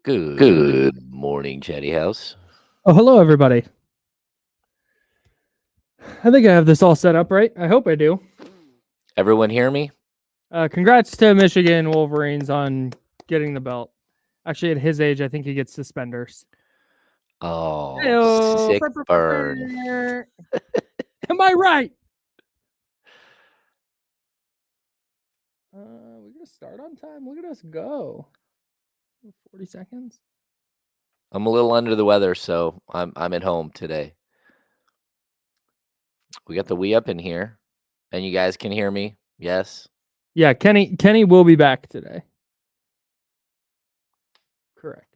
Good morning, Chatty House. Oh, hello, everybody. I think I have this all set up right. I hope I do. Everyone hear me? Congrats to Michigan Wolverines on getting the belt. Actually, at his age, I think he gets suspenders. Oh, Heyo. sick burn. Am I right? We're gonna start on time. Look at us go. 40 seconds. I'm a little under the weather, so I'm at home today. We got the Wii up in here, and you guys can hear me. Yes. Yeah, Kenny will be back today. Correct.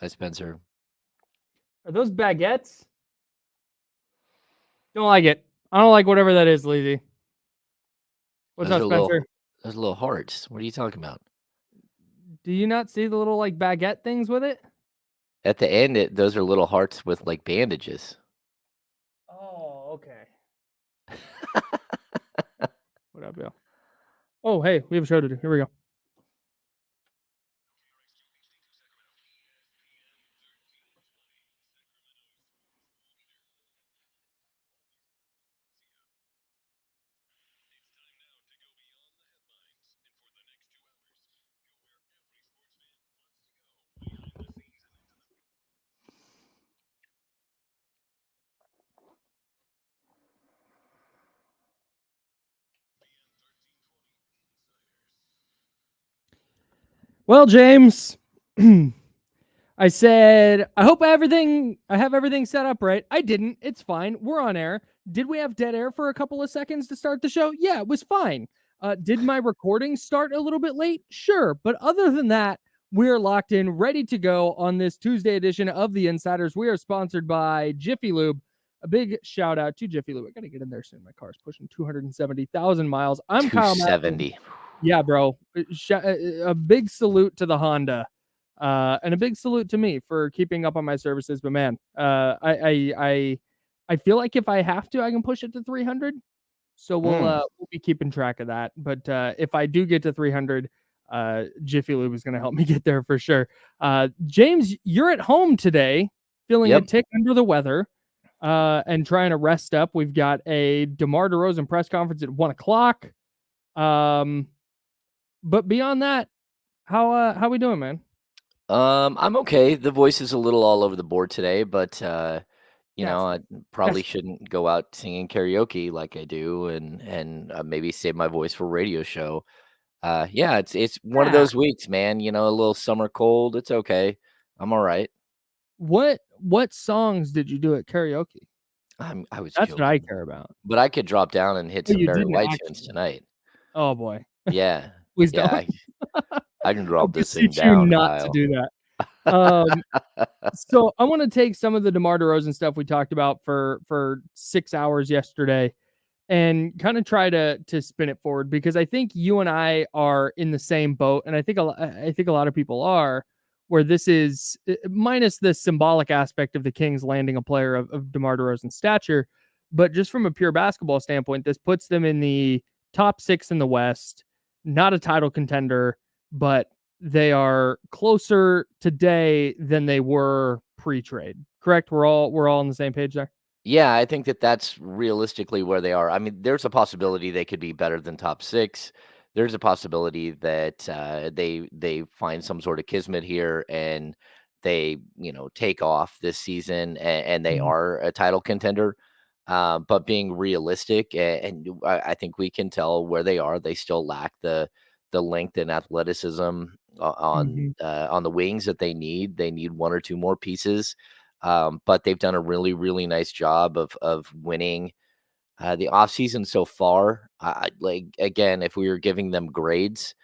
Hi, Spencer. Are those baguettes? Don't like it. I don't like whatever that is, Lazy. What's Those up, are Spencer? those little hearts. What are you talking about? Do you not see the little like baguette things with it? At the end, those are little hearts with like bandages. Oh, okay. What up, yo? Oh, hey, we have a show to do. Here we go. Well, James, I said I hope I have everything set up right. I didn't. It's fine. We're on air. Did we have dead air for a couple of seconds to start the show? Yeah, it was fine. Did my recording start a little bit late? Sure, but other than that, we're locked in, ready to go on this Tuesday edition of the Insiders. We are sponsored by Jiffy Lube. A big shout out to Jiffy Lube. I gotta get in there soon. My car's pushing 270,000 miles. I'm Kyle Madison. 270. Yeah, bro. A big salute to the Honda, and a big salute to me for keeping up on my services. But man, I feel like if I have to, I can push it to 300. So we'll be keeping track of that. But if I do get to 300, Jiffy Lube is going to help me get there for sure. James, you're at home today, feeling a tick under the weather, and trying to rest up. We've got a Demar Derozan press conference at 1:00. But beyond that, how we doing, man? I'm okay. The voice is a little all over the board today, but you know, I probably shouldn't go out singing karaoke like I do, and maybe save my voice for a radio show. Yeah, it's one of those weeks, man. You know, a little summer cold. It's okay. I'm all right. What songs did you do at karaoke? I was That's joking, what I care about. but I could drop down and hit Oh, some you Barry didn't White tunes actually. tonight. Oh boy. Yeah, Please yeah, don't. I can I drop this thing beseech you down, not to Kyle. do that. So I want to take some of the DeMar DeRozan stuff we talked about for 6 hours yesterday and kind of try to spin it forward, because I think you and I are in the same boat, and I think a lot of people are, where this is minus the symbolic aspect of the Kings landing a player of DeMar DeRozan's stature, but just from a pure basketball standpoint, this puts them in the top 6 in the West, not a title contender, but they are closer today than they were pre-trade. Correct? We're all on the same page there. Yeah, I think that's realistically where they are. I mean, there's a possibility they could be better than top 6. There's a possibility that they find some sort of kismet here and they, take off this season and they are a title contender. But being realistic, and I think we can tell where they are. They still lack the length and athleticism on the wings that they need. They need one or two more pieces. But they've done a really, really nice job of winning the offseason so far. Like, again, if we were giving them grades,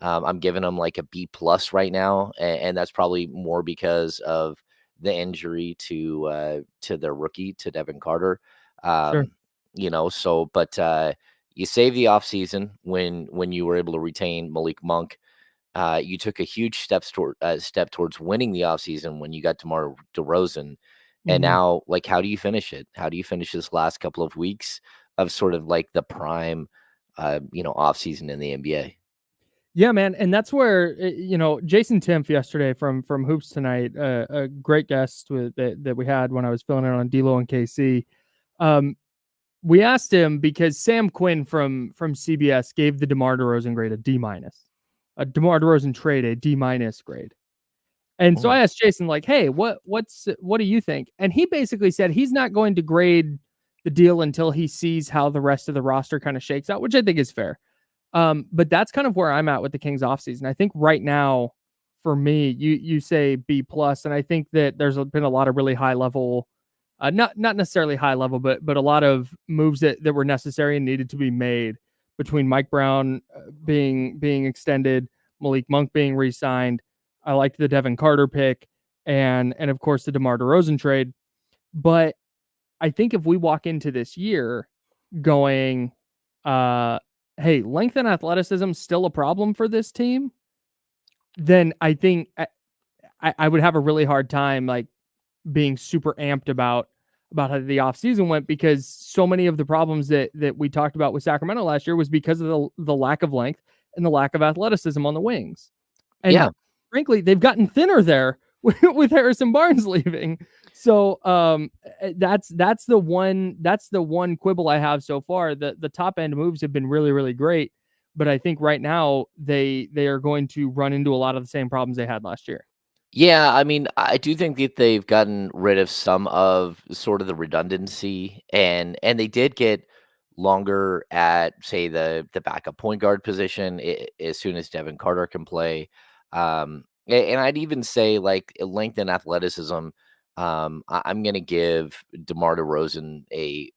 I'm giving them like a B+ right now, and that's probably more because of the injury to their rookie, to Devin Carter. Sure. But you save the offseason when you were able to retain Malik Monk. You took a huge step towards winning the offseason when you got DeMar DeRozan. And now, like, how do you finish it? How do you finish this last couple of weeks of sort of like the prime, offseason in the NBA? Yeah, man, and that's where Jason Timpf yesterday from Hoops Tonight, a great guest that we had when I was filling in on D'Lo and KC. Um, we asked him because Sam Quinn from CBS gave the DeMar DeRozan grade a D minus, a DeMar DeRozan trade a D minus grade. And so Mm. I asked Jason, like, hey, what do you think? And he basically said he's not going to grade the deal until he sees how the rest of the roster kind of shakes out, which I think is fair. But that's kind of where I'm at with the Kings offseason. I think right now, for me, you say B plus, and I think that there's been a lot of really high level, not necessarily high level, but a lot of moves that were necessary and needed to be made between Mike Brown being extended, Malik Monk being re-signed. I liked the Devin Carter pick, and of course the DeMar DeRozan trade. But I think if we walk into this year going, hey, length and athleticism still a problem for this team, then I think I would have a really hard time like being super amped about how the offseason went, because so many of the problems that we talked about with Sacramento last year was because of the lack of length and the lack of athleticism on the wings. And Yeah. frankly, they've gotten thinner there with Harrison Barnes leaving. So that's the one quibble I have so far. The top end moves have been really, really great, but I think right now they are going to run into a lot of the same problems they had last year. Yeah, I mean, I do think that they've gotten rid of some of sort of the redundancy, and they did get longer at, say, the backup point guard position as soon as Devin Carter can play. And I'd even say like length and athleticism. I'm going to give DeMar DeRozan a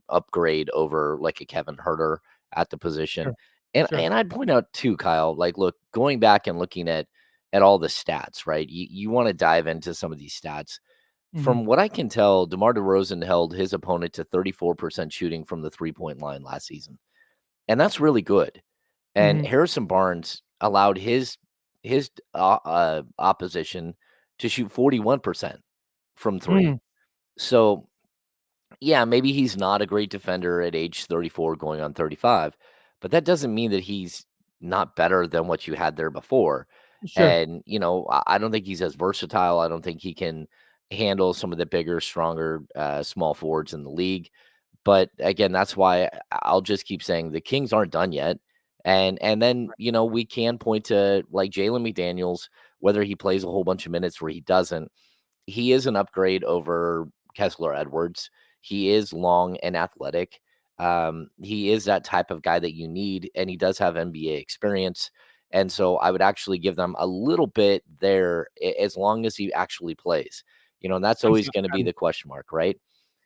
upgrade over like a Kevin Herter at the position. Sure, And sure. and I'd point out too, Kyle, like look, going back and looking at all the stats, right? You want to dive into some of these stats. Hmm. From what I can tell, DeMar DeRozan held his opponent to 34% shooting from the 3-point line last season. And that's really good. And Hmm. Harrison Barnes allowed his opposition to shoot 41% from 3. Mm, So, yeah, maybe he's not a great defender at age 34 going on 35, but that doesn't mean that he's not better than what you had there before. sure. And, I don't think he's as versatile. I don't think he can handle some of the bigger, stronger, small forwards in the league. But again, that's why I'll just keep saying the Kings aren't done yet. And then, we can point to like Jalen McDaniels, whether he plays a whole bunch of minutes or he doesn't. He is an upgrade over Kessler Edwards. He is long and athletic. He is that type of guy that you need, and he does have NBA experience. And so I would actually give them a little bit there as long as he actually plays. And that's I'm always sorry. going to be the question mark, right?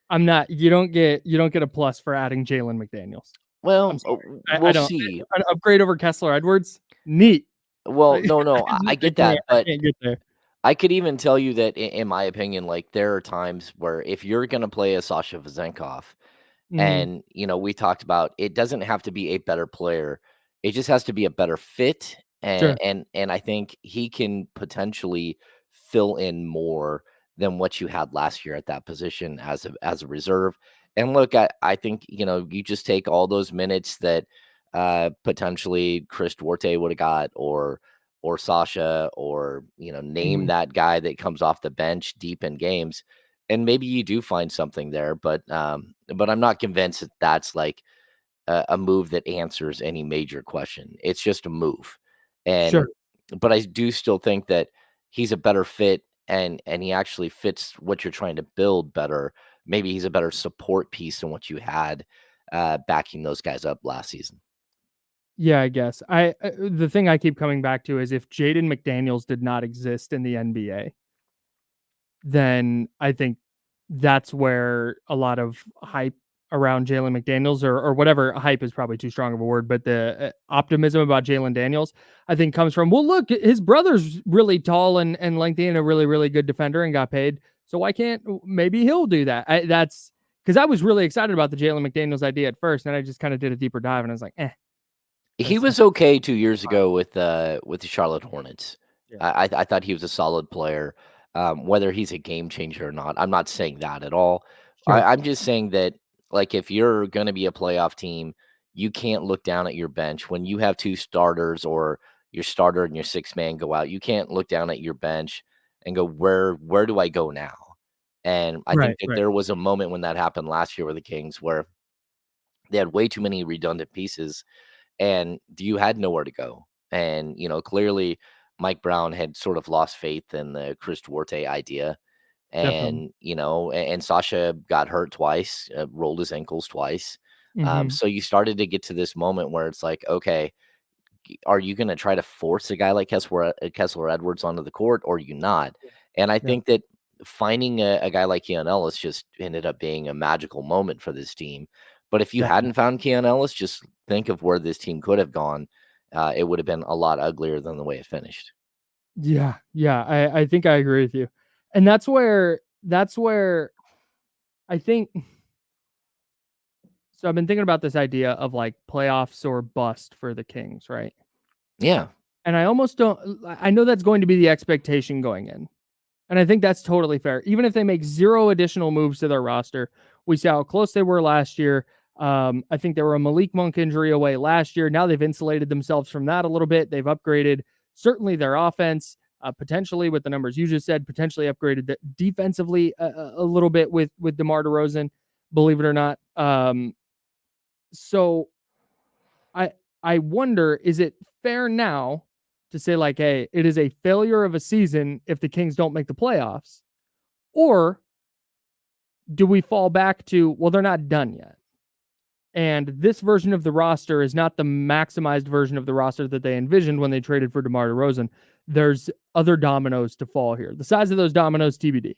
I'm not. You don't get a plus for adding Jalen McDaniels. I'm Well, sorry. I we'll don't. see. An upgrade over Kessler Edwards. Neat. Well, I, no, no, I I get can't. that, I but can't get there. I could even tell you that in my opinion, like there are times where if you're going to play a Sasha Vezenkov, Hmm. and, we talked about it doesn't have to be a better player. It just has to be a better fit. And Sure. and I think he can potentially fill in more than what you had last year at that position as a reserve. And look, I think, you just take all those minutes that potentially Chris Duarte would have got or Sasha or, name Hmm. that guy that comes off the bench deep in games and maybe you do find something there, but I'm not convinced that that's like a move that answers any major question. It's just a move, and Sure. but I do still think that he's a better fit, and he actually fits what you're trying to build better. Maybe he's a better support piece than what you had backing those guys up last season. Yeah, I guess. The thing I keep coming back to is if Jaden McDaniels did not exist in the NBA, then I think that's where a lot of hype around Jalen McDaniels or whatever hype is probably too strong of a word, but the optimism about Jalen Daniels, I think comes from, well, look, his brother's really tall and lengthy and a really, really good defender and got paid. So why can't maybe he'll do that? That's because I was really excited about the Jalen McDaniels idea at first, and I just kind of did a deeper dive and I was like, He that's was okay 2 years ago with the Charlotte Hornets. yeah, I thought he was a solid player. Whether he's a game changer or not, I'm not saying that at all. sure. I'm just saying that, like, if you're gonna be a playoff team, you can't look down at your bench when you have 2 starters or, your starter and your sixth man go out, you can't look down at your bench and go, where do I go now? And I Right, think that right. there was a moment when that happened last year with the Kings where they had way too many redundant pieces and you had nowhere to go. And, clearly Mike Brown had sort of lost faith in the Chris Duarte idea. Definitely. And, and Sasha got hurt twice, rolled his ankles twice. Mhm. So you started to get to this moment where it's like, okay, are you going to try to force a guy like Kessler Edwards onto the court or are you not? And I Yeah. think that finding a guy like Keon Ellis just ended up being a magical moment for this team. But if you hadn't Definitely. found Keon Ellis, just think of where this team could have gone. It would have been a lot uglier than the way it finished. Yeah, yeah, I think I agree with you. And that's where I think so I've been thinking about this idea of like playoffs or bust for the Kings, right? Yeah. And I almost don't I know that's going to be the expectation going in. And I think that's totally fair. Even if they make zero additional moves to their roster, we see how close they were last year. I think they were a Malik Monk injury away last year. Now they've insulated themselves from that a little bit. They've upgraded certainly their offense, potentially with the numbers you just said, potentially upgraded defensively a little bit with DeMar DeRozan, believe it or not. So I I wonder, is it fair now to say like, hey, it is a failure of a season if the Kings don't make the playoffs? Or do we fall back to, well, they're not done yet? And this version of the roster is not the maximized version of the roster that they envisioned when they traded for DeMar DeRozan. There's other dominoes to fall here. The size of those dominoes, TBD.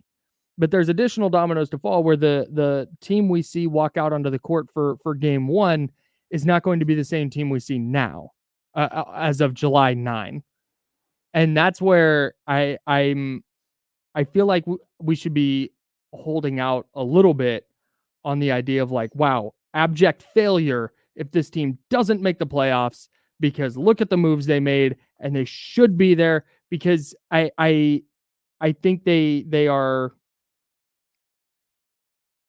But there's additional dominoes to fall where the team we see walk out onto the court for game one is not going to be the same team we see now as of July 9. And that's where I feel like we should be holding out a little bit on the idea of like, wow, abject failure if this team doesn't make the playoffs because look at the moves they made and they should be there because I think they are.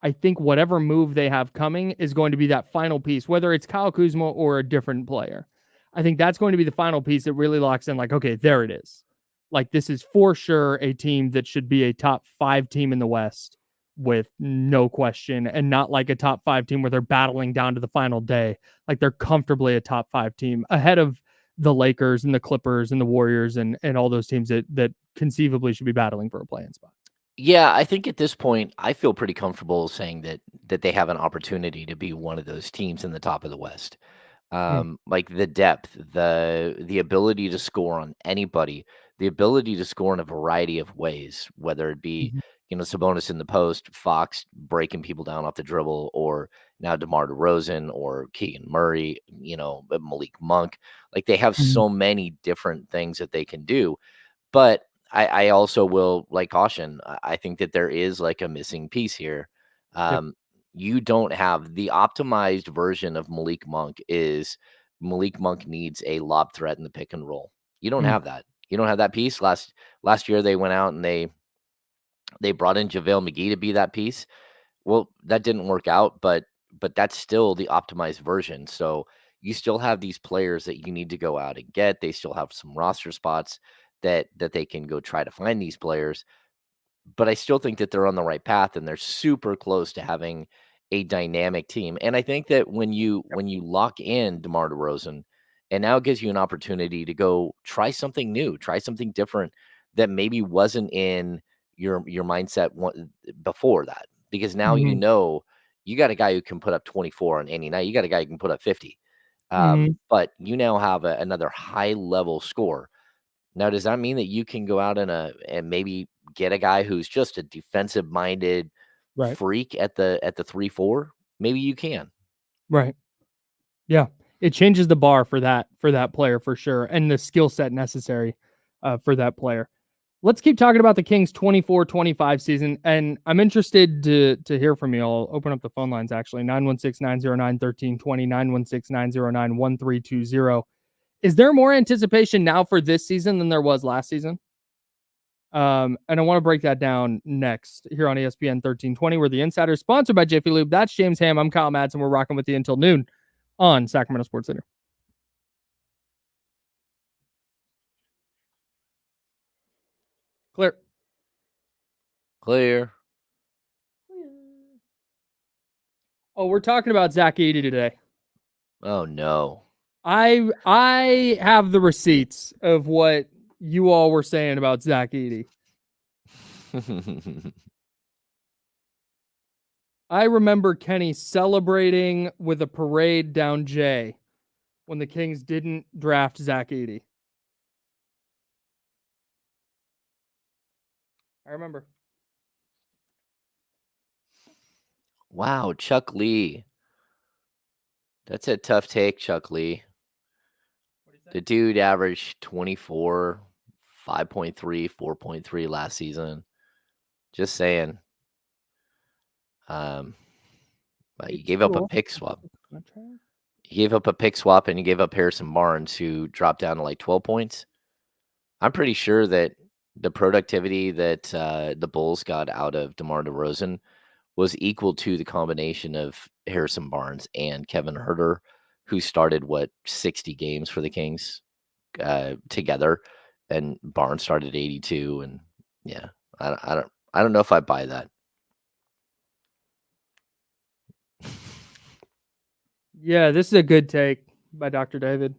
I think whatever move they have coming is going to be that final piece, whether it's Kyle Kuzma or a different player. I think that's going to be the final piece that really locks in, like, okay, there it is. Like, this is for sure a team that should be a top 5 team in the West with no question, and not like a top 5 team where they're battling down to the final day. Like, they're comfortably a top 5 team ahead of the Lakers and the Clippers and the Warriors and all those teams that conceivably should be battling for a play-in spot. Yeah, I think at this point, I feel pretty comfortable saying that they have an opportunity to be one of those teams in the top of the West. Mm. Like the depth, the ability to score on anybody, the ability to score in a variety of ways, whether it be Mhm. Sabonis in the post, Fox breaking people down off the dribble, or now DeMar DeRozan or Keegan Murray, Malik Monk. Like they have Mhm. so many different things that they can do. But I also will like caution. I think that there is like a missing piece here. Yep. Um, you don't have the optimized version of Malik Monk is Malik Monk needs a lob threat in the pick and roll. You don't Mm. have that. You don't have that piece. Last year they went out and they brought in JaVale McGee to be that piece. Well, that didn't work out, but that's still the optimized version. So you still have these players that you need to go out and get. They still have some roster spots that they can go try to find these players. But I still think that they're on the right path and they're super close to having a dynamic team. And I think that when you lock in DeMar DeRozan, and now it gives you an opportunity to go try something new, try something different that maybe wasn't in your mindset before that. Because now Mhm. you got a guy who can put up 24 on any night. You got a guy who can put up 50. Mhm. But you now have another high level score. Now, does that mean that you can go out and maybe get a guy who's just a defensive minded Right. freak at the 3-4? Maybe you can. Right. Yeah. It changes the bar for that player for sure, and the skill set necessary for that player. Let's keep talking about the Kings 24-25 season, and I'm interested to hear from you. I'll open up the phone lines actually. 916-909-1320, 916-909-1320. Is there more anticipation now for this season than there was last season? And I want to break that down next here on ESPN 1320, where the Insider is sponsored by Jiffy Lube. That's James Ham. I'm Kyle Madsen. We're rocking with you until noon on Sacramento Sports Center. Clear. Oh, we're talking about Zach Edey today. Oh no. I have the receipts of what you all were saying about Zach Edey. I remember Kenny celebrating with a parade down J when the Kings didn't draft Zach Edey. I remember. Wow, Chuck Lee. That's a tough take, Chuck Lee. The dude averaged 24, 5.3, 4.3 last season. Just saying. You gave up a pick swap. You gave up a pick swap and you gave up Harrison Barnes, who dropped down to like 12 points. I'm pretty sure that the productivity that the Bulls got out of DeMar DeRozan was equal to the combination of Harrison Barnes and Kevin Huerter, who started 60 games for the Kings together, and Barnes started 82. And yeah, I don't know if I buy that. Yeah, this is a good take by Dr. David.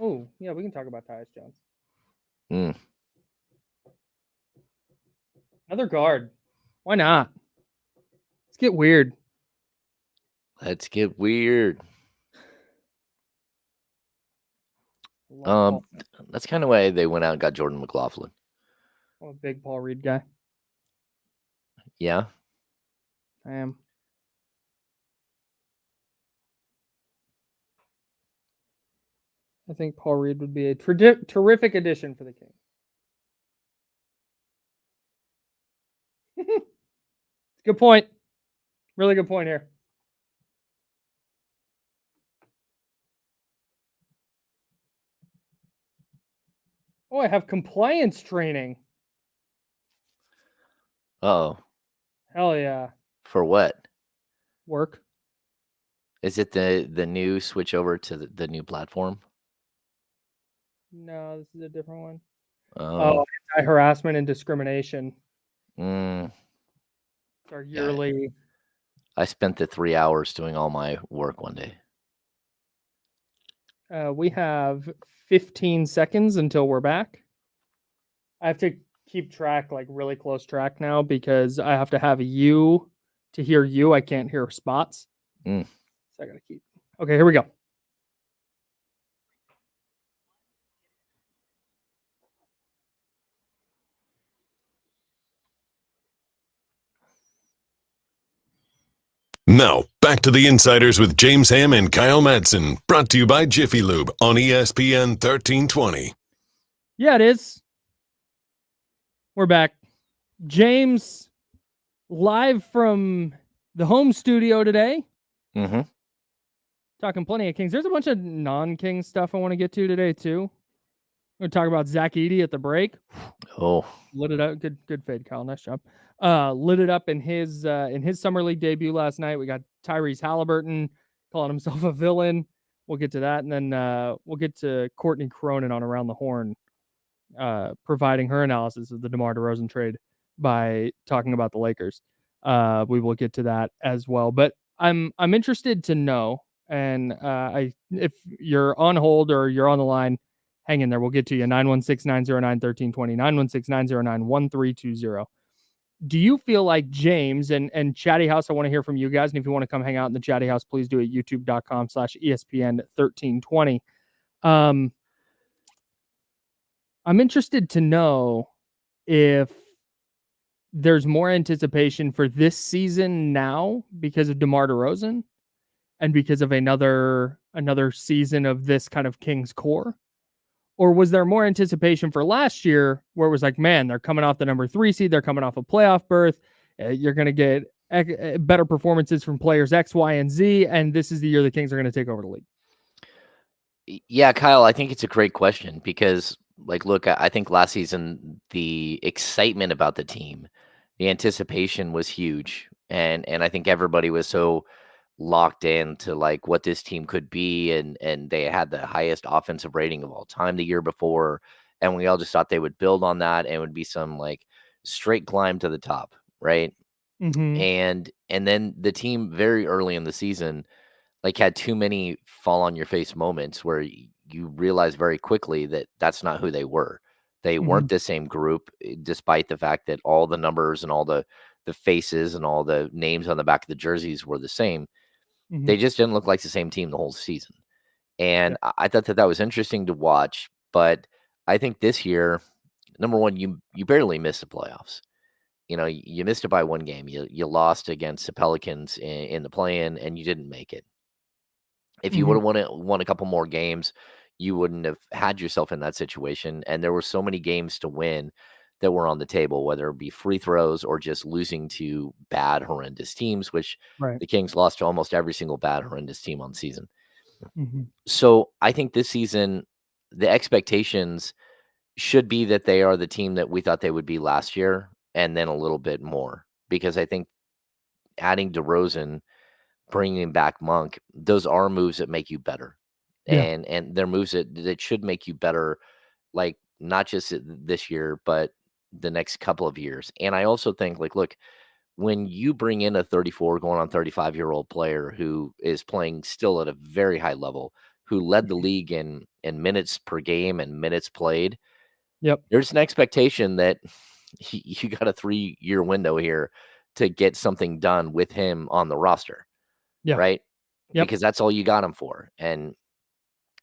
Oh, yeah, we can talk about Tyus Jones. Another guard. Why not? Let's get weird. Let's get weird. That's kind of why they went out and got Jordan McLaughlin. I'm a big Paul Reed guy. Yeah, I am. I think Paul Reed would be a terrific addition for the Kings. Good point. Really good point here. Oh, I have compliance training. Oh. Hell yeah. For what? Work. Is it the new switch over to the new platform? No, this is a different one. Oh, anti-harassment and discrimination. It's our yearly. I spent the 3 hours doing all my work one day. We have 15 seconds until we're back. I have to keep track, like really close track now, because I have to have you to hear you. I can't hear spots. So I got to keep. Okay, here we go. Now, back to the Insiders with James Ham and Kyle Madsen, brought to you by Jiffy Lube on ESPN 1320. Yeah, it is. We're back. James, live from the home studio today. Talking plenty of Kings. There's a bunch of non-King stuff I want to get to today, too. We're going to talk about Zach Edey at the break. Oh. Lit it up. Good fade, Kyle. Nice job. Lit it up in his summer league debut last night. We got Tyrese Halliburton calling himself a villain. We'll get to that, and then we'll get to Courtney Cronin on Around the Horn, providing her analysis of the DeMar DeRozan trade by talking about the Lakers. We will get to that as well. But I'm interested to know, and if you're on hold or you're on the line, hang in there. We'll get to you. 916-909-1320, 916-909-1320. Do you feel like James and Chatty House, I want to hear from you guys. And if you want to come hang out in the Chatty House, please do it. youtube.com/ESPN1320. I'm interested to know if there's more anticipation for this season now because of DeMar DeRozan and because of another season of this kind of Kings core. Or was there more anticipation for last year where it was like, man, they're coming off the number 3 seed. They're coming off a playoff berth. You're going to get better performances from players X, Y, and Z. And this is the year the Kings are going to take over the league. Yeah, Kyle, I think it's a great question because, look, I think last season, the excitement about the team, the anticipation was huge. And I think everybody was so locked in to like what this team could be, and they had the highest offensive rating of all time the year before, and we all just thought they would build on that and it would be some like straight climb to the top, right? Mm-hmm. And then the team very early in the season like had too many fall on your face moments where you realize very quickly that that's not who they were. They Mm-hmm. weren't the same group, despite the fact that all the numbers and all the faces and all the names on the back of the jerseys were the same. Mm-hmm. They just didn't look like the same team the whole season. Yeah. And I thought that that was interesting to watch. But I think this year, number one, you barely missed the playoffs. You know, you missed it by one game. You lost against the Pelicans in the play-in, and you didn't make it. If you would Mm-hmm. have won a couple more games, you wouldn't have had yourself in that situation. And there were so many games to win that were on the table, whether it be free throws or just losing to bad, horrendous teams, which Right. the Kings lost to almost every single bad, horrendous team on the season. Mm-hmm. So I think this season, the expectations should be that they are the team that we thought they would be last year, and then a little bit more, because I think adding DeRozan, bringing back Monk, those are moves that make you better, Yeah. and they're moves that should make you better, like not just this year, but the next couple of years. And I also think, like, look, when you bring in a 34 going on 35-year-old player who is playing still at a very high level, who led the league in minutes per game and minutes played, Yep. there's an expectation that you got a 3-year window here to get something done with him on the roster, Yeah. right? Yep. Because that's all you got him for. And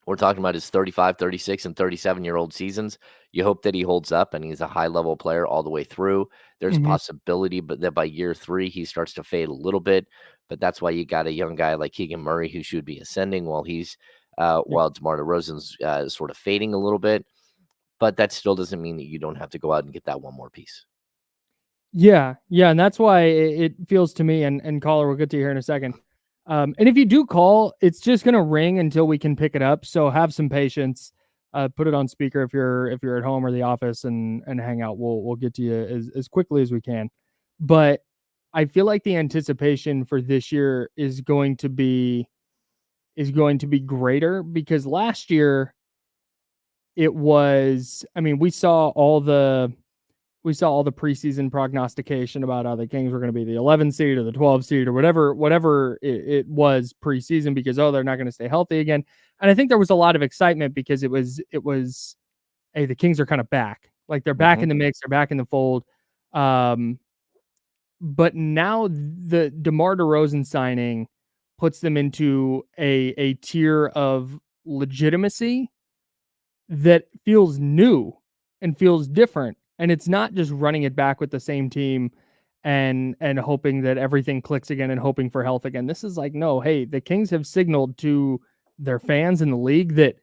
we're talking about his 35, 36, and 37-year-old seasons. You hope that he holds up and he's a high-level player all the way through. There's a Mm-hmm. possibility, but that by year 3 he starts to fade a little bit. But that's why you got a young guy like Keegan Murray who should be ascending while Yep. while DeMar DeRozan's sort of fading a little bit. But that still doesn't mean that you don't have to go out and get that one more piece. Yeah, yeah, and that's why it feels to me, and caller, we'll get to here in a second. And if you do call, it's just gonna ring until we can pick it up. So have some patience. Put it on speaker if you're at home or the office, and hang out. We'll get to you as quickly as we can. But I feel like the anticipation for this year is going to be greater, because last year it was. I mean, we saw all the preseason prognostication about how the Kings were going to be the 11 seed or the 12 seed or whatever it was preseason, because they're not going to stay healthy again. And I think there was a lot of excitement because it was hey, the Kings are kind of back, like they're back Mm-hmm. in the mix, they're back in the fold. But now the DeMar DeRozan signing puts them into a tier of legitimacy that feels new and feels different. And it's not just running it back with the same team and hoping that everything clicks again and hoping for health again. This is like, no, hey, the Kings have signaled to their fans in the league that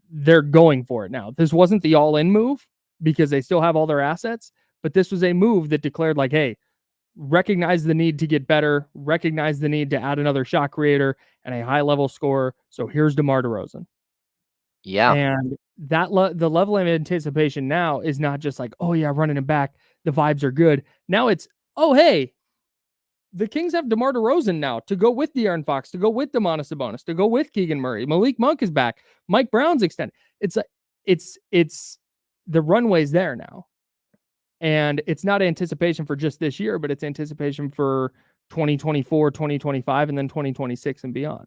they're going for it now. This wasn't the all-in move because they still have all their assets, but this was a move that declared like, hey, recognize the need to get better, recognize the need to add another shot creator and a high-level scorer. So here's DeMar DeRozan. Yeah. And that the level of anticipation now is not just like, oh yeah, running him back, the vibes are good. Now it's, oh hey, the Kings have DeMar DeRozan now to go with De'Aaron Fox, to go with Domantas Sabonis, to go with Keegan Murray. Malik Monk is back. Mike Brown's extended. It's like it's the runway's there now, and it's not anticipation for just this year, but it's anticipation for 2024, 2025, and then 2026 and beyond.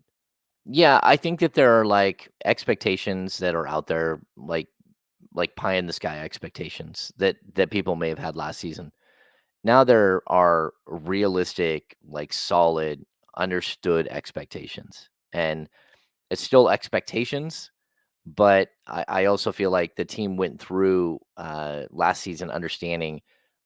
Yeah, I think that there are like expectations that are out there, like pie in the sky expectations that people may have had last season. Now there are realistic, like solid, understood expectations. And it's still expectations, but I also feel like the team went through last season understanding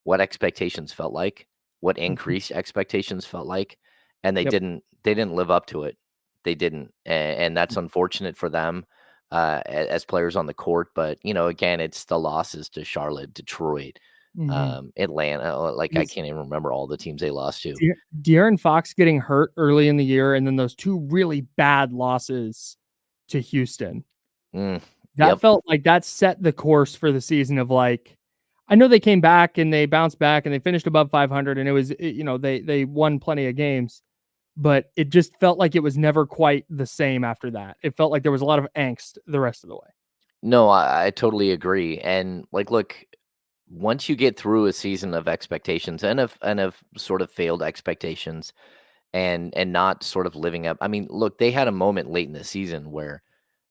what expectations felt like, what Mhm. increased expectations felt like, and they Yep. didn't live up to it. They didn't, and that's unfortunate for them as players on the court. But you know, again, it's the losses to Charlotte, Detroit, Mhm. Atlanta. Like I Is can't even remember all the teams they lost to. De'Aaron Fox getting hurt early in the year, and then those two really bad losses to Houston. Mm, That yep. felt like that set the course for the season of like, I know they came back and they bounced back and they finished above 500 and it was, they won plenty of games, but it just felt like it was never quite the same after that. It felt like there was a lot of angst the rest of the way. No, I totally agree. And like, look, once you get through a season of expectations and of sort of failed expectations and not sort of living up. I mean, look, they had a moment late in the season where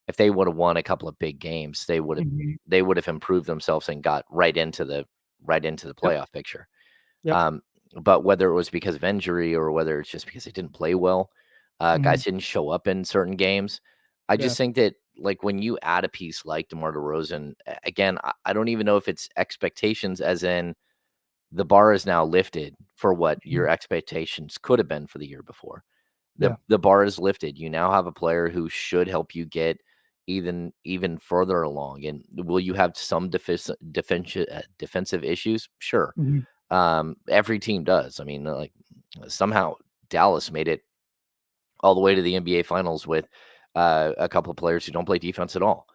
if they would have won a couple of big games, Mhm. they would have improved themselves and got right into the Yep. playoff picture. Yep. Um, but whether it was because of injury or whether it's just because they didn't play well, Mhm. guys didn't show up in certain games. I Yeah. just think that like when you add a piece like DeMar DeRozan, again, I don't even know if it's expectations, as in the bar is now lifted for what Mhm. your expectations could have been for the year before. Yeah. The bar is lifted. You now have a player who should help you get even further along. And will you have some defensive issues? Sure. Mhm. Every team does. I mean, like somehow Dallas made it all the way to the NBA Finals with a couple of players who don't play defense at all.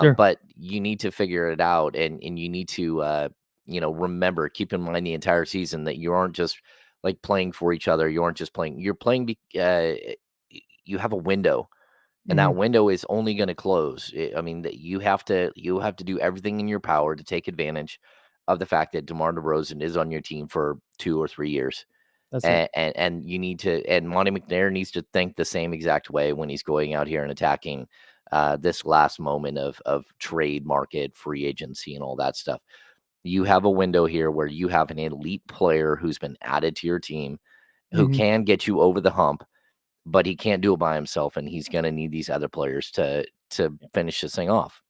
Sure. But you need to figure it out, and you need to remember, keep in mind the entire season that you aren't just like playing for each other. You aren't just playing. You're playing. You have a window, and that Mhm. window is only going to close. I mean, that you have to do everything in your power to take advantage of the fact that DeMar DeRozan is on your team for 2 or 3 years. That's it. And you need to, and Monty McNair needs to think the same exact way when he's going out here and attacking this last moment of trade market, free agency, and all that stuff. You have a window here where you have an elite player who's been added to your team who Mhm. can get you over the hump, but he can't do it by himself, and he's going to need these other players to finish this thing off.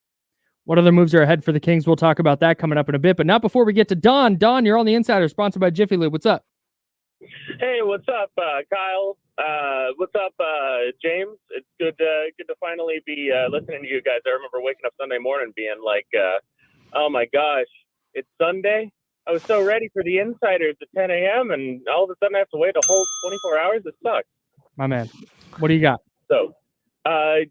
What other moves are ahead for the Kings? We'll talk about that coming up in a bit, but not before we get to Don. Don, you're on the Insider, sponsored by Jiffy Lube. What's up? Hey, what's up, Kyle? What's up, James? It's good to finally be listening to you guys. I remember waking up Sunday morning being like, oh my gosh, it's Sunday. I was so ready for the Insiders at 10 a.m. and all of a sudden I have to wait a whole 24 hours. It sucks. My man. What do you got? So,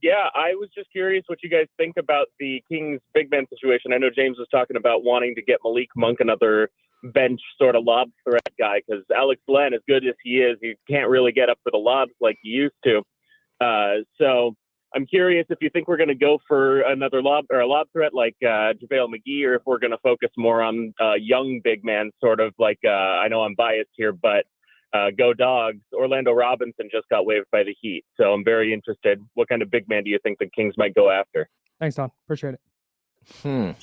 yeah, I was just curious what you guys think about the Kings big man situation. I know James was talking about wanting to get Malik Monk another bench sort of lob threat guy because Alex Len, as good as he is, he can't really get up for the lobs like he used to. So I'm curious if you think we're going to go for another lob or a lob threat like JaVale McGee, or if we're going to focus more on young big man, sort of like I know I'm biased here, but go Dogs. Orlando Robinson just got waived by the Heat. So I'm very interested. What kind of big man do you think the Kings might go after? Thanks, Don. Appreciate it.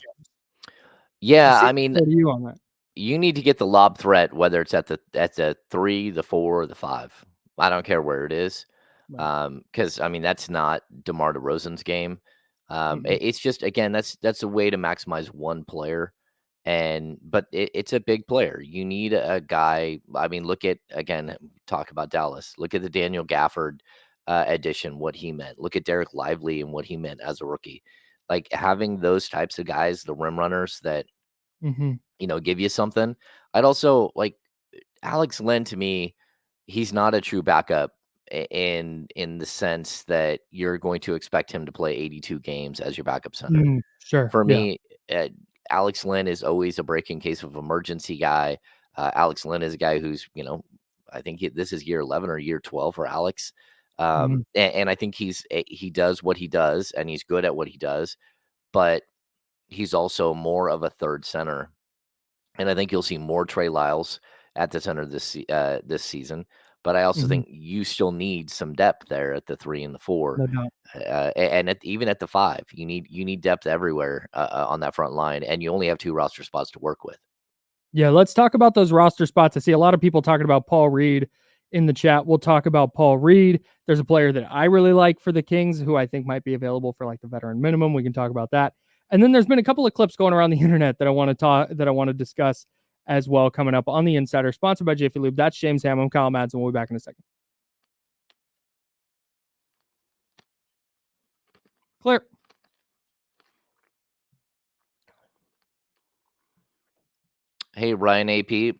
Yeah, I What mean, do you on that? you need to get the lob threat, whether it's at the 3, the 4, or the 5. I don't care where it is, Right. because I mean that's not DeMar DeRozan's game. Mhm. It's just again that's a way to maximize one player, but it's a big player. You need a guy. I mean, look at again talk about Dallas. Look at the Daniel Gafford addition, what he meant. Look at Derek Lively and what he meant as a rookie. Like having those types of guys, the rim runners that Mhm. give you something. I'd also like Alex Len to me, he's not a true backup in the sense that you're going to expect him to play 82 games as your backup center. Sure. For Yeah. me, Alex Len is always a break in case of emergency guy. Alex Len is a guy who's, I think this is year 11 or year 12 for Alex. Mhm. And I think he does what he does and he's good at what he does, but he's also more of a third center, and I think you'll see more Trey Lyles at the center this season. But I also Mhm. think you still need some depth there at the 3 and the 4, No doubt. and even at the 5. You need depth everywhere on that front line, and you only have 2 roster spots to work with. Yeah, let's talk about those roster spots. I see a lot of people talking about Paul Reed in the chat. We'll talk about Paul Reed. There's a player that I really like for the Kings who I think might be available for like the veteran minimum. We can talk about that. And then there's been a couple of clips going around the internet that I want to discuss as well coming up on the Insider, sponsored by Jiffy Lube. That's James Ham. I'm Kyle Madsen. We'll be back in a second. Clear. Hey, Ryan AP,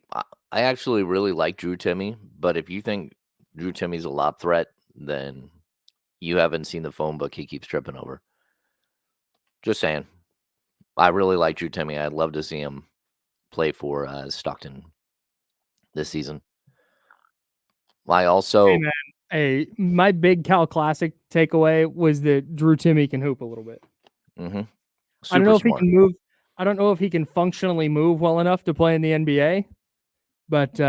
I actually really like Drew Timmy, but if you think Drew Timmy's a lob threat, then you haven't seen the phone book he keeps tripping over. Just saying. I really like Drew Timmy. I'd love to see him play for Stockton this season. I Hey, also man. My big Cal Classic takeaway was that Drew Timme can hoop a little bit. Mm-hmm. I don't know if smart. he can move. I don't know if he can functionally move well enough to play in the NBA, but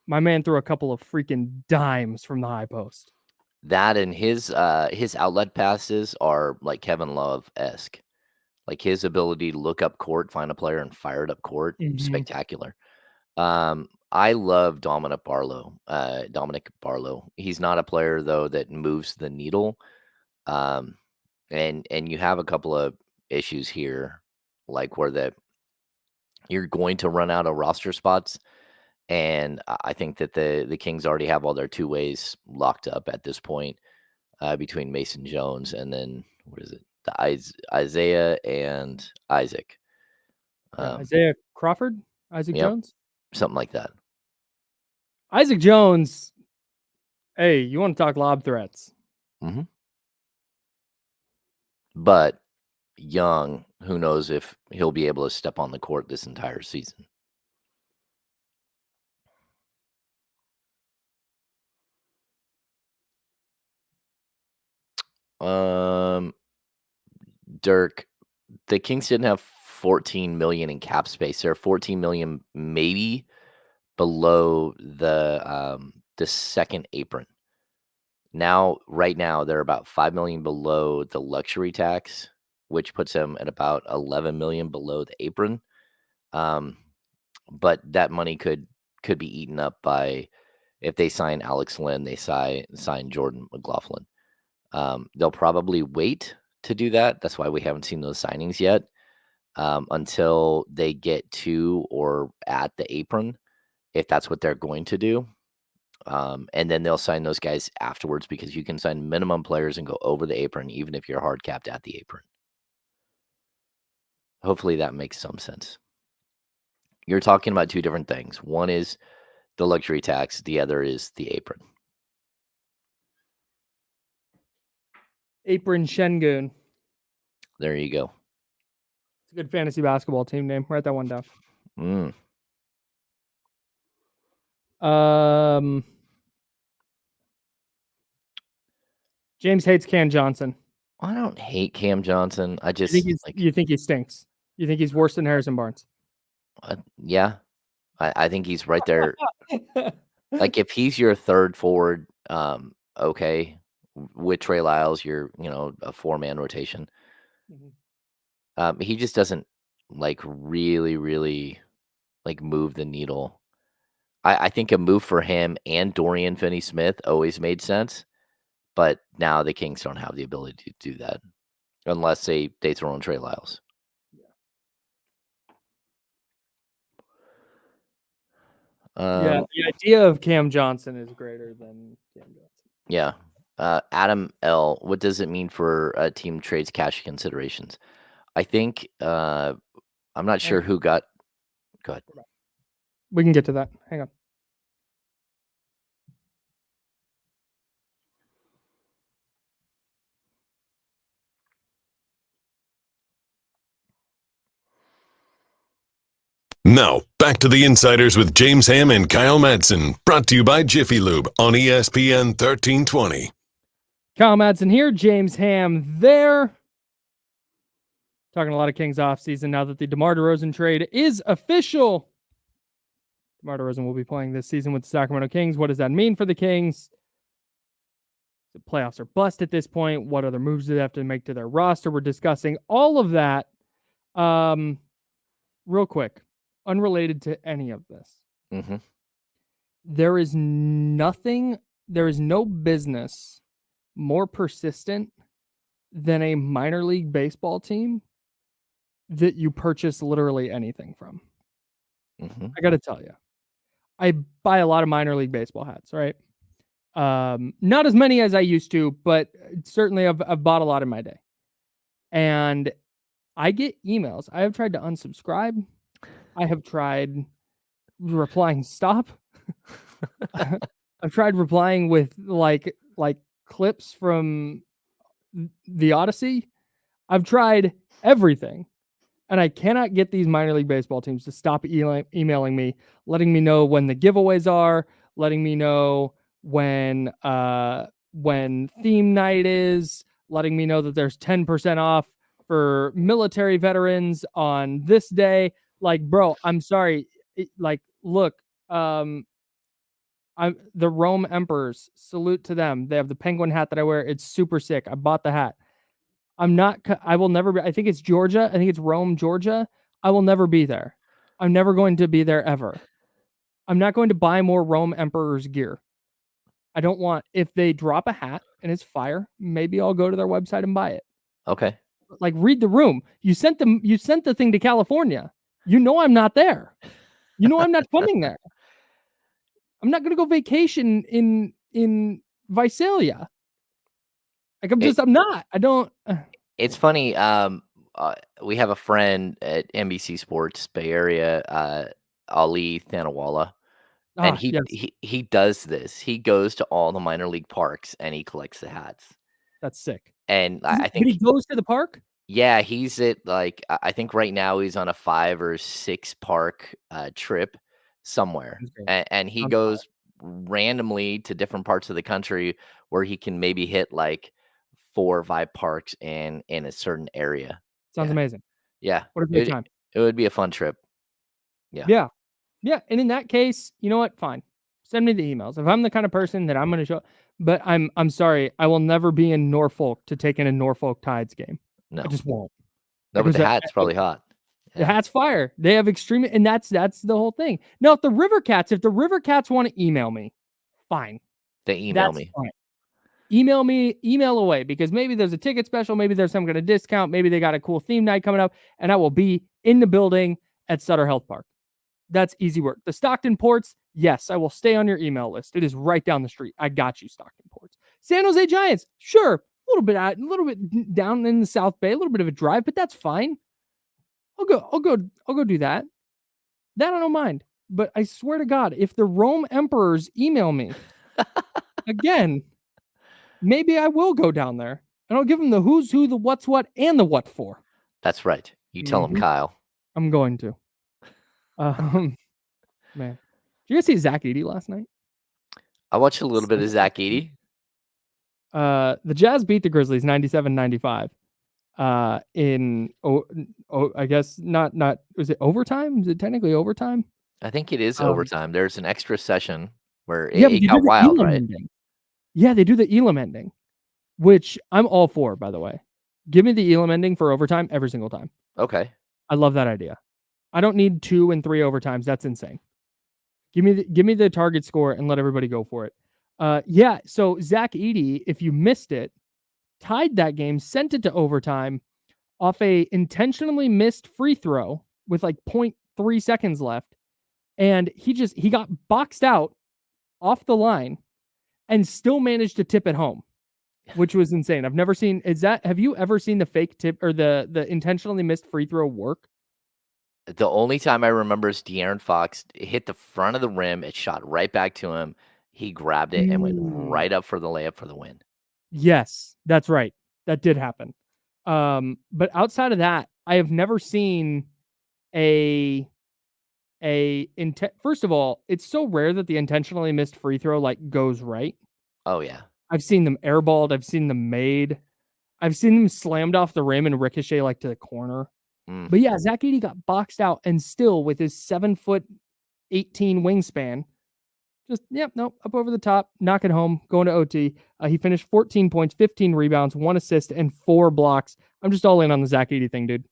my man threw a couple of freaking dimes from the high post. That and his outlet passes are like Kevin Love-esque. Like his ability to look up court, find a player, and fire it up court, spectacular. I love Dominic Barlow. He's not a player though that moves the needle. And you have a couple of issues here, like where you're going to run out of roster spots. And I think that the Kings already have all their two ways locked up at this point, between Mason Jones and then what is it? Isaiah and Isaac. Isaiah Crawford, Isaac Jones, something like that. Isaac Jones. Hey, you want to talk lob threats? Mm-hmm. But young, who knows if he'll be able to step on the court this entire season. Dirk, the Kings didn't have 14 million in cap space. They're 14 million maybe below the second apron. Right now, they're about 5 million below the luxury tax, which puts them at about 11 million below the apron. But that money could be eaten up by, if they sign Alex Len, they sign Jordan McLaughlin. They'll probably wait to do that. That's why we haven't seen those signings yet, until they get to or at the apron, if that's what they're going to do. And then they'll sign those guys afterwards, because you can sign minimum players and go over the apron, even if you're hard capped at the apron. Hopefully that makes some sense. You're talking about two different things. One is the luxury tax. The other is the apron. Apron Şengün. There you go. It's a good fantasy basketball team name. Write that one down. James hates Cam Johnson. I don't hate Cam Johnson. I just you think he stinks. You think he's worse than Harrison Barnes? Yeah, I think he's right there. Like if he's your third forward, okay, with Trey Lyles, you're a 4-man rotation. Mm-hmm. He just doesn't really move the needle. I think a move for him and Dorian Finney-Smith always made sense, but now the Kings don't have the ability to do that unless they throw in Trey Lyles. The idea of Cam Johnson is greater than Cam Johnson. Yeah. Adam L., what does it mean for team trades cash considerations? I think I'm not sure who got. Go ahead. We can get to that. Hang on. Now, back to the Insiders with James Ham and Kyle Madsen, brought to you by Jiffy Lube on ESPN 1320. Kyle Madsen here, James Ham there. Talking a lot of Kings offseason now that the Demar Derozan trade is official. DeMar DeRozan will be playing this season with the Sacramento Kings. What does that mean for the Kings? The playoffs are bust at this point. What other moves do they have to make to their roster? We're discussing all of that. Real quick, unrelated to any of this. Mm-hmm. There is no business more persistent than a minor league baseball team that you purchase literally anything from. Mm-hmm. I got to tell you, I buy a lot of minor league baseball hats, right? Not as many as I used to, but certainly I've bought a lot in my day. And I get emails. I have tried to unsubscribe. I have tried replying stop. I've tried replying with like clips from the Odyssey. I've tried everything. And I cannot get these minor league baseball teams to stop emailing me, letting me know when the giveaways are, letting me know when theme night is, letting me know that there's 10% off for military veterans on this day. Like, bro, I'm sorry. Look, the Rome Emperors, salute to them. They have the penguin hat that I wear. It's super sick. I bought the hat. I will never be, I think it's Georgia. I think it's Rome, Georgia. I will never be there. I'm never going to be there ever. I'm not going to buy more Rome Emperors gear. I don't want, if they drop a hat and it's fire, maybe I'll go to their website and buy it. Okay. Like, read the room. You sent the thing to California. You know I'm not there. You know I'm not coming there. I'm not going to go vacation in Visalia. Like, I'm not. I don't. It's funny. We have a friend at NBC Sports Bay Area, Ali Thanawala, and he does this. He goes to all the minor league parks and he collects the hats. That's sick. And I think he goes to the park. Yeah, he's at I think right now he's on a 5 or 6 park trip somewhere, and he goes randomly to different parts of the country where he can maybe hit like 4 or 5 parks in a certain area. Sounds amazing. Yeah, what a great time. It would be a fun trip. Yeah. And in that case, you know what? Fine. Send me the emails. If I'm the kind of person that I'm going to show, but I'm sorry, I will never be in Norfolk to take in a Norfolk Tides game. No, I just won't. No, but the hat's probably hot. The hat's fire. They have extreme, and that's the whole thing. Now, if the River Cats want to email me, fine. They email me. Fine. Email away, because maybe there's a ticket special, maybe there's some kind of discount, maybe they got a cool theme night coming up, and I will be in the building at Sutter Health Park. That's easy work. The Stockton Ports, yes, I will stay on your email list. It is right down the street. I got you, Stockton Ports. San Jose Giants, sure, a little bit down in the South Bay, a little bit of a drive, but that's fine. I'll go do that. That I don't mind. But I swear to God, if the Rome Emperors email me again, maybe I will go down there and I'll give them the who's who, the what's what, and the what for. That's right. You tell them, Kyle. I'm going to. Man, did you guys see Zach Edey last night? I watched a little bit of Zach Edey. The Jazz beat the Grizzlies 97-95. I guess not. Was it overtime? Is it technically overtime? I think it is overtime. There's an extra session where it got wild, right? Ending. Yeah, they do the Elam ending, which I'm all for, by the way. Give me the Elam ending for overtime every single time. Okay. I love that idea. I don't need 2 and 3 overtimes. That's insane. Give me the target score and let everybody go for it. So Zach Edey, if you missed it, tied that game, sent it to overtime off a intentionally missed free throw with like 0.3 seconds left. And he got boxed out off the line and still managed to tip it home, which was insane. I've never seen, have you ever seen the fake tip or the intentionally missed free throw work? The only time I remember is De'Aaron Fox hit the front of the rim. It shot right back to him. He grabbed it and went right up for the layup for the win. Yes, that's right. That did happen. But outside of that, I have never seen first of all, it's so rare that the intentionally missed free throw like goes right. Oh yeah. I've seen them airballed. I've seen them made. I've seen them slammed off the rim and ricochet like to the corner. But yeah, Zach Edey got boxed out and still with his 7'18" wingspan, just, up over the top, knock it home, going to OT. He finished 14 points, 15 rebounds, 1 assist, and 4 blocks. I'm just all in on the Zach Edey thing, dude.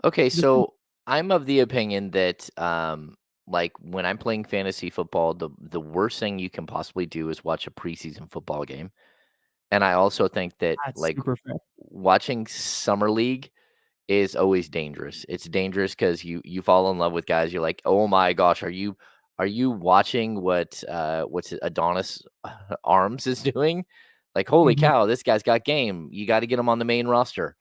Okay, so I'm of the opinion that, like, when I'm playing fantasy football, the worst thing you can possibly do is watch a preseason football game. And I also think that, watching Summer League is always dangerous. It's dangerous because you fall in love with guys. You're like, oh my gosh, are you watching what's Adonis Arms is doing? Like, holy cow, this guy's got game. You got to get him on the main roster.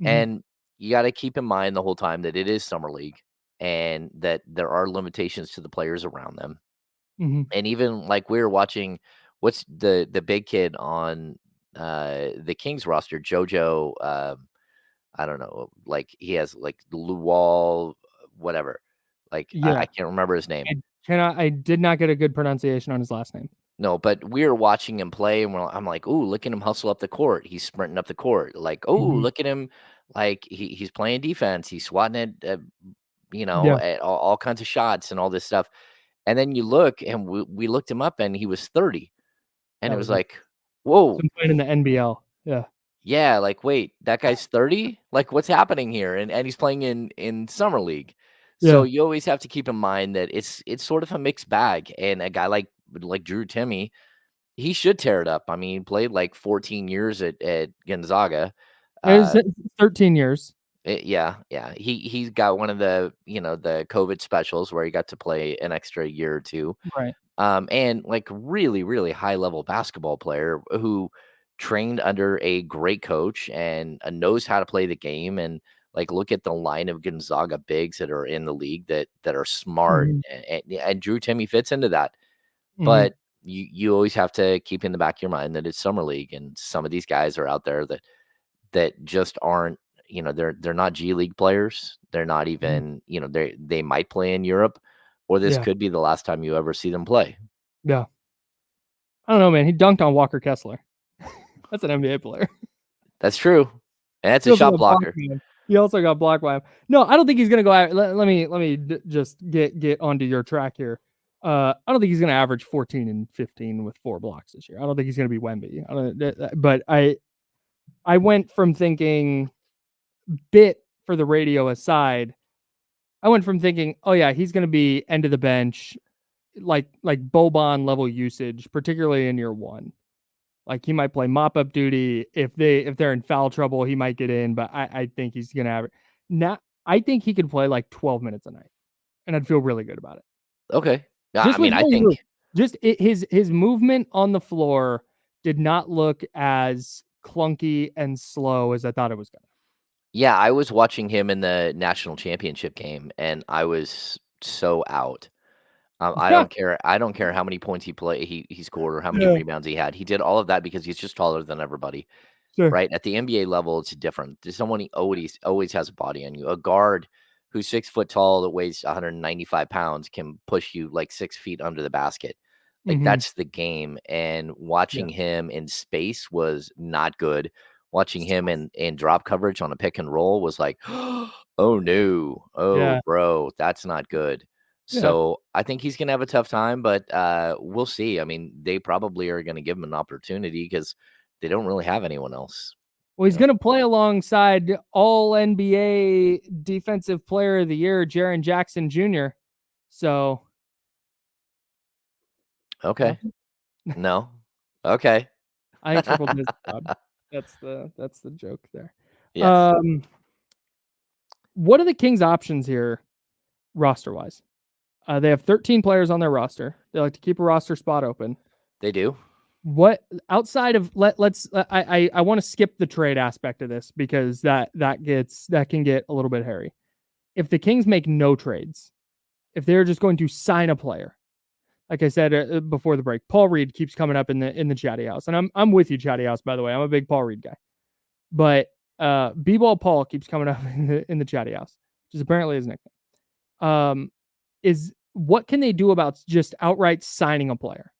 And you got to keep in mind the whole time that it is Summer League and that there are limitations to the players around them. And even like we were watching, what's the big kid on the Kings roster, JoJo, I don't know, like he has like Luwal, whatever. Like I can't remember his name. I did not get a good pronunciation on his last name. No, but we were watching him play, and I'm like, "Ooh, look at him hustle up the court. He's sprinting up the court. Like, oh, Mhm. look at him! Like he's playing defense. He's swatting at Yeah. at all kinds of shots and all this stuff." And then you look, and we looked him up, and he was 30, and That it was was it. like, "Whoa, Him playing in the NBL. Yeah. yeah, like wait, that guy's 30? Like, what's happening here?" And he's playing in summer league. So Yeah. you always have to keep in mind that it's sort of a mixed bag. And a guy like Drew Timmy, he should tear it up. I mean, he played like 14 years at Gonzaga. It was Uh, 13 years. yeah, yeah. He's got one of the the COVID specials where he got to play an extra year or two. Right. And like really, really high level basketball player who trained under a great coach and knows how to play the game. And like look at the line of Gonzaga bigs that are in the league that are smart, Mhm. and Drew Timmy fits into that. Mhm. But you always have to keep in the back of your mind that it's summer league, and some of these guys are out there that just aren't, they're not G League players. They're not Mhm. even, they might play in Europe, or this Yeah. could be the last time you ever see them play. Yeah. I don't know, man. He dunked on Walker Kessler. That's an NBA player. That's true. And that's He a also shot got blocked blocker. by him. He also got blocked by him. No, I don't think he's gonna go out. Let me just get onto your track here. I don't think he's gonna average 14 and 15 with 4 blocks this year. I don't think he's gonna be Wemby. But I went from thinking bit for the radio aside. I went from thinking, oh yeah, he's gonna be end of the bench, like Boban level usage, particularly in year one. Like he might play mop up duty if they're in foul trouble, he might get in. But I think he's gonna have it. Now I think he could play like 12 minutes a night, and I'd feel really good about it. Okay. Yeah, I Just with mean, I no move, think, just his movement on the floor did not look as clunky and slow as I thought it was gonna. yeah, I was watching him in the national championship game, and I was so out. I Yeah, don't care. I don't care how many points he scored or how many yeah, rebounds he had. He did all of that because he's just taller than everybody. sure. Right? At the NBA level, it's different. There's someone he always has a body on you. A guard who's 6 foot tall that weighs 195 pounds can push you like 6 feet under the basket. Like Hmm. that's the game. And Yeah, watching him in space was not good. Watching him in drop coverage on a pick and roll was like, oh no, oh yeah, bro, that's not good. yeah. So I think he's gonna have a tough time, but we'll see. I mean, they probably are gonna give him an opportunity because they don't really have anyone else, Well, you he's know? going to play alongside All NBA Defensive Player of the Year, Jaren Jackson Jr. So Okay. nothing. No. Okay. I think triple digits fraud. That's the joke there. Yes, Um, what are the Kings' options here, roster wise? They have 13 players on their roster. They like to keep a roster spot open. they do. What outside of let's I want to skip the trade aspect of this because that can get a little bit hairy. If the Kings make no trades, if they're just going to sign a player, like I said before the break, Paul Reed keeps coming up in the chatty house, and I'm with you, chatty house. By the way, I'm a big Paul Reed guy, but B-ball Paul keeps coming up in the chatty house, which is apparently his nickname. Is what can they do about just outright signing a player?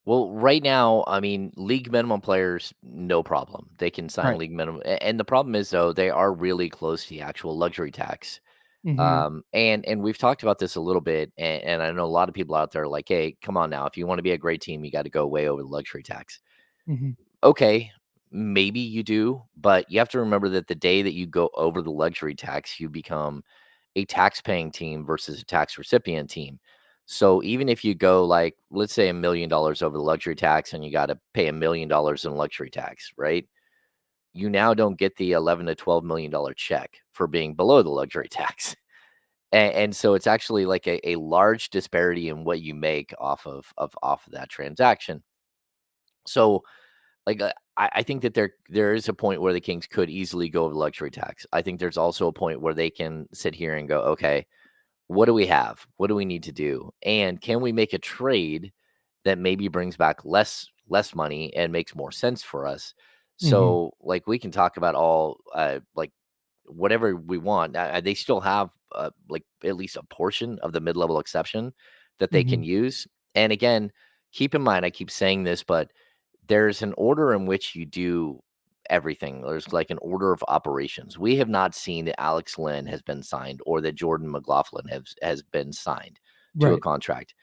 Well, right now, I mean, league minimum players, no problem. They can sign Right. league minimum. And the problem is though, they are really close to the actual luxury tax. Mm-hmm. And we've talked about this a little bit, and I know a lot of people out there are like, hey, come on now. If you want to be a great team, you got to go way over the luxury tax. Mm-hmm. Okay, maybe you do, but you have to remember that the day that you go over the luxury tax, you become a tax paying team versus a tax recipient team. So even if you go like, let's say $1 million over the luxury tax and you got to pay $1 million in luxury tax, right? You now don't get the 11 to $12 million check for being below the luxury tax. And so it's actually like a large disparity in what you make off of that transaction. So like, I think that there is a point where the Kings could easily go over luxury tax. I think there's also a point where they can sit here and go, okay, what do we have? What do we need to do? And can we make a trade that maybe brings back less money and makes more sense for us? Mm-hmm. So like we can talk about all like whatever we want. They still have like at least a portion of the mid-level exception that they Mm-hmm. can use. And again, keep in mind, I keep saying this, but there's an order in which you do everything. There's like an order of operations. We have not seen that Alex Lynn has been signed or that Jordan McLaughlin has been signed to a Right. contract.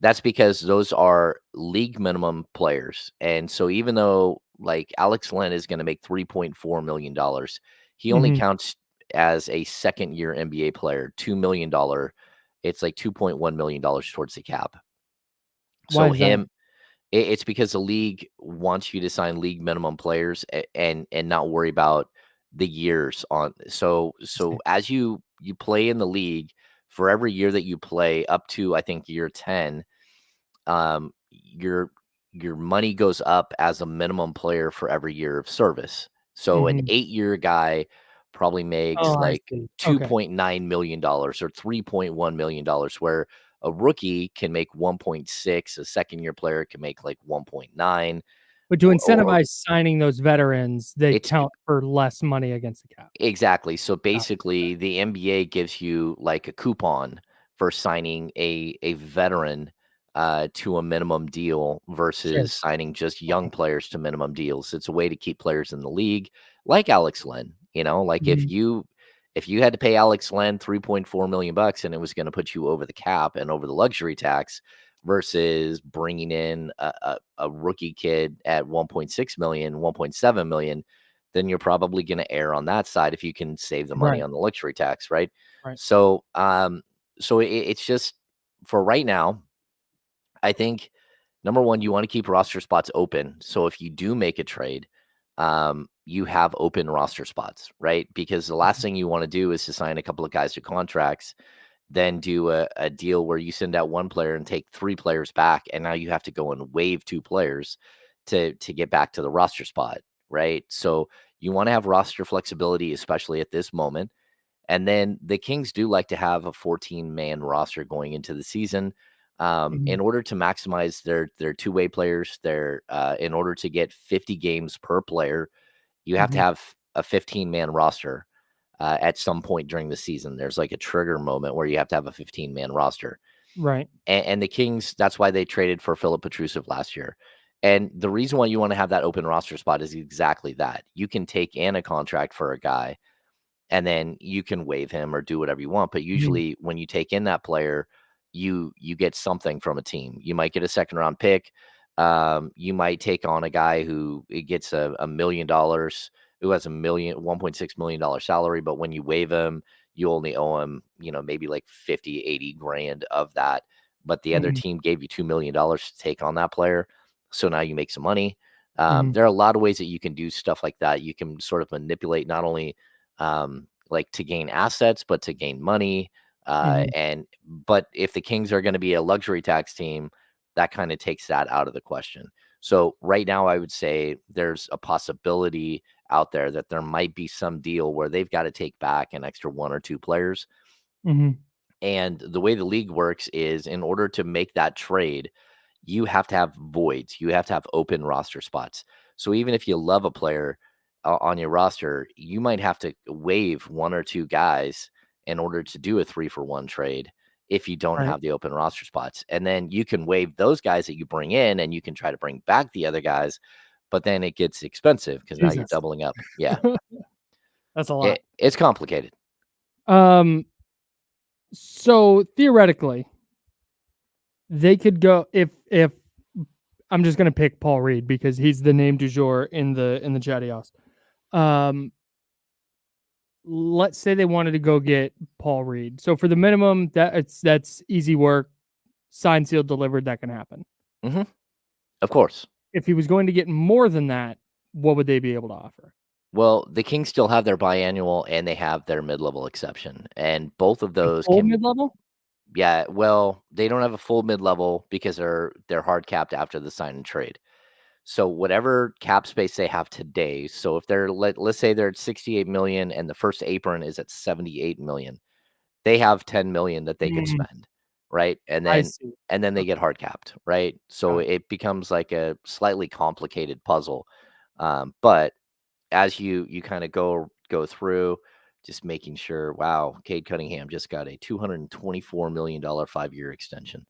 That's because those are league minimum players. And so even though like Alex Lynn is going to make $3.4 million, he only Mhm. counts as a second year NBA player, $2 million. It's like $2.1 million towards the cap. Why So is that? it's because the league wants you to sign league minimum players and not worry about the years on. So as you play in the league, for every year that you play up to, I think, year 10, your money goes up as a minimum player for every year of service. So an Mhm. 8-year guy probably makes Oh, I like see. Okay. $2.9 million or $3.1 million, where a rookie can make 1.6, a second year player can make like 1.9, But to or incentivize signing those veterans, they it's count for less money against the cap. exactly. So Oh, basically, the NBA gives you like a coupon for signing a veteran to a minimum deal sure. versus signing just young Okay. players to minimum deals. It's a way to keep players in the league, like Alex Len. Like Mhm. if you had to pay Alex Len 3.4 million bucks and it was going to put you over the cap and over the luxury tax versus bringing in a rookie kid at 1.6 million, 1.7 million, then you're probably going to err on that side if you can save the money Right. on the luxury tax, right? Right. So, it's just for right now. I think number one, you want to keep roster spots open. So if you do make a trade, you have open roster spots, right? Because the last Mhm. thing you want to do is to sign a couple of guys to contracts, then do a deal where you send out one player and take 3 players back, and now you have to go and waive 2 players to get back to the roster spot, right? So you want to have roster flexibility, especially at this moment. And then the Kings do like to have a 14-man roster going into the season, Mhm. in order to maximize their two-way players. In order to get 50 games per player, you have to Mhm. have a 15-man roster at some point during the season. There's like a trigger moment where you have to have a 15-man roster. Right. And the Kings, that's why they traded for Philip Petrusev last year. And the reason why you want to have that open roster spot is exactly that. You can take in a contract for a guy and then you can waive him or do whatever you want. But Mhm. usually when you take in that player, you get something from a team. You might get a second round pick. You might take on a guy who it gets $1 million, who has $1.6 million salary, but when you waive him, you only owe him, maybe like 50, 80 grand of that. But the other Mhm. team gave you $2 million to take on that player. So now you make some money. Mhm. There are a lot of ways that you can do stuff like that. You can sort of manipulate not only like to gain assets, but to gain money. Mhm. But if the Kings are going to be a luxury tax team, that kind of takes that out of the question. So right now, I would say there's a possibility out there that there might be some deal where they've got to take back an extra 1 or 2 players. Mhm. And the way the league works is in order to make that trade, you have to have voids. You have to have open roster spots. So even if you love a player on your roster, you might have to waive 1 or 2 guys in order to do a 3-for-1 trade if you don't Right. have the open roster spots. And then you can waive those guys that you bring in and you can try to bring back the other guys, but then it gets expensive because now you're Jesus. doubling up. Yeah. That's a lot. It's complicated. Um, so theoretically, they could go if I'm just gonna pick Paul Reed because he's the name du jour in the chatty house. Um, let's say they wanted to go get Paul Reed. So for the minimum, that's easy work, signed, sealed, delivered. That can happen. Hmm. Of course. If he was going to get more than that, what would they be able to offer? Well, the Kings still have their biannual and they have their mid-level exception, and both of A those full can. mid level? Yeah, well, they don't have a full mid-level because they're hard capped after the sign and trade. So whatever cap space they have today, so if let's say they're at 68 million and the first apron is at 78 million, they have 10 million that they could Mm, spend, right? And I then see. and then they Okay, get hard capped, right? So got it. it becomes like a slightly complicated puzzle. But as you kind of go through, just making sure, wow, Cade Cunningham just got a $224 million 5-year extension.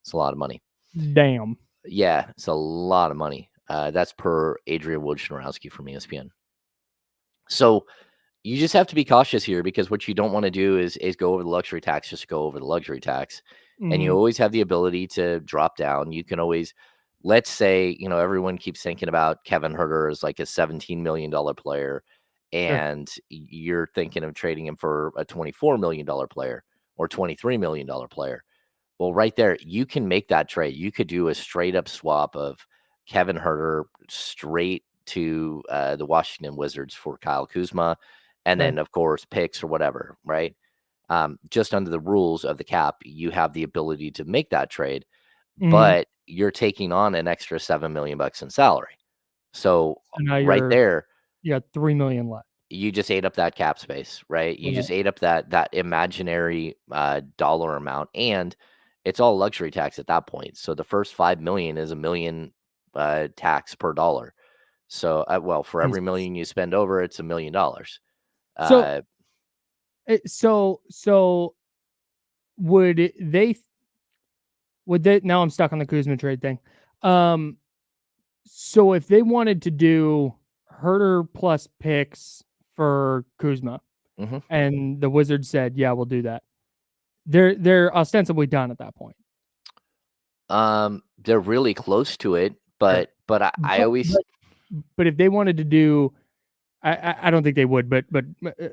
It's a lot of money. Damn. Yeah, it's a lot of money. That's per Adrian Wojnarowski from ESPN. So you just have to be cautious here, because what you don't want to do is go over the luxury tax, just go over the luxury tax. And you Mhm. always have the ability to drop down. You can always, let's say, everyone keeps thinking about Kevin Herter as like a $17 million player, Sure. and you're thinking of trading him for a $24 million player or $23 million player. Well, right there, you can make that trade. You could do a straight up swap of Kevin Herter straight to the Washington Wizards for Kyle Kuzma, and Sure. then, of course, picks or whatever, right? Just under the rules of the cap, you have the ability to make that trade, Mhm. but you're taking on an extra $7 million in salary. So So now right there, you got 3 million left. you just ate up that cap space, right? You Right. just ate up that imaginary dollar amount, and it's all luxury tax at that point. So the first 5 million is $1 million tax per dollar. So well, for every Jesus. million you spend over, it's $1 million. So Uh, so would they now I'm stuck on the Kuzma trade thing. Um so if they wanted to do Herter plus picks for Kuzma mhm. and the Wizards said, "Yeah, we'll do that." They're ostensibly done at that point. They're really close to it, Sure. but I But always but but if they wanted to do I don't think they would, but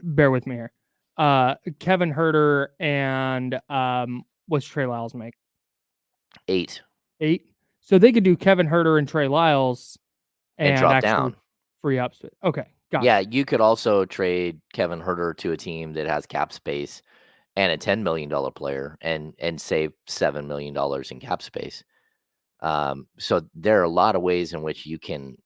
bear with me here. Kevin Herter and what's Trey Lyles make? 8 8. So they could do Kevin Herter and Trey Lyles and and drop actually down. free up. Okay, got Yeah, it. you could also trade Kevin Herter to a team that has cap space and a $10 million player, and save $7 million in cap space. So there are a lot of ways in which you can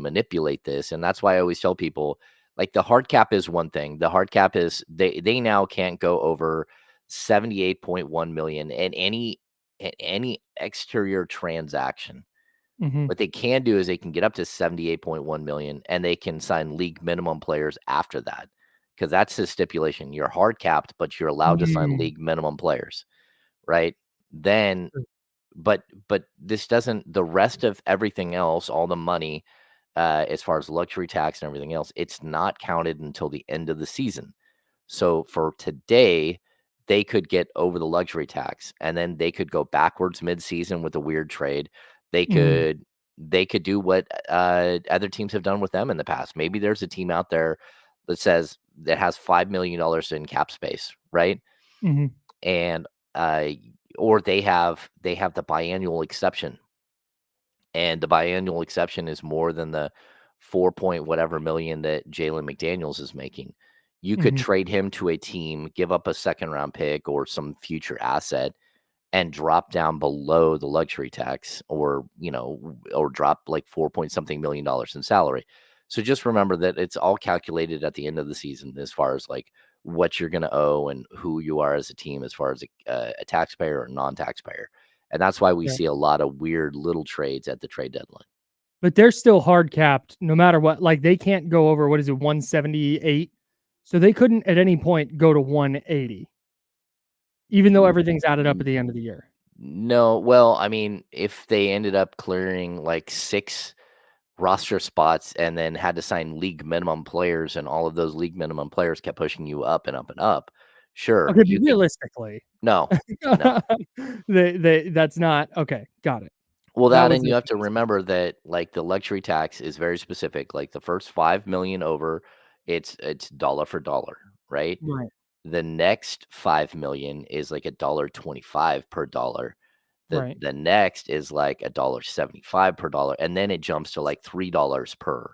manipulate this, and that's why I always tell people, like, the hard cap is one thing. The hard cap is they now can't go over 78.1 million in any exterior transaction. Mhm. What they can do is they can get up to 78.1 million, and they can sign league minimum players after that, because that's the stipulation. You're hard capped, but you're allowed to sign Mm. league minimum players, right? Then, but this doesn't, the rest of everything else, all the money, as far as luxury tax and everything else, it's not counted until the end of the season. So for today, they could get over the luxury tax, and then they could go backwards mid-season with a weird trade. They Mhm. could they could do what other teams have done with them in the past. Maybe there's a team out there that has $5 million in cap space, right? Mhm. And uh, or they have the biannual exception, and the biannual exception is more than the 4 point whatever million that Jalen McDaniels is making. You could Mhm. trade him to a team, give up a second round pick or some future asset, and drop down below the luxury tax, or or drop like 4 point something million dollars in salary. So just remember that it's all calculated at the end of the season, as far as like what you're going to owe and who you are as a team, as far as a taxpayer or non-taxpayer. And that's why we Yeah. see a lot of weird little trades at the trade deadline. But they're still hard capped no matter what. Like they can't go over, what is it, 178? So they couldn't at any point go to 180, even though everything's added up at the end of the year. No, well, I mean, if they ended up clearing like 6 roster spots and then had to sign league minimum players, and all of those league minimum players kept pushing you up and up and up, sure, Okay, but you could. realistically, No, no. they that's not okay. Got it. Well, That that, was and you it. have to remember that, like, the luxury tax is very specific. Like the first 5 million over, it's dollar for dollar, right? Right. The next 5 million is like a dollar 25 per dollar. The Right. the next is like a dollar 75 per dollar, and then it jumps to like $3 per,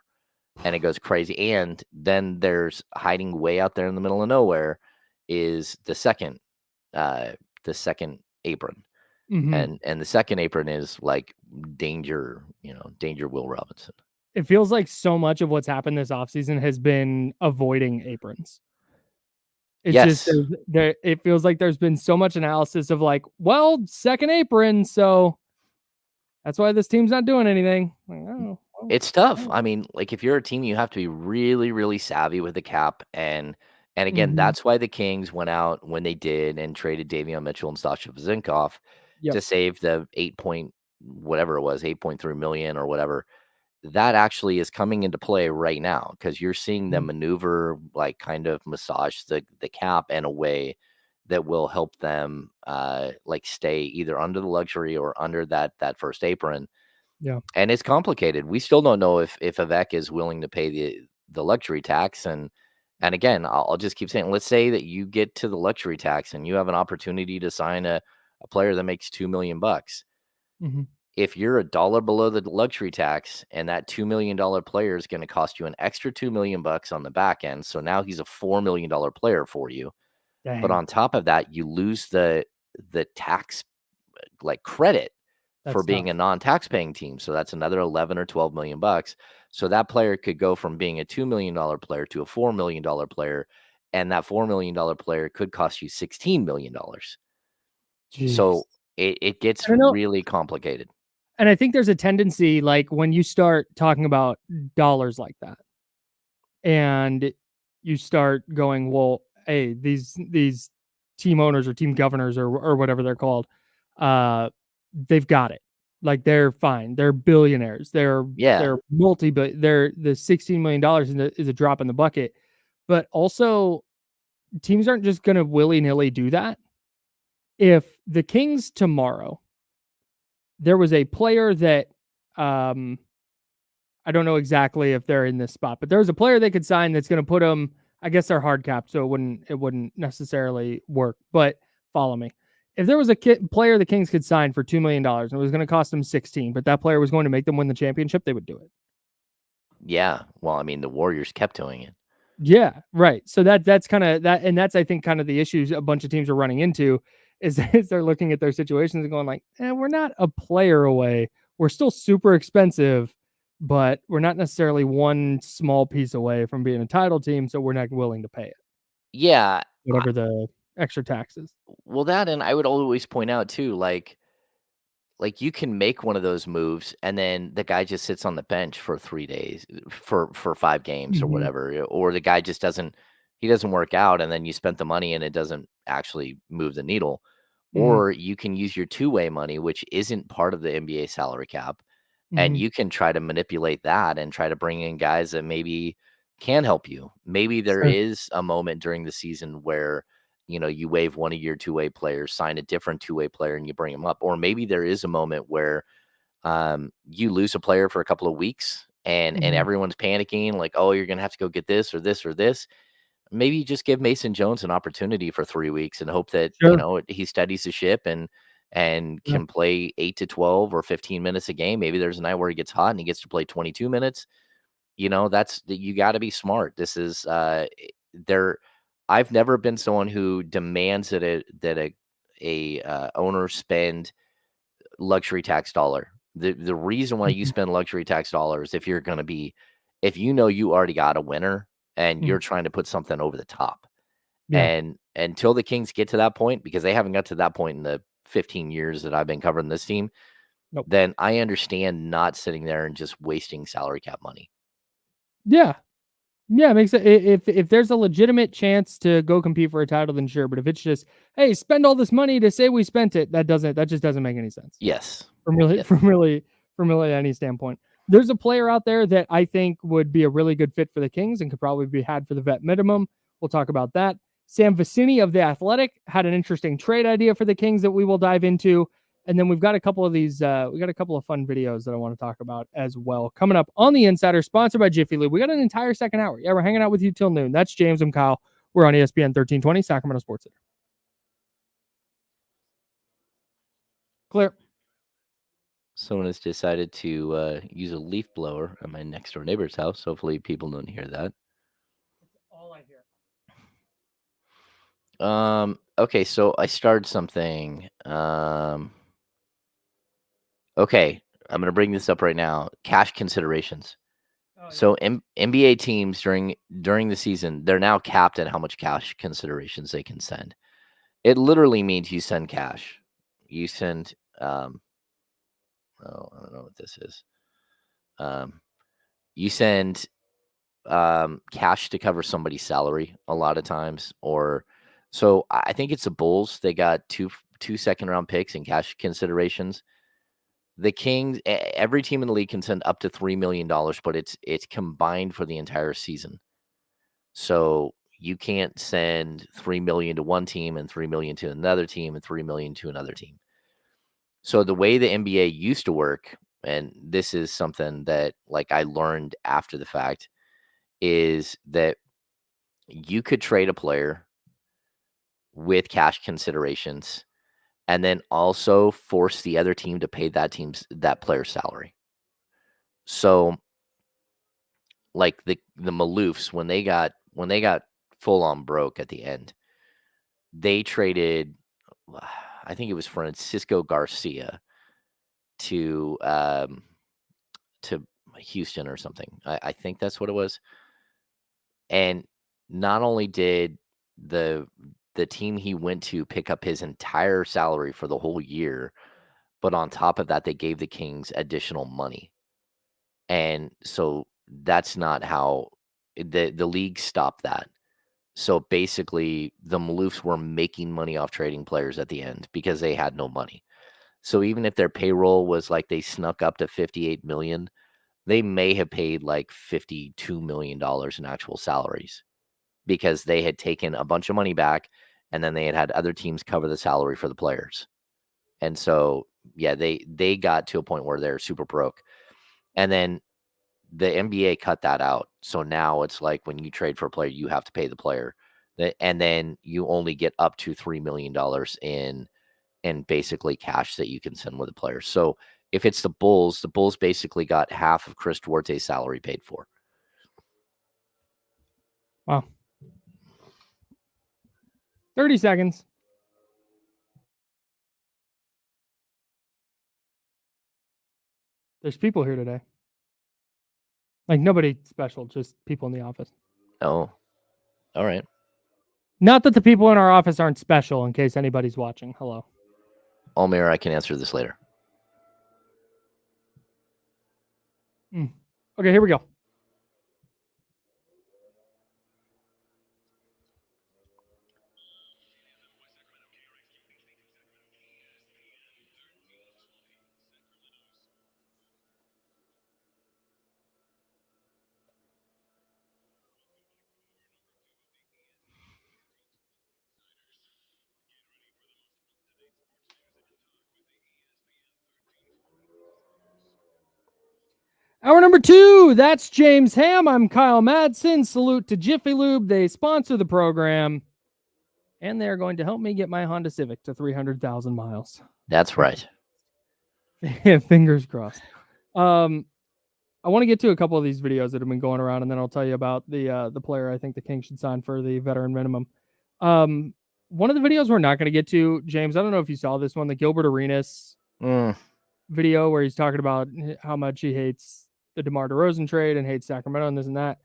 and it goes crazy. And then there's, hiding way out there in the middle of nowhere, is uh the second apron. Mhm. And the second apron is like danger, danger Will Robinson. It feels like so much of what's happened this offseason has been avoiding aprons. It's just Yes. it feels like there's been so much analysis of like, well, second apron, so that's why this team's not doing anything. Like, oh, well, It's tough. oh. I mean, like, if you're a team, you have to be really, really savvy with the cap, and again, Mhm. that's why the Kings went out when they did and traded Davion Mitchell and Sasha Vezenkov Yep. to save the whatever it was, 8.3 million or whatever, that actually is coming into play right now because you're seeing them maneuver, like kind of massage the cap in a way that will help them like stay either under the luxury or under that first apron. Yeah. And it's complicated. We still don't know if Avec is willing to pay the luxury tax. And again, I'll just keep saying, let's say that you get to the luxury tax and you have an opportunity to sign a player that makes $2 million. Mm-hmm. If you're $1 below the luxury tax and that $2 million player is going to cost you an extra $2 million on the back end. So now he's a $4 million player for you. Dang. But on top of that, you lose the tax like credit for being a non-tax paying team. So that's another 11 or 12 million bucks. So that player could go from being a $2 million player to a $4 million player. And that $4 million player could cost you $16 million. Jeez. So it gets really complicated. And I think there's a tendency, like when you start talking about dollars like that and you start going, well, hey, these team owners or team governors or whatever they're called, they've got it. Like they're fine. They're billionaires. They're multi-billion. They're the $16 million is a drop in the bucket. But also teams aren't just going to willy-nilly do that. If the Kings tomorrow, there was a player that I don't know exactly if they're in this spot, but there's a player they could sign that's going to put them, I guess they're hard capped, so it wouldn't necessarily work, but follow me. If there was a player the Kings could sign for $2 million and it was going to cost them 16, but that player was going to make them win the championship, they would do it. Yeah. Well, I mean, the Warriors kept doing it. Yeah, right. So that's kind of that. And that's, I think, kind of the issues a bunch of teams are running into is they're looking at their situations and going like, we're not a player away. We're still super expensive, but we're not necessarily one small piece away from being a title team. So we're not willing to pay it. Yeah. Whatever the extra taxes. Well, that, and I would always point out too, like you can make one of those moves and then the guy just sits on the bench for 3 days for 5 games or whatever, or the guy just doesn't work out and then you spent the money and it doesn't actually move the needle. Or you can use your two-way money, which isn't part of the NBA salary cap, and you can try to manipulate that and try to bring in guys that maybe can help you. Maybe there is a moment during the season where you waive one of your two-way players, sign a different two-way player, and you bring them up. Or maybe there is a moment where you lose a player for a couple of weeks and everyone's panicking, like, oh, you're going to have to go get this or this or this. Maybe you just give Mason Jones an opportunity for 3 weeks and hope that, he steadies the ship and can play 8 to 12 or 15 minutes a game. Maybe there's a night where he gets hot and he gets to play 22 minutes. You got to be smart. This is I've never been someone who demands that a owner spend luxury tax dollar. The reason why you spend luxury tax dollars if you you already got a winner and you're trying to put something over the top. And until the Kings get to that point, because they haven't got to that point in the 15 years that I've been covering this team, then I understand not sitting there and just wasting salary cap money. Yeah, it makes it. If there's a legitimate chance to go compete for a title, then sure. But if it's just, hey, spend all this money to say we spent it, that just doesn't make any sense. Yes, from really any standpoint. There's a player out there that I think would be a really good fit for the Kings and could probably be had for the vet minimum. We'll talk about that. Sam Vecini of The Athletic had an interesting trade idea for the Kings that we will dive into. And then we've got a couple of these, we got a couple of fun videos that I want to talk about as well. Coming up on The Insider, sponsored by Jiffy Lube. We got an entire second hour. Yeah, we're hanging out with you till noon. That's James and Kyle. We're on ESPN 1320, Sacramento Sports Center. Clear. Someone has decided to use a leaf blower at my next door neighbor's house. Hopefully people don't hear that. That's all I hear. Okay, so I started something. Okay, I'm going to bring this up right now. Cash considerations. So NBA teams during the season, they're now capped at how much cash considerations they can send. It literally means you send cash. You send I don't know what this is. You send cash to cover somebody's salary a lot of times, or so I think it's the Bulls. They got two second round picks in cash considerations. the Kings, every team in the league can send up to $3 million, but it's combined for the entire season. So you can't send 3 million to one team and 3 million to another team and 3 million to another team. So the way the NBA used to work, and this is something that like I learned after the fact, is that you could trade a player with cash considerations and then also force the other team to pay that player's salary. So like the Maloofs, when they got full on broke at the end, they traded, I think it was Francisco Garcia to Houston or something. I think that's what it was. And not only did the team he went to pick up his entire salary for the whole year, but on top of that, they gave the Kings additional money. And so that's not how the league stopped that. So basically, the Maloofs were making money off trading players at the end because they had no money. So even if their payroll was like they snuck up to $58 million, they may have paid like $52 million in actual salaries because they had taken a bunch of money back and then they had other teams cover the salary for the players. And so, yeah, they got to a point where they're super broke. And then the NBA cut that out. So now it's like when you trade for a player, you have to pay the player. And then you only get up to $3 million in basically cash that you can send with a player. So if it's the Bulls basically got half of Chris Duarte's salary paid for. Wow. 30 seconds. There's people here today. Like nobody special, just people in the office. Oh, all right. Not that the people in our office aren't special, in case anybody's watching. Hello. Almir, I can answer this later. Okay, here we go. Hour number 2, that's James Ham. I'm Kyle Madsen. Salute to Jiffy Lube. They sponsor the program, and they're going to help me get my Honda Civic to 300,000 miles. That's right. Fingers crossed. I want to get to a couple of these videos that have been going around, and then I'll tell you about the player I think the Kings should sign for the veteran minimum. One of the videos we're not going to get to, James, I don't know if you saw this one, the Gilbert Arenas video where he's talking about how much he hates the DeMar DeRozan trade and hates Sacramento and this and that.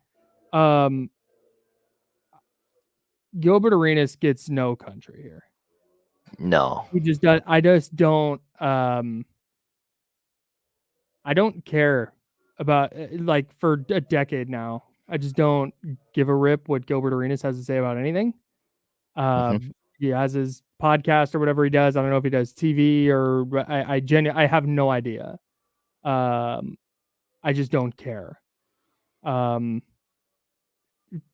Gilbert Arenas gets no country here. No. He just does. I just don't. I don't care about, like, for a decade now. I just don't give a rip what Gilbert Arenas has to say about anything. He has his podcast or whatever he does. I don't know if he does TV or I have no idea. I just don't care.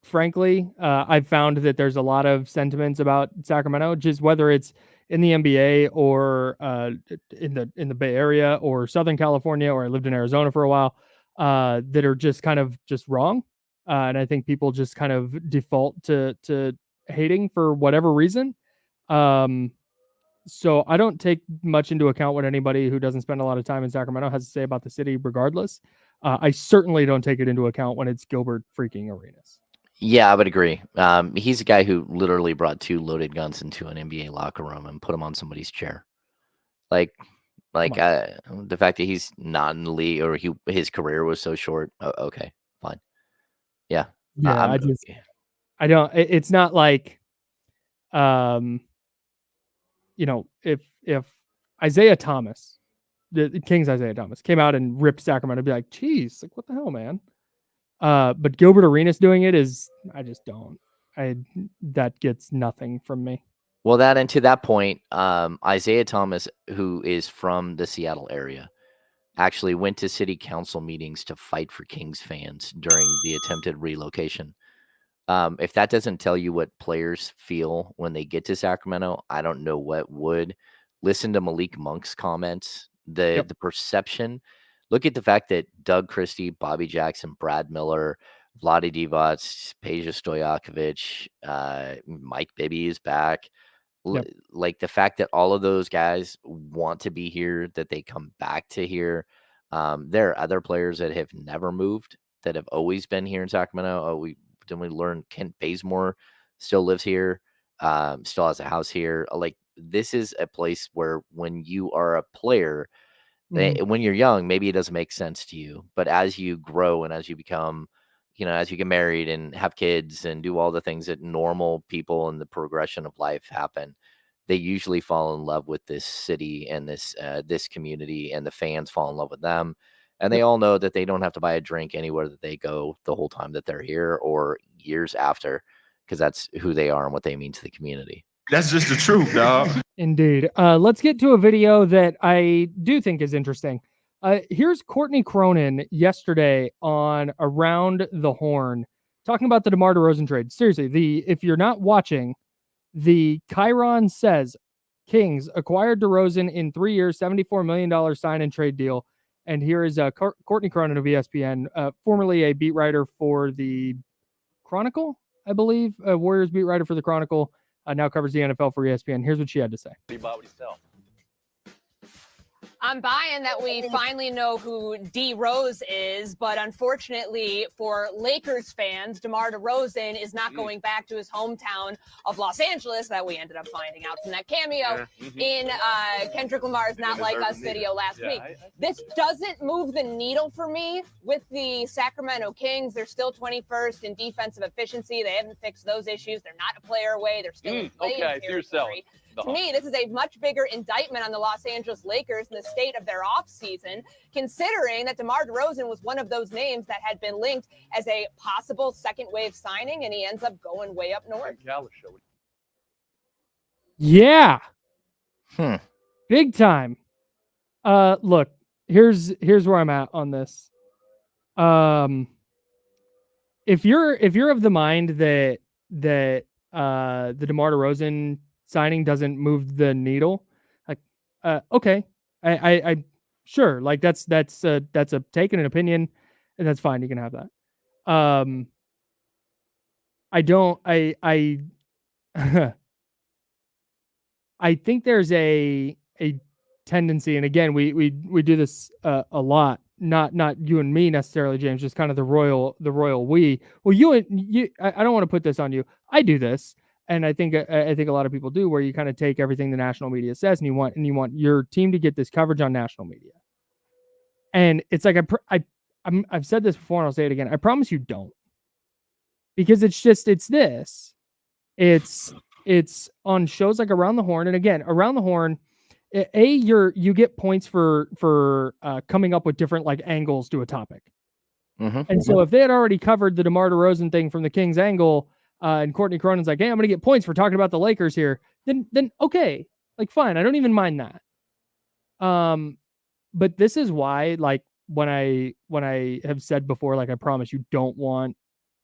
Frankly, I've found that there's a lot of sentiments about Sacramento, just whether it's in the NBA or in the Bay Area or Southern California, or I lived in Arizona for a while, that are just kind of just wrong. And I think people just kind of default to hating for whatever reason. So I don't take much into account what anybody who doesn't spend a lot of time in Sacramento has to say about the city regardless. I certainly don't take it into account when it's Gilbert freaking Arenas. Yeah, I would agree. He's a guy who literally brought 2 loaded guns into an NBA locker room and put them on somebody's chair. The fact that he's not in the league or his career was so short. Okay, fine. Yeah. Yeah, I don't. It's not like, if Isaiah Thomas, the Kings Isaiah Thomas, came out and ripped Sacramento, I'd be like, geez, like, what the hell, man? But Gilbert Arenas doing it is, I just don't. That gets nothing from me. Well, and to that point, Isaiah Thomas, who is from the Seattle area, actually went to city council meetings to fight for Kings fans during the attempted relocation. If that doesn't tell you what players feel when they get to Sacramento, I don't know what would. Listen to Malik Monk's comments. The perception. Look at the fact that Doug Christie, Bobby Jackson, Brad Miller, Vlade Divac, Peja Stojakovic, Mike Bibby is back. Like the fact that all of those guys want to be here, that they come back to here. There are other players that have never moved, that have always been here in Sacramento. We learned Kent Bazemore still lives here, still has a house here. Like, this is a place where when you are a player, when you're young, maybe it doesn't make sense to you, but as you grow and as you become, as you get married and have kids and do all the things that normal people in the progression of life happen, they usually fall in love with this city and this community, and the fans fall in love with them. And they all know that they don't have to buy a drink anywhere that they go the whole time that they're here or years after, because that's who they are and what they mean to the community. That's just the truth, dog. Indeed. Let's get to a video that I do think is interesting. Here's Courtney Cronin yesterday on Around the Horn talking about the DeMar DeRozan trade. Seriously, if you're not watching, the Chiron says Kings acquired DeRozan in 3 years, $74 million sign and trade deal. And here is Courtney Cronin of ESPN, formerly a beat writer for the Chronicle, I believe, a Warriors beat writer for the Chronicle, now covers the NFL for ESPN. Here's what she had to say. I'm buying that we finally know who D Rose is, but unfortunately for Lakers fans, DeMar DeRozan is not going back to his hometown of Los Angeles, that we ended up finding out from that cameo in Kendrick Lamar's Not Like Us video last week. This doesn't move the needle for me with the Sacramento Kings. They're still 21st in defensive efficiency. They haven't fixed those issues. They're not a player away. They're still in playing territory. To me, this is a much bigger indictment on the Los Angeles Lakers and the state of their offseason, considering that DeMar DeRozan was one of those names that had been linked as a possible second wave signing, and he ends up going way up north. Yeah. Big time. Look, here's where I'm at on this. If you're of the mind that the DeMar DeRozan signing doesn't move the needle, like, okay, I sure, like that's a take and an opinion, and that's fine. You can have that. I think there's a tendency, and again, we do this a lot. Not you and me necessarily, James, just kind of the royal we. Well, you, I don't want to put this on you. I do this. And I think a lot of people do, where you kind of take everything the national media says, and you want your team to get this coverage on national media. And it's like I've said this before, and I'll say it again. I promise you don't, because it's on shows like Around the Horn, and again, Around the Horn, you get points for coming up with different like angles to a topic. And so if they had already covered the DeMar DeRozan thing from the Kings angle, and Courtney Cronin's like, hey, I'm going to get points for talking about the Lakers here, then okay, like, fine. I don't even mind that. But this is why, like, when I have said before, like, I promise you don't want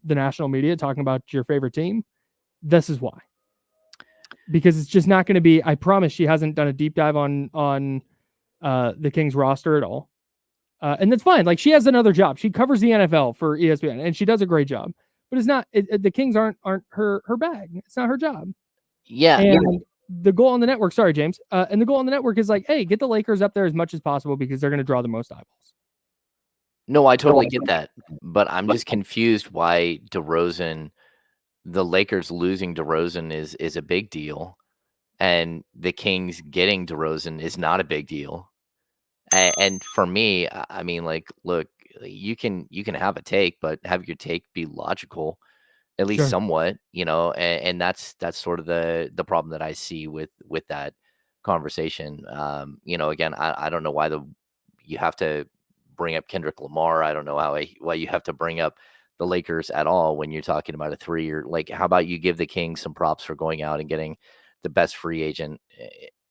the national media talking about your favorite team. This is why. Because it's just not going to be, I promise she hasn't done a deep dive on the Kings roster at all. And that's fine. Like, she has another job. She covers the NFL for ESPN, and she does a great job. But it's not. The Kings aren't her bag. It's not her job. Yeah. And the goal on the network. Sorry, James. And the goal on the network is like, hey, get the Lakers up there as much as possible because they're going to draw the most eyeballs. No, I totally get that, but I'm just confused why DeRozan, the Lakers losing DeRozan is a big deal, and the Kings getting DeRozan is not a big deal. And for me, I mean, like, look, you can have a take, but have your take be logical, at least somewhat, and that's sort of the problem that I see with that conversation. Again, I don't know why you have to bring up Kendrick Lamar. I don't know why you have to bring up the Lakers at all when you're talking about a 3-year. Like, how about you give the Kings some props for going out and getting the best free agent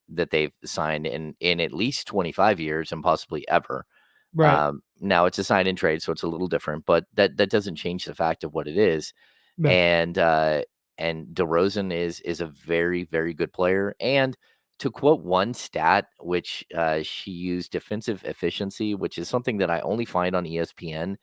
that they've signed in at least 25 years and possibly ever. Right. Now it's a sign and trade, so it's a little different, but that doesn't change the fact of what it is. Yeah. And DeRozan is a very, very good player. And to quote one stat, which she used, defensive efficiency, which is something that I only find on ESPN,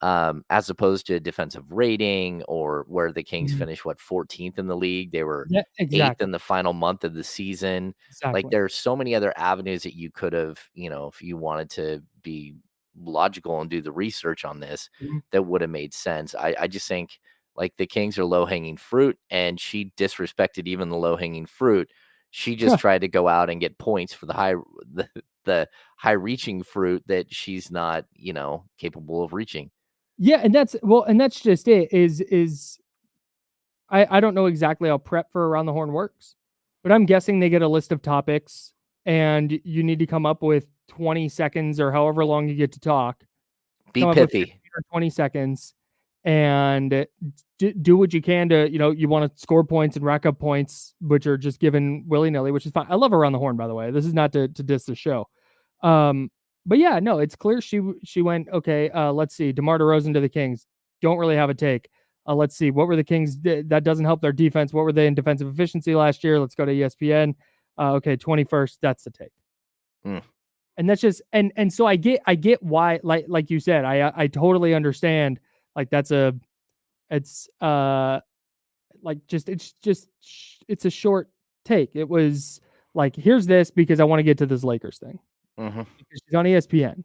as opposed to defensive rating, or where the Kings Mhm. finished 14th in the league. They were Yeah, 8th exactly. in the final month of the season. Like, Exactly. there's so many other avenues that you could have, if you wanted to be logical and do the research on this, Mhm. that would have made sense. I just think, like, the Kings are low hanging fruit, and she disrespected even the low hanging fruit. She just tried to go out and get points for the high reaching fruit that she's not, capable of reaching. Yeah, and that's just it, is I don't know exactly how prep for Around the Horn works, but I'm guessing they get a list of topics, and you need to come up with 20 seconds or however long you get to talk. Be Come up with 15 pithy. or 20 seconds and do what you can to, you want to score points and rack up points, which are just given willy-nilly, which is fine. I love Around the Horn, by the way. This is not to diss the show. But yeah, no, it's clear she went, okay, let's see, DeMar DeRozan to the Kings. Don't really have a take. Let's see, what were the Kings? That doesn't help their defense. What were they in defensive efficiency last year? Let's go to ESPN. Okay, 21st. That's the take. Mm. And that's just and so I get why, like you said, I totally understand. Like it's like it's a short take. It was like, here's this because I want to get to this Lakers thing. Mhm. Because she's on ESPN.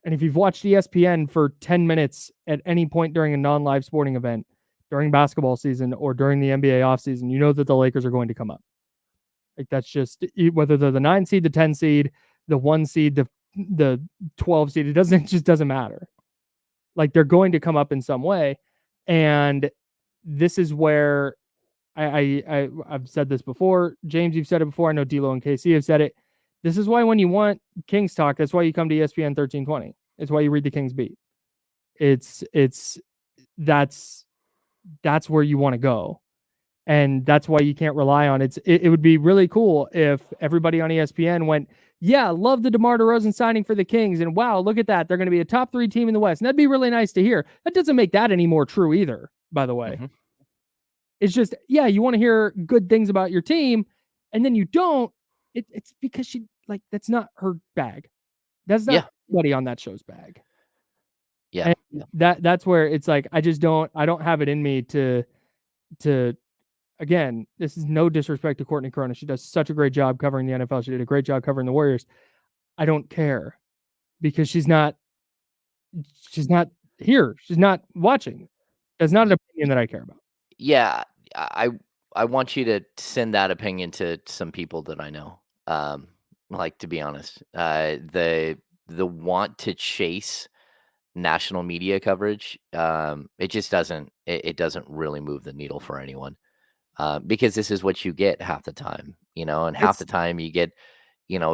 And if you've watched ESPN for 10 minutes at any point during a non-live sporting event, during basketball season or during the NBA offseason, you know that the Lakers are going to come up. Like, that's just, whether they're the 9 seed, the 10 seed, the 1 seed, the 12 seed, it just doesn't matter. Like, they're going to come up in some way. And this is where I've said this before. James, you've said it before. I know D'Lo and KC have said it. This is why when you want Kings talk, that's why you come to ESPN 1320. It's why you read the Kings beat. It's that's where you want to go. And that's why you can't rely on it. It would be really cool if everybody on ESPN went, yeah, love the DeMar DeRozan signing for the Kings. And wow, look at that. They're going to be a top 3 team in the West. And that'd be really nice to hear. That doesn't make that any more true either, by the way. Mhm. It's just, yeah, you want to hear good things about your team, and then you don't. It's because she, like, that's not her bag. That's not anybody on that show's bag. Yeah. And that's where it's like, I don't have it in me to again, this is no disrespect to Courtney Corona. She does such a great job covering the NFL. She did a great job covering the Warriors. I don't care because she's not here. She's not watching. That's not an opinion that I care about. Yeah, I want you to send that opinion to some people that I know. Like, to be honest, the want to chase national media coverage, it just doesn't really move the needle for anyone. Because this is what you get half the time, and half the time you get,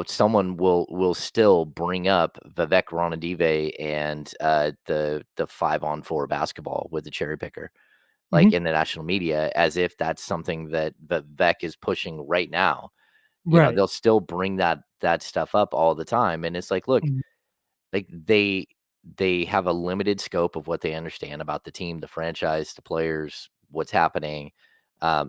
someone will still bring up Vivek Ranadive and the 5-on-4 basketball with the cherry picker, like, in the national media, as if that's something that Vivek is pushing right now. Right. They'll still bring that stuff up all the time, and it's like, look, Mhm. like, they have a limited scope of what they understand about the team, the franchise, the players, what's happening,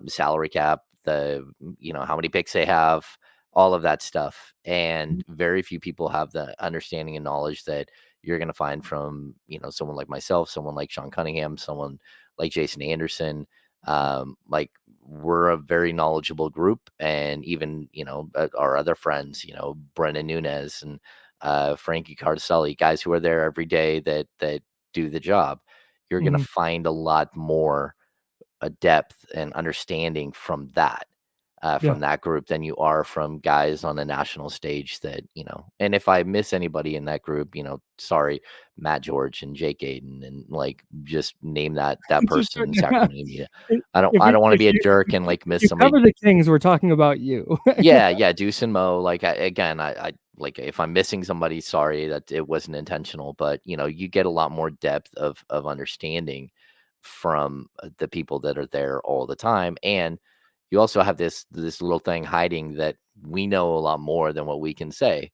salary cap, how many picks they have, all of that stuff. And very few people have the understanding and knowledge that you're going to find from, someone like myself, someone like Sean Cunningham, someone like Jason Anderson. Like, we're a very knowledgeable group, and even, our other friends, Brennan Nunez and Frankie Cardicelli, guys who are there every day that do the job. You're going to Mhm. find a lot more depth and understanding from that, Yeah. from that group, than you are from guys on the national stage that, and if I miss anybody in that group, sorry, Matt George and Jake Aiden, and, like, just name that Just person in Sacramento media. I don't if want to be a you jerk and, like, miss you somebody. cover the Kings, we're talking about you. Yeah, Deuce and Mo. Like, I like, if I'm missing somebody, sorry that it wasn't intentional, but you get a lot more depth of understanding from the people that are there all the time, and you also have this little thing hiding that we know a lot more than what we can say,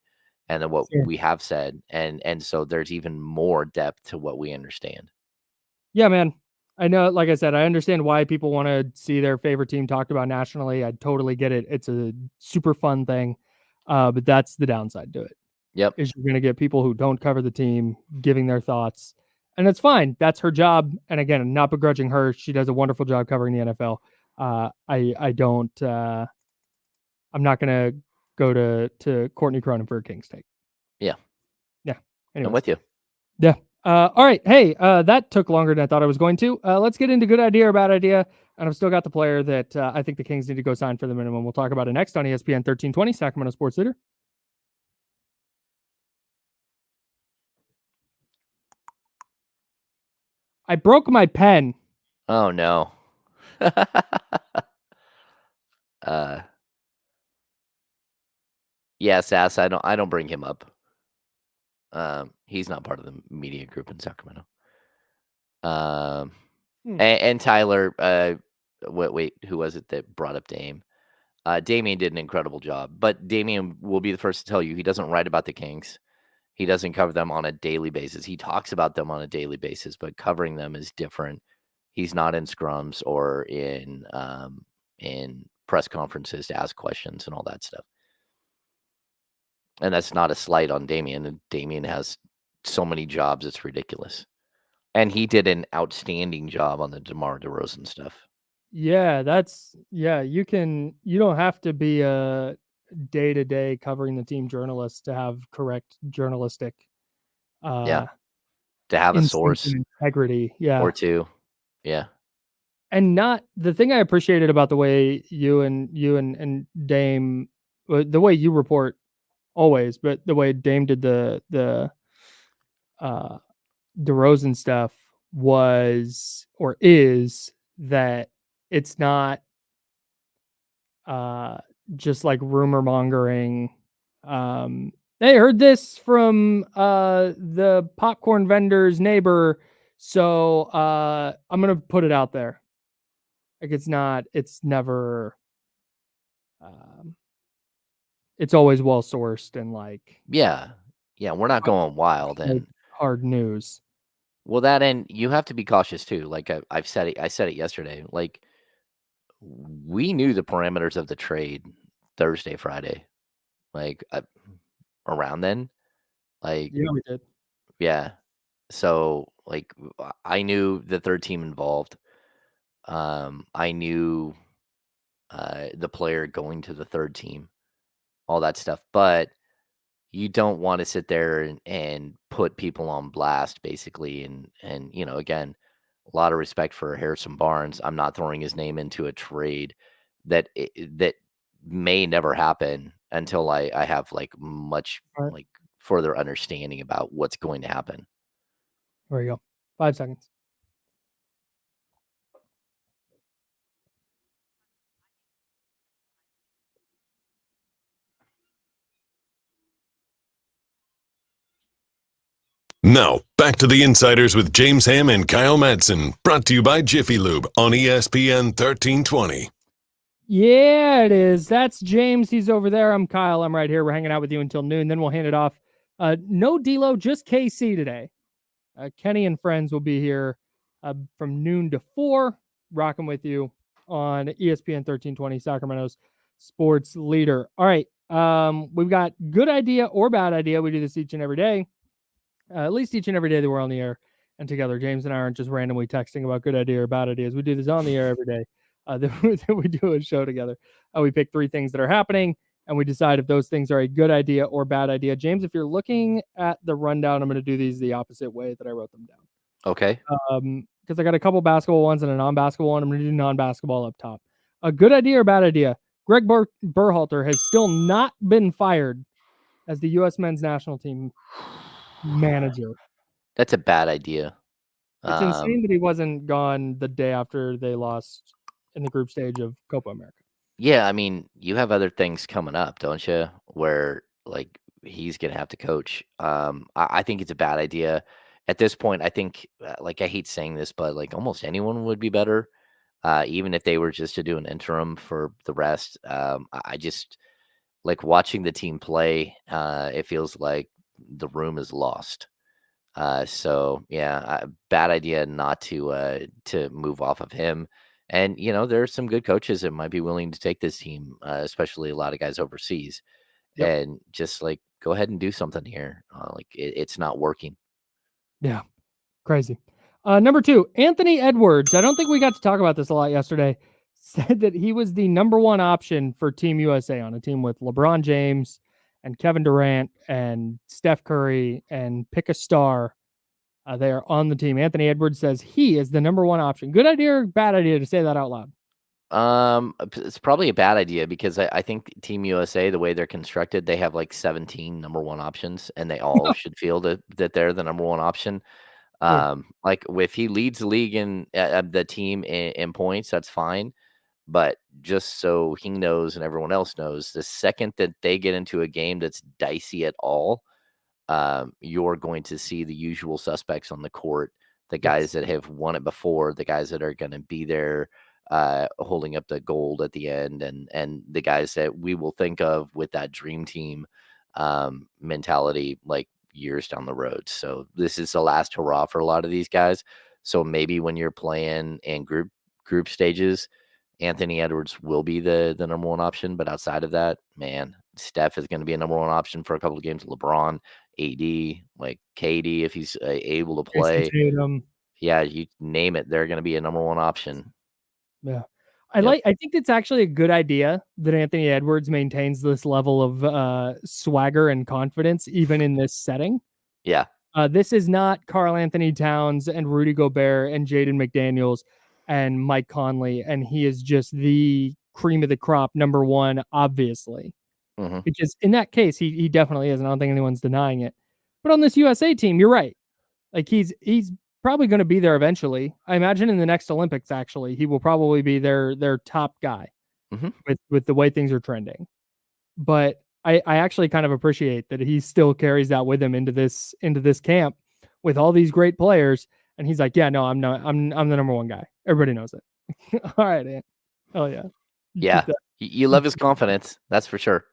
and then what Sure. we have said, and so there's even more depth to what we understand. Yeah, man. I know, like I said, I understand why people want to see their favorite team talked about nationally. I totally get it. It's a super fun thing. But that's the downside to it. Yep. Is you're going to get people who don't cover the team giving their thoughts. And that's fine. That's her job. And again, I'm not begrudging her. She does a wonderful job covering the NFL. I don't I'm not going to go to Courtney Cronin for a Kings take. Yeah. Yeah. I'm Anyways. with you. Yeah. All right. Hey, that took longer than I thought I was going to. Let's get into good idea or bad idea. And I've still got the player that I think the Kings need to go sign for the minimum. We'll talk about it next on ESPN 1320, Sacramento Sports Leader. I broke my pen. Oh no. Yeah, Sass, I don't bring him up. He's not part of the media group in Sacramento. And Tyler, wait, who was it that brought up Dame? Damian did an incredible job, but Damian will be the first to tell you he doesn't write about the Kings. He doesn't cover them on a daily basis. He talks about them on a daily basis, but covering them is different. He's not in scrums or in press conferences to ask questions and all that stuff. And that's not a slight on Damian. And Damian has so many jobs, it's ridiculous. And he did an outstanding job on the DeMar DeRozan stuff. Yeah, you don't have to be a day-to-day covering the team journalist to have correct journalistic To have a instinct source and integrity. Yeah. or two. Yeah. And not the thing I appreciated about the way you and Dame, the way you report always, but the way Dame did the DeRozan stuff was or is that it's not just like rumor mongering. Hey, heard this from the popcorn vendor's neighbor, so I'm gonna put it out there. Like it's never it's always well sourced and like Yeah. We're not going wild and hard news. well, that and you have to be cautious too. Like I've said it. I said it yesterday. Like we knew the parameters of the trade Thursday, Friday, like around then. Like Yeah, we did. yeah. So like I knew the third team involved. I knew the player going to the third team, all that stuff. But you don't want to sit there and put people on blast, basically. And again, a lot of respect for Harrison Barnes. I'm not throwing his name into a trade that may never happen until I have like much Right. like further understanding about what's going to happen. There you go. 5 seconds. Now, back to the Insiders with James Ham and Kyle Madsen, brought to you by Jiffy Lube on ESPN 1320. Yeah, it is. That's James. He's over there. I'm Kyle. I'm right here. We're hanging out with you until noon. Then we'll hand it off. No D'Lo, just KC today. Kenny and friends will be here from noon to 4, rocking with you on ESPN 1320, Sacramento's sports leader. All right. We've got good idea or bad idea. We do this each and every day. At least each and every day that we're on the air and together. James and I aren't just randomly texting about good idea or bad ideas. We do this on the air every day. That we do a show together. We pick 3 things that are happening, and we decide if those things are a good idea or bad idea. James, if you're looking at the rundown, I'm going to do these the opposite way that I wrote them down. Okay. Because I got a couple basketball ones and a non-basketball one. I'm going to do non-basketball up top. A good idea or bad idea? Greg Berhalter has still not been fired as the U.S. men's national team manager. That's a bad idea. It's insane that he wasn't gone the day after they lost in the group stage of Copa America. Yeah, I mean, you have other things coming up, don't you? Where like he's gonna have to coach. I think it's a bad idea at this point. I think, like, I hate saying this, but like almost anyone would be better, even if they were just to do an interim for the rest. I just like watching the team play, it feels like the room is lost. So yeah, bad idea not to move off of him. And there are some good coaches that might be willing to take this team, especially a lot of guys overseas, Yep. and just like go ahead and do something here. Like it's not working. Yeah. Crazy. Number 2, Anthony Edwards. I don't think we got to talk about this a lot yesterday. Said that he was the number 1 option for Team USA on a team with LeBron James and Kevin Durant and Steph Curry and pick a star. They are on the team. Anthony Edwards says he is the number 1 option. Good idea or bad idea to say that out loud? It's probably a bad idea because I think Team USA, the way they're constructed, they have like 17 number 1 options, and they all should feel that they're the number 1 option. Like if he leads the league in the team in points, that's fine. But just so he knows and everyone else knows, the second that they get into a game that's dicey at all, you're going to see the usual suspects on the court, the guys that have won it before, the guys that are going to be there holding up the gold at the end, and the guys that we will think of with that dream team mentality like years down the road. So this is the last hurrah for a lot of these guys. So maybe when you're playing in group stages, Anthony Edwards will be the number 1 option, but outside of that, man, Steph is going to be a number 1 option for a couple of games. LeBron, AD, like KD, if he's able to play, yeah, you name it, they're going to be a number 1 option. Yeah. I think it's actually a good idea that Anthony Edwards maintains this level of swagger and confidence even in this setting. Yeah. This is not Karl Anthony Towns and Rudy Gobert and Jaden McDaniels and Mike Conley, and he is just the cream of the crop, number 1, obviously. Mm-hmm. Because in that case, he definitely is, and I don't think anyone's denying it. But on this USA team, you're right. Like he's probably going to be there eventually. I imagine in the next Olympics, actually, he will probably be their top guy with the way things are trending. But I actually kind of appreciate that he still carries that with him into this camp with all these great players. And he's like, yeah, no, I'm the number 1 guy. Everybody knows it. All right, Ant. Oh yeah. Yeah. You love his confidence. That's for sure.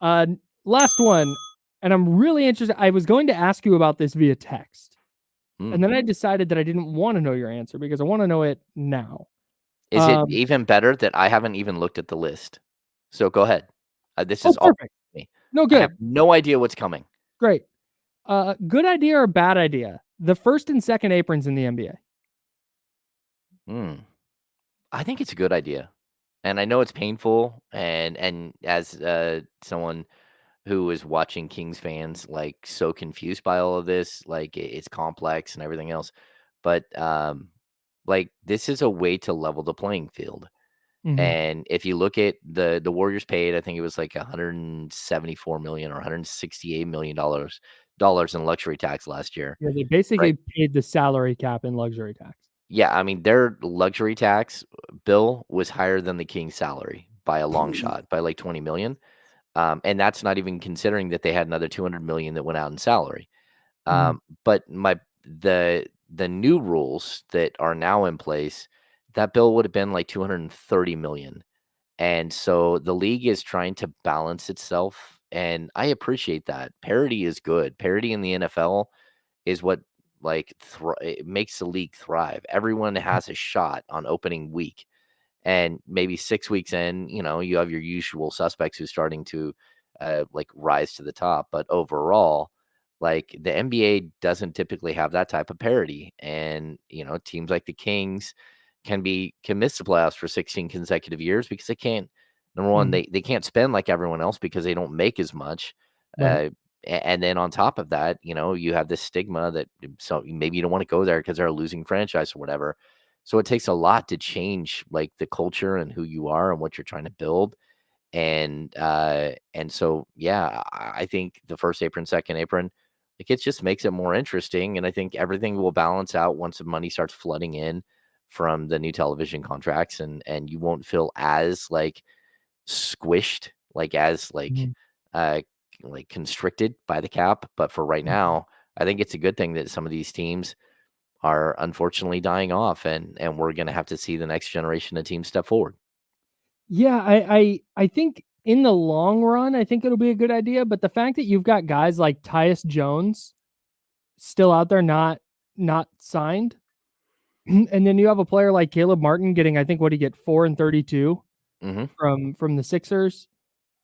Last one. And I'm really interested. I was going to ask you about this via text. And then I decided that I didn't want to know your answer because I want to know it now. Is it even better that I haven't even looked at the list? So go ahead. This is all perfect. Me. No, good. I have no idea what's coming. Great. Good idea or bad idea? The first and second aprons in the NBA. I think it's a good idea. And I know it's painful. And as someone who is watching Kings fans like so confused by all of this, like it's complex and everything else. But like this is a way to level the playing field. And if you look at the Warriors paid, I think it was like 174 million or 168 million dollars in luxury tax last year. Yeah, they basically paid the salary cap in luxury tax. Yeah, I mean their luxury tax bill was higher than the Kings salary by a long shot, by like 20 million. And that's not even considering that they had another 200 million that went out in salary. But the new rules that are now in place, that bill would have been like 230 million. And so the league is trying to balance itself. And I appreciate that. Parity is good. Parity in the NFL is what like it makes the league thrive. Everyone has a shot on opening week. And maybe 6 weeks in, you have your usual suspects who's starting to like rise to the top. But overall, like the NBA doesn't typically have that type of parity. And, teams like the Kings can miss the playoffs for 16 consecutive years because they can't, number one, they can't spend like everyone else because they don't make as much. Right. And then on top of that, you have this stigma that so maybe you don't want to go there because they're a losing franchise or whatever. So it takes a lot to change like the culture and who you are and what you're trying to build. And so, yeah, I think the first apron, second apron, like it just makes it more interesting. And I think everything will balance out once the money starts flooding in from the new television contracts, and you won't feel as like squished, like as like constricted by the cap. But for right now, I think it's a good thing that some of these teams are unfortunately dying off, and we're going to have to see the next generation of teams step forward. Yeah, I think in the long run, I think it'll be a good idea. But the fact that you've got guys like Tyus Jones still out there, not signed, and then you have a player like Caleb Martin getting, I think, what he get 4 and 32 from the Sixers.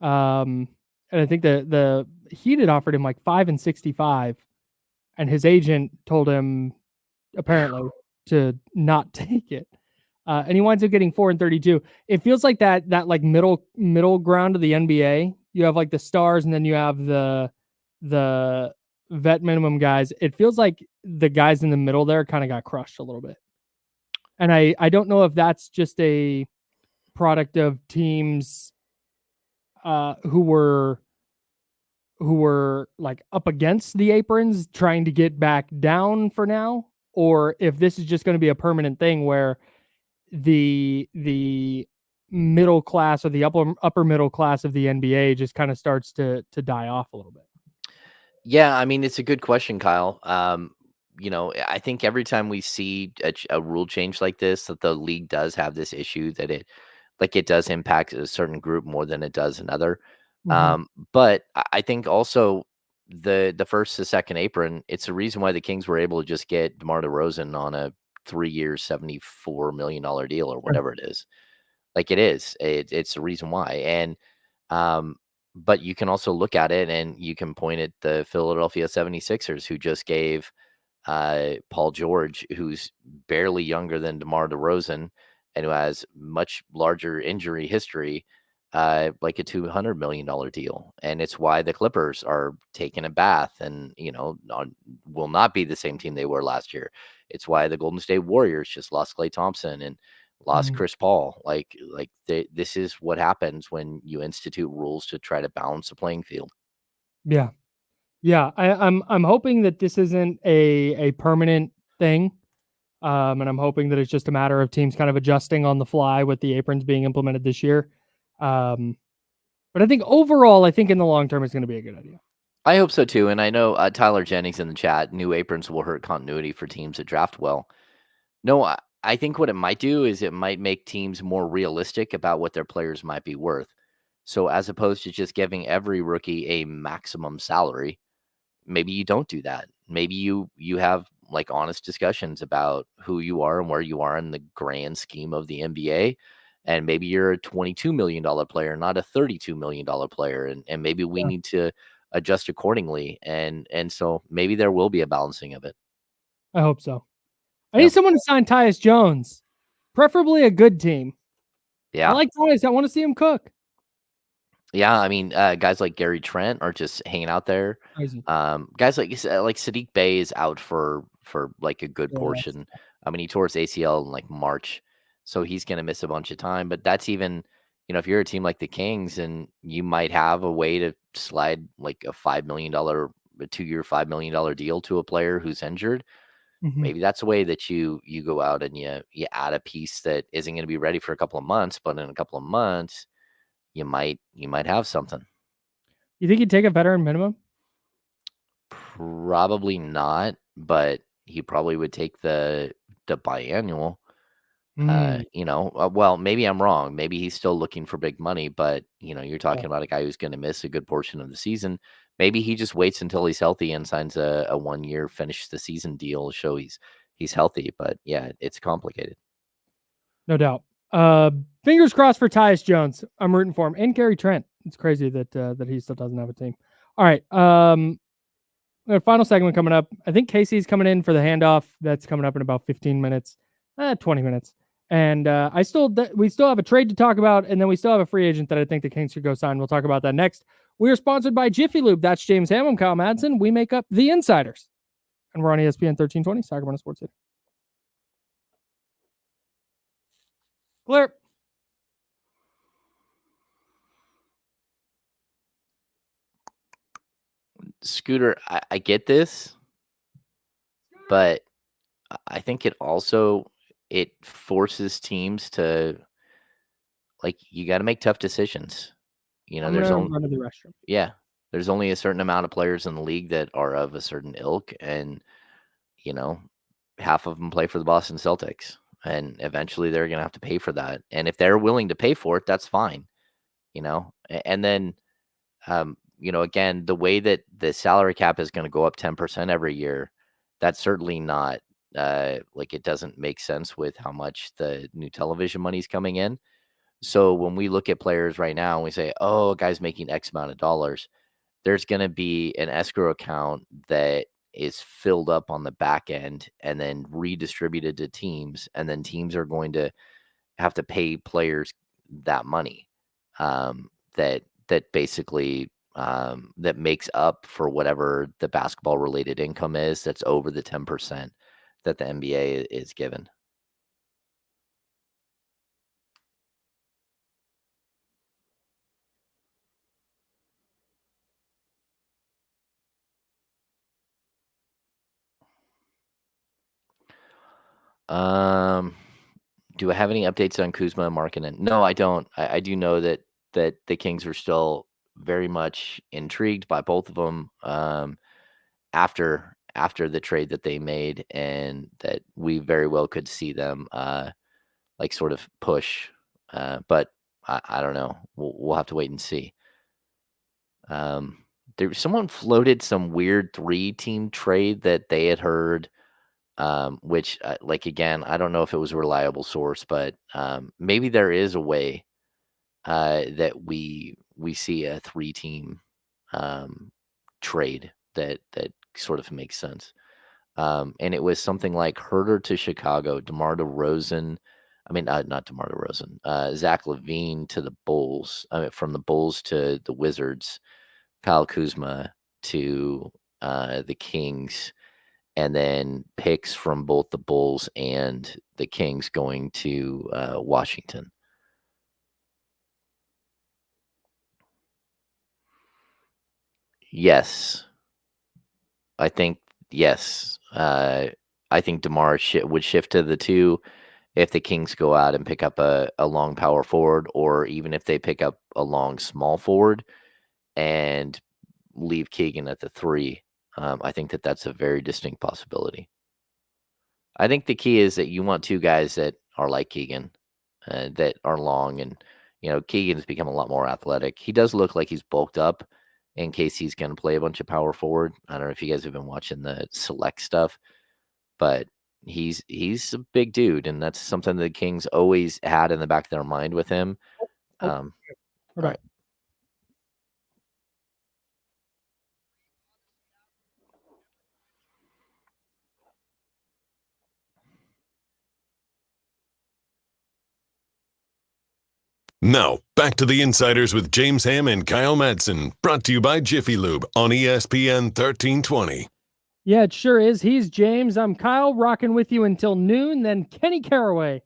And I think the Heat had offered him like 5 and 65, and his agent told him apparently to not take it. And he winds up getting 4 and 32. It feels like that like middle ground of the NBA. You have like the stars, and then you have the vet minimum guys. It feels like the guys in the middle there kind of got crushed a little bit. And I don't know if that's just a product of teams who were like up against the aprons trying to get back down for now, or if this is just going to be a permanent thing where the middle class or the upper middle class of the NBA just kind of starts to die off a little bit. Yeah, I mean, it's a good question, Kyle. I think every time we see a rule change like this, that the league does have this issue that it does impact a certain group more than it does another. But I think also the first to second apron, it's the reason why the Kings were able to just get DeMar DeRozan on a 3-year, $74 million deal or whatever it is. Like it is. It's the reason why. And but you can also look at it and you can point at the Philadelphia 76ers, who just gave Paul George, who's barely younger than DeMar DeRozan and who has much larger injury history, like a $200 million deal. And it's why the Clippers are taking a bath and, will not be the same team they were last year. It's why the Golden State Warriors just lost Klay Thompson and lost Chris Paul. This is what happens when you institute rules to try to balance the playing field. Yeah. Yeah. I'm hoping that this isn't a permanent thing. And I'm hoping that it's just a matter of teams kind of adjusting on the fly with the aprons being implemented this year. But I think overall, I think in the long term, it's going to be a good idea. I hope so too. And I know Tyler Jennings in the chat, new aprons will hurt continuity for teams that draft well. No, I think what it might do is it might make teams more realistic about what their players might be worth. So as opposed to just giving every rookie a maximum salary, maybe you don't do that. Maybe you have like honest discussions about who you are and where you are in the grand scheme of the NBA. And maybe you're a $22 million player, not a $32 million player. And maybe we need to adjust accordingly. And so maybe there will be a balancing of it. I hope so. I need someone to sign Tyus Jones, preferably a good team. Yeah. I like Tyus. I want to see him cook. Yeah, I mean, guys like Gary Trent are just hanging out there. Crazy. Guys like Sadiq Bey is out for like a good portion. I mean, he tore his ACL in like March, so he's going to miss a bunch of time. But that's even, if you're a team like the Kings, and you might have a way to slide like a $5 million, a 2-year, $5 million deal to a player who's injured. Maybe that's a way that you go out and you add a piece that isn't going to be ready for a couple of months, but in a couple of months, you might have something. You think he'd take a veteran minimum? Probably not, but he probably would take the biannual. Well, maybe I'm wrong. Maybe he's still looking for big money, but you're talking about a guy who's going to miss a good portion of the season. Maybe he just waits until he's healthy and signs a 1-year finish the season deal to show he's healthy. But yeah, it's complicated. No doubt. Fingers crossed for Tyus Jones. I'm rooting for him, and Gary Trent. It's crazy that he still doesn't have a team. All right. Our final segment coming up. I think Casey's coming in for the handoff. That's coming up in about 15 minutes, 20 minutes. And we still have a trade to talk about, and then we still have a free agent that I think the Kings should go sign. We'll talk about that next. We are sponsored by Jiffy Lube. That's James Ham. I'm Kyle Madsen. We make up the Insiders, and we're on ESPN 1320, Sacramento Sports City. Clear. Scooter, I get this, but I think it forces teams to, like, you got to make tough decisions. There's only run to the restroom. Yeah, there's only a certain amount of players in the league that are of a certain ilk, and half of them play for the Boston Celtics, and eventually they're going to have to pay for that. And if they're willing to pay for it, that's fine. And then, again, the way that the salary cap is going to go up 10% every year, that's certainly not it doesn't make sense with how much the new television money is coming in. So when we look at players right now and we say, oh, a guy's making X amount of dollars, there's going to be an escrow account that is filled up on the back end and then redistributed to teams. And then teams are going to have to pay players that money that basically that makes up for whatever the basketball related income is that's over the 10% that the NBA is given. Do I have any updates on Kuzma and Markkanen? No, I don't. I do know that the Kings are still very much intrigued by both of them after the trade that they made, and that we very well could see them sort of push. But I don't know. We'll have to wait and see. Someone floated some weird 3-team trade that they had heard. Which, again, I don't know if it was a reliable source, but maybe there is a way that we see a 3-team trade that sort of makes sense. And it was something like Herter to Chicago, DeMar DeRozan. I mean, not DeMar DeRozan. Zach LaVine to the Bulls. From the Bulls to the Wizards. Kyle Kuzma to the Kings. And then picks from both the Bulls and the Kings going to Washington. Yes. I think, yes. I think DeMar would shift to the 2 if the Kings go out and pick up a long power forward, or even if they pick up a long small forward and leave Keegan at the 3. I think that's a very distinct possibility. I think the key is that you want 2 guys that are like Keegan, that are long, and Keegan has become a lot more athletic. He does look like he's bulked up in case he's going to play a bunch of power forward. I don't know if you guys have been watching the select stuff, but he's a big dude, and that's something the Kings always had in the back of their mind with him. Right. Now, back to the Insiders with James Ham and Kyle Madsen, brought to you by Jiffy Lube on ESPN 1320. Yeah, it sure is. He's James. I'm Kyle, rocking with you until noon. Then Kenny Caraway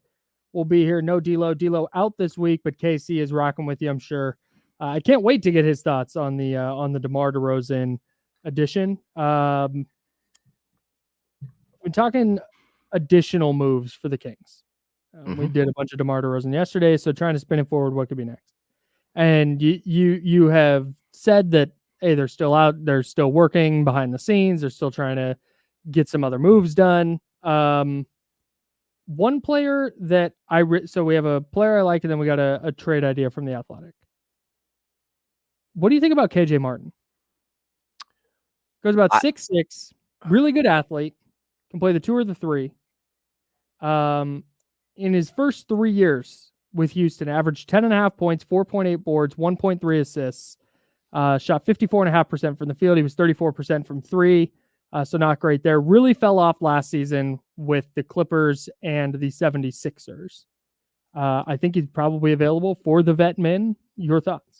will be here. No D'Lo. D'Lo out this week, but KC is rocking with you, I'm sure. I can't wait to get his thoughts on the DeMar DeRozan edition. We're talking additional moves for the Kings. We did a bunch of DeMar DeRozan yesterday, so trying to spin it forward, what could be next? And you have said that, hey, they're still out, they're still working behind the scenes, they're still trying to get some other moves done. One player that so we have a player I like, and then we got a trade idea from The Athletic. What do you think about KJ Martin? Goes about 6'6", really good athlete, can play the 2 or the 3. In his first 3 years with Houston, averaged 10.5 points, 4.8 boards, 1.3 assists, shot 54.5% from the field. He was 34% from 3, so not great there. Really fell off last season with the Clippers and the 76ers. I think he's probably available for the vet men. Your thoughts?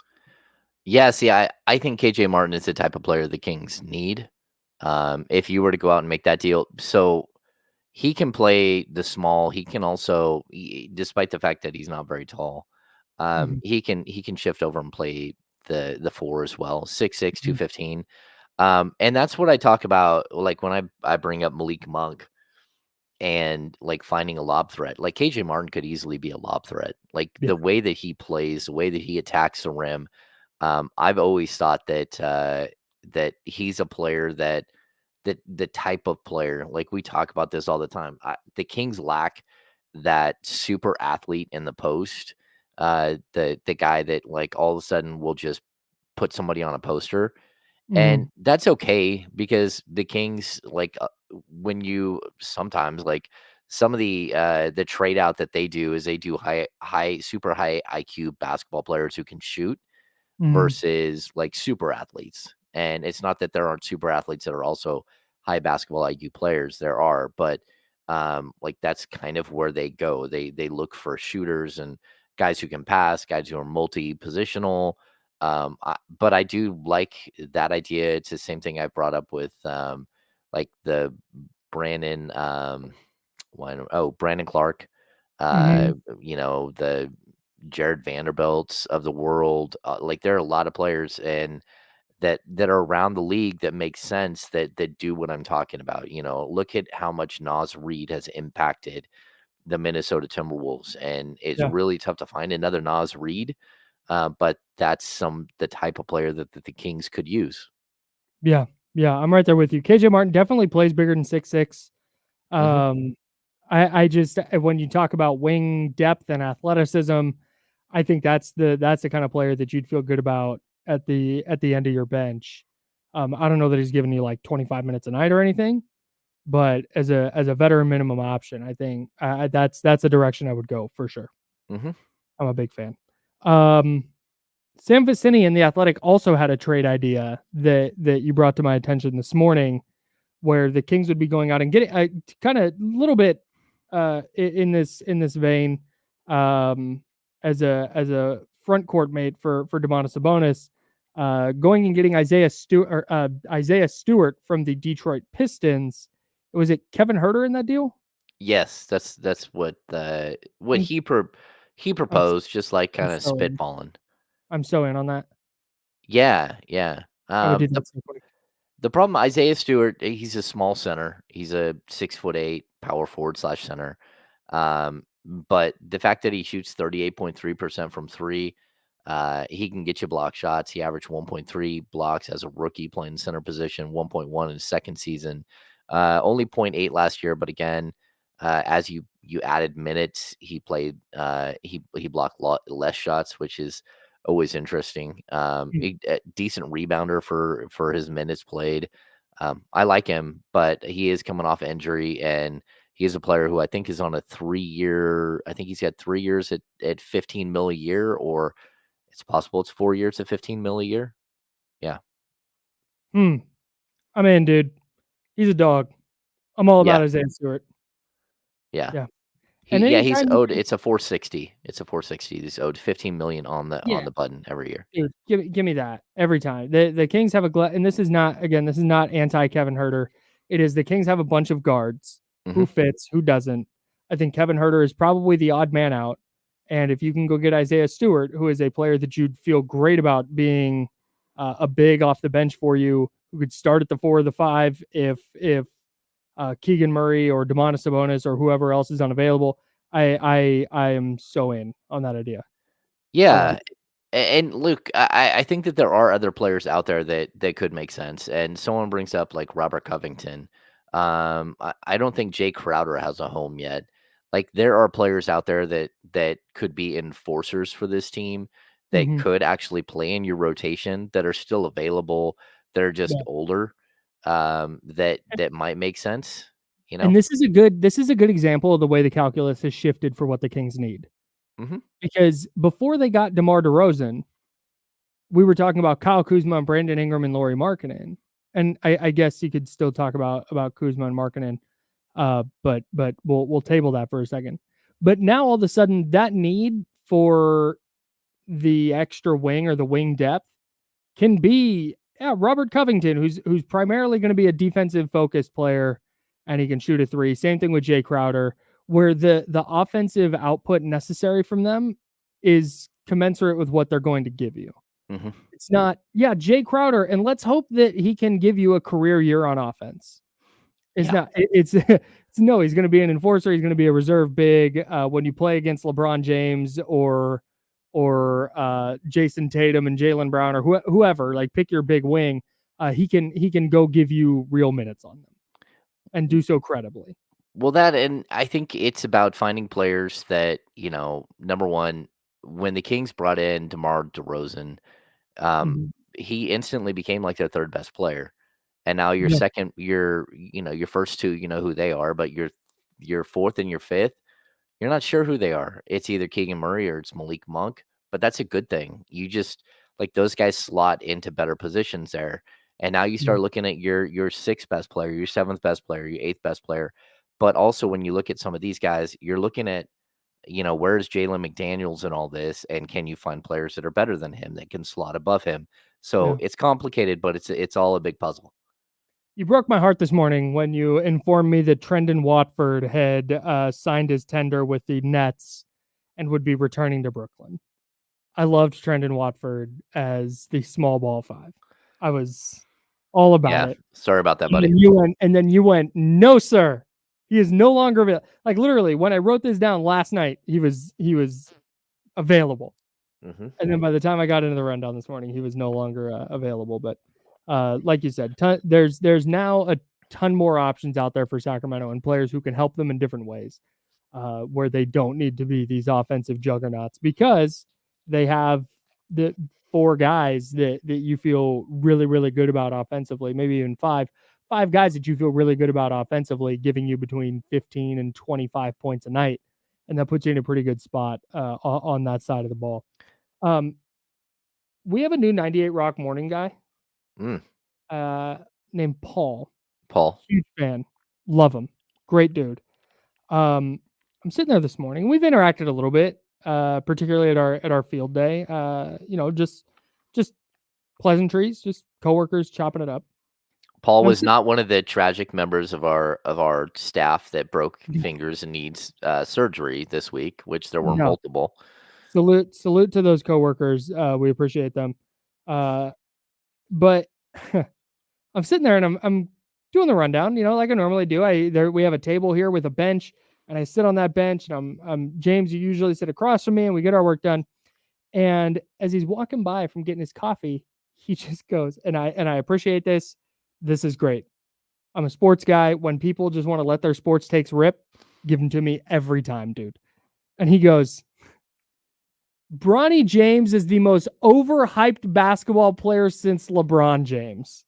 Yeah, see, I think KJ Martin is the type of player the Kings need. If you were to go out and make that deal, so he can play the small. He can also, despite the fact that he's not very tall, he can shift over and play the 4 as well. 6'6", 215. And that's what I talk about, like when I bring up Malik Monk and like finding a lob threat. Like KJ Martin could easily be a lob threat. Like the way that he plays, the way that he attacks the rim. I've always thought that that he's a player that the type of player, like we talk about this all the time. The Kings lack that super athlete in the post the guy that like all of a sudden will just put somebody on a poster. And Mhm. that's okay because the Kings, like, when you sometimes like some of the trade out that they do is they do super high IQ basketball players who can shoot Mhm. versus like super athletes. And it's not that there aren't super athletes that are also high basketball IQ players. There are, but like that's kind of where they go. They look for shooters and guys who can pass, guys who are multi-positional. But I do like that idea. It's the same thing I brought up with like the Brandon Brandon Clark. Mhm. The Jared Vanderbilts of the world. Like there are a lot of players and that are around the league that make sense that do what I'm talking about. Look at how much Nas Reed has impacted the Minnesota Timberwolves, and it's Yeah. really tough to find another Nas Reed. But that's the type of player that the Kings could use. Yeah. Yeah. I'm right there with you. KJ Martin definitely plays bigger than 6'6". Hmm. I just when you talk about wing depth and athleticism, I think that's the kind of player that you'd feel good about at the end of your bench. I don't know that he's giving you like 25 minutes a night or anything, but as a veteran minimum option, I think that's the direction I would go for sure. Hmm. I'm a big fan. Um, Sam Vecini and the Athletic also had a trade idea that you brought to my attention this morning, where the Kings would be going out and getting kind of a little bit in this vein, um, as a front court mate for Domantas Sabonis, going and getting Isaiah Stewart from the Detroit Pistons. Was it Kevin Herter in that deal? Yes, that's what I'm he I'm proposed, just like I'm kind of so in. spitballing. I'm so in on that. Yeah, yeah. I would do The that so quick. The problem, Isaiah Stewart, he's a small center. He's a 6'8" power forward slash center. But the fact that he shoots 38.3% from three, he can get you block shots. He averaged 1.3 blocks as a rookie playing center position, 1.1 in his second season, only 0.8 last year. But again, as you added minutes, he played. He blocked less shots, which is always interesting. A decent rebounder for his minutes played. I like him, but he is coming off injury, and he is a player who I think is on a 3-year. I think he's got 3 years at 15 mil a year, or it's possible it's 4 years at 15 mil a year. Yeah, Hmm. I'm in, dude. He's a dog. I'm all yeah, about Isaiah Stewart. yeah. Yeah. And He's anytime you owed. can, It's a 460. It's a 460. He's owed 15 million yeah, on the button every year. dude, give me that every time. The Kings have and this is not anti Kevin Herter. It is the Kings have a bunch of guards. Hmm. Who fits, who doesn't. I think Kevin Herter is probably the odd man out. And if you can go get Isaiah Stewart, who is a player that you'd feel great about being a big off the bench for you, who could start at the 4 or the 5 if Keegan Murray or Domantas Sabonis or whoever else is unavailable. I am so in on that idea. I love Yeah, it. and look, I think that there are other players out there that could make sense. And someone brings up like Robert Covington. I don't think Jay Crowder has a home yet. Like there are players out there that could be enforcers for this team that Mhm. could actually play in your rotation that are still available. They're just Yeah. older. That might make sense. You And know. this is a good example of the way the calculus has shifted for what the Kings need. Hmm. Because before they got DeMar DeRozan, we were talking about Kyle Kuzma, Brandon Ingram, and Lauri Markkanen. And I guess you could still talk about Kuzma and Markkanen. But we'll table that for a second. But now all of a sudden that need for the extra wing or the wing depth can be, yeah, Robert Covington, who's primarily going to be a defensive focused player, and he can shoot a three. Same thing with Jay Crowder, where the offensive output necessary from them is commensurate with what they're going to give you. Hmm. It's not, yeah, Jay Crowder, and let's hope that he can give you a career year on offense. It's Yeah. not. It's no. He's going to be an enforcer. He's going to be a reserve big. When you play against LeBron James or Jason Tatum and Jaylen Brown or whoever, like pick your big wing. He can go give you real minutes on them and do so credibly. Well, and I think it's about finding players that, number one, when the Kings brought in DeMar DeRozan, he instantly became like their third best player. And now your Yeah. second, your first two, you know who they are, but your fourth and your fifth, you're not sure who they are. It's either Keegan Murray or it's Malik Monk, but that's a good thing. You just like those guys slot into better positions there. And now you start looking at your sixth best player, your seventh best player, your eighth best player. But also when you look at some of these guys, you're looking at, where's Jalen McDaniels in all this? And can you find players that are better than him that can slot above him? So it's complicated, but it's all a big puzzle. You broke my heart this morning when you informed me that Trendon Watford had signed his tender with the Nets and would be returning to Brooklyn. I loved Trendon Watford as the small ball five. I was all about it. Sorry about that, buddy. And then you went, no, sir. He is no longer available. Like literally, when I wrote this down last night, he was available. And then by the time I got into the rundown this morning, he was no longer available. But like you said, there's now a ton more options out there for Sacramento and players who can help them in different ways, where they don't need to be these offensive juggernauts because they have the four guys that you feel really, really good about offensively, maybe even five guys that you feel really good about offensively, giving you between 15 and 25 points a night. And that puts you in a pretty good spot on that side of the ball. We have a new 98 Rock morning guy named Paul. Huge fan. Love him. Great dude. I'm sitting there this morning. We've interacted a little bit, particularly at our field day. Just pleasantries, just coworkers chopping it up. Paul was not one of the tragic members of our staff that broke fingers and needs surgery this week, which there were multiple. Salute to those coworkers. We appreciate them. But I'm sitting there and I'm doing the rundown, like I normally do. We have a table here with a bench, and I sit on that bench, and I'm James. You usually sit across from me, and we get our work done. And as he's walking by from getting his coffee, he just goes, and I appreciate this. This is great. I'm a sports guy. When people just want to let their sports takes rip, give them to me every time, dude. And he goes, Bronny James is the most overhyped basketball player since LeBron James.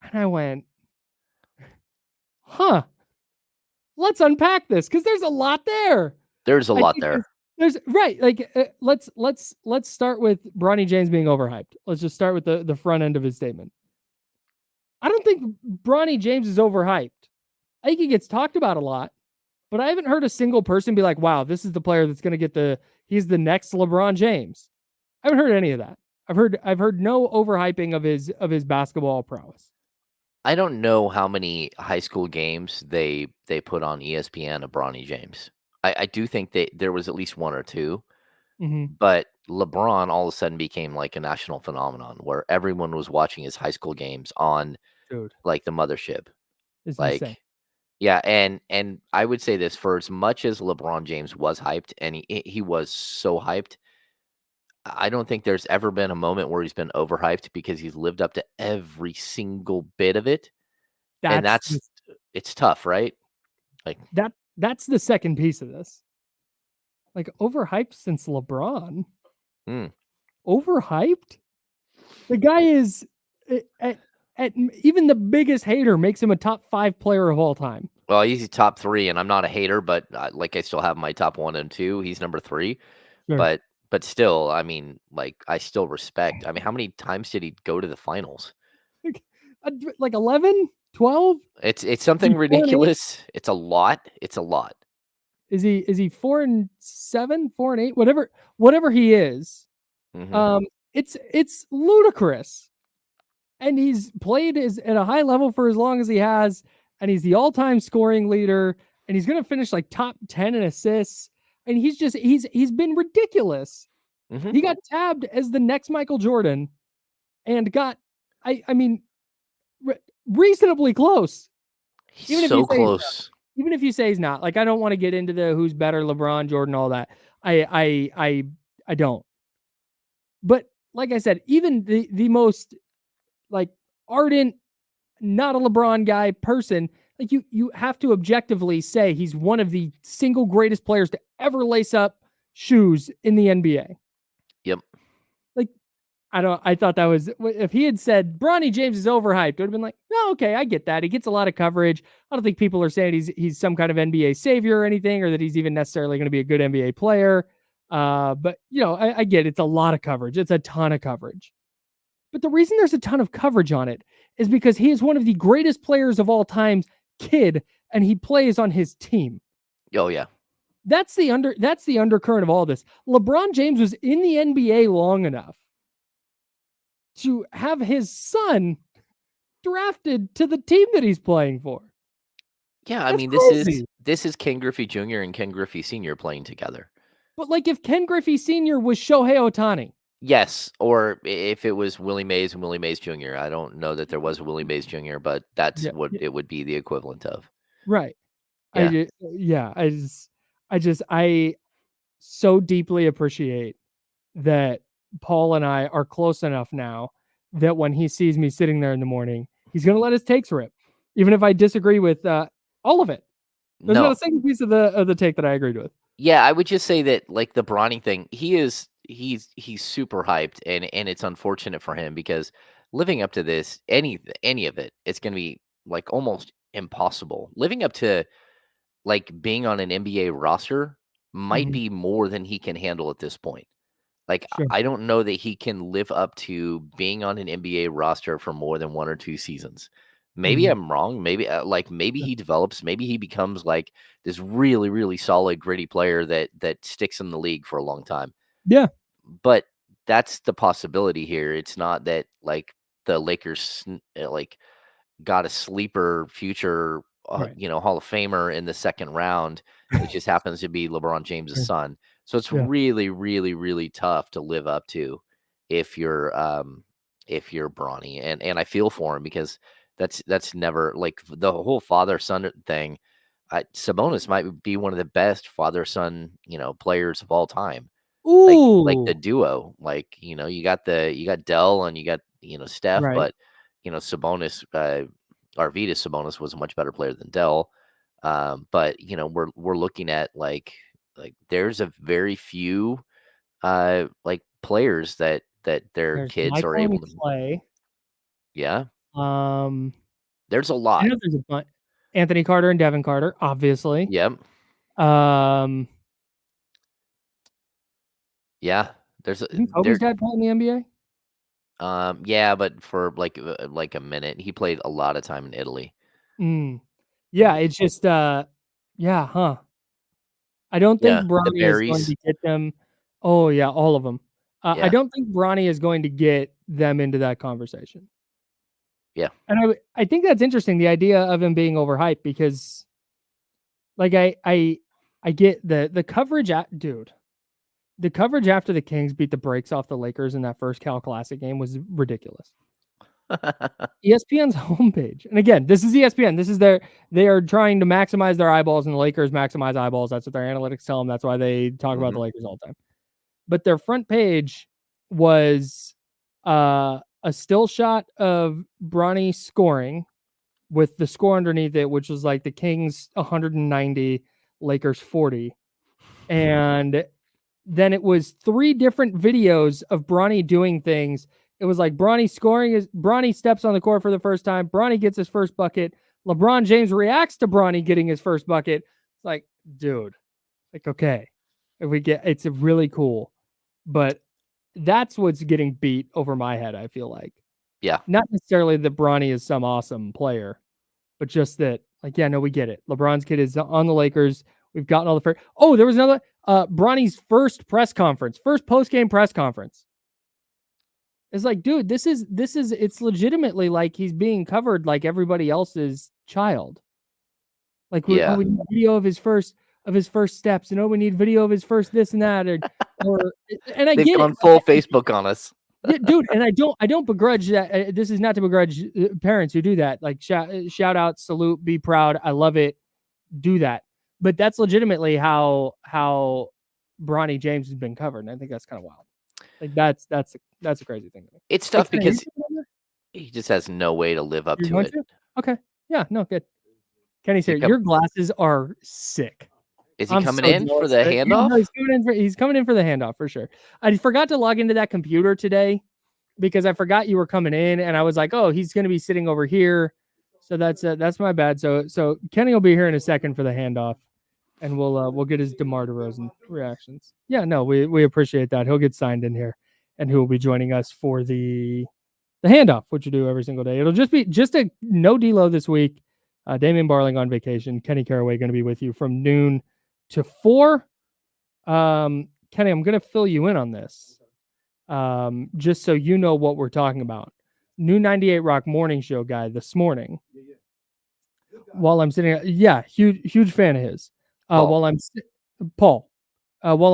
And I went, let's unpack this because there's a lot there. There's a lot there. There's right. Like let's start with Bronny James being overhyped. Let's just start with the front end of his statement. I don't think Bronny James is overhyped. I think he gets talked about a lot, but I haven't heard a single person be like, wow, this is the player that's going to get he's the next LeBron James. I haven't heard any of that. I've heard no overhyping of his basketball prowess. I don't know how many high school games they put on ESPN of Bronny James. I do think there was at least one or two, but LeBron all of a sudden became like a national phenomenon where everyone was watching his high school games on like the mothership. It's like, insane. Yeah, and I would say this, for as much as LeBron James was hyped, and he was so hyped, I don't think there's ever been a moment where he's been overhyped because he's lived up to every single bit of it. It's tough, right? Like that's the second piece of this. Like overhyped since LeBron. Overhyped? The guy is at even the biggest hater makes him a top 5 player of all time. Well, he's top 3, and I'm not a hater, but like I still have my top 1 and 2. He's number 3, sure. But still, I mean, like I still respect. I mean, how many times did he go to the finals? Like 11, 12? It's something ridiculous. It's a lot. It's a lot. Is he 4-7, 4-8, whatever he is? It's ludicrous. And he's played at a high level for as long as he has, and he's the all-time scoring leader, and he's going to finish like top 10 in assists. And he's been ridiculous. He got tabbed as the next Michael Jordan and got, I mean, reasonably close. He's so close. Even if you say he's not, like, I don't want to get into the who's better, LeBron, Jordan, all that. I don't. But like I said, even the most like ardent, not a LeBron guy person, like you have to objectively say he's one of the single greatest players to ever lace up shoes in the NBA. Yep. Like, I thought that was, if he had said Bronny James is overhyped, I would have been like, no, okay, I get that. He gets a lot of coverage. I don't think people are saying he's some kind of NBA savior or anything, or that he's even necessarily going to be a good NBA player. But I get it's a lot of coverage. It's a ton of coverage. But the reason there's a ton of coverage on it is because he is one of the greatest players of all time, kid, and he plays on his team. Oh yeah. That's the undercurrent of all this. LeBron James was in the NBA long enough to have his son drafted to the team that he's playing for. Yeah, I That's mean, crazy. this is Ken Griffey Jr. and Ken Griffey Sr. playing together. But like if Ken Griffey Sr. was Shohei Ohtani. Yes, or if it was Willie Mays and Willie Mays Jr. I don't know that there was a Willie Mays Jr., but that's what it would be the equivalent of. Right. Yeah. I so deeply appreciate that Paul and I are close enough now that when he sees me sitting there in the morning, he's going to let his takes rip, even if I disagree with all of it. There's not a single piece of the take that I agreed with. Yeah, I would just say that like the Bronny thing, he's super hyped, and it's unfortunate for him because living up to this, any of it, it's going to be like almost impossible. Living up to like being on an NBA roster might be more than he can handle at this point. Like, Sure. I don't know that he can live up to being on an NBA roster for more than 1 or 2 seasons. Maybe I'm wrong. Maybe maybe he develops. Maybe he becomes like this really, really solid, gritty player that sticks in the league for a long time. Yeah. But that's the possibility here. It's not that like the Lakers like got a sleeper future, Right. Hall of Famer in the second round. It just happens to be LeBron James's son. So it's really, really, really tough to live up to if you're Bronny. And I feel for him because that's never like the whole father-son thing. Sabonis might be one of the best father-son, players of all time. Ooh. Like the duo. Like, you got Dell and you got, Steph, Right. but Sabonis, Arvydas Sabonis was a much better player than Dell. But we're looking at like there's a very few like players that their kids Michael are able to play. Yeah. There's a lot. I know there's a bunch. Anthony Carter and Devin Carter, obviously. Yep. Yeah. There's Kobe's dad play in the NBA? Yeah, but for like a minute. He played a lot of time in Italy. Yeah, it's just I don't think Bronny is going to get them. Oh yeah, all of them. I don't think Bronny is going to get them into that conversation. Yeah. And I think that's interesting, the idea of him being overhyped, because like I get the coverage dude. The coverage after the Kings beat the brakes off the Lakers in that first Cal Classic game was ridiculous. ESPN's homepage. And again, this is ESPN. They are trying to maximize their eyeballs, and the Lakers maximize eyeballs. That's what their analytics tell them. That's why they talk about the Lakers all the time. But their front page was a still shot of Bronny scoring with the score underneath it, which was like the Kings 190, Lakers 40. And then it was 3 different videos of Bronny doing things. It was like Bronny Bronny steps on the court for the first time. Bronny gets his first bucket. LeBron James reacts to Bronny getting his first bucket. It's like, dude, like, okay, it's really cool, but that's what's getting beat over my head. I feel like, not necessarily that Bronny is some awesome player, but just that, like, yeah, no, we get it. LeBron's kid is on the Lakers. We've gotten all the first. Oh, there was another Bronny's first post-game press conference. It's like, dude, this is it's legitimately like he's being covered like everybody else's child. Like, we need video of his first steps, and we need video of his first this and that, and I They've get gone it. full Facebook on us. Yeah, dude, and I don't begrudge that. This is not to begrudge parents who do that. Like, shout out, salute, be proud. I love it. Do that. But that's legitimately how Bronny James has been covered, and I think that's kind of wild. Like, that's a crazy thing to me. It's tough because he just has no way to live up to it. Okay. Yeah, no, good. Kenny's here. Your glasses are sick. Is he I'm coming so in for jealous the of it. Yeah, handoff? no, he's coming in for the handoff for sure. I forgot to log into that computer today because I forgot you were coming in, and I was like, oh, he's going to be sitting over here. So that's my bad. So Kenny will be here in a second for the handoff, and we'll get his DeMar DeRozan reactions. Yeah, no, we appreciate that. He'll get signed in here, and he will be joining us for the handoff, which you do every single day. It'll just be a no D-Lo this week. Damian Barling on vacation. Kenny Caraway going to be with you from noon to 4. Kenny, I'm going to fill you in on this, just so you know what we're talking about. New 98 Rock morning show guy this morning. While I'm sitting, huge fan of his. While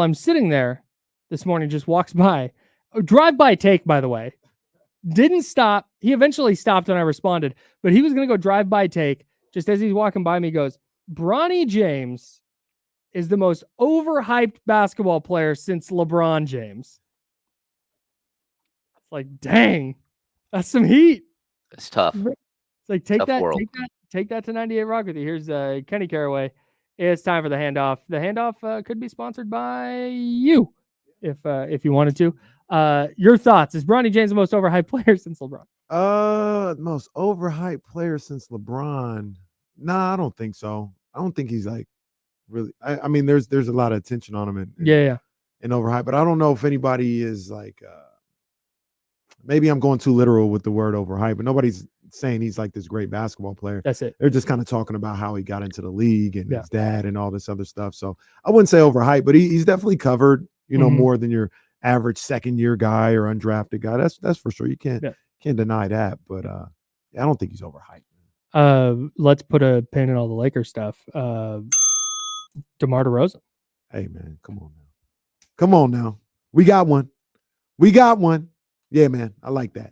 I'm sitting there this morning, just walks by. Drive-by take, by the way. Didn't stop. He eventually stopped when I responded, but he was going to go drive-by take. Just as he's walking by me, goes, Bronny James is the most overhyped basketball player since LeBron James. It's like, dang, that's some heat. It's tough. It's like, take that to 98 Rock with you. Here's Kenny Caraway. It's time for the handoff. The handoff could be sponsored by you if you wanted to. Your thoughts? Is Bronny James the most overhyped player since LeBron? Most overhyped player since LeBron. Nah, I don't think so. I don't think he's like really. I mean, there's a lot of attention on him and overhyped, but I don't know if anybody is like. Maybe I'm going too literal with the word overhyped, but nobody's saying he's like this great basketball player. That's it. They're just kind of talking about how he got into the league and his dad and all this other stuff. So I wouldn't say overhyped, but he's definitely covered, more than your average second-year guy or undrafted guy. That's for sure. You can't deny that, but I don't think he's overhyped. Let's put a pin in all the Lakers stuff. DeMar DeRozan. Hey man, come on now. We got one. Yeah, man. I like that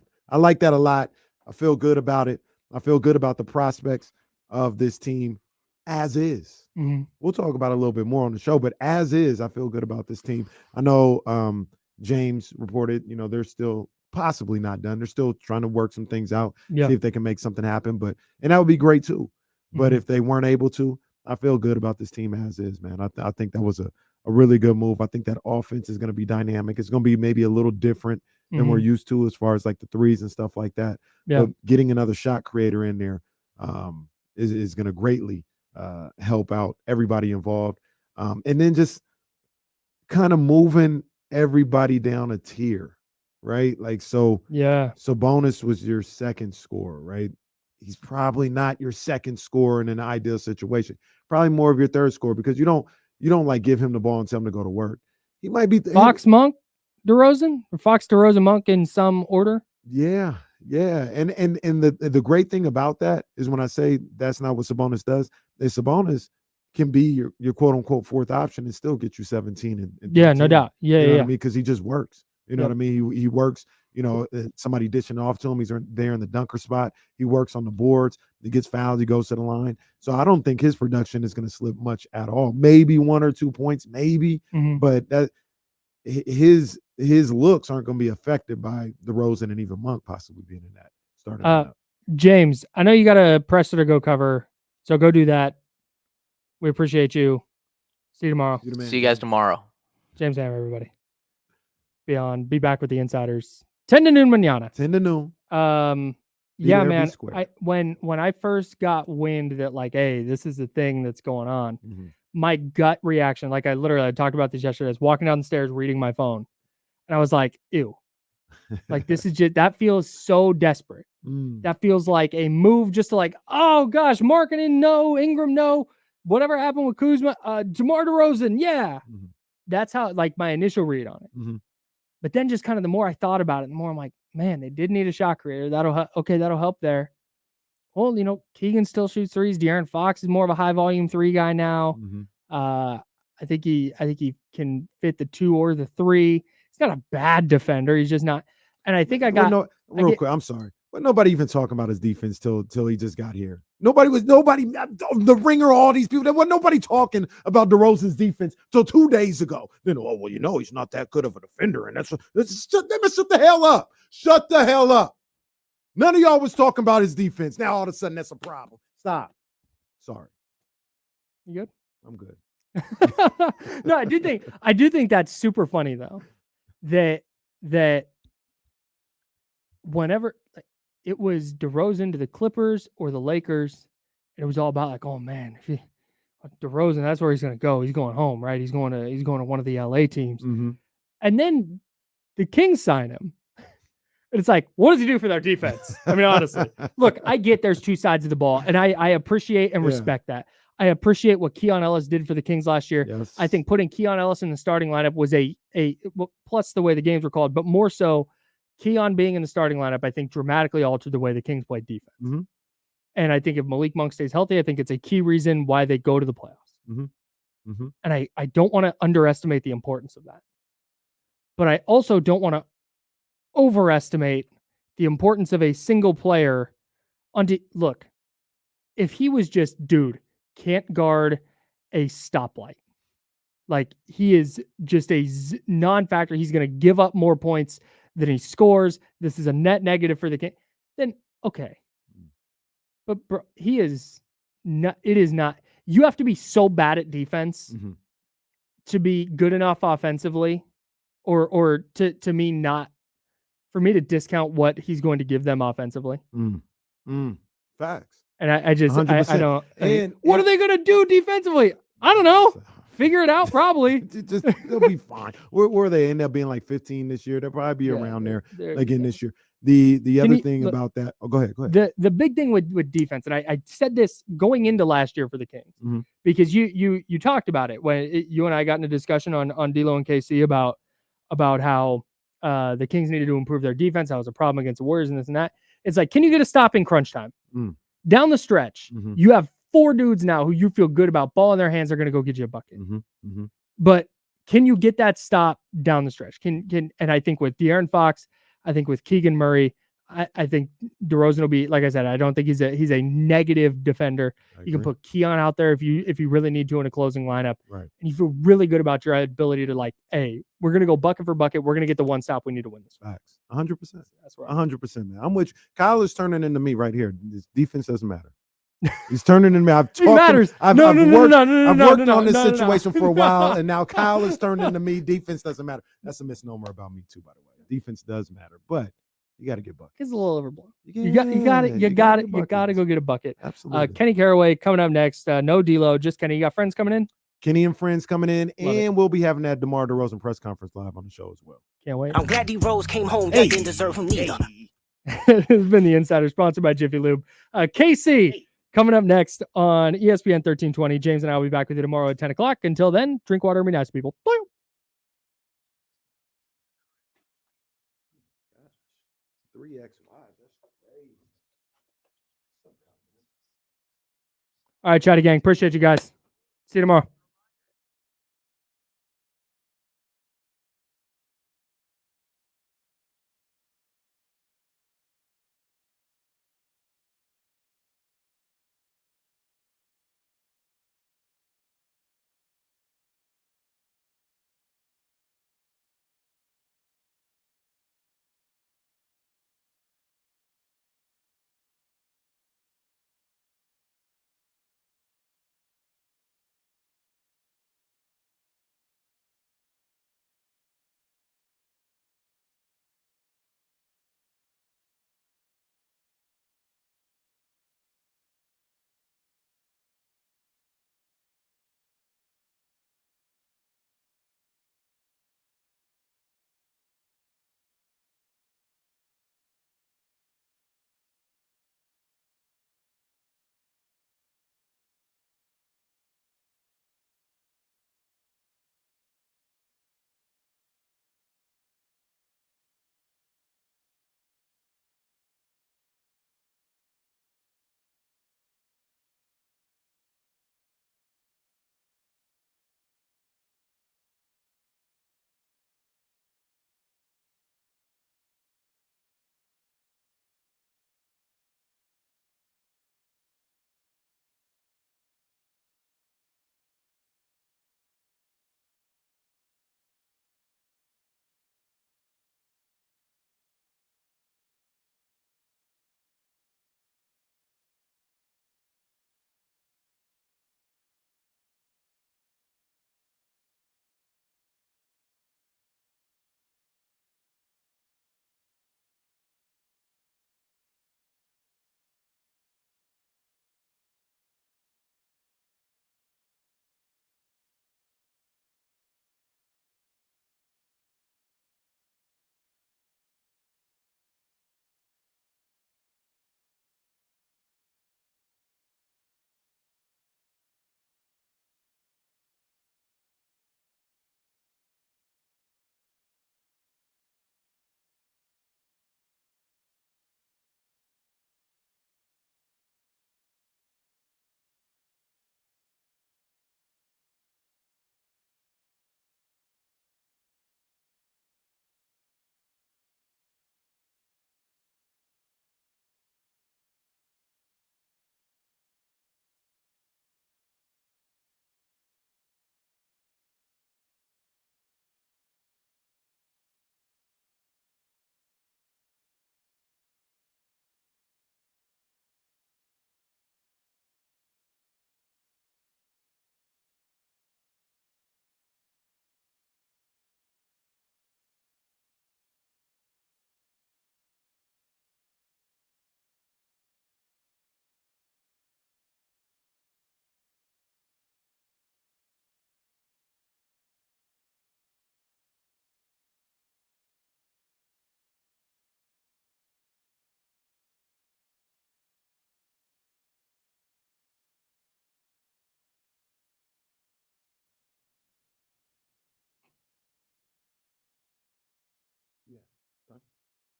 a lot. I feel good about it. I feel good about the prospects of this team as is. Mm-hmm. We'll talk about it a little bit more on the show, but as is, I feel good about this team. I know James reported, they're still possibly not done. They're still trying to work some things out, see if they can make something happen. And that would be great too. But if they weren't able to, I feel good about this team as is, man. I think that was a really good move. I think that offense is going to be dynamic. It's going to be maybe a little different than we're used to as far as like the threes and stuff like that. But getting another shot creator in there is going to greatly help out everybody involved. And then just kind of moving everybody down a tier, right? Like, so Sabonis was your second scorer, right? He's probably not your second scorer in an ideal situation. Probably more of your third scorer because you don't like give him the ball and tell him to go to work. He might be Fox, Monk, DeRozan, or Fox, DeRozan, Monk in some order. Yeah. And the great thing about that is when I say that's not what Sabonis does, is Sabonis can be your quote unquote fourth option and still get you 17 and 13, no doubt. You know what I mean? Because he just works. You know what I mean? He works. Somebody dishing off to him. He's there in the dunker spot. He works on the boards. He gets fouled. He goes to the line. So I don't think his production is going to slip much at all. Maybe 1 or 2 points, maybe. But that his looks aren't going to be affected by DeRozan and even Monk possibly being in that starting lineup. James, I know you got a presser to go cover, so go do that. We appreciate you. See you tomorrow. See you guys tomorrow. James Ham, everybody. Be back with the insiders. 10 to noon mañana. 10 to noon. Yeah, man. When I first got wind that like, hey, this is the thing that's going on, my gut reaction, like I talked about this yesterday, I was walking down the stairs reading my phone, and I was like, ew. Like this is just, that feels so desperate. That feels like a move just to like, oh gosh, Markkanen, no, Ingram, no. Whatever happened with Kuzma, DeMar DeRozan, yeah. That's how like my initial read on it. But then just kind of the more I thought about it, the more I'm like, man, they did need a shot creator. That'll help there. Well, Keegan still shoots threes. De'Aaron Fox is more of a high volume 3 guy now. I think he can fit the 2 or the 3. He's not a bad defender. He's just not. And I think quick. I'm sorry, but nobody even talking about his defense till he just got here. Nobody, the Ringer, all these people. There was nobody talking about DeRozan's defense till 2 days ago. Then, he's not that good of a defender, and shut the hell up. Shut the hell up. None of y'all was talking about his defense. Now all of a sudden that's a problem. Stop. Sorry. You good? I'm good. No, I do think that's super funny though. That whenever it was DeRozan to the Clippers or the Lakers, it was all about like, oh man, if DeRozan, that's where he's going to go. He's going home, right? He's going to one of the LA teams. Mm-hmm. And then the Kings sign him. And it's like, what does he do for their defense? I mean, honestly, look, I get there's two sides of the ball, and I appreciate and respect that. I appreciate what Keon Ellis did for the Kings last year. Yes. I think putting Keon Ellis in the starting lineup was plus the way the games were called, but more so Keon being in the starting lineup, I think dramatically altered the way the Kings played defense. Mm-hmm. And I think if Malik Monk stays healthy, I think it's a key reason why they go to the playoffs. Mm-hmm. Mm-hmm. And I don't want to underestimate the importance of that. But I also don't want to overestimate the importance of a single player. Look, if he was just, can't guard a stoplight, like he is just a non-factor, he's going to give up more points than he scores, this is a net negative for the game, then okay. But bro, he is not, it is not, you have to be so bad at defense to be good enough offensively or to me not, for me to discount what he's going to give them offensively. Facts. And I just, I don't, and what are they going to do defensively? I don't know. Figure it out, probably. They'll be fine. Where they end up being like 15 this year, they'll probably be around there again this year. The other thing about that, go ahead. The big thing with defense, and I said this going into last year for the Kings, because you talked about it when you and I got in a discussion on D'Lo and KC about how the Kings needed to improve their defense. That was a problem against the Warriors and this and that. It's like, can you get a stop in crunch time? Down the stretch, you have 4 dudes now who you feel good about, ball in their hands, are going to go get you a bucket. But can you get that stop down the stretch? And I think with De'Aaron Fox, I think with Keegan Murray, I think DeRozan will be, like I said, I don't think he's a negative defender. You can put Keon out there if you really need to in a closing lineup. Right. And you feel really good about your ability to, like, hey, we're going to go bucket for bucket. We're going to get the one stop we need to win this. Facts. 100%. That's where 100%, man. I'm with you. Kyle is turning into me right here. This defense doesn't matter. He's turning into me. It matters. I've worked on this situation for a while, and now Kyle is turning into me. Defense doesn't matter. That's a misnomer about me too, by the way. Defense does matter, but you got to get buckets. It's a little overblown. You got to go get a bucket. Absolutely. Kenny Caraway coming up next. No D'Lo, just Kenny. You got friends coming in? Kenny and friends coming in, and we'll be having that DeMar DeRozan press conference live on the show as well. Can't wait. I'm glad D-Rose came home. That didn't deserve him neither. It's been the Insider, sponsored by Jiffy Lube. KC coming up next on ESPN 1320. James and I will be back with you tomorrow at 10 o'clock. Until then, drink water and be nice to people. Bye. 3x live. That's crazy. All right, Chatty Gang. Appreciate you guys. See you tomorrow.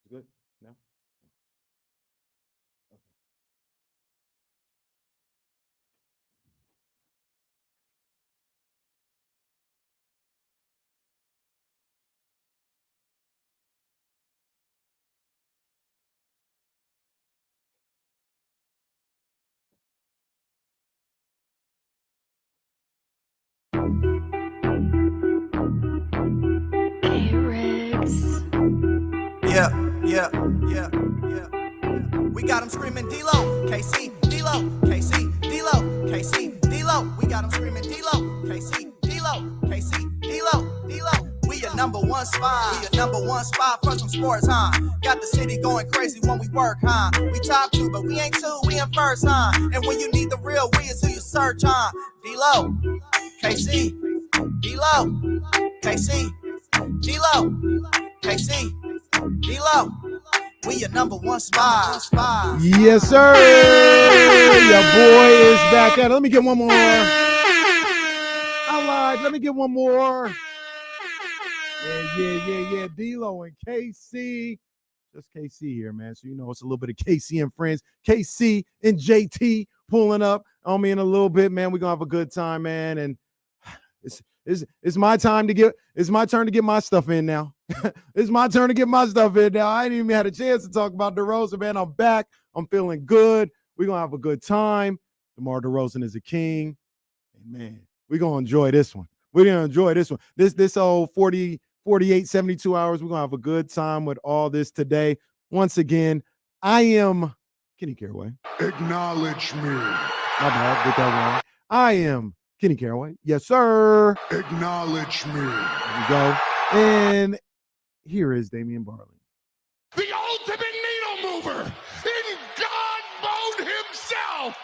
Good. No. Yeah. We got them screaming D-Lo, KC, D-Lo, KC, D-Lo, KC, D-Lo. We got them screaming D-Lo, KC, D-Lo, KC, D-Lo, D-Lo. We your number one spot. We your number one spot for some sports, huh? Got the city going crazy when we work, huh? We top two, but we ain't two, we in first, huh? And when you need the real, we is who you search, huh? D-Lo, KC, D-Lo, KC, D-Lo, KC, D-Lo. We your number one spot. Yes, sir. Your boy is back at it. Let me get one more. I lied. Let me get one more. Yeah. D-Lo and KC. Just KC here, man. So, it's a little bit of KC and friends. KC and JT pulling up on me in a little bit, man. We're going to have a good time, man. And it's my turn to get my stuff in now. It's my turn to get my stuff in now. I ain't even had a chance to talk about Derozan, man. I'm back. I'm feeling good. We're going to have a good time. DeMar DeRozan is a king. And, man, we're going to enjoy this one. We're going to enjoy this one. This whole 40, 48, 72 hours, we're going to have a good time with all this today. Once again, I am Kenny Caraway. Acknowledge me. My bad. Get that wrong. I am Kenny Caraway. Yes, sir. Acknowledge me. There we go. And here is Damian Barley. The ultimate needle mover in God mode himself.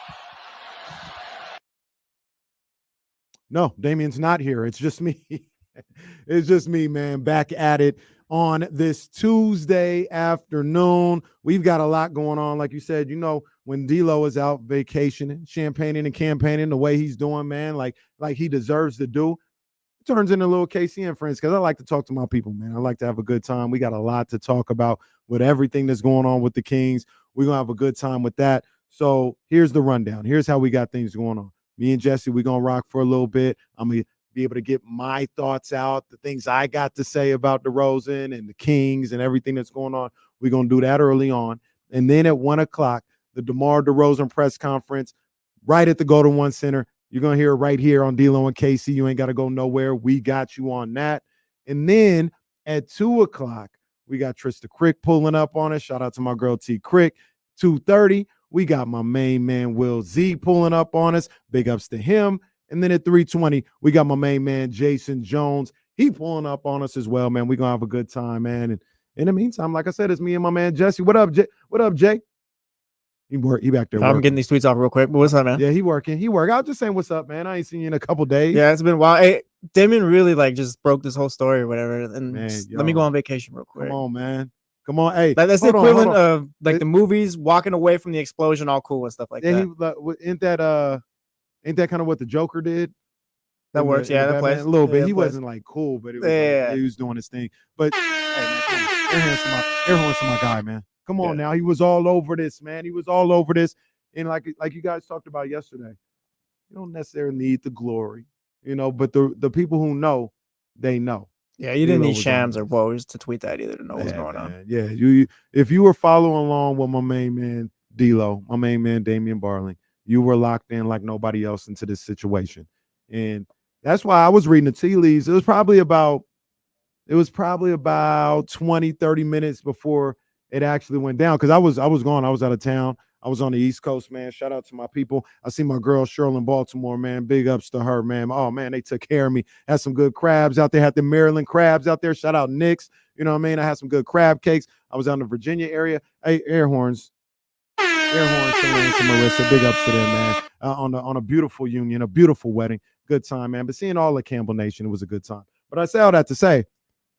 No, Damian's not here. It's just me. It's just me, man. Back at it on this Tuesday afternoon. We've got a lot going on. Like you said, when D-Lo is out vacationing, champagning and campaigning the way he's doing, man, like he deserves to do. Turns into a little KC and friends because I like to talk to my people, man. I like to have a good time. We got a lot to talk about with everything that's going on with the Kings. We're going to have a good time with that. So here's the rundown. Here's how we got things going on. Me and Jesse, we're going to rock for a little bit. I'm going to be able to get my thoughts out, the things I got to say about DeRozan and the Kings and everything that's going on. We're going to do that early on. And then at 1 o'clock, the DeMar DeRozan press conference right at the Golden One Center. You're going to hear it right here on D-Lo and KC. You ain't got to go nowhere. We got you on that. And then at 2 o'clock, we got Trista Crick pulling up on us. Shout out to my girl T. Crick. 2:30, we got my main man Will Z pulling up on us. Big ups to him. And then at 3:20, we got my main man Jason Jones. He pulling up on us as well, man. We're going to have a good time, man. And in the meantime, like I said, it's me and my man Jesse. What up, What up, Jake? He back there. I'm getting these tweets off real quick. But what's up, man? Yeah, he working. I was just saying, what's up, man? I ain't seen you in a couple days. Yeah, it's been a while. Hey, Damon really just broke this whole story or whatever. And Man, let me go on vacation real quick. Come on, man. Come on. Hey, that's the equivalent of the movies, walking away from the explosion, all cool and stuff like that. Ain't that kind of what the Joker did? That works. That plays a little bit. Yeah, He wasn't cool, but it was he was doing his thing. But hey, man, come on. Air horns to my guy, man. Come on now. He was all over this, man. He was all over this. And like you guys talked about yesterday, you don't necessarily need the glory, but the people who know, they know. Yeah, you didn't need Shams or Woes to tweet that either to know what's going on. Yeah, if you were following along with my main man D-Lo, my main man Damian Barley, you were locked in like nobody else into this situation. And that's why I was reading the tea leaves. It was probably about 20, 30 minutes before it actually went down. Because I was gone. I was out of town. I was on the East Coast, man. Shout out to my people. I see my girl Cheryl in Baltimore, man. Big ups to her, man. Oh, man, they took care of me. Had some good crabs out there. Had the Maryland crabs out there. Shout out Nick's. You know what I mean? I had some good crab cakes. I was out in the Virginia area. Hey, air horns. Air horns to Lance and Melissa. Big ups to them, man. On a beautiful union, a beautiful wedding. Good time, man. But seeing all the Campbell Nation, it was a good time. But I say all that to say,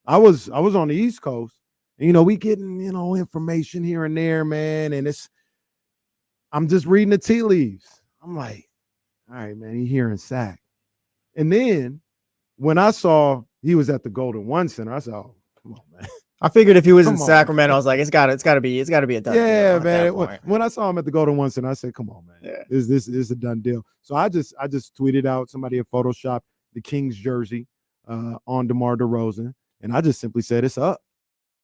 I was on the East Coast. And, we getting, information here and there, man. And I'm just reading the tea leaves. I'm like, all right, man, he here in Sac. And then when I saw he was at the Golden One Center, I said, oh, come on, man. I figured if he was Come in on. Sacramento, I was like, it's got to be a done deal Yeah, at that man. point. When I saw him at the Golden One Center, I said, "Come on, man. Yeah. This is a done deal." So I just tweeted out, somebody had photoshopped the Kings jersey on DeMar DeRozan, and I just simply said, "It's up."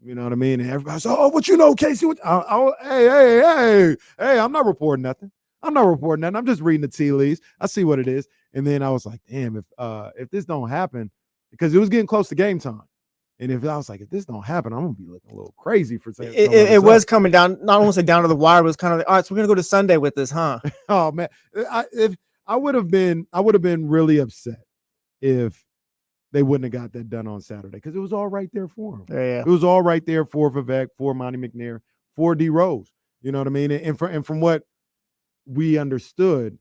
You know what I mean? And everybody said, "Oh, what you know, Casey?" Hey! I'm not reporting nothing. I'm just reading the tea leaves. I see what it is. And then I was like, "Damn, if this don't happen," because it was getting close to game time. And if I was like, if this don't happen, I'm gonna be looking a little crazy for saying it was coming down, not only down to the wire, but it was kind of like, all right, so we're gonna go to Sunday with this, huh? Oh man, I would have been really upset if they wouldn't have got that done on Saturday, because it was all right there for him. Yeah. It was all right there for Vivek, for Monty McNair, for D Rose. You know what I mean? And from what we understood,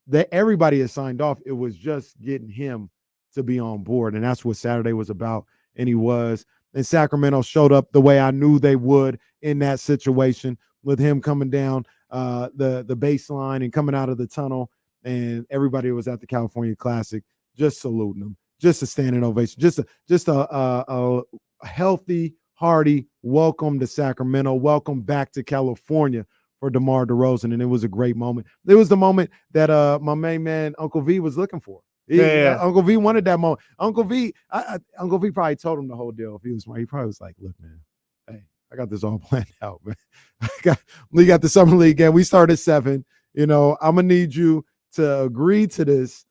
that everybody has signed off. It was just getting him to be on board, and that's what Saturday was about. And he was. And Sacramento showed up the way I knew they would in that situation, with him coming down the baseline and coming out of the tunnel, and everybody was at the California Classic just saluting him, just a standing ovation, just a healthy, hearty welcome to Sacramento, welcome back to California for DeMar DeRozan, and it was a great moment. It was the moment that my main man Uncle V was looking for. Uncle V wanted that moment. Uncle V probably told him the whole deal. If he was smart, he probably was like, "Look, man, hey, I got this all planned out, man. We got the summer league game. We start at 7. You know, I'm gonna need you to agree to this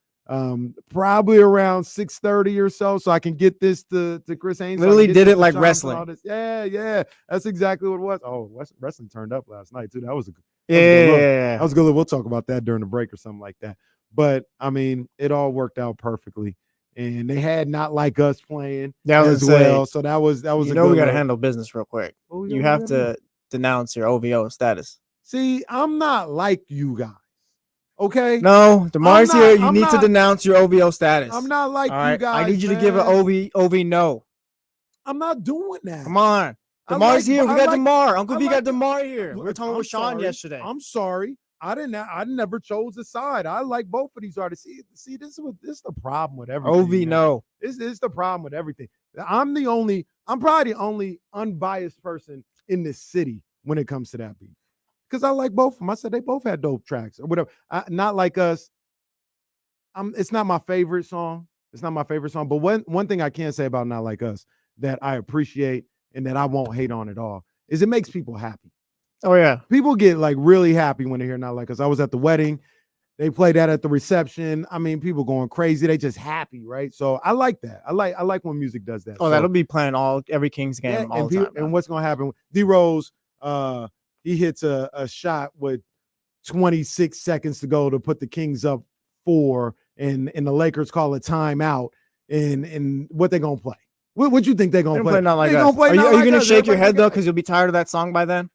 probably around 6:30 or so I can get this to Chris Haynes." Literally did it like wrestling. Yeah, that's exactly what it was. Oh, wrestling turned up last night too. That was a good look. We'll talk about that during the break or something like that. But I mean, it all worked out perfectly, and they had Not Like Us playing as well. So that was we got to handle business real quick. You have to denounce your OVO status. See, I'm not like you guys. Okay. No, DeMar's here. You need to denounce your OVO status. I'm not like you guys. I need you to give an OV no. I'm not doing that. Come on. DeMar's here. We got DeMar. Uncle V got DeMar here. We were talking with Sean yesterday. I'm sorry. I never chose a side. I like both of these artists. See, this is the problem with everything. OV no. This is the problem with everything. I'm probably the only unbiased person in this city when it comes to that beat, because I like both of them. I said they both had dope tracks or whatever. Not Like Us. It's not my favorite song. But one thing I can say about Not Like Us that I appreciate and that I won't hate on at all is it makes people happy. Oh yeah, people get like really happy when they hear Not Like Us. I was at the wedding. They played that at the reception. I mean, people going crazy. They just happy, right? So I like that. I like when music does that. Oh, that'll be playing every Kings game all the time. And what's gonna happen? D Rose, he hits a shot with 26 seconds to go to put the Kings up 4, and the Lakers call a timeout. And what they gonna play? What you think they gonna play? Not Like Us. Are you gonna shake your head though, because you'll be tired of that song by then?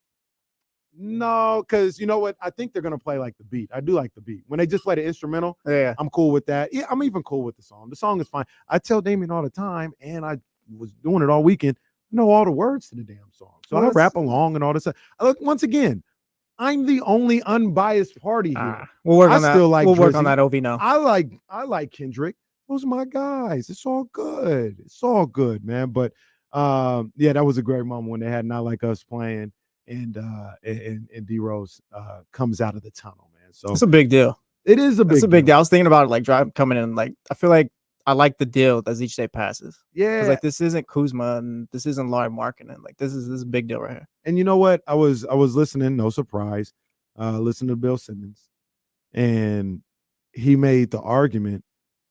No, because you know what? I think they're gonna play like the beat. I do like the beat. When they just play the instrumental, yeah, I'm cool with that. Yeah, I'm even cool with the song. The song is fine. I tell Damien all the time, and I was doing it all weekend. I know all the words to the damn song, so I rap along and all this stuff. Look, once again, I'm the only unbiased party here. We'll work on that. We'll work on that. OV now. I like Kendrick. Those are my guys. It's all good. It's all good, man. But yeah, that was a great moment when they had Not Like Us playing. And D Rose comes out of the tunnel, man. So it's a big deal. It is a big deal. I was thinking about it, like coming in. Like I feel like I like the deal as each day passes. Yeah, like this isn't Kuzma and this isn't Larry Markkinen. Like this is a big deal right here. And you know what? I was listening, no surprise, listening to Bill Simmons, and he made the argument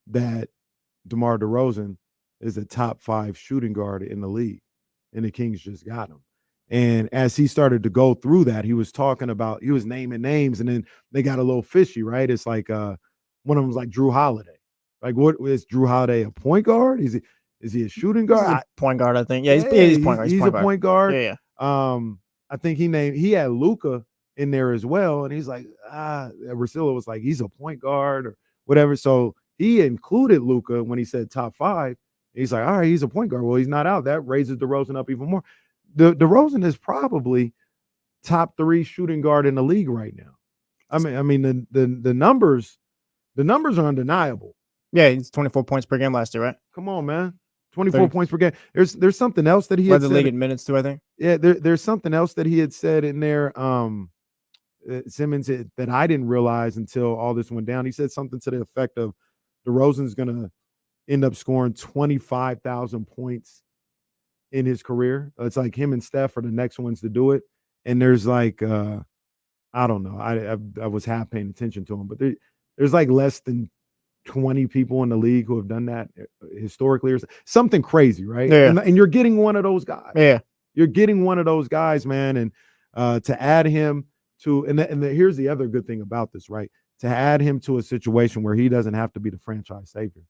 that DeMar DeRozan is a top 5 shooting guard in the league, and the Kings just got him. And as he started to go through that, he was naming names, and then they got a little fishy, right? It's like one of them was like Drew Holiday. Like, what is Drew Holiday, a point guard? Is he a shooting guard? Point guard, I think. Yeah, he's point guard. He's a point guard. Yeah. I think he had Luka in there as well, and he's like, Russillo was like, he's a point guard or whatever. So he included Luka when he said top 5. He's like, all right, he's a point guard. Well, he's not out. That raises DeRozan up even more. DeRozan is probably top 3 shooting guard in the league right now. I mean the numbers are undeniable. Yeah, he's 24 points per game last year, right? Come on, man. 24 points per game. There's something else that he led had the said. league in minutes too, I think. Yeah, there's something else that he had said in there, Simmons, that I didn't realize until all this went down. He said something to the effect of DeRozan's going to end up scoring 25,000 points in his career. It's like him and Steph are the next ones to do it. And there's like, I don't know. I was half paying attention to him, but there's like less than 20 people in the league who have done that historically or something crazy, right? Yeah. And you're getting one of those guys. Yeah. You're getting one of those guys, man. And to add him to, here's the other good thing about this, right? To add him to a situation where he doesn't have to be the franchise savior.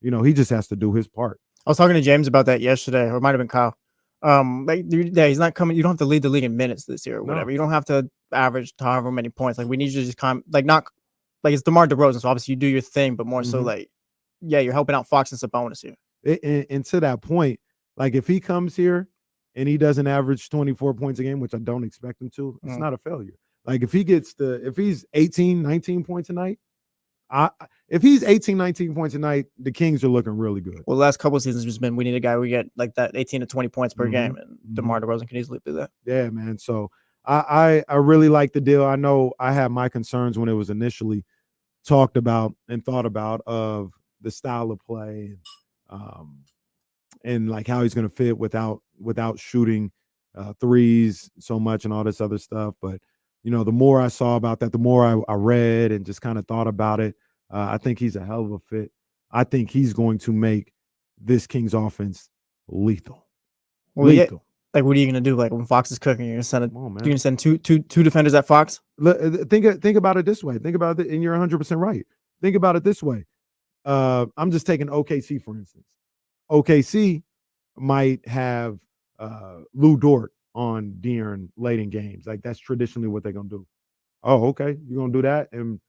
He just has to do his part. I was talking to James about that yesterday, or it might have been Kyle. He's not coming. You don't have to lead the league in minutes this year or whatever. No. You don't have to average however many points. Like, we need you to just not like it's DeMar DeRozan. So obviously you do your thing, but more so like, yeah, you're helping out Fox and Sabonis here. And to that point, like if he comes here and he doesn't average 24 points a game, which I don't expect him to, it's not a failure. Like if he's 18, 19 points a night, if he's 18, 19 points a night, the Kings are looking really good. Well, the last couple of seasons just been, we need a guy we get like that 18 to 20 points per game, and DeMar DeRozan can easily do that. Yeah, man. So I really like the deal. I know I had my concerns when it was initially talked about and thought about of the style of play and like how he's going to fit without shooting threes so much and all this other stuff. But the more I saw about that, the more I read and just kind of thought about it. I think he's a hell of a fit. I think he's going to make this Kings offense lethal. Well, lethal. Yeah. Like, what are you going to do? Like, when Fox is cooking, you're going to send two defenders at Fox? Think about it this way. Think about it, and you're 100% right. Think about it this way. I'm just taking OKC, for instance. OKC might have Lou Dort on De'Aaron late in games. Like, that's traditionally what they're going to do. Oh, okay. You're going to do that and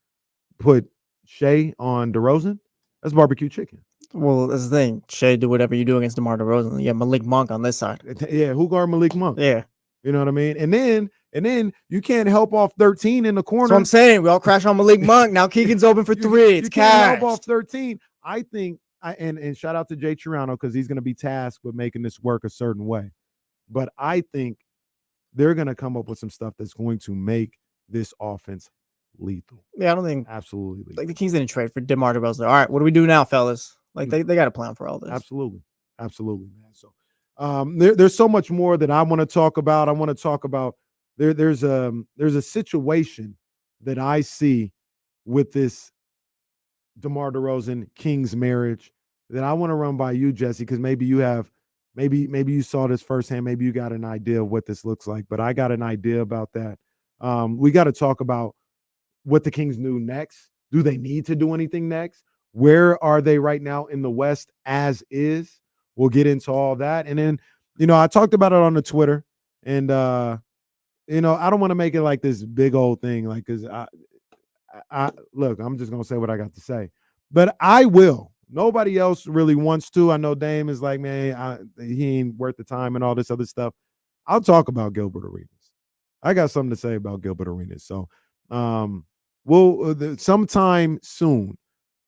put Shea on DeRozan? That's barbecue chicken. Well, that's the thing. Shea, do whatever you do against DeMar DeRozan. Yeah, Malik Monk on this side. Yeah, who guard Malik Monk? Yeah. You know what I mean? And then you can't help off 13 in the corner. That's what I'm saying. We all crash on Malik Monk. Now Keegan's open for three. It's cash. Can't help off 13. I think, and shout out to Jay Chirano because he's going to be tasked with making this work a certain way. But I think they're going to come up with some stuff that's going to make this offense lethal. Yeah, I don't think absolutely lethal. Like the Kings didn't trade for DeMar DeRozan. All right, what do we do now, fellas? Like they got a plan for all this. Absolutely, man. So there's so much more that I want to talk about. I want to talk about there's a situation that I see with this DeMar DeRozan Kings marriage that I want to run by you, Jesse, because maybe you saw this firsthand. Maybe you got an idea of what this looks like, but I got an idea about that. We got to talk about what the Kings do next. Do they need to do anything next? Where are they right now in the West as is? We'll get into all that. And then, I talked about it on the Twitter and, I don't want to make it like this big old thing. Like, cause look, I'm just going to say what I got to say, but I will. Nobody else really wants to. I know Dame is like, man, he ain't worth the time and all this other stuff. I'll talk about Gilbert Arenas. I got something to say about Gilbert Arenas. So, sometime soon,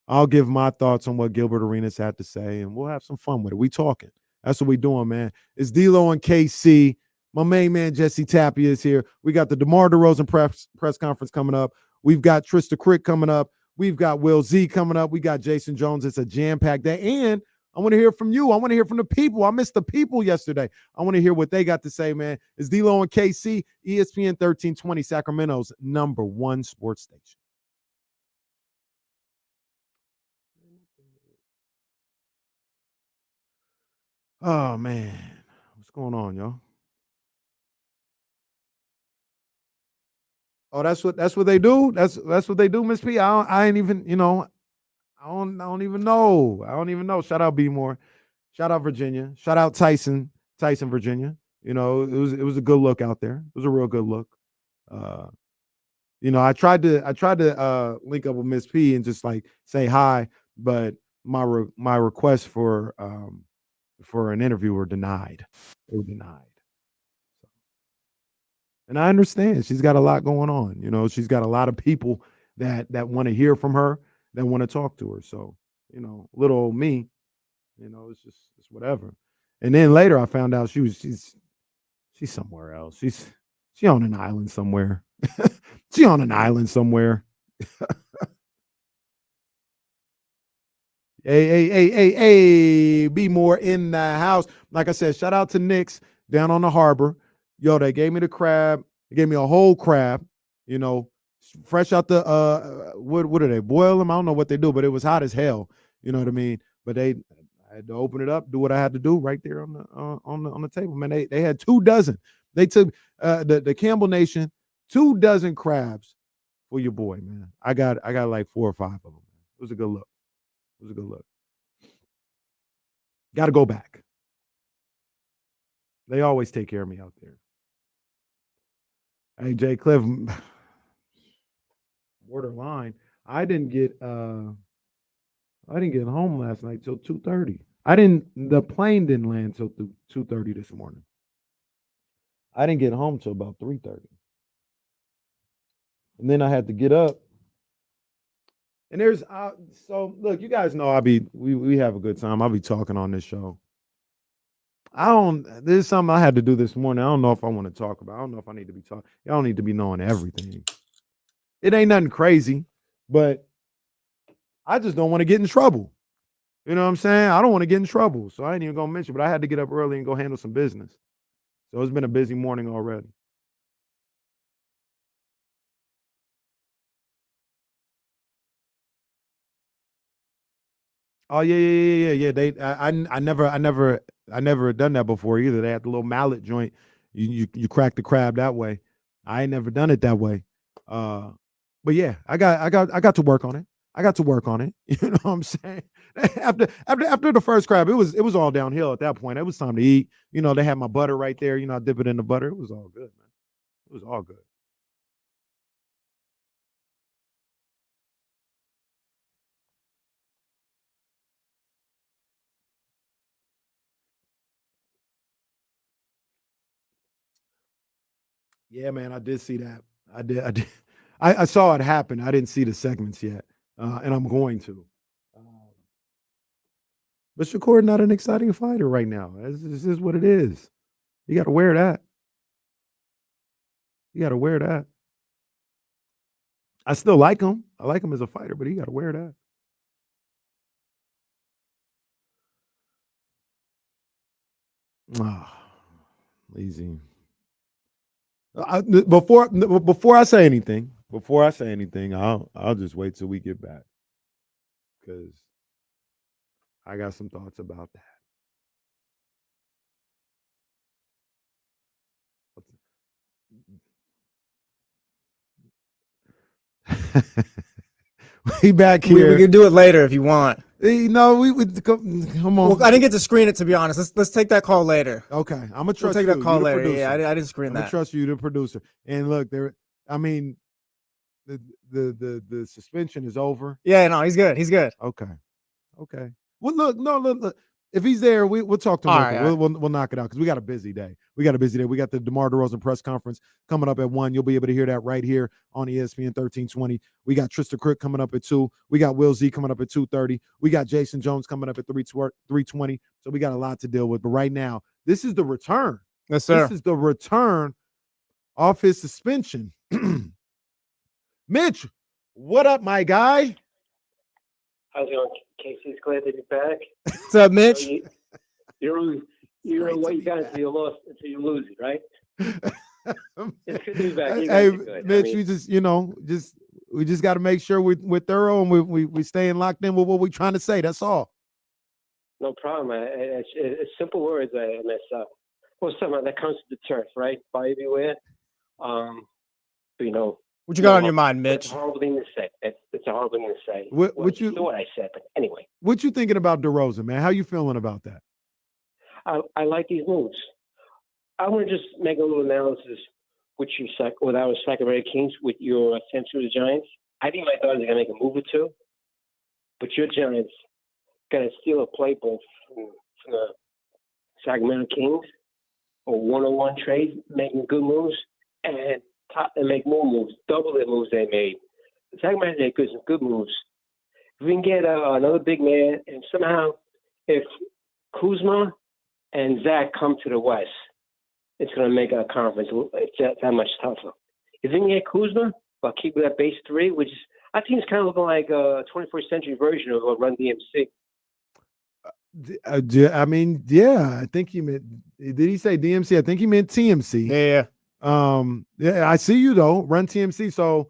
I'll give my thoughts on what Gilbert Arenas had to say, and we'll have some fun with it. We talking. That's what we doing, man. It's D-Lo and KC. My main man, Jesse Tapia, is here. We got the DeMar DeRozan press conference coming up. We've got Trista Crick coming up. We've got Will Z coming up. We got Jason Jones. It's a jam-packed day. And I want to hear from you. I want to hear from the people. I missed the people yesterday. I want to hear what they got to say, man. It's D-Lo and KC, ESPN 1320, Sacramento's #1 sports station. Oh, man. What's going on, y'all? Oh, that's what they do? That's what they do, Miss P? I ain't even, I don't even know. I don't even know. Shout out B More. Shout out Virginia. Shout out Tyson, Virginia. It was a good look out there. It was a real good look. I tried to link up with Miss P and just like say hi, but my request for an interview were denied. They were denied. And I understand she's got a lot going on. She's got a lot of people that want to hear from her, that want to talk to her. So, little old me, It's whatever. And then later I found out she's somewhere else. She on an island somewhere. She on an island somewhere. Hey, be more in the house. Like I said, shout out to Nick's down on the harbor. Yo, they gave me the crab. They gave me a whole crab, fresh out the what do they boil them? I don't know what they do, but it was hot as hell. You know what I mean? But I had to open it up, do what I had to do right there on the table. Man, they had 2 dozen. They took the Campbell Nation 2 dozen crabs for your boy, man. I got like 4 or 5 of them. It was a good look. Got to go back. They always take care of me out there. Hey, Jay Cliff, borderline. I didn't get home last night till 2:30. The plane didn't land till 2:30 this morning. I didn't get home till about 3:30. And then I had to get up. And there's so look, you guys know we have a good time. I'll be talking on this show. This is something I had to do this morning. I don't know if I want to talk about. I don't know if I need to be talking. Y'all need to be knowing everything. It ain't nothing crazy, but I just don't want to get in trouble. You know what I'm saying? I don't want to get in trouble. So I ain't even gonna mention, but I had to get up early and go handle some business. So it's been a busy morning already. Oh yeah. I never had done that before either. They had the little mallet joint. You crack the crab that way. I ain't never done it that way. But yeah, I got to work on it. You know what I'm saying? After the first crab, it was all downhill at that point. It was time to eat. They had my butter right there. I dip it in the butter. It was all good, man. It was all good. Yeah, man, I did see that. I did. I saw it happen. I didn't see the segments yet, and I'm going to. But Shakur not an exciting fighter right now. This is what it is. You got to wear that. I still like him. I like him as a fighter, but he got to wear that. Lazy. Before I say anything, I'll just wait till we get back because I got some thoughts about that. We back here. We can do it later if you want. No, we would come on. Well, I didn't get to screen it, to be honest. Let's take that call later. Okay, I'm gonna trust take you. that call You're the later. producer. Yeah, I didn't screen I'm that. gonna trust you, the producer. And look, the suspension is over. Yeah, no, he's good. Okay. Well, look. If he's there, we'll talk to him. All right. We'll knock it out because we got a busy day. We got the DeMar DeRozan press conference coming up at 1. You'll be able to hear that right here on ESPN 1320. We got Tristan Crook coming up at 2. We got Will Z coming up at 2:30. We got Jason Jones coming up at 3:20. So we got a lot to deal with. But right now, this is the return. Yes, sir. This is the return off his suspension. Mitch, what up, my guy? How's it going, Casey's glad to be back. What's up, Mitch? You're what you got until you lose it, right? It's good to be back. Hey, Mitch, we just got to make sure we're thorough and we staying locked in with what we're trying to say. That's all. No problem. It's simple words. I mess up. Well, something that comes to the turf, right? Buyer beware. What you got on your mind, Mitch? It's a horrible thing to say. It's a horrible thing to say. What I said, but anyway. What you thinking about DeRozan, man? How you feeling about that? I like these moves. I want to just make a little analysis with our Sacramento Kings with your attempt to the Giants. I think my thought is going to make a move or two, but your Giants going to steal a playbook from the Sacramento Kings or one-on-one trade, making good moves and make more moves, double the moves they made. The Sacramento made good moves. If we can get another big man and somehow if Kuzma and Zach come to the West, it's going to make a conference that much tougher. If you can get Kuzma, but keep that base three, which is, I think it's kind of looking like a 21st century version of a Run DMC. I mean, yeah, I think he meant. Did he say DMC? I think he meant TMC. Yeah. Yeah, I see you though. Run TMC. So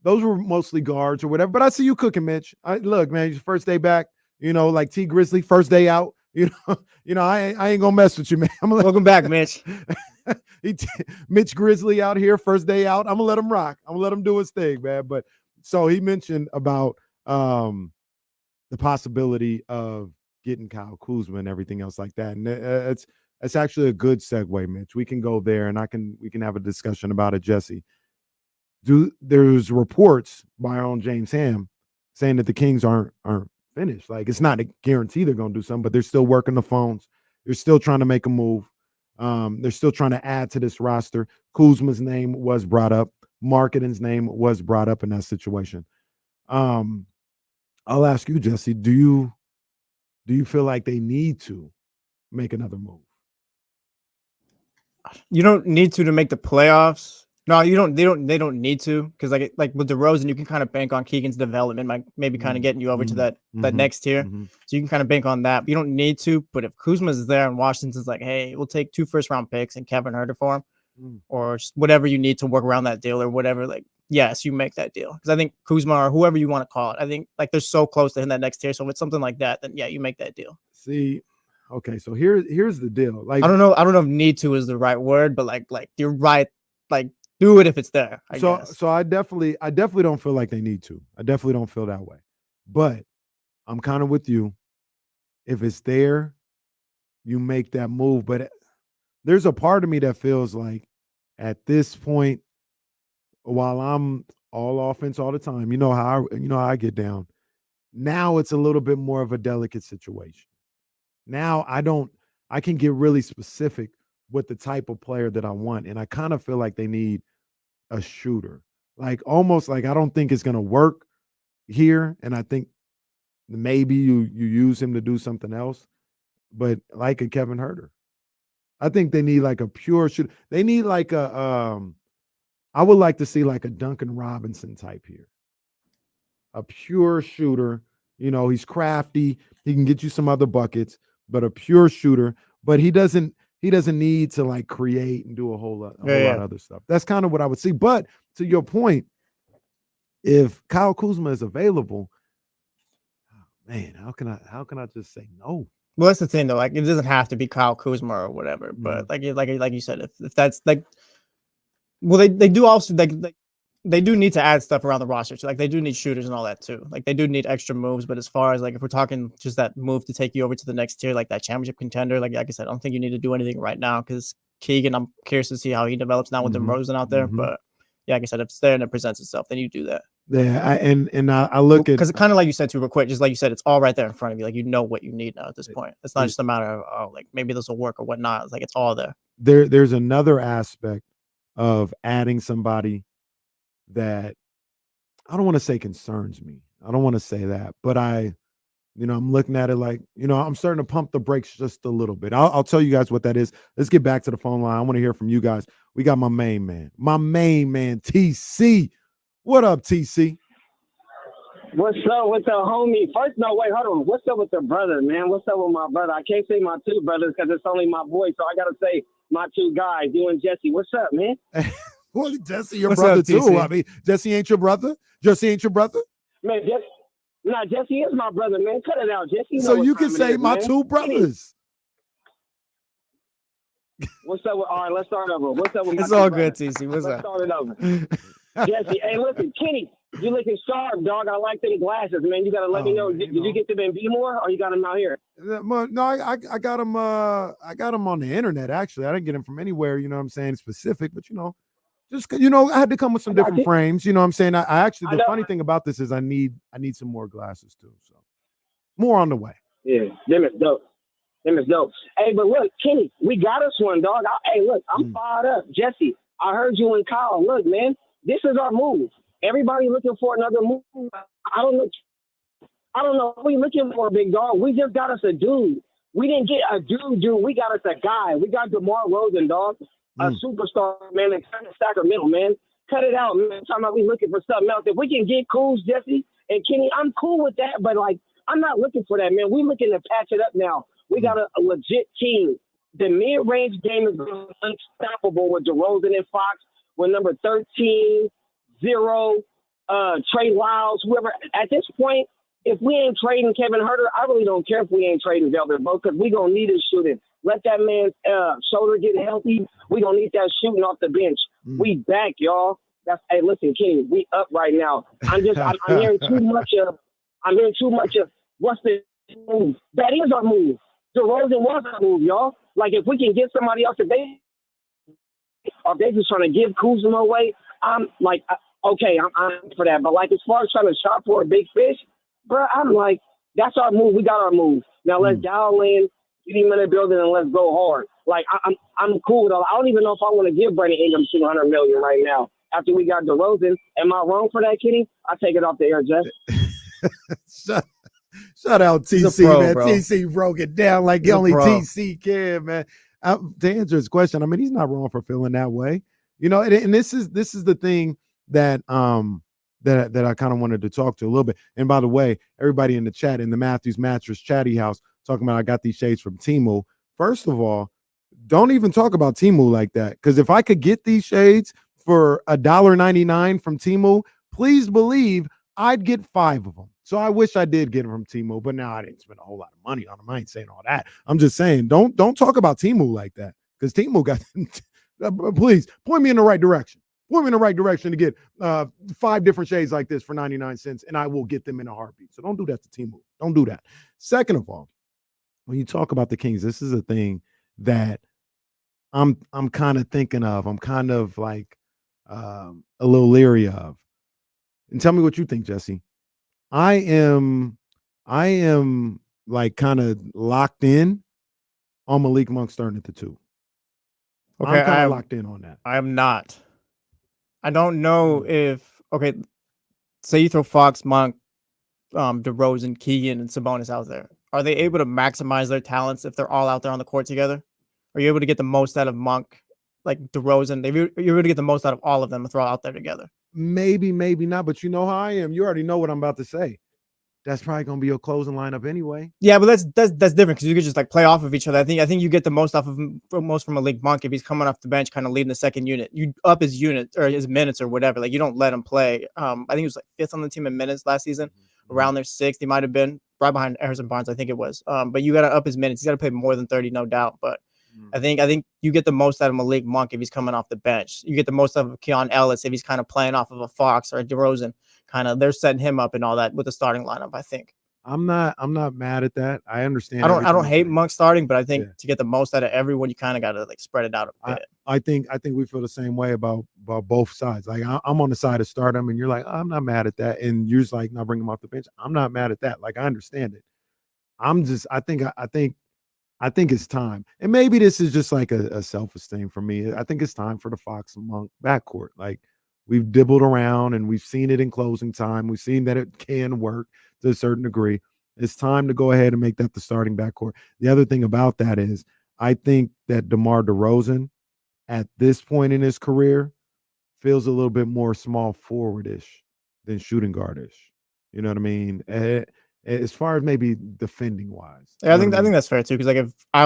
those were mostly guards or whatever. But I see you cooking, Mitch. Look, man, your first day back. Like T Grizzly, first day out. I ain't gonna mess with you, man. Welcome back, Mitch. Mitch Grizzly out here, first day out. I'm gonna let him rock. I'm gonna let him do his thing, man. But so he mentioned about the possibility of getting Kyle Kuzma and everything else like that. And it's actually a good segue, Mitch. We can go there and we can have a discussion about it, Jesse. There's reports by our own James Ham saying that the Kings aren't finished. Like, it's not a guarantee they're going to do something, but they're still working the phones. They're still trying to make a move. They're still trying to add to this roster. Kuzma's name was brought up. Marketing's name was brought up in that situation. I'll ask you, Jesse, do you feel like they need to make another move? You don't need to make the playoffs. No, you don't. They don't need to, because like with DeRozan, you can kind of bank on Keegan's development, like maybe kind of getting you over to that next tier. So you can kind of bank on that. But you don't need to. But if Kuzma's there and Washington's like, hey, we'll take 2 first-round picks and Kevin Huerter for him, or just whatever you need to work around that deal or whatever, like, yes, you make that deal. Because I think Kuzma, or whoever you want to call it, I think like they're so close to hitting that next tier. So if it's something like that, then yeah, you make that deal. See, okay, so here's the deal. Like, I don't know if need to is the right word, but like you're right. Like, do it if it's there. I guess. So I definitely don't feel like they need to. I definitely don't feel that way. But I'm kind of with you. If it's there, you make that move. But there's a part of me that feels like at this point, while I'm all offense all the time, you know how I get down. Now it's a little bit more of a delicate situation. Now I can get really specific with the type of player that I want. And I kind of feel like they need a shooter. Like, almost like, I don't think it's going to work here. And I think maybe you use him to do something else. But like a Kevin Huerter, I think they need like a pure shooter. They need like I would like to see like a Duncan Robinson type here. A pure shooter. He's crafty. He can get you some other buckets, but a pure shooter. But he doesn't need to like create and do a whole lot of other stuff. That's kind of what I would see. But to your point, if Kyle Kuzma is available, man, how can I just say no? Well, that's the thing though. Like, it doesn't have to be Kyle Kuzma or whatever. But like you said, if that's like, well, they do also they do need to add stuff around the roster. So like, they do need shooters and all that too. Like, they do need extra moves. But as far as like, if we're talking just that move to take you over to the next tier, like that championship contender, like I said, I don't think you need to do anything right now, because Keegan, I'm curious to see how he develops now with DeRozan out there. But yeah, like I said, if it's there and it presents itself, then you do that. Yeah, I look at, because kind of like you said too, real quick, just like you said, it's all right there in front of you. Like, you know what you need now at this point. It's not just a matter of like maybe this will work or whatnot. It's like it's all there. There's another aspect of adding somebody that I don't want to say concerns me. I don't want to say that, but I'm looking at it like, I'm starting to pump the brakes just a little bit. I'll tell you guys what that is. Let's get back to the phone line. I want to hear from you guys. We got my main man, TC. What up, TC? What's up with the homie? First, no, wait, hold on. What's up with the brother, man? What's up with my brother? I can't say my 2 brothers because it's only my boy, so I got to say my 2 guys, you and Jesse. What's up, man? Well, Jesse, your brother up, too. I mean, Jesse ain't your brother? Jesse ain't your brother? Man, Jesse is my brother, man. Cut it out, Jesse. So you can say my 2 brothers. What's up with, all right, let's start over. What's up with It's all good, TC. What's up? Let's start it over. Jesse, hey, listen, Kenny, you looking sharp, dog. I like them glasses, man. You got to let me know. Did you get them in B-More or you got them out here? No, I got them. I got them on the internet, actually. I didn't get them from anywhere, you know what I'm saying, specific, but, just, I had to come with some different frames. You know what I'm saying? I actually, the funny thing about this is I need some more glasses too. So more on the way. Yeah, them is dope. Hey, but look, Kenny, we got us one, dog. Hey, look, I'm fired up. Jesse, I heard you and Kyle. Look, man, this is our move. Everybody looking for another move. I don't know. I don't know. We looking for a big dog. We just got us a dude. We didn't get a dude. We got us a guy. We got DeMar Rosen, dog, a superstar, man, in Sacramento, man. Cut it out, man. Talking about we looking for something else. If we can get Kuz, Jesse, and Kenny, I'm cool with that. But, like, I'm not looking for that, man. We looking to patch it up now. We got a legit team. The mid-range game is unstoppable with DeRozan and Fox, with number 13, 0, Trey Lyles, whoever. At this point, if we ain't trading Kevin Huerter, I really don't care if we ain't trading Velvet Boat, because we going to need his shooting. Let that man's shoulder get healthy. We going to need that shooting off the bench. We back, y'all. Hey, listen, Kenny, we up right now. I'm hearing too much of what's the move. That is our move. DeRozan was our move, y'all. Like, if we can get somebody else, or if they just trying to give Kuzma away, I'm like, okay, I'm for that. But, like, as far as trying to shop for a big fish, bro, I'm like, that's our move. We got our move. Now let's dial in, get him in the building, and let's go hard. Like, I'm cool with all. I don't even know if I want to give Brandon Ingram $200 million right now after we got DeRozan. Am I wrong for that, Kenny? I take it off the air, Jeff. Shout out TC, pro, man. bro. TC broke it down like only TC can, man. To answer his question, I mean, he's not wrong for feeling that way, you know. And this is the thing that that I kind of wanted to talk to a little bit. And by the way, everybody in the chat, in the Matthews Mattress Chatty House, talking about I got these shades from Temu. First of all, don't even talk about Temu like that, because if I could get these shades for $1.99 from Temu, please believe I'd get 5 of them. So I wish I did get them from Temu, but now I didn't spend a whole lot of money on them. I ain't saying all that. I'm just saying don't talk about Temu like that, because Temu got please point me in the right direction. Point me in the right direction to get 5 different shades like this for 99 cents, and I will get them in a heartbeat. So don't do that to Temu. Don't do that. Second of all, when you talk about the Kings, this is a thing that I'm kind of thinking of. I'm kind of like a little leery of. And tell me what you think, Jesse. I am like kind of locked in on Malik Monk starting at the 2. Okay, I'm kind of locked in on that. I am not. I don't know if say you throw Fox, Monk, DeRozan, Keegan, and Sabonis out there. Are they able to maximize their talents if they're all out there on the court together? Are you able to get the most out of Monk, like DeRozan? Are you able to get the most out of all of them if they're all out there together? Maybe, maybe not. But you know how I am. You already know what I'm about to say. That's probably going to be your closing lineup anyway. Yeah, but that's different, because you could just like play off of each other. I think you get the most off of most from Malik Monk if he's coming off the bench, kind of leading the second unit. You up his unit or his minutes or whatever. Like, you don't let him play. I think he was like 5th on the team in minutes last season, around there 6th. He might have been right behind Harrison Barnes, I think it was. But you got to up his minutes. He's got to play more than 30, no doubt. But I think you get the most out of Malik Monk if he's coming off the bench. You get the most out of Keon Ellis if he's kind of playing off of a Fox or a DeRozan. Kind of, they're setting him up and all that with the starting lineup, I think. I'm not mad at that. I understand. I don't hate Monk starting, but I think to get the most out of everyone, you kind of got to like spread it out a bit. I think we feel the same way about both sides. Like, I'm on the side of stardom, and you're like, I'm not mad at that, and you're just like, not bring him off the bench. I'm not mad at that. Like, I understand it. I think it's time, and maybe this is just like a selfish thing for me. I think it's time for the Fox and Monk backcourt. Like, we've dibbled around, and we've seen it in closing time. We've seen that it can work to a certain degree. It's time to go ahead and make that the starting backcourt. The other thing about that is I think that DeMar DeRozan at this point in his career feels a little bit more small forwardish than shooting guardish. You know what I mean? As far as maybe defending wise. Yeah, I think that's fair too. Because like if I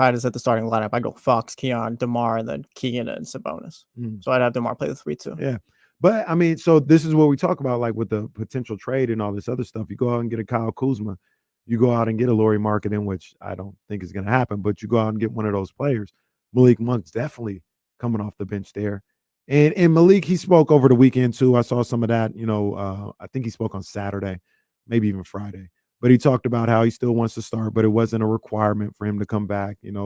had to set the starting lineup, I'd go Fox, Keon, DeMar, and then Keegan and Sabonis. So I'd have DeMar play the 3 too. Yeah. But I mean, so this is what we talk about, like with the potential trade and all this other stuff. You go out and get a Kyle Kuzma, you go out and get a Lauri Markkanen, which I don't think is going to happen, but you go out and get one of those players. Malik Monk's definitely coming off the bench there. And Malik, he spoke over the weekend too. I saw some of that, I think he spoke on Saturday, maybe even Friday. But he talked about how he still wants to start, but it wasn't a requirement for him to come back, and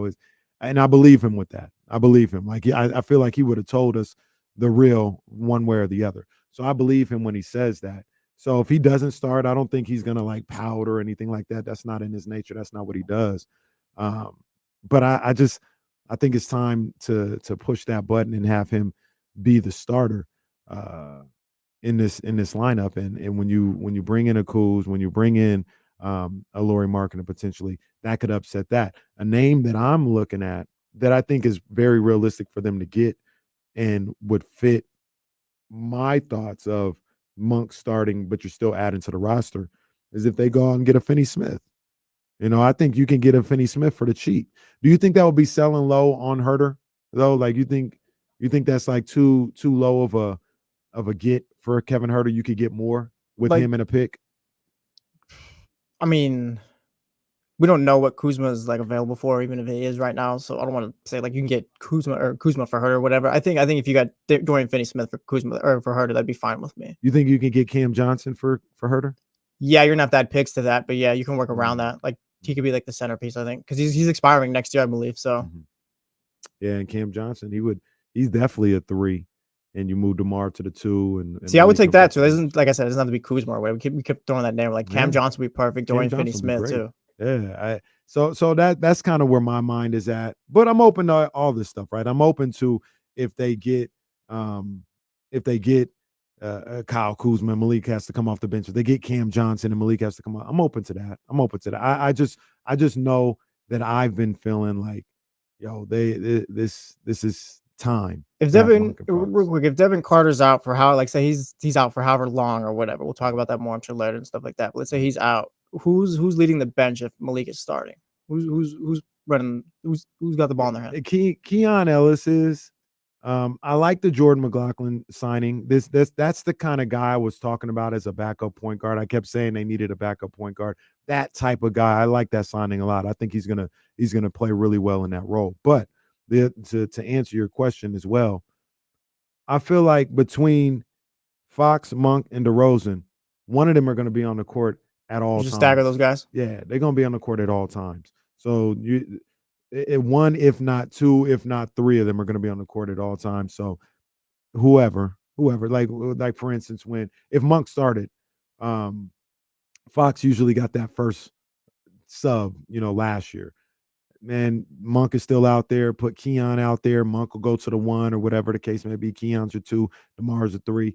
I believe him with that. I believe him. Like, I feel like he would have told us the real one way or the other. So I believe him when he says that. So if he doesn't start, I don't think he's going to like pout or anything like that. That's not in his nature. That's not what he does. But I think it's time to push that button and have him be the starter. in this lineup. And when you bring in a Kuz, when you bring in a Lauri Markkanen potentially, that could upset that. A name that I'm looking at that I think is very realistic for them to get and would fit my thoughts of Monk starting, but you're still adding to the roster, is if they go out and get a Finney Smith. I think you can get a Finney Smith for the cheap. Do you think that would be selling low on Herter though? Like you think that's like too low of a get for Kevin Herter? You could get more with him in a pick. I mean, we don't know what Kuzma is like available for, even if he is right now. So I don't want to say like you can get Kuzma for Herter or whatever. I think if you got Dorian Finney-Smith for Kuzma or for Herter, that'd be fine with me. You think you can get Cam Johnson for Herter? Yeah, you're not that picks to that, but yeah, you can work around that. Like he could be like the centerpiece, I think, because he's expiring next year, I believe. So yeah, and Cam Johnson, he's definitely a 3. And you move Demar to the 2. And see, I would take that too. It doesn't, like I said, it doesn't have to be Kuzma or whatever. We kept throwing that name. Like Cam Johnson would be perfect. Dorian Finney-Smith too. Yeah. So that's kind of where my mind is at. But I'm open to all this stuff, right? I'm open to if they get Kyle Kuzma, Malik has to come off the bench. If they get Cam Johnson and Malik has to come out, I'm open to that. I just know that I've been feeling like, this is time. If Devin, real quick, if Devin Carter's out for say he's out for however long or whatever, we'll talk about that more, I'm sure, later and stuff like that. But let's say he's out. Who's leading the bench if Malik is starting? Who's running? Who's got the ball in their hand? Keon Ellis is. I like the Jordan McLaughlin signing. That's the kind of guy I was talking about as a backup point guard. I kept saying they needed a backup point guard. That type of guy, I like that signing a lot. I think he's gonna play really well in that role. But to answer your question as well, I feel like between Fox, Monk, and Derozan, one of them are going to be on the court at all times. Just stagger those guys? Yeah, they're going to be on the court at all times. So one, if not 2, if not 3 of them are going to be on the court at all times. So whoever, like for instance, if Monk started, Fox usually got that first sub, last year. Man, Monk is still out there. Put Keon out there. Monk will go to the 1 or whatever the case may be. Keon's a 2, Demar's a 3.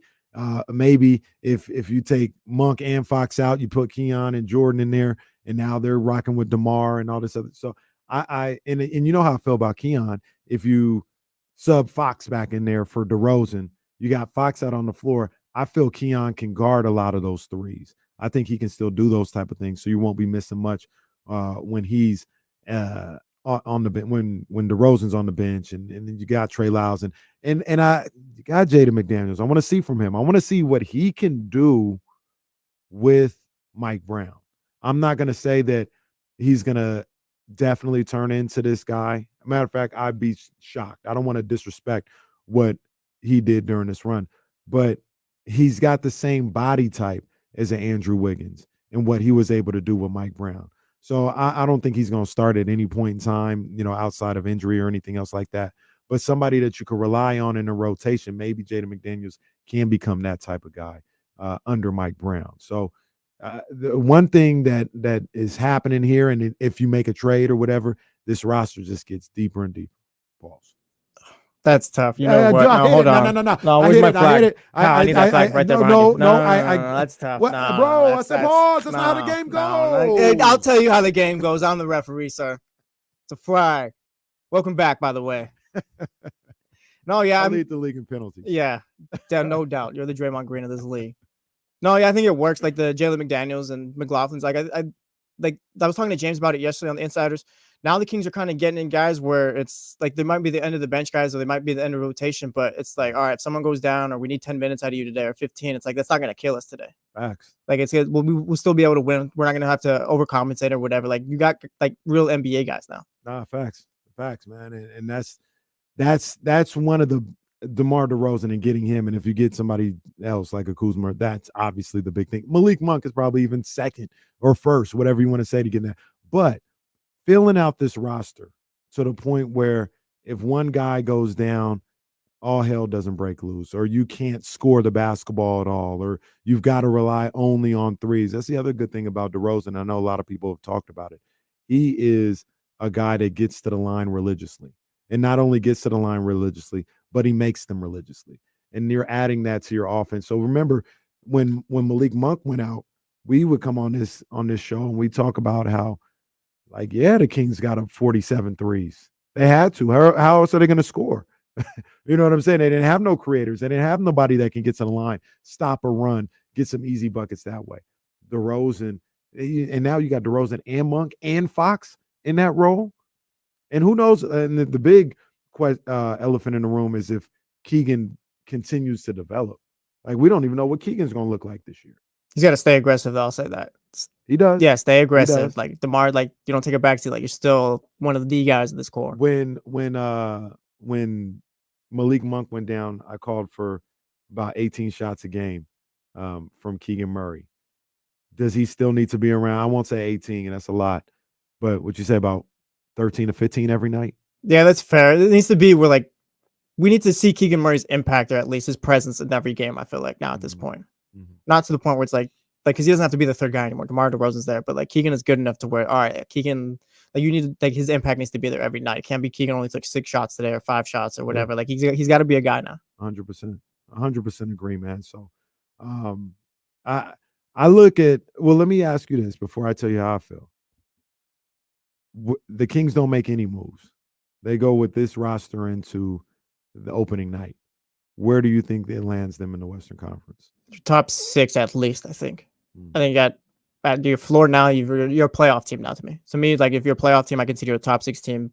Maybe if you take Monk and Fox out, you put Keon and Jordan in there, and now they're rocking with Demar and all this other. So and you know how I feel about Keon. If you sub Fox back in there for Derozan, you got Fox out on the floor. I feel Keon can guard a lot of those threes. I think he can still do those type of things. So you won't be missing much when he's on the bench, when DeRozan's on the bench, and then you got Trey Lyles and I got Jaden McDaniels. I want to see from him. I want to see what he can do with Mike Brown. I'm not going to say that he's going to definitely turn into this guy. Matter of fact, I'd be shocked. I don't want to disrespect what he did during this run, but he's got the same body type as an Andrew Wiggins and what he was able to do with Mike Brown. So I don't think he's going to start at any point in time, outside of injury or anything else like that. But somebody that you could rely on in a rotation, maybe Jaden McDaniels can become that type of guy under Mike Brown. So the one thing that is happening here, and if you make a trade or whatever, this roster just gets deeper and deeper. Pause. That's tough. You know what? No, hold on. No, where's my flag? I need that flag right there behind you. No, that's tough. What, bro, I said pause. That's not how the game goes. I'll tell you how the game goes. I'm the referee, sir. It's a flag. Welcome back, by the way. No, yeah. I lead the league in penalties. Yeah, no doubt. You're the Draymond Green of this league. No, yeah, I think it works. Like the Jalen McDaniels and McLaughlin's. Like I was talking to James about it yesterday on the Insiders. Now the Kings are kind of getting in guys where it's like they might be the end of the bench guys or they might be the end of rotation, but it's like, all right, if someone goes down or we need 10 minutes out of you today or 15, it's like that's not going to kill us today. Facts. Like we'll still be able to win. We're not going to have to overcompensate or whatever. Like you got like real NBA guys now. Nah, facts, man, and that's one of the DeMar DeRozan and getting him. And if you get somebody else like a Kuzma, that's obviously the big thing. Malik Monk is probably even second or first, whatever you want to say to get that. But filling out this roster to the point where if one guy goes down, all hell doesn't break loose, or you can't score the basketball at all, or you've got to rely only on threes. That's the other good thing about DeRozan. I know a lot of people have talked about it. He is a guy that gets to the line religiously, and not only gets to the line religiously, but he makes them religiously. and you're adding that to your offense. So remember when Malik Monk went out, we would come on this show and we talk about how, like, yeah, the Kings got up 47 threes. They had to. How else are they going to score? You know what I'm saying? They didn't have no creators. They didn't have nobody that can get to the line, stop or run, get some easy buckets that way. DeRozan, and now you got DeRozan and Monk and Fox in that role. And who knows? And the big elephant in the room is if Keegan continues to develop. Like, we don't even know what Keegan's going to look like this year. He's got to stay aggressive, though. I'll say that. He does. Yeah, stay aggressive. Like DeMar, like you don't take a backseat. Like you're still one of the D guys in this core. When Malik Monk went down, I called for about 18 shots a game from Keegan Murray. Does he still need to be around? I won't say 18, and that's a lot. But would you say about 13 to 15 every night? Yeah, that's fair. It needs to be where, like, we need to see Keegan Murray's impact, or at least his presence in every game, I feel like, now at this point. Not to the point where it's like, because he doesn't have to be the third guy anymore. DeMar DeRozan's there, but like Keegan is good enough to where, all right, Keegan, like you need to, like his impact needs to be there every night. It can't be Keegan only took 6 shots today or 5 shots or whatever. Like he's got to be a guy now. 100% agree, man. So, I look at, well, let me ask you this before I tell you how I feel. The Kings don't make any moves. They go with this roster into the opening night. Where do you think it lands them in the Western Conference? Top 6 at least, I think. I think at your floor now, you're a playoff team now to me. To me, like if you're a playoff team, I consider you a top 6 team,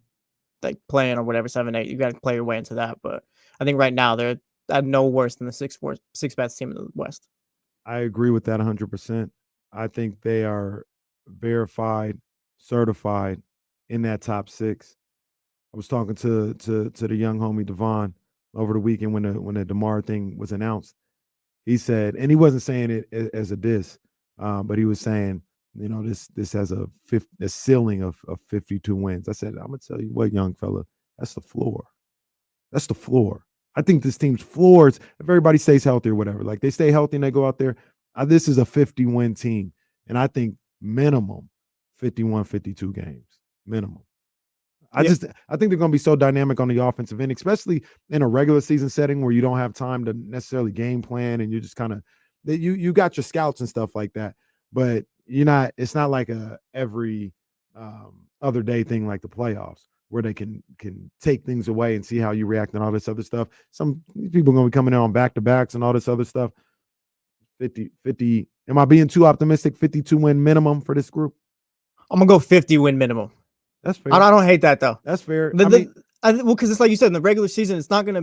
like playing or whatever, 7-8. You got to play your way into that. But I think right now they're at no worse than the 6th best team in the West. I agree with that 100%. I think they are verified, certified in that top 6. I was talking to the young homie Devin over the weekend when the Demar thing was announced. He said, and he wasn't saying it as a diss, but he was saying, you know, this has a ceiling of 52 wins. I said, I'm gonna tell you what, young fella, that's the floor. That's the floor. I think this team's floors, if everybody stays healthy or whatever, like they stay healthy and they go out there, this is a 50-win team. And I think minimum 51, 52 games, minimum. I think they're going to be so dynamic on the offensive end, especially in a regular season setting where you don't have time to necessarily game plan and you're just kind of you got your scouts and stuff like that, but it's not like a every other day thing like the playoffs where they can take things away and see how you react and all this other stuff. Some people are going to be coming in on back-to-backs and all this other stuff. 50. Am I being too optimistic? 52-win minimum for this group? I'm going to go 50-win minimum. That's fair. I don't hate that though. That's fair. Because it's like you said, in the regular season, there's not going to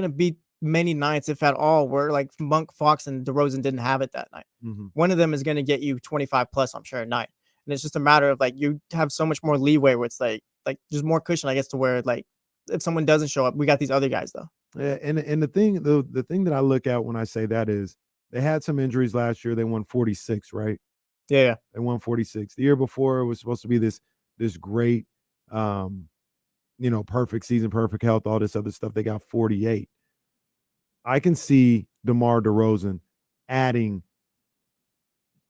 be many nights, if at all, where like Monk, Fox, and DeRozan didn't have it that night. One of them is going to get you 25 plus, I'm sure, at night. And it's just a matter of like you have so much more leeway where it's like there's more cushion, I guess, to where like if someone doesn't show up, we got these other guys though. Yeah, and the thing that I look at when I say that is they had some injuries last year. They won 46, right? Yeah. They won 46. The year before, it was supposed to be this great, perfect season, perfect health, all this other stuff. They got 48. I can see DeMar DeRozan adding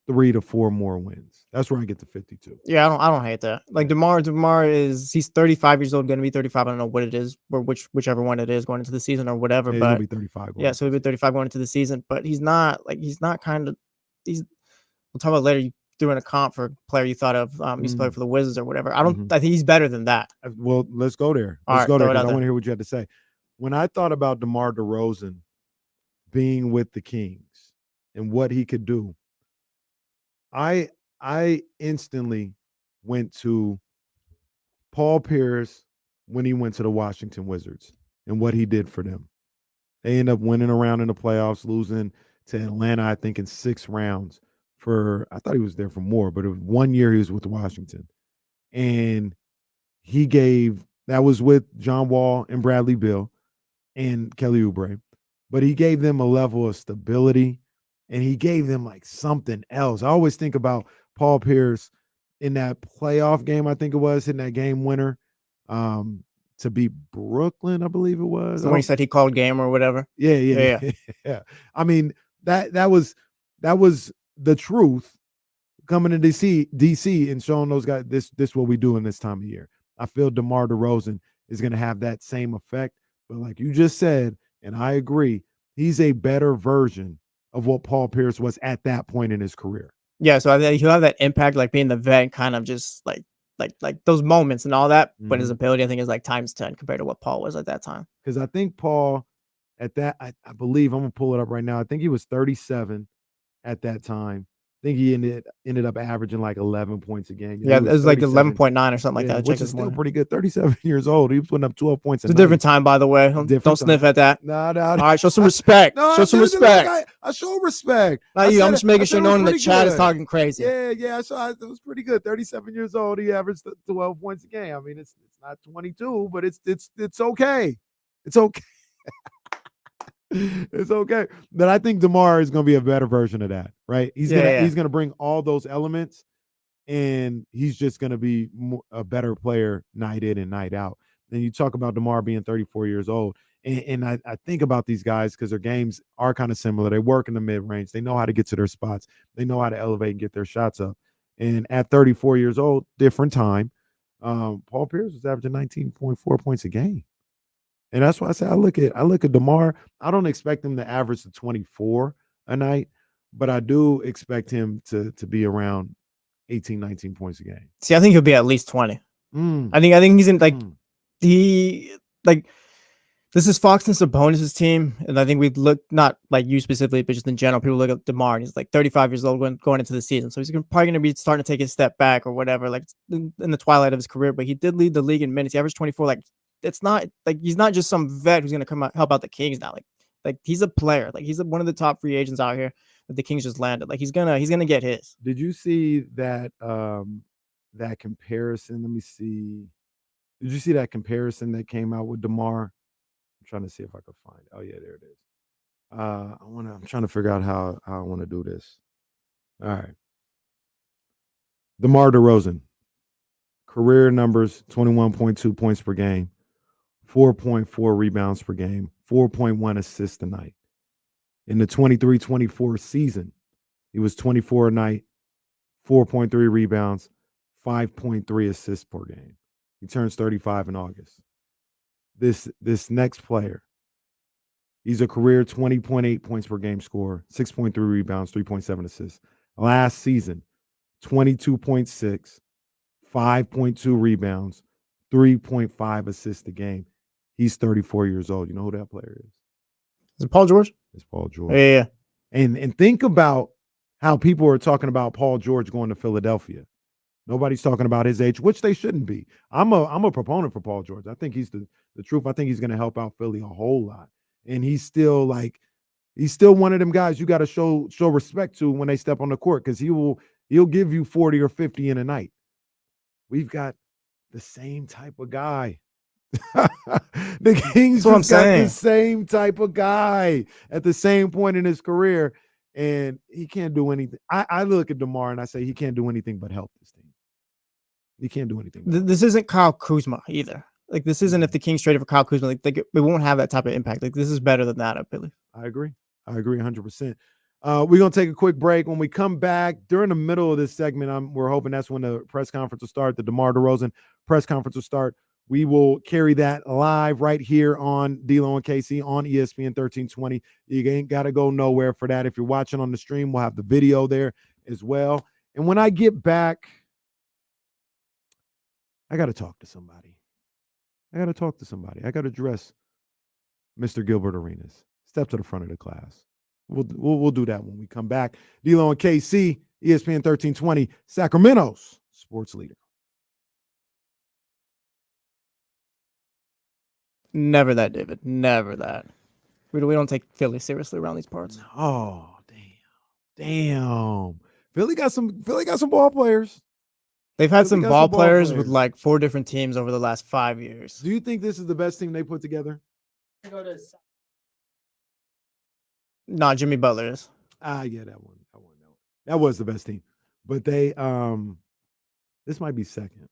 3 to 4 more wins. That's where I get to 52. Yeah, I don't hate that. Like DeMar he's 35 years old, going to be 35. I don't know what it is, or whichever one it is going into the season or whatever. Yeah, but he'll be 35. So he'll be 35 going into the season. But we'll talk about later. You doing a comp for a player you thought of used to play for the Wizards or whatever. I think he's better than that. Well, let's go there. Let's go there because I want to hear what you had to say. When I thought about DeMar DeRozan being with the Kings and what he could do, I instantly went to Paul Pierce when he went to the Washington Wizards and what he did for them. They end up winning around in the playoffs, losing to Atlanta, I think, in 6 rounds. I thought he was there for more, but it was 1 year he was with Washington. And that was with John Wall and Bradley Beal and Kelly Oubre. But he gave them a level of stability and he gave them like something else. I always think about Paul Pierce in that playoff game, I think it was, in that game winner to beat Brooklyn, I believe it was. So when he said he called game or whatever. Yeah. I mean, that was the truth coming to DC and showing those guys this what we do in this time of year. I feel DeMar DeRozan is going to have that same effect. But like you just said, and I agree, he's a better version of what Paul Pierce was at that point in his career. Yeah, so I think he'll have that impact, like being the vet, kind of just like those moments and all that. But his ability, I think, is like times 10 compared to what Paul was at that time. Because I think Paul, at that, I believe, I'm gonna pull it up right now. I think he was 37 at that time. I think he ended up averaging like 11 points a game. Yeah, it was like 11.9 or something like that. Which is still pretty good. 37 years old. He was putting up 12 points. It's a different time, by the way. Don't sniff at that. No. All right, show some respect. No, show some respect. I show respect. Not you. I'm just making sure no one in the chat is talking crazy. Yeah. It was pretty good. 37 years old. He averaged 12 points a game. I mean, it's not 22, but it's okay. It's okay. It's okay. But I think Demar is going to be a better version of that, right? He's gonna bring all those elements, and he's just going to be a better player night in and night out. And you talk about Demar being 34 years old, and I think about these guys because their games are kind of similar. They work in the mid-range. They know how to get to their spots. They know how to elevate and get their shots up. And at 34 years old, different time, Paul Pierce was averaging 19.4 points a game. And that's why I say I look at DeMar. I don't expect him to average the 24 a night, but I do expect him to be around 18, 19 points a game. See, I think he'll be at least 20. I think he's in this is Fox and Sabonis' team, and I think we look not like you specifically, but just in general, people look at DeMar, and he's like 35 years old going into the season, so he's probably going to be starting to take a step back or whatever, like in the twilight of his career. But he did lead the league in minutes. He averaged 24. Like it's not like he's not just some vet who's going to come out help out the Kings now. Like he's a player. Like he's one of the top free agents out here that the Kings just landed. Like he's gonna get his. Did you see that that comparison? Let me see. Did you see that comparison that came out with DeMar? I'm trying to see if I can find it. Oh yeah, there it is. I'm trying to figure out how I want to do this. All right. DeMar DeRozan. Career numbers: 21.2 points per game, 4.4 rebounds per game, 4.1 assists a night. In the 23-24 season, he was 24 a night, 4.3 rebounds, 5.3 assists per game. He turns 35 in August. This next player, he's a career 20.8 points per game scorer, 6.3 rebounds, 3.7 assists. Last season, 22.6, 5.2 rebounds, 3.5 assists a game. He's 34 years old. You know who that player is? Is it Paul George? It's Paul George. Yeah. And think about how people are talking about Paul George going to Philadelphia. Nobody's talking about his age, which they shouldn't be. I'm a proponent for Paul George. I think he's the truth. I think he's going to help out Philly a whole lot. And he's still one of them guys you got to show respect to when they step on the court, because he'll give you 40 or 50 in a night. We've got the same type of guy. The Kings got the same type of guy at the same point in his career, and he can't do anything. I look at DeMar and I say he can't do anything but help this team. He can't do anything. This isn't Kyle Kuzma either. Like this isn't if the Kings traded for Kyle Kuzma. Like it won't have that type of impact. Like this is better than that, I believe. I agree 100%. We're gonna take a quick break. When we come back during the middle of this segment, we're hoping that's when the press conference will start. The DeMar DeRozan press conference will start. We will carry that live right here on D-Lo and KC on ESPN 1320. You ain't got to go nowhere for that. If you're watching on the stream, we'll have the video there as well. And when I get back, I got to talk to somebody. I got to address Mr. Gilbert Arenas. Step to the front of the class. We'll do that when we come back. D-Lo and KC, ESPN 1320, Sacramento's sports leader. Never that, David. Never that. We don't take Philly seriously around these parts. Oh, damn. Philly got some ball players. They've had some ball players with like 4 different teams over the last 5 years. Do you think this is the best team they put together? No, Jimmy Butler is. Yeah, that one. That was the best team. But they this might be second.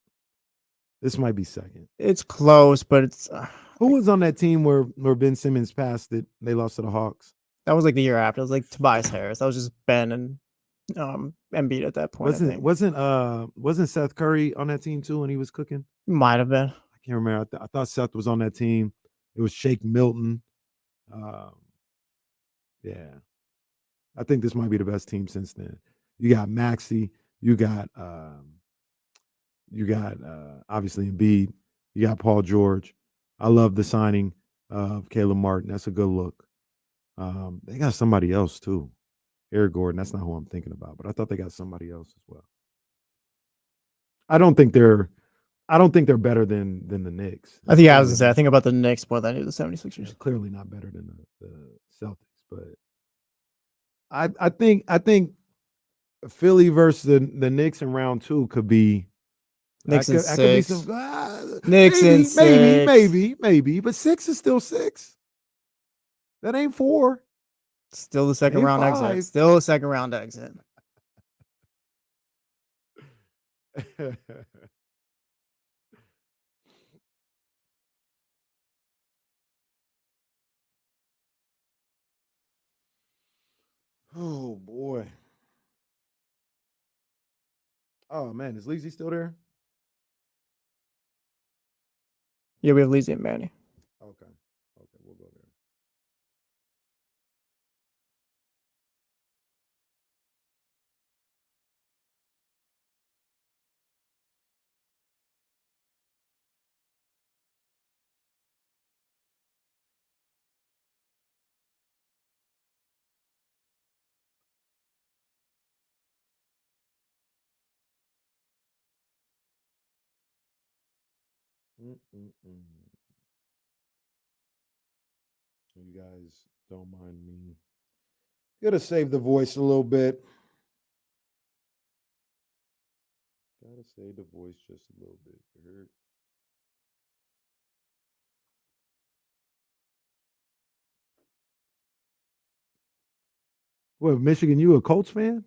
It's close, but it's who was on that team where Ben Simmons passed it? They lost to the Hawks. That was like the year after. It was like Tobias Harris. That was just Ben and Embiid at that point. Wasn't Seth Curry on that team too when he was cooking? Might have been. I can't remember. I thought Seth was on that team. It was Shake Milton. Yeah. I think this might be the best team since then. You got Maxey, you got obviously Embiid, you got Paul George. I love the signing of Caleb Martin. That's a good look. They got somebody else too. Eric Gordon. That's not who I'm thinking about, but I thought they got somebody else as well. I don't think they're better than the Knicks. I think I was gonna say I think about the Knicks more than I do the 76ers. Yeah, clearly not better than the Celtics, but I think Philly versus the Knicks in round 2 could be Knicks in 6. Could be some, Knicks in 6. maybe, but 6 is still 6. That ain't 4. Still the second round 5. exit. Still a second round exit. Oh boy. Oh man, is Leezy still there? Yeah, we have Leezy and Manny. Okay, we'll go there. You guys don't mind me. Gotta save the voice a little bit. Gotta save the voice just a little bit. You heard? What, Michigan, you a Colts fan?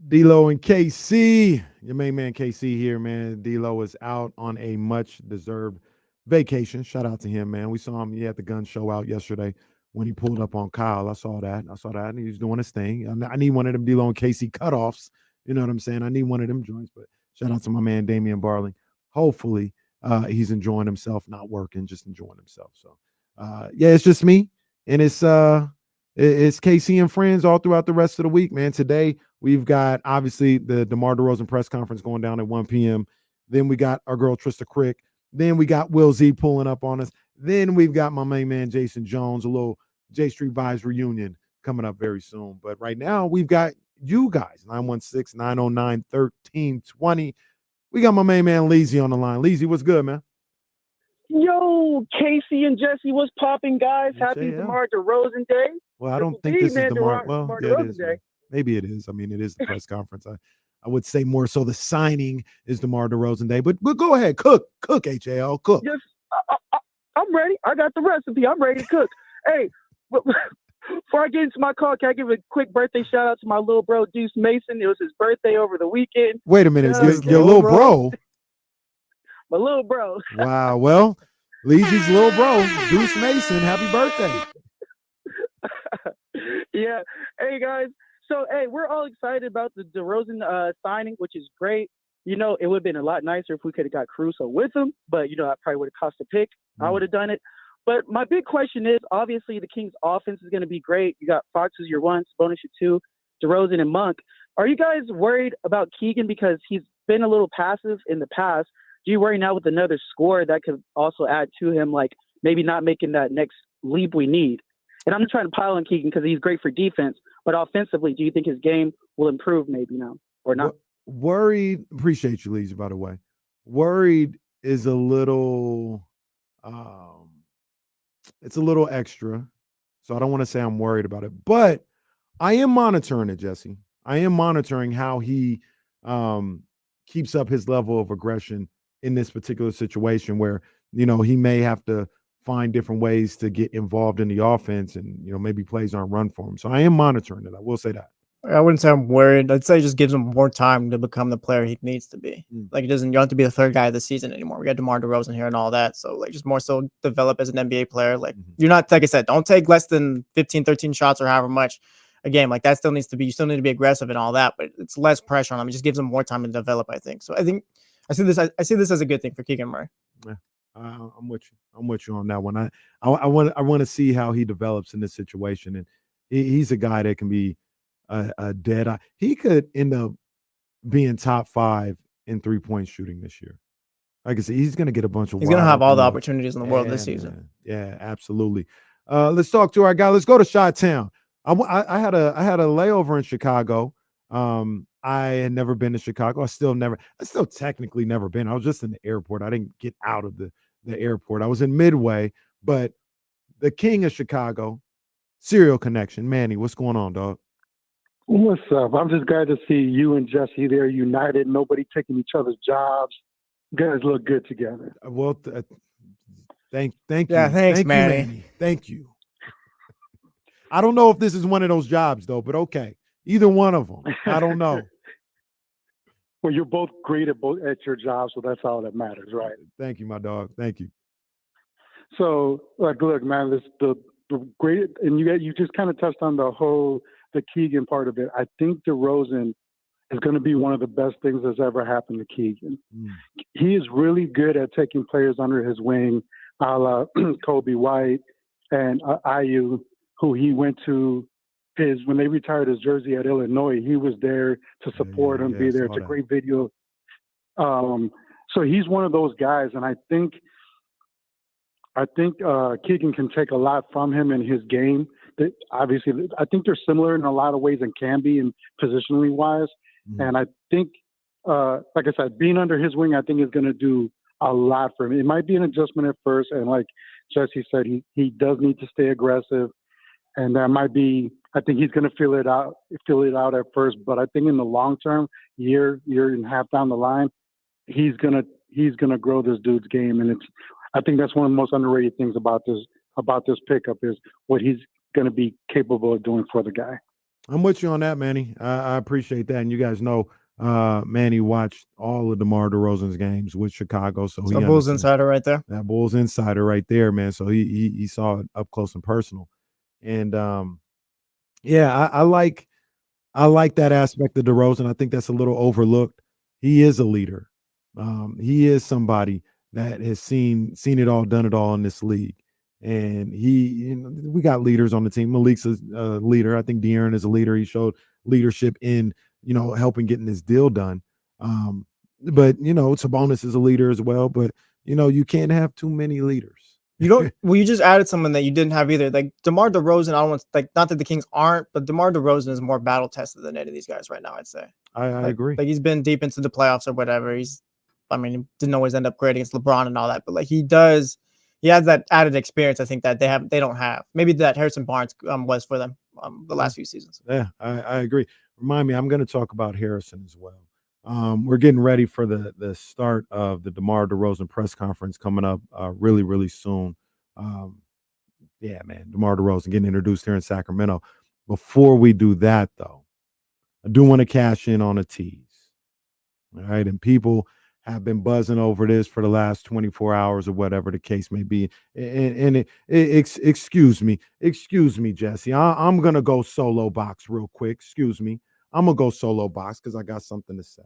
D-Lo and KC. Your main man KC here, man. D-Lo is out on a much-deserved vacation. Shout out to him, man. We saw him. He had the gun show out yesterday when he pulled up on Kyle. I saw that. And he was doing his thing. I need one of them D-Lo and KC cutoffs. You know what I'm saying? I need one of them joints. But shout out to my man Damian Barling. Hopefully, he's enjoying himself, not working, just enjoying himself. So, yeah, it's just me. And it's KC and friends all throughout the rest of the week, man. Today, we've got, obviously, the DeMar DeRozan press conference going down at 1 p.m. Then we got our girl, Trista Crick. Then we got Will Z pulling up on us. Then we've got my main man, Jason Jones, a little J Street Vibes reunion coming up very soon. But right now, we've got you guys, 916-909-1320. We got my main man, Leezy, on the line. Leezy, what's good, man? Yo, Casey and Jesse, what's popping, guys? Happy DeMar DeRozan Day. Well, I don't think this is DeMar. Well, yeah, it is. Maybe it is. I mean, it is the press conference. I would say more so the signing is DeMar DeRozan Day. But go ahead, cook, HAL, cook. Yes, I'm ready. I got the recipe. I'm ready to cook. Hey, before I get into my call, can I give a quick birthday shout out to my little bro, Deuce Mason? It was his birthday over the weekend. Wait a minute. Your little bro? My little bro. Wow. Well, Leezy's little bro, Deuce Mason. Happy birthday. Yeah. Hey, guys. So, hey, we're all excited about the DeRozan signing, which is great. You know, it would have been a lot nicer if we could have got Caruso with him, but, you know, that probably would have cost a pick. I would have done it. But my big question is, obviously, the Kings' offense is going to be great. You got Fox as your 1, Sabonis your 2, DeRozan and Monk. Are you guys worried about Keegan because he's been a little passive in the past? Do you worry now with another scorer that could also add to him, like maybe not making that next leap we need? And I'm not trying to pile on Keegan because he's great for defense, but offensively, do you think his game will improve maybe now or not? Worried, appreciate you, Leezy, by the way. Worried is a little, it's a little extra. So I don't want to say I'm worried about it, but I am monitoring it, Jesse. I am monitoring how he keeps up his level of aggression in this particular situation where, you know, he may have to find different ways to get involved in the offense and, you know, maybe plays aren't run for him. So I am monitoring it. I will say that. I wouldn't say I'm worried. I'd say it just gives him more time to become the player he needs to be. Like, you don't have to be the third guy of the season anymore. We got DeMar DeRozan here and all that. So, like, just more so develop as an NBA player. Like, you're not, like I said, don't take less than 15, 13 shots or however much. a game. Like that still needs to be, you still need to be aggressive and all that, but it's less pressure on him. It just gives him more time to develop, I think. So I think I see this as a good thing for Keegan Murray. Yeah, I'm with you. I'm with you on that one. I want to see how he develops in this situation, and he's a guy that can be a dead eye. He could end up being top 5 in 3-point shooting this year. Like I said, he's going to get a bunch of. He's going to have all the opportunities in the world this season. Man. Yeah, absolutely. Let's talk to our guy. Let's go to Chi-Town. I had a layover in Chicago. I had never been to Chicago. I still technically never been. I was just in the airport. I didn't get out of the airport. I was in Midway, but the king of Chicago, Serial Connection, Manny, what's going on, dog? What's up? I'm just glad to see you and Jesse there united. Nobody taking each other's jobs. You guys look good together. Well, thank you. Yeah, thanks, thank Manny. You, Manny. Thank you. I don't know if this is one of those jobs, though, but okay. Either one of them. I don't know. Well, you're both great at your job, so that's all that matters, right? Thank you, my dog. Thank you. So, look, man, the great, and you just kind of touched on the Keegan part of it. I think DeRozan is going to be one of the best things that's ever happened to Keegan. He is really good at taking players under his wing, a la Kobe White and Ayu, who he went to when they retired his jersey at Illinois. He was there to support him, be there. It's a great video. So he's one of those guys, and I think Keegan can take a lot from him in his game. Obviously, I think they're similar in a lot of ways and can be in positionally wise. And I think, like I said, being under his wing, I think is going to do a lot for him. It might be an adjustment at first. And like Jesse said, he does need to stay aggressive. And that might be, I think he's going to feel it out at first. But I think in the long term, year and a half down the line, he's going to grow this dude's game. And I think that's one of the most underrated things about this pickup is what he's going to be capable of doing for the guy. I'm with you on that, Manny. I appreciate that. And you guys know Manny watched all of DeMar DeRozan's games with Chicago. So he Bulls insider right there. That Bulls insider right there, man. So he saw it up close and personal. And I like that aspect of DeRozan. I think that's a little overlooked. He is a leader. He is somebody that has seen it all, done it all in this league. And we got leaders on the team. Malik's a leader. I think De'Aaron is a leader. He showed leadership in, helping getting this deal done. But, Sabonis is a leader as well. But, you can't have too many leaders. You just added someone that you didn't have either. Like DeMar DeRozan, I don't want not that the Kings aren't, but DeMar DeRozan is more battle tested than any of these guys right now, I'd say. I agree. Like he's been deep into the playoffs or whatever. He didn't always end up great against LeBron and all that, but like he has that added experience, I think, that they don't have. Maybe that Harrison Barnes was for them the last few seasons. Yeah, I agree. Remind me, I'm going to talk about Harrison as well. We're getting ready for the start of the DeMar DeRozan press conference coming up really, really soon. DeMar DeRozan getting introduced here in Sacramento. Before we do that, though, I do want to cash in on a tease. All right, and people have been buzzing over this for the last 24 hours or whatever the case may be. And excuse me, Jesse. I'm going to go solo box real quick. Excuse me. I'm going to go solo box because I got something to say.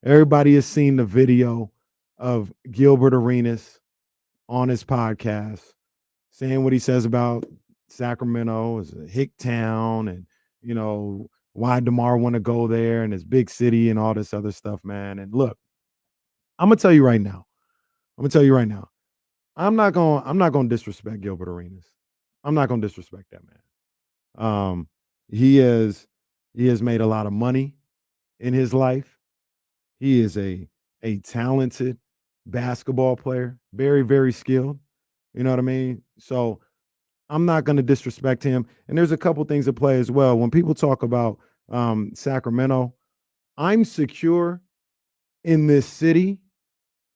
Everybody has seen the video of Gilbert Arenas on his podcast saying what he says about Sacramento as a hick town and, why DeMar want to go there and his big city and all this other stuff, man. And look, I'm going to tell you right now. I'm not going to disrespect Gilbert Arenas. I'm not going to disrespect that man. He has made a lot of money in his life. He is a talented basketball player, very, very skilled. You know what I mean? So I'm not going to disrespect him. And there's a couple things at play as well. When people talk about Sacramento, I'm secure in this city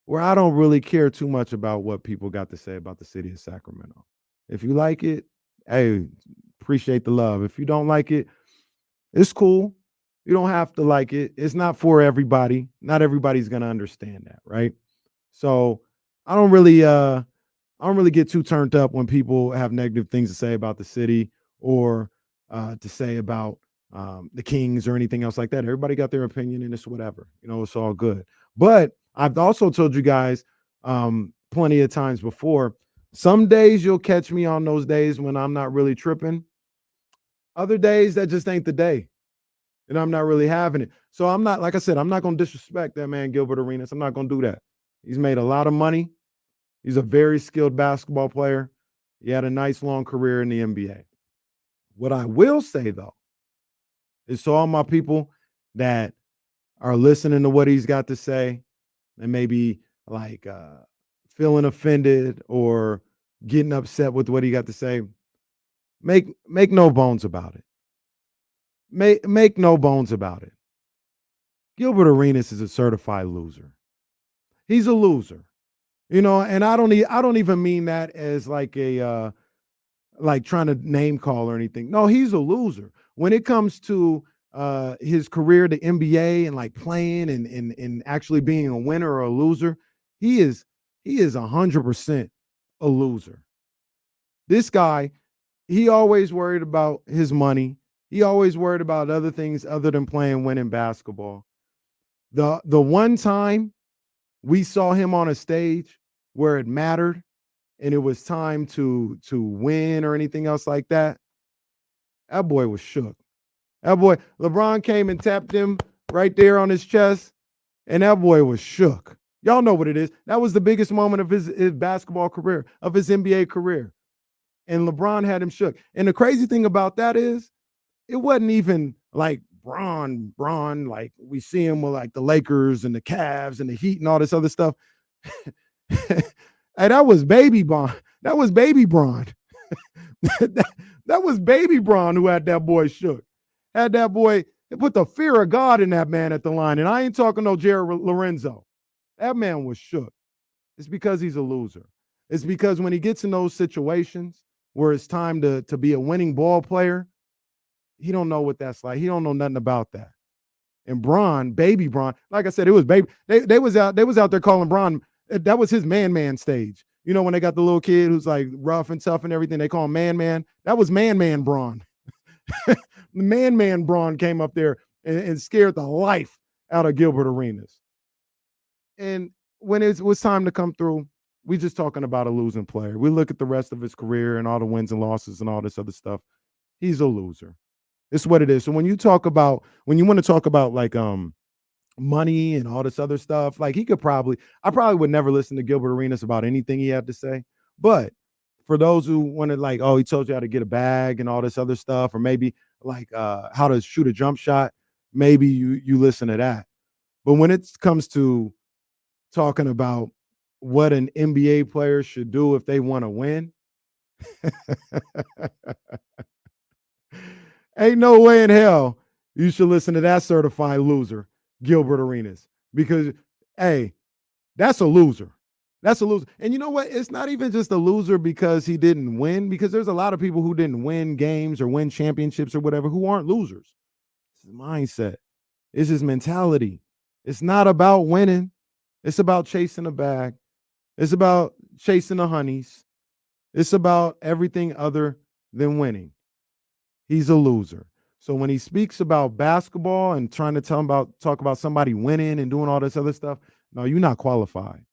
where I don't really care too much about what people got to say about the city of Sacramento. If you like it, hey, appreciate the love. If you don't like it, it's cool. You don't have to like it. It's not for everybody. Not everybody's going to understand that, right? So I don't really get too turned up when people have negative things to say about the city or to say about the Kings or anything else like that. Everybody got their opinion, and it's whatever. It's all good. But I've also told you guys plenty of times before, some days you'll catch me on those days when I'm not really tripping. Other days that just ain't the day, and I'm not really having it. So I'm not, like I said, I'm not going to disrespect that man Gilbert Arenas. I'm not going to do that. He's made a lot of money. He's a very skilled basketball player. He had a nice long career in the NBA. What I will say, though, is to all my people that are listening to what he's got to say and maybe like feeling offended or getting upset with what he got to say, make no bones about it. Make no bones about it. Gilbert Arenas is a certified loser. He's a loser. And I don't even mean that as like a like trying to name call or anything. No, he's a loser. When it comes to his career, the NBA, and like playing and actually being a winner or a loser, he is 100% a loser. This guy, he always worried about his money. He always worried about other things other than winning basketball. The one time we saw him on a stage where it mattered and it was time to win or anything else like that, that boy was shook. That boy, LeBron came and tapped him right there on his chest, and that boy was shook. Y'all know what it is. That was the biggest moment of his basketball career, of his NBA career. And LeBron had him shook. And the crazy thing about that is, it wasn't even like Bron, like we see him with like the Lakers and the Cavs and the Heat and all this other stuff. Hey, that was baby Bron. That was baby Bron. that was baby Bron who had that boy shook. Had that boy, put the fear of God in that man at the line. And I ain't talking no Jared Lorenzo. That man was shook. It's because he's a loser. It's because when he gets in those situations where it's time to be a winning ball player, he don't know what that's like. He don't know nothing about that. And Bron, baby Bron, like I said, it was baby. They was out there calling Bron. That was his man stage. When they got the little kid who's like rough and tough and everything, they call him man. That was man Bron. The man Bron came up there and scared the life out of Gilbert Arenas. And when it was time to come through, we just talking about a losing player. We look at the rest of his career and all the wins and losses and all this other stuff. He's a loser. It's what it is. So when you want to talk about like money and all this other stuff, like I probably would never listen to Gilbert Arenas about anything he had to say. But for those who wanted like, oh, he told you how to get a bag and all this other stuff, or maybe like how to shoot a jump shot, maybe you listen to that. But when it comes to talking about what an NBA player should do if they want to win, ain't no way in hell you should listen to that certified loser, Gilbert Arenas, because, hey, that's a loser. That's a loser. And you know what? It's not even just a loser because he didn't win, because there's a lot of people who didn't win games or win championships or whatever who aren't losers. It's his mindset. It's his mentality. It's not about winning. It's about chasing a bag. It's about chasing the honeys. It's about everything other than winning. He's a loser. So when he speaks about basketball and trying to talk about somebody winning and doing all this other stuff, no, you're not qualified.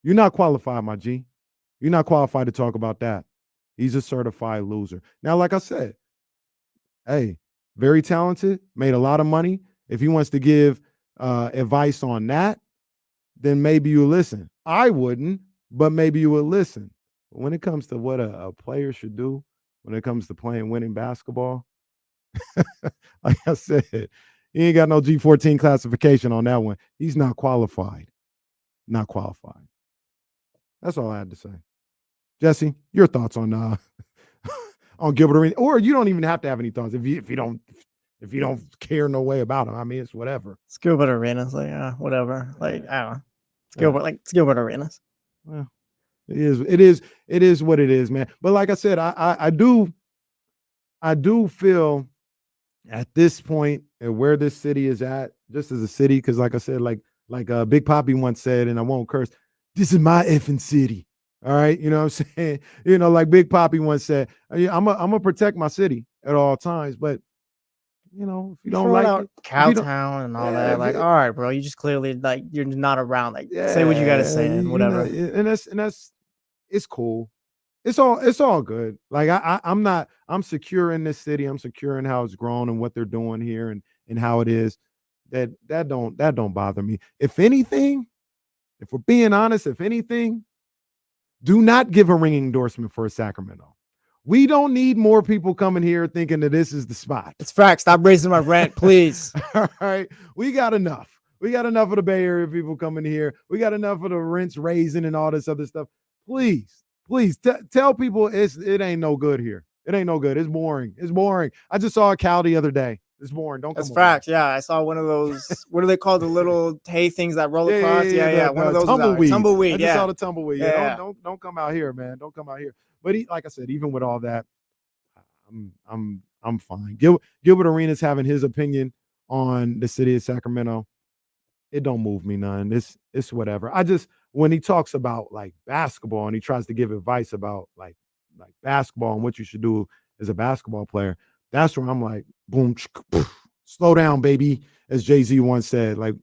You're not qualified, my G. You're not qualified to talk about that. He's a certified loser. Now, like I said, hey, very talented, made a lot of money. If he wants to give advice on that, then maybe you listen. I wouldn't, but maybe you would listen. But when it comes to what a player should do, when it comes to playing winning basketball, like I said, he ain't got no G14 classification on that one. He's not qualified. Not qualified. That's all I had to say. Jesse, your thoughts on on Gilbert Arenas, or you don't even have to have any thoughts if you don't care no way about him. I mean, it's whatever. It's Gilbert Arenas, like whatever. Like I don't know. It's Gilbert Arenas. Well, it is what it is, man. But like I said, I do feel at this point and where this city is at, just as a city, because like I said, like Big Papi once said, and I won't curse, this is my effing city. All right, you know what I'm saying? Like Big Papi once said, I'm gonna protect my city. at all times. But if you don't Throwing like out it, Cowtown and all that, like, all right, bro, you just clearly like you're not around. Like, say what you gotta say and whatever. and that's it's cool. It's all good. Like I'm secure in this city. I'm secure in how it's grown and what they're doing here and how it is. That don't bother me. If anything, if we're being honest, do not give a ringing endorsement for Sacramento. We don't need more people coming here thinking that this is the spot. It's facts. Stop raising my rent, please. All right. We got enough. We got enough of the Bay Area people coming here. We got enough of the rents raising and all this other stuff. Please tell people it ain't no good here. It ain't no good. It's boring. I just saw a cow the other day. It's boring. Don't come That's over. facts. Yeah, I saw one of those. What do they call the little hay things that roll across? Yeah. One of those tumbleweed. I just saw the tumbleweed. Yeah. Don't come out here, man. Don't come out here. But like I said, even with all that, I'm fine. Gilbert Arenas having his opinion on the city of Sacramento. It don't move me none. It's whatever. I just, when he talks about like basketball and he tries to give advice about like basketball and what you should do as a basketball player, that's where I'm like, boom, slow down, baby, as Jay-Z once said. Like,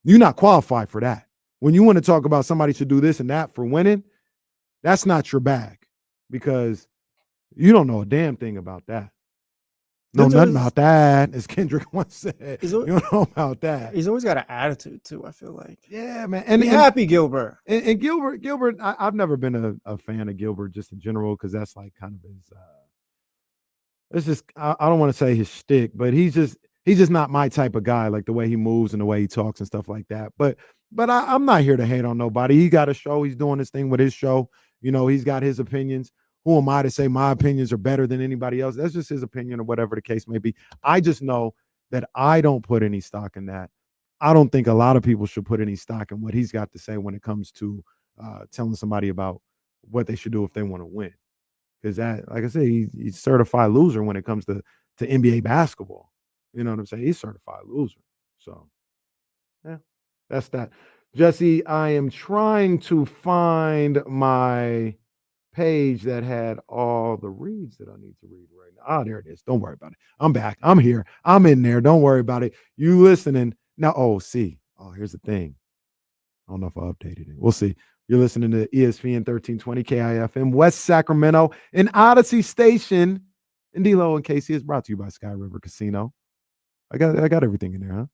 you're not qualified for that. When you want to talk about somebody should do this and that for winning, that's not your bag, because you don't know a damn thing about that. No, nothing about that, as Kendrick once said. You don't know about that. He's always got an attitude too, I feel like. Yeah, man. And happy Gilbert. And Gilbert, I've never been a fan of Gilbert just in general, because that's like kind of his it's just, I don't want to say his shtick, but he's just not my type of guy, like the way he moves and the way he talks and stuff like that. But I'm not here to hate on nobody. He got a show. He's doing his thing with his show. He's got his opinions. Who am I to say my opinions are better than anybody else? That's just his opinion, or whatever the case may be. I just know that I don't put any stock in that. I don't think a lot of people should put any stock in what he's got to say when it comes to telling somebody about what they should do if they want to win. Because that, like I said, he's certified loser when it comes to NBA basketball. You know what I'm saying? He's certified loser. So, yeah, that's that. Jesse, I am trying to find my page that had all the reads that I need to read right now. Ah, there it is. Don't worry about it. I'm back. I'm here. I'm in there. Don't worry about it. You listening now? Oh, here's the thing. I don't know if I updated it. We'll see. You're listening to ESPN 1320 KIFM West Sacramento, an Odyssey station. And D-Lo and KC is brought to you by Sky River Casino. I got everything in there, huh?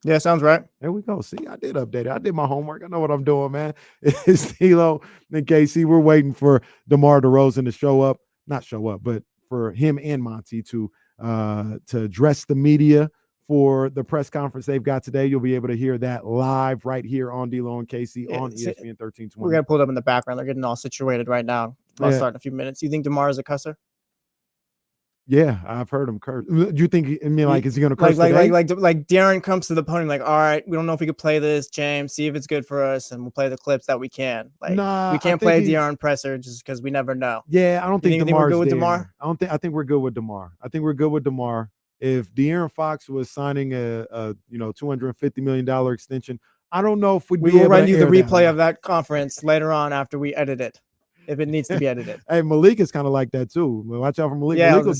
Yeah, sounds right. There we go. See, I did update it. I did my homework. I know what I'm doing, man. It's D-Lo and KC. We're waiting for DeMar DeRozan to show up. Not show up, but for him and Monty to address the media for the press conference they've got today. You'll be able to hear that live right here on D-Lo and KC on ESPN 1320. We're going to pull it up in the background. They're getting all situated right now. I'll start in a few minutes. You think DeMar is a cusser? Yeah, I've heard him curse. Do you think? Is he going to curse today? Like Darren comes to the podium, like, all right, we don't know if we could play this, James. See if it's good for us, and we'll play the clips that we can. Like, we can't play Darren presser just because we never know. Yeah, I don't think DeMar's we're good with DeMar. I think we're good with DeMar. I think we're good with DeMar. If De'Aaron Fox was signing a $250 million extension, I don't know if we will run you the replay of that conference later on after we edit it, if it needs to be edited. Hey, Malik is kind of like that too. Watch out for Malik. Yeah, Malik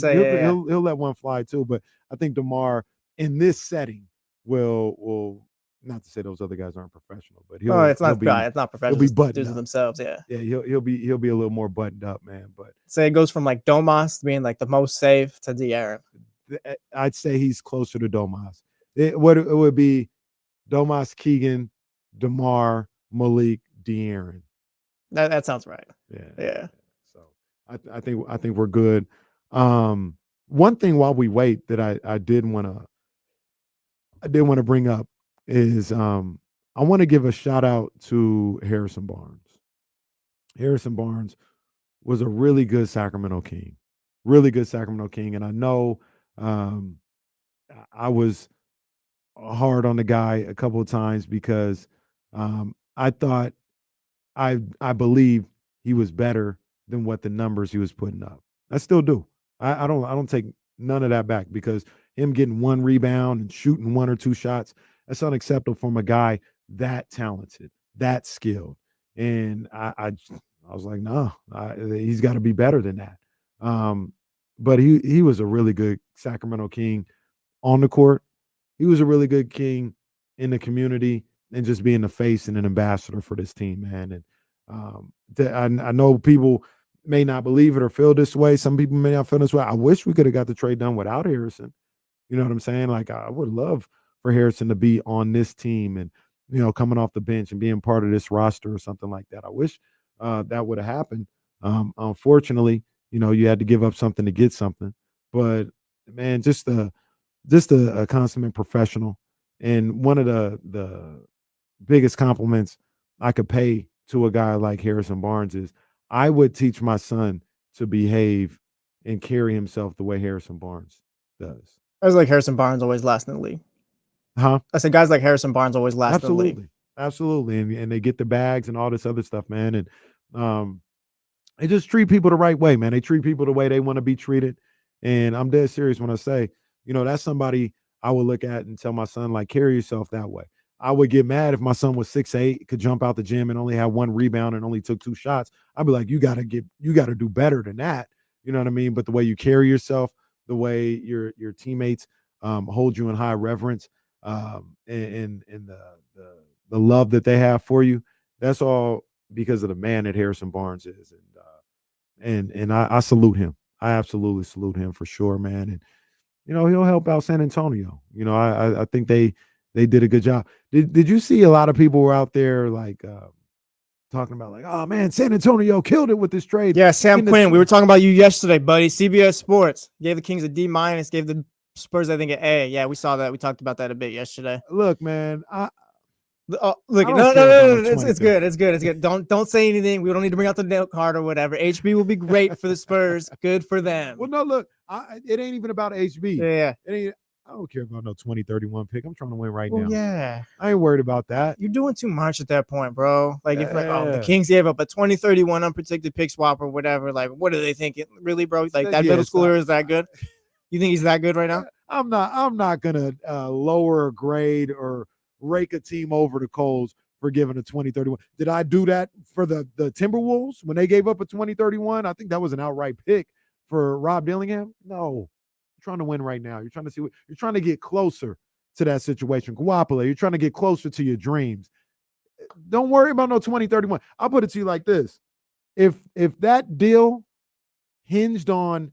he'll let one fly too. But I think DeMar in this setting will not to say those other guys aren't professional, but it's not professional. He'll be buttoned up themselves. Yeah, he'll be a little more buttoned up, man. But say it goes from like Domas being like the most safe to De'Aaron. I'd say he's closer to Domas. It would be Domas, Keegan, DeMar, Malik, De'Aaron. That sounds right. Yeah. So I think we're good. One thing while we wait that I did want to bring up is I want to give a shout out to Harrison Barnes. Harrison Barnes was a really good Sacramento King. And I know I was hard on the guy a couple of times because I thought I believe he was better than what the numbers he was putting up. I still do. I don't take none of that back, because him getting one rebound and shooting one or two shots, that's unacceptable from a guy that talented, that skilled. And I was like, no, he's got to be better than that. but he was a really good Sacramento King on the court. He was a really good king in the community and just being the face and an ambassador for this team, man. And I know people may not believe it or feel this way. Some people may not feel this way. I wish we could have got the trade done without Harrison. You know what I'm saying? Like, I would love for Harrison to be on this team and, coming off the bench and being part of this roster or something like that. I wish that would have happened. Unfortunately, you had to give up something to get something. But, man, just a consummate professional. And one of the biggest compliments I could pay to a guy like Harrison Barnes is I would teach my son to behave and carry himself the way Harrison Barnes does. Guys like Harrison Barnes always last in the league. Huh? I said guys like Harrison Barnes always last in the league. Absolutely. And they get the bags and all this other stuff, man. And they just treat people the right way, man. They treat people the way they want to be treated. And I'm dead serious when I say, that's somebody I would look at and tell my son, like, carry yourself that way. I would get mad if my son was 6'8", could jump out the gym and only have 1 rebound and only took 2 shots. I'd be like, you got to do better than that. You know what I mean? But the way you carry yourself, the way your teammates hold you in high reverence, and the love that they have for you, that's all because of the man that Harrison Barnes is. And I salute him. I absolutely salute him for sure, man. And he'll help out San Antonio. I think they did a good job. Did you see a lot of people were out there like talking about like, oh man, San Antonio killed it with this trade? Yeah, Sam Quinn. We were talking about you yesterday, buddy. CBS Sports gave the Kings a D-, gave the Spurs, I think, an A. Yeah, we saw that. We talked about that a bit yesterday. Look, man, no, it's good. Don't say anything. We don't need to bring out the note card or whatever. HB will be great for the Spurs. Good for them. Well, no, look, it ain't even about HB. Yeah. I don't care about no 2031 pick. I'm trying to win right now. Yeah. I ain't worried about that. You're doing too much at that point, bro. Like, if the Kings gave up a 2031 unprotected pick swap or whatever, like, what do they think? Really, bro? Like, that middle schooler is that good? You think he's that good right now? I'm not gonna lower a grade or rake a team over the coals for giving a 2031. Did I do that for the Timberwolves when they gave up a 2031? I think that was an outright pick for Rob Dillingham. No, you're trying to win right now. You're trying to see what you're trying to get closer to that situation. Guapole, you're trying to get closer to your dreams. Don't worry about no 2031. I'll put it to you like this. If that deal hinged on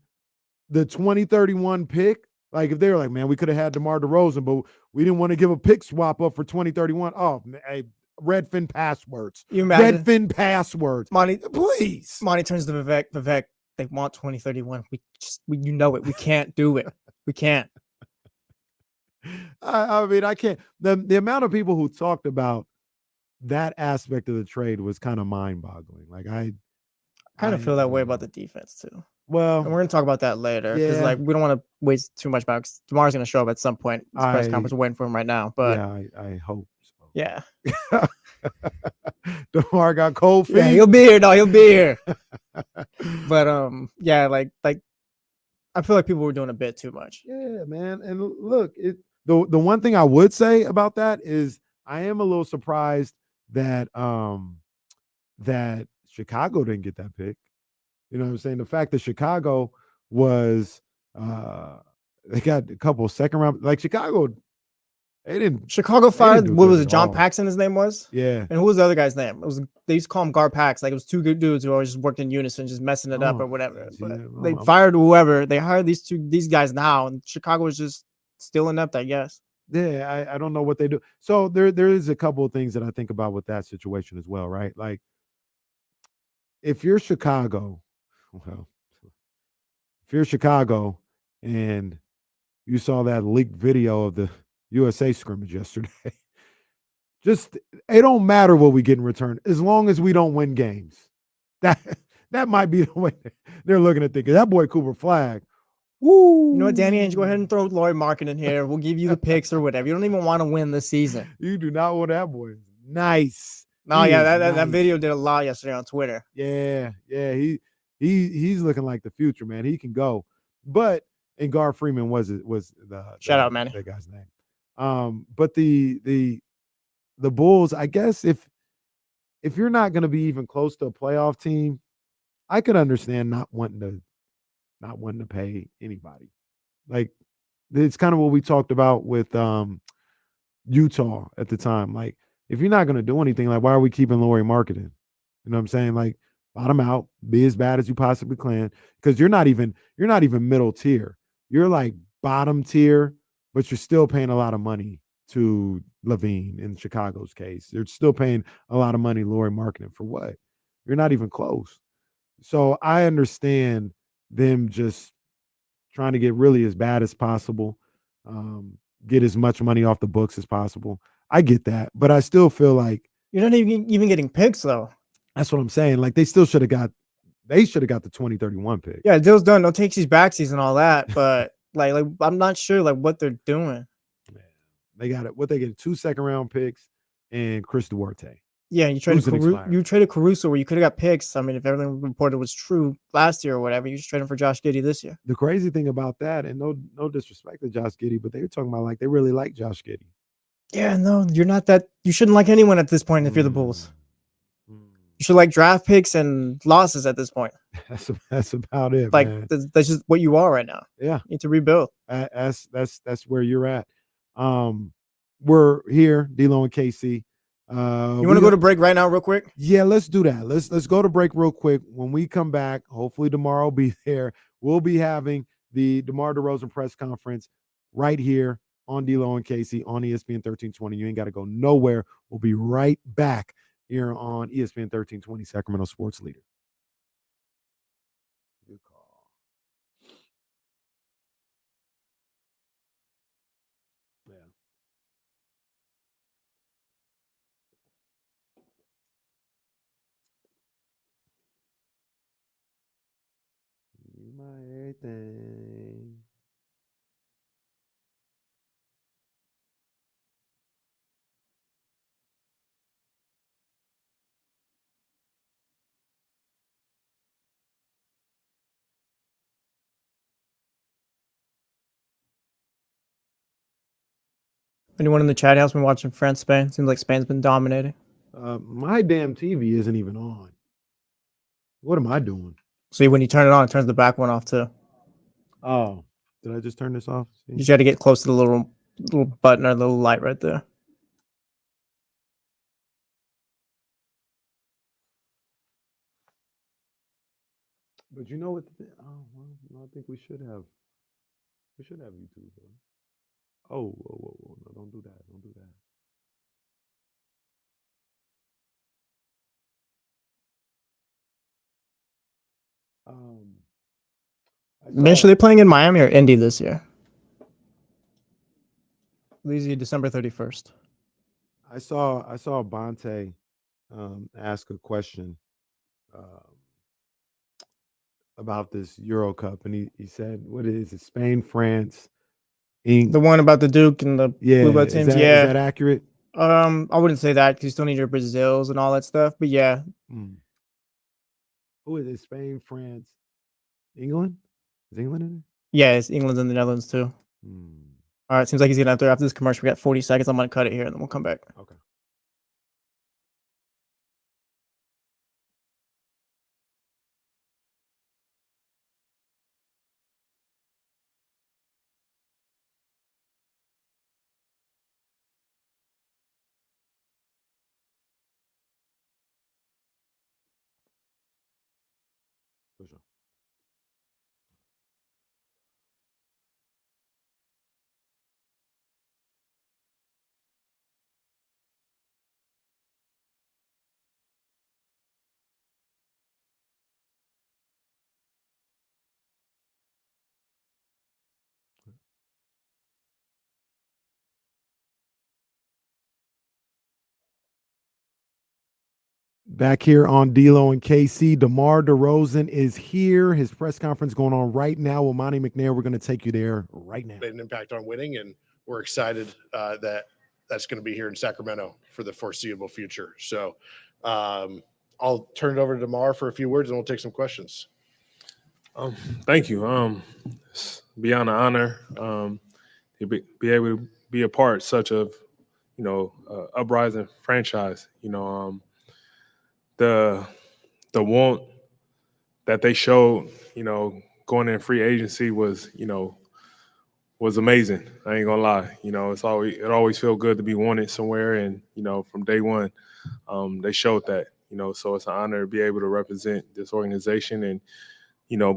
the 2031 pick, like if they were like, man, we could have had DeMar DeRozan, but we didn't want to give a pick swap up for 2031. Oh, hey, Redfin passwords. You imagine? Redfin passwords. Monty, please. Monty turns to Vivek. Vivek, they want 2031. We We can't do it. We can't. I mean, I can't. The amount of people who talked about that aspect of the trade was kind of mind-boggling. Like I kind of feel that way about the defense too. Well, and we're gonna talk about that later because yeah. we don't want to waste too much about. Cause Demar's gonna show up at some point. This press conference, we're waiting for him right now. But yeah, I hope so. Yeah. Demar got cold feet. Yeah, he'll be here. No, he'll be here. But yeah, like I feel like people were doing a bit too much. Yeah, man. And look, the one thing I would say about that is I am a little surprised that that Chicago didn't get that pick. You know what I'm saying? The fact that Chicago was they got a couple of second round, like Chicago, they didn't. Chicago fired, what was it, John all. Paxson, his name was? Yeah. And who was the other guy's name? It was, they used to call him Gar Pax. Like, it was two good dudes who always just worked in unison, just messing it up or whatever. But they fired whoever. They hired these guys now, and Chicago was just still inept, I guess. Yeah, I don't know what they do. So there is a couple of things that I think about with that situation as well, right? Like, if you're Chicago, well, if you're Chicago and you saw that leaked video of the USA scrimmage yesterday, just it don't matter what we get in return as long as we don't win games. That might be the way they're looking at things. That boy Cooper Flag. Woo. You know what, Danny Ainge, go ahead and throw Laurie Markin in here. We'll give you the picks or whatever. You don't even want to win this season. You do not want that boy. Nice. No, yeah, that video did a lot yesterday on Twitter. Yeah, he's looking like the future, man. He can go. But and Gar Freeman was the shout out, man. That guy's name. But the Bulls, I guess if you're not going to be even close to a playoff team, I could understand not wanting to not wanting to pay anybody. Like, it's kind of what we talked about with Utah at the time. Like, if you're not going to do anything, like, why are we keeping Lauri Markkanen? You know what I'm saying? Like, bottom out, be as bad as you possibly can, because you're not even middle tier. You're like bottom tier, but you're still paying a lot of money to Levine in Chicago's case. You're still paying a lot of money Lauri Markkanen for what? You're not even close. So I understand them just trying to get really as bad as possible, get as much money off the books as possible. I get that, but I still feel like you're not even getting picks though. That's what I'm saying. Like, they should have got the 2031 pick. Yeah, deal's done. No takesies, backsies, and all that. But like I'm not sure like what they're doing. They got it. What they get 2 second-round picks and Chris Duarte. Yeah, you traded Caruso where you could have got picks. I mean, if everything reported was true last year or whatever, you just traded for Josh Giddey this year. The crazy thing about that, and no disrespect to Josh Giddey, but they were talking about like they really like Josh Giddey. Yeah, no, you're not that. You shouldn't like anyone at this point if you're the Bulls. You should like draft picks and losses at this point. That's about it. Like, man. That's just what you are right now. Yeah, you need to rebuild. That's where you're at. We're here, D-Lo and KC. You want to go to break right now, real quick? Yeah, let's do that. Let's go to break real quick. When we come back, hopefully DeMar will be there. We'll be having the DeMar DeRozan press conference right here on D-Lo and KC on ESPN 1320. You ain't got to go nowhere. We'll be right back here on ESPN 1320, Sacramento Sports Leader. Good call. Yeah. You my everything. Anyone in the chat house been watching France Spain? Seems like Spain's been dominating. My damn TV isn't even on. What am I doing? See, when you turn it on, it turns the back one off too. Oh, did I just turn this off? See? You just got to get close to the little button or little light right there. But you know what? Well, I think we should have. We should have YouTube. Oh, whoa! No, don't do that. Don't do that. Eventually playing in Miami or Indy this year? Leaves you December 31st. I saw Banter ask a question about this Euro Cup, and he said, "What is it? Spain, France, England." The one about the Duke and the Blue Blood teams. Is that accurate? I wouldn't say that because you still need your Brazils and all that stuff. But yeah. Who is it? Spain, France, England? Is England in it? Yeah, it's England and the Netherlands too. All right, seems like he's gonna have to after this commercial. We got 40 seconds. I'm gonna cut it here and then we'll come back. Okay. For sure. Back here on D-Lo and KC, DeMar DeRozan is here. His press conference going on right now with Monty McNair. We're going to take you there right now. Made an impact on winning, and we're excited that that's going to be here in Sacramento for the foreseeable future. So I'll turn it over to DeMar for a few words, and we'll take some questions. Thank you. It's beyond an honor to be able to be a part such of, uprising franchise. The want that they showed, going in free agency was, was amazing. I ain't gonna lie. It always felt good to be wanted somewhere, and from day one, they showed that. So it's an honor to be able to represent this organization and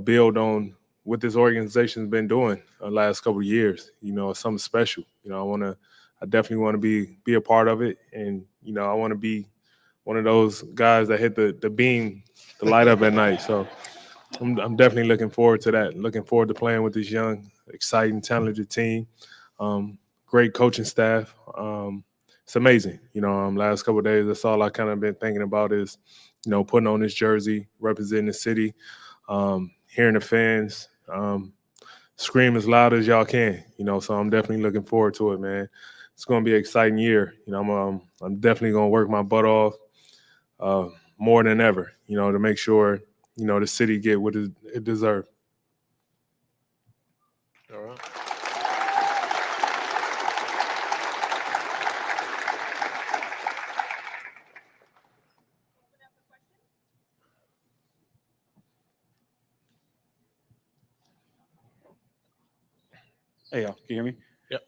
build on what this organization's been doing the last couple of years. It's something special. I definitely want to be a part of it, and I want to be one of those guys that hit the beam, the light up at night. So I'm definitely looking forward to that. Looking forward to playing with this young, exciting, talented team. Great coaching staff. It's amazing. Last couple of days, that's all I kind of been thinking about is, putting on this jersey, representing the city, hearing the fans scream as loud as y'all can. So I'm definitely looking forward to it, man. It's going to be an exciting year. I'm definitely going to work my butt off more than ever, to make sure, the city get what it deserves. All right. Hey, y'all, can you hear me? Yep.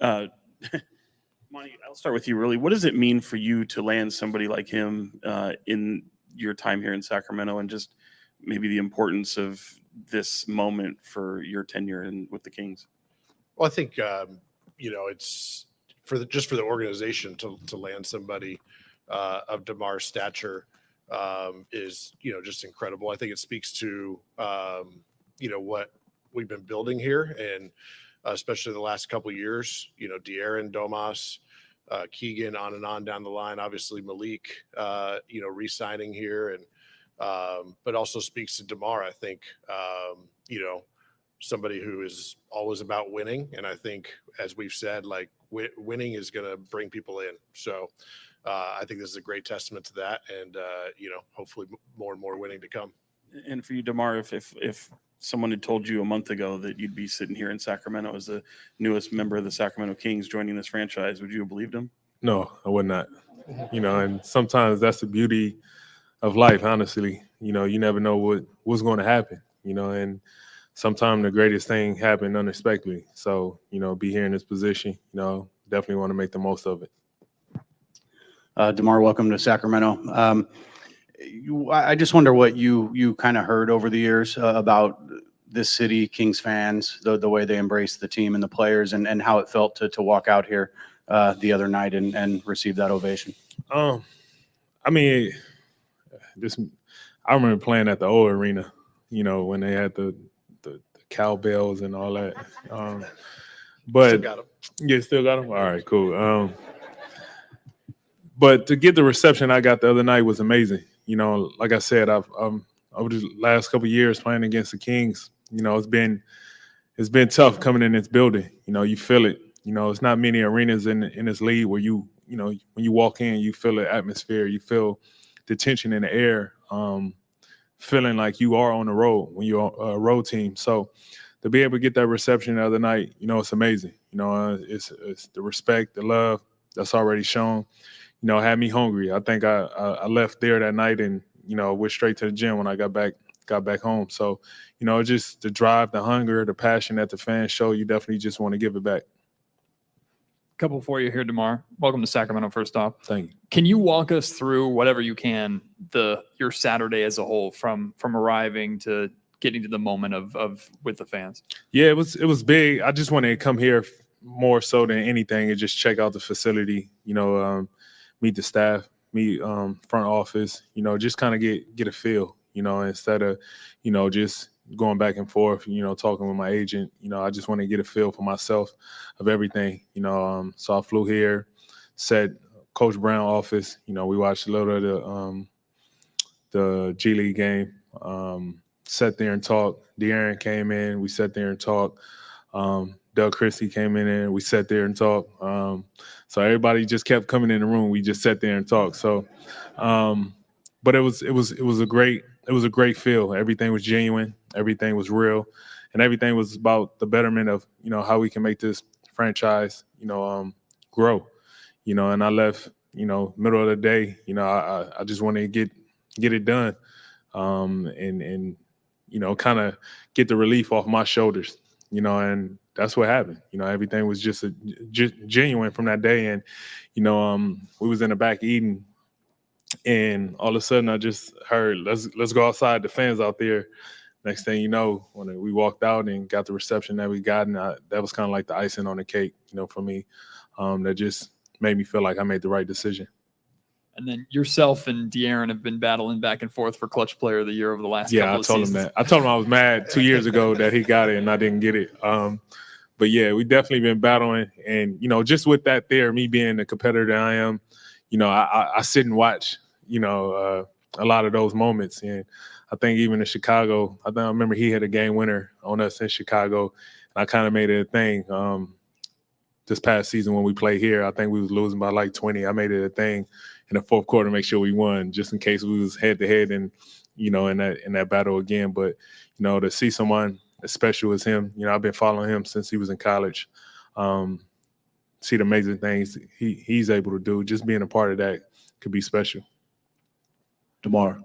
Monty, I'll start with you. Really, what does it mean for you to land somebody like him in your time here in Sacramento, and just maybe the importance of this moment for your tenure with the Kings? Well, I think it's for the organization to land somebody of Demar's stature is just incredible. I think it speaks to what we've been building here, and especially the last couple of years. De'Aaron, Domas, Keegan, on and on down the line. Obviously Malik, re-signing here, and but also speaks to Demar. I think somebody who is always about winning, and I think, as we've said, like winning is going to bring people in. So I think this is a great testament to that, and hopefully more and more winning to come. And for you, Demar, if someone had told you a month ago that you'd be sitting here in Sacramento as the newest member of the Sacramento Kings joining this franchise, would you have believed him? No, I would not. And sometimes that's the beauty of life, honestly. You never know what's going to happen, and sometimes the greatest thing happened unexpectedly. So, be here in this position, definitely want to make the most of it. Demar, welcome to Sacramento. I just wonder what you kind of heard over the years about this city, Kings fans, the way they embrace the team and the players, and how it felt to walk out here the other night and receive that ovation. I remember playing at the old arena, when they had the cowbells and all that. But still got them. Yeah, still got them. All right, cool. But to get the reception I got the other night was amazing. Like I said, over the last couple of years playing against the Kings, it's been tough coming in this building. You feel it. It's not many arenas in this league where when you walk in, you feel the atmosphere, you feel the tension in the air, feeling like you are on the road when you're a road team. So to be able to get that reception the other night, it's amazing. It's the respect, the love that's already shown. Had me hungry. I think I left there that night and went straight to the gym when I got back home. So just the drive, the hunger, the passion that the fans show, you definitely just want to give it back. Couple for you here, Demar. Welcome to Sacramento, first off. Thank you. Can you walk us through whatever you can your Saturday as a whole, from arriving to getting to the moment of with the fans? Yeah, it was big. I just wanted to come here more so than anything and just check out the facility, meet the staff, meet front office, just kind of get a feel, instead of, just going back and forth, talking with my agent. I just want to get a feel for myself of everything, so I flew here, sat Coach Brown office, we watched a little of the G League game, sat there and talked. De'Aaron came in, we sat there and talked. Doug Christie came in and we sat there and talked. So everybody just kept coming in the room. We just sat there and talked. So, but it was a great feel. Everything was genuine. Everything was real, and everything was about the betterment of how we can make this franchise grow. And I left middle of the day. I just wanted to get it done, and kind of get the relief off my shoulders, and that's what happened. Everything was just genuine from that day. And, we was in the back eating, and all of a sudden I just heard, let's go outside, the fans out there. Next thing you know, when we walked out and got the reception that we got, and that was kind of like the icing on the cake, for me. That just made me feel like I made the right decision. And then yourself and De'Aaron have been battling back and forth for Clutch Player of the Year over the last couple of seasons. Yeah, I told him I was mad 2 years ago that he got it and I didn't get it. But yeah, we definitely been battling. And, just with that there, me being the competitor that I am, I sit and watch, a lot of those moments. And I think even in Chicago, I remember he had a game winner on us in Chicago. And I kind of made it a thing. This past season when we played here, I think we was losing by like 20. I made it a thing in the fourth quarter to make sure we won, just in case we was head to head and in that battle again. But to see someone as special as him, I've been following him since he was in college. See the amazing things he's able to do. Just being a part of that could be special. Demar,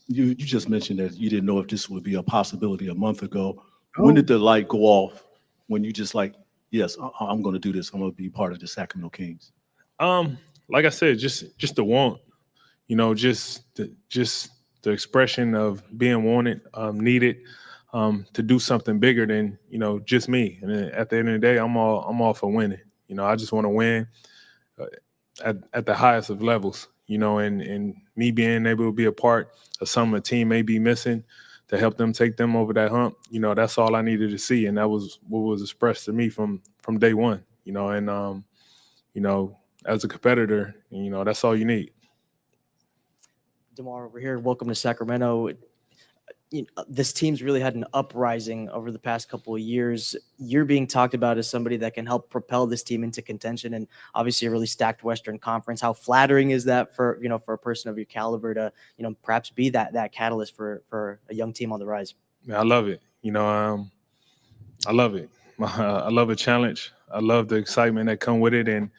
you just mentioned that you didn't know if this would be a possibility a month ago. When did the light go off? When you just like, yes, I'm going to do this. I'm going to be part of the Sacramento Kings. Like I said, just the want, just the expression of being wanted, needed, to do something bigger than just me. And then at the end of the day, I'm all for winning. I just want to win at the highest of levels. And me being able to be a part of something a team may be missing to help them take them over that hump. That's all I needed to see, and that was what was expressed to me from day one. And as a competitor, that's all you need. Demar over here, welcome to Sacramento. This team's really had an uprising over the past couple of years. You're being talked about as somebody that can help propel this team into contention, and obviously a really stacked Western Conference. How flattering is that for a person of your caliber to perhaps be that catalyst for a young team on the rise? I love it. I love it. I love a challenge. I love the excitement that come with it. And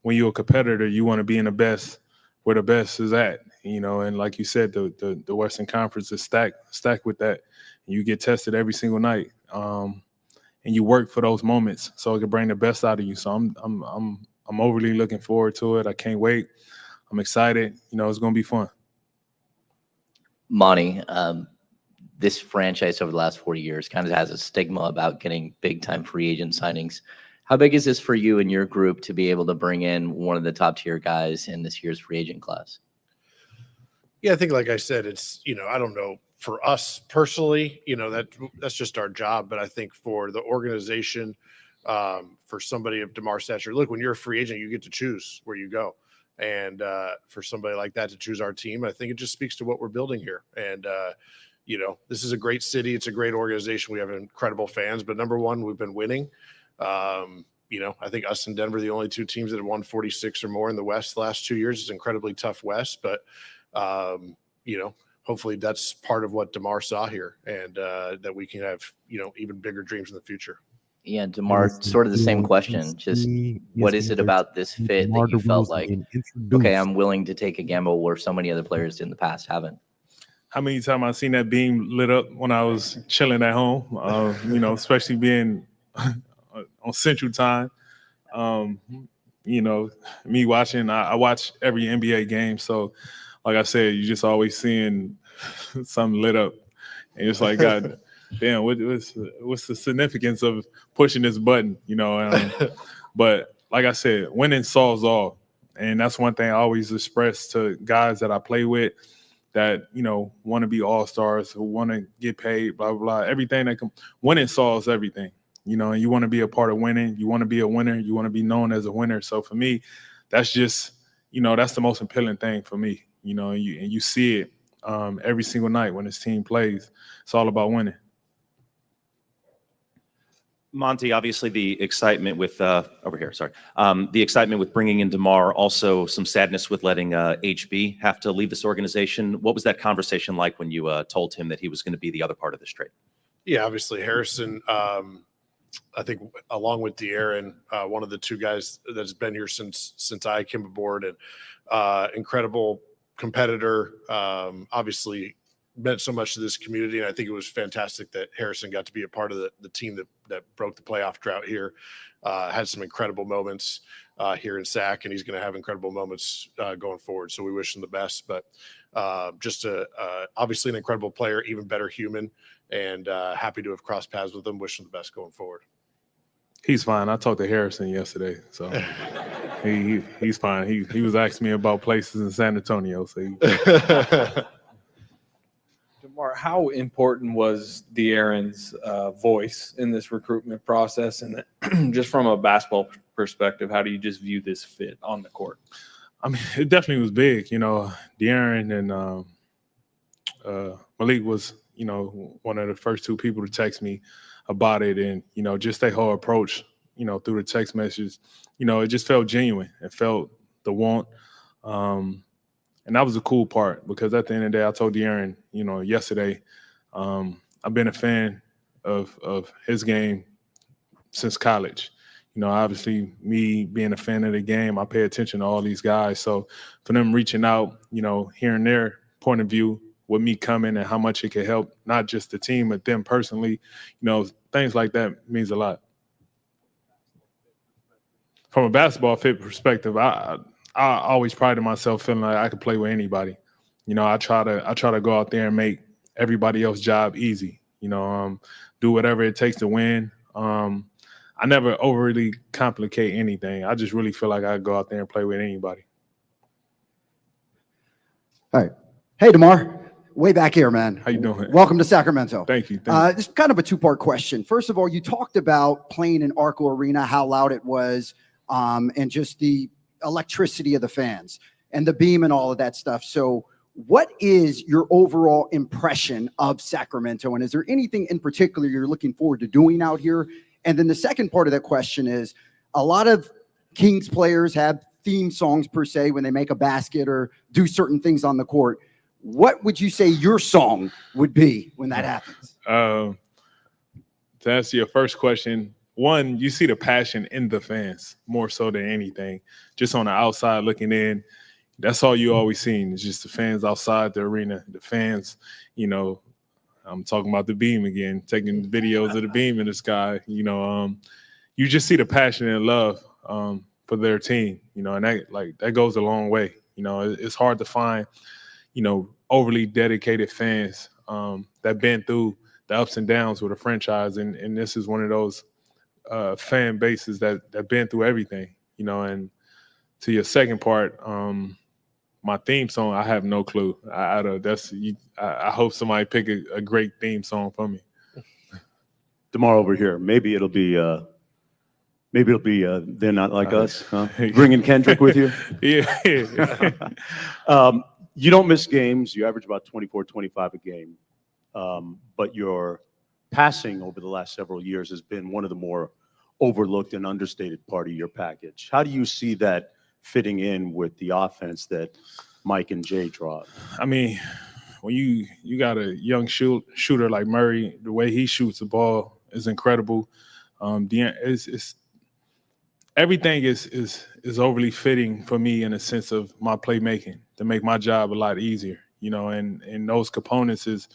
when you're a competitor, you want to be in the best where the best is at. And like you said, the Western Conference is stacked with that. And you get tested every single night, and you work for those moments so it can bring the best out of you. So I'm overly looking forward to it. I can't wait. I'm excited. It's going to be fun. Monty, this franchise over the last 40 years kind of has a stigma about getting big-time free agent signings. How big is this for you and your group to be able to bring in one of the top-tier guys in this year's free agent class? Yeah, I think, like I said, it's, I don't know, for us personally, that's just our job. But I think for the organization, for somebody of Demar's stature, look, when you're a free agent, you get to choose where you go. And for somebody like that to choose our team, I think it just speaks to what we're building here. And, this is a great city. It's a great organization. We have incredible fans. But number one, we've been winning. I think us and Denver are the only two teams that have won 46 or more in the West the last 2 years. It's an incredibly tough West. But, hopefully that's part of what Demar saw here, and that we can have, even bigger dreams in the future. Yeah, Demar, sort of the same question. Just what is it about this fit that you felt like, okay, I'm willing to take a gamble where so many other players in the past haven't? How many times I've seen that beam lit up when I was chilling at home, especially being on Central Time. Me watching, I watch every NBA game. So, like I said, you just always seeing something lit up. And it's like, God damn, what's the significance of pushing this button, But like I said, winning solves all. And that's one thing I always express to guys that I play with that, want to be all-stars, who want to get paid, blah, blah, blah. Everything that winning solves everything, and you want to be a part of winning. You want to be a winner. You want to be known as a winner. So for me, that's just, that's the most appealing thing for me, and you see it every single night when this team plays. It's all about winning. Monty, obviously the excitement with the excitement with bringing in Demar, also some sadness with letting HB have to leave this organization. What was that conversation like when you told him that he was going to be the other part of this trade? Yeah, obviously Harrison, I think along with De'Aaron, one of the two guys that's been here since I came aboard, and incredible competitor, obviously meant so much to this community. And I think it was fantastic that Harrison got to be a part of the team that broke the playoff drought here. Had some incredible moments here in Sac, and he's going to have incredible moments going forward. So we wish him the best. But just obviously an incredible player, even better human, and happy to have crossed paths with him. Wish him the best going forward. He's fine. I talked to Harrison yesterday, so he's fine. He was asking me about places in San Antonio. So Demar, how important was De'Aaron's voice in this recruitment process? And just from a basketball perspective, how do you just view this fit on the court? I mean, it definitely was big. De'Aaron and Malik was, one of the first two people to text me about it. And, just their whole approach, through the text messages, it just felt genuine. It felt the want. And that was the cool part, because at the end of the day, I told De'Aaron, yesterday, I've been a fan of his game since college. Obviously, me being a fan of the game, I pay attention to all these guys. So for them reaching out, hearing their point of view with me coming and how much it could help, not just the team, but them personally, things like that means a lot. From a basketball fit perspective, I always prided myself feeling like I could play with anybody. I try to go out there and make everybody else's job easy. Do whatever it takes to win. I never overly complicate anything. I just really feel like I go out there and play with anybody. All right. Hey, Demar. Way back here, man. How you doing? Welcome to Sacramento. Thank you. This is kind of a two-part question. First of all, you talked about playing in Arco Arena, how loud it was, and just the electricity of the fans and the beam and all of that stuff. So what is your overall impression of Sacramento? And is there anything in particular you're looking forward to doing out here? And then the second part of that question is, a lot of Kings players have theme songs per se when they make a basket or do certain things on the court. What would you say your song would be when that happens? To answer your first question, one, you see the passion in the fans more so than anything. Just on the outside looking in, that's all you always seen. It's just the fans outside the arena. The fans, I'm talking about the beam again, taking videos of the beam in the sky. You just see the passion and love for their team. And that goes a long way. It's hard to find, overly dedicated fans that been through the ups and downs with a franchise, and this is one of those fan bases that been through everything. And to your second part, my theme song, I have no clue. I hope somebody pick a great theme song for me. Demar over here. Maybe it'll be They're Not Like Us. Huh? Bringing Kendrick with you. Yeah. You don't miss games. You average about 24, 25 a game. But your passing over the last several years has been one of the more overlooked and understated part of your package. How do you see that fitting in with the offense that Mike and Jay draw? I mean, when you got a young shooter like Murray, the way he shoots the ball is incredible. Everything is overly fitting for me in a sense of my playmaking to make my job a lot easier, and those components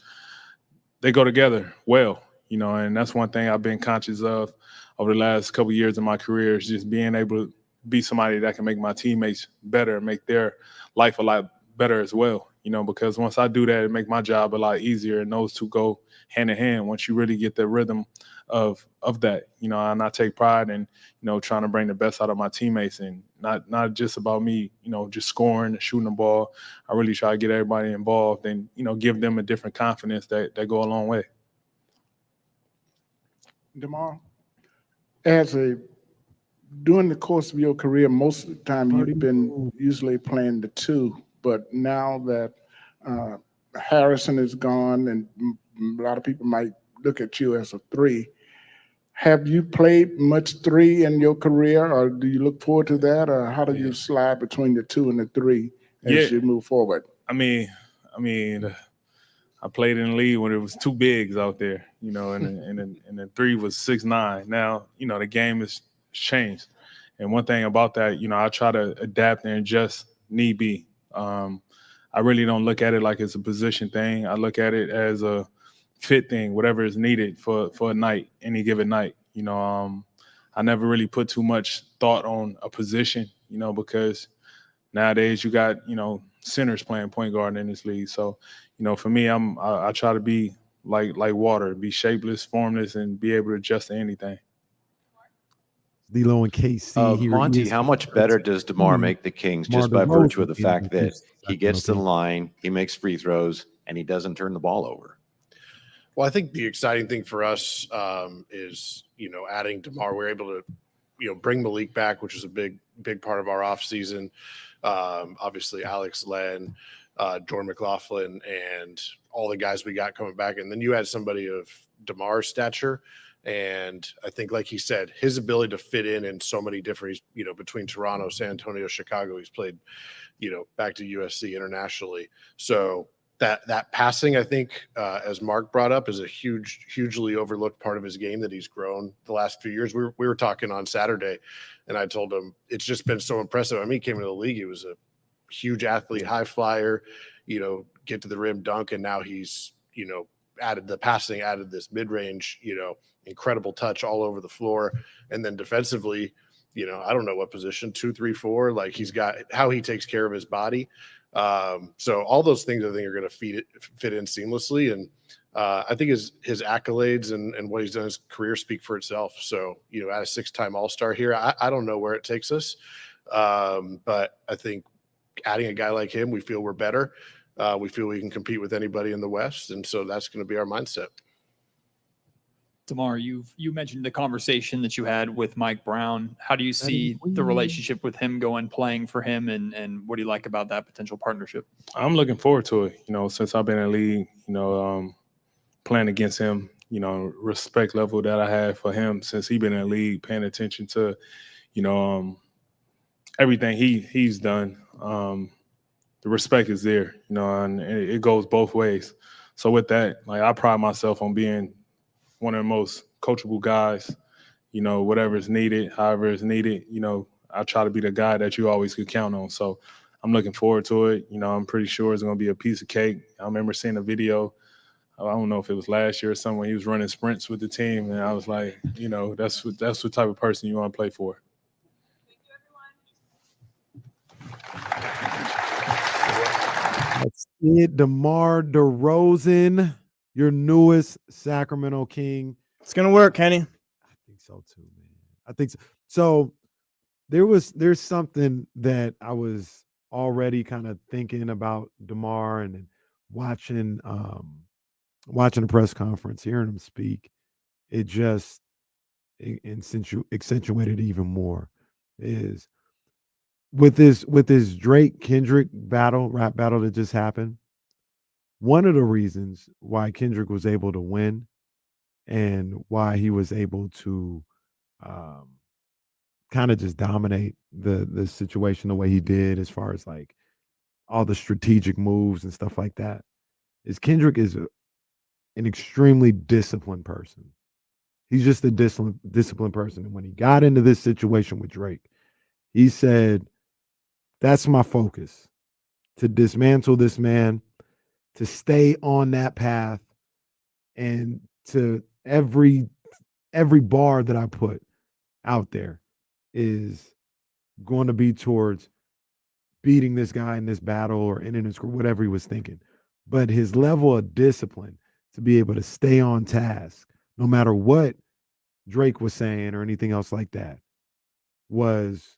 they go together well, and that's one thing I've been conscious of over the last couple of years of my career, is just being able to be somebody that can make my teammates better, make their life a lot better as well, because once I do that, it makes my job a lot easier, and those two go hand in hand once you really get the rhythm of that, and I take pride in, trying to bring the best out of my teammates, and not just about me, just scoring and shooting the ball. I really try to get everybody involved and, give them a different confidence that go a long way. Demar, during the course of your career, most of the time you've been usually playing the two, but now that Harrison is gone and a lot of people might look at you as a three, have you played much three in your career, or do you look forward to that, or how do you slide between the two and the three as you move forward? I mean, I played in the league when it was two bigs out there, and the three was 6'9". Now, the game has changed. And one thing about that, I try to adapt and adjust need be. I I really don't look at it like it's a position thing. I look at it as a fit thing, whatever is needed for a night, any given night. I never really put too much thought on a position, because nowadays you got, centers playing point guard in this league. So, for me, I try to be like water, be shapeless, formless, and be able to adjust to anything. D'Lo and KC here. Monty, how much better does DeMar make the Kings just by virtue of the fact that he gets to the line, he makes free throws, and he doesn't turn the ball over? Well, I think the exciting thing for us is, adding DeMar. We're able to, bring Malik back, which is a big part of our offseason. Obviously, Alex Len, Jordan McLaughlin, and all the guys we got coming back. And then you add somebody of DeMar's stature. And I think, like he said, his ability to fit in so many different, between Toronto, San Antonio, Chicago, he's played, back to USC internationally. So that passing, I think, as Mark brought up, is a hugely overlooked part of his game that he's grown the last few years. We were talking on Saturday, and I told him it's just been so impressive. I mean, he came into the league, he was a huge athlete, high flyer, get to the rim, dunk, and now he's, added the passing, added this mid-range, incredible touch all over the floor. And then defensively, I don't know what position, 2, 3, 4, like he's got how he takes care of his body. So all those things I think are going to fit in seamlessly. And I think his accolades and what he's done in his career speak for itself. So, at a 6-time All-Star here, I don't know where it takes us. But I think adding a guy like him, we feel we're better. We feel we can compete with anybody in the West. And so that's going to be our mindset. Demar, you mentioned the conversation that you had with Mike Brown. How do you see the relationship with him going, playing for him, and what do you like about that potential partnership? I'm looking forward to it. Since I've been in the league, playing against him, respect level that I have for him since he's been in the league, paying attention to, everything he's done. The respect is there, and it goes both ways. So with that, I pride myself on being one of the most coachable guys, whatever is needed, however is needed, I try to be the guy that you always could count on. So I'm looking forward to it. I'm pretty sure it's going to be a piece of cake. I remember seeing a video, I don't know if it was last year or somewhere, he was running sprints with the team. And I was like, that's the type of person you want to play for. That's it. DeMar DeRozan, your newest Sacramento King. It's gonna work, Kenny. I think so too, man. I think so. So there's something that I was already kind of thinking about DeMar and watching a press conference, hearing him speak. It just accentuated even more. Is with this Drake Kendrick rap battle that just happened. One of the reasons why Kendrick was able to win and why he was able to kind of just dominate the situation the way he did, as far as like all the strategic moves and stuff like that, is Kendrick is an extremely disciplined person. He's just a disciplined person. And when he got into this situation with Drake, he said, that's my focus, to dismantle this man, to stay on that path, and to every bar that I put out there is going to be towards beating this guy in this battle or in his, whatever he was thinking. But his level of discipline to be able to stay on task, no matter what Drake was saying or anything else like that, was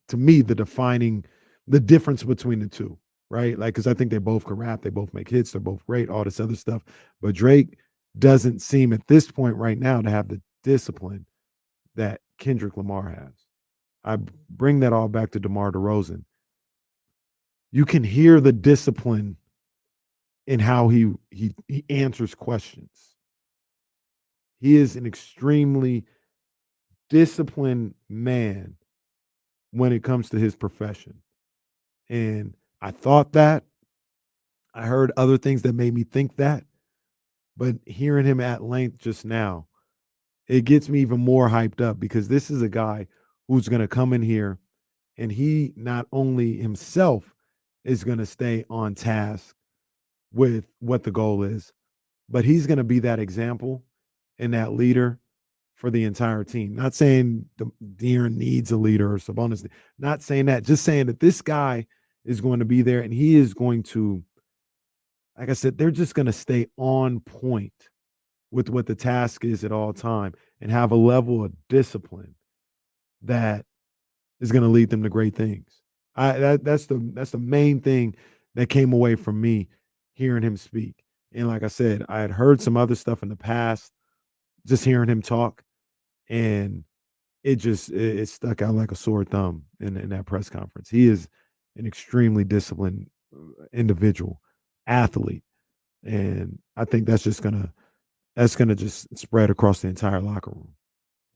to me the difference between the two, right? Like, because I think they both can rap, they both make hits, they're both great, all this other stuff. But Drake doesn't seem at this point right now to have the discipline that Kendrick Lamar has. I bring that all back to DeMar DeRozan. You can hear the discipline in how he answers questions. He is an extremely disciplined man when it comes to his profession. And I thought that. I heard other things that made me think that. But hearing him at length just now, it gets me even more hyped up, because this is a guy who's going to come in here and he not only himself is going to stay on task with what the goal is. But he's going to be that example and that leader for the entire team. Not saying De'Aaron needs a leader or Sabonis. Not saying that. Just saying that this guy is going to be there and he is going to, like I said, they're just going to stay on point with what the task is at all time and have a level of discipline that is going to lead them to great things. That's the main thing that came away from me hearing him speak. And like I said, I had heard some other stuff in the past, just hearing him talk, and it stuck out like a sore thumb in that press conference. He is an extremely disciplined individual, athlete, and I think that's gonna just spread across the entire locker room.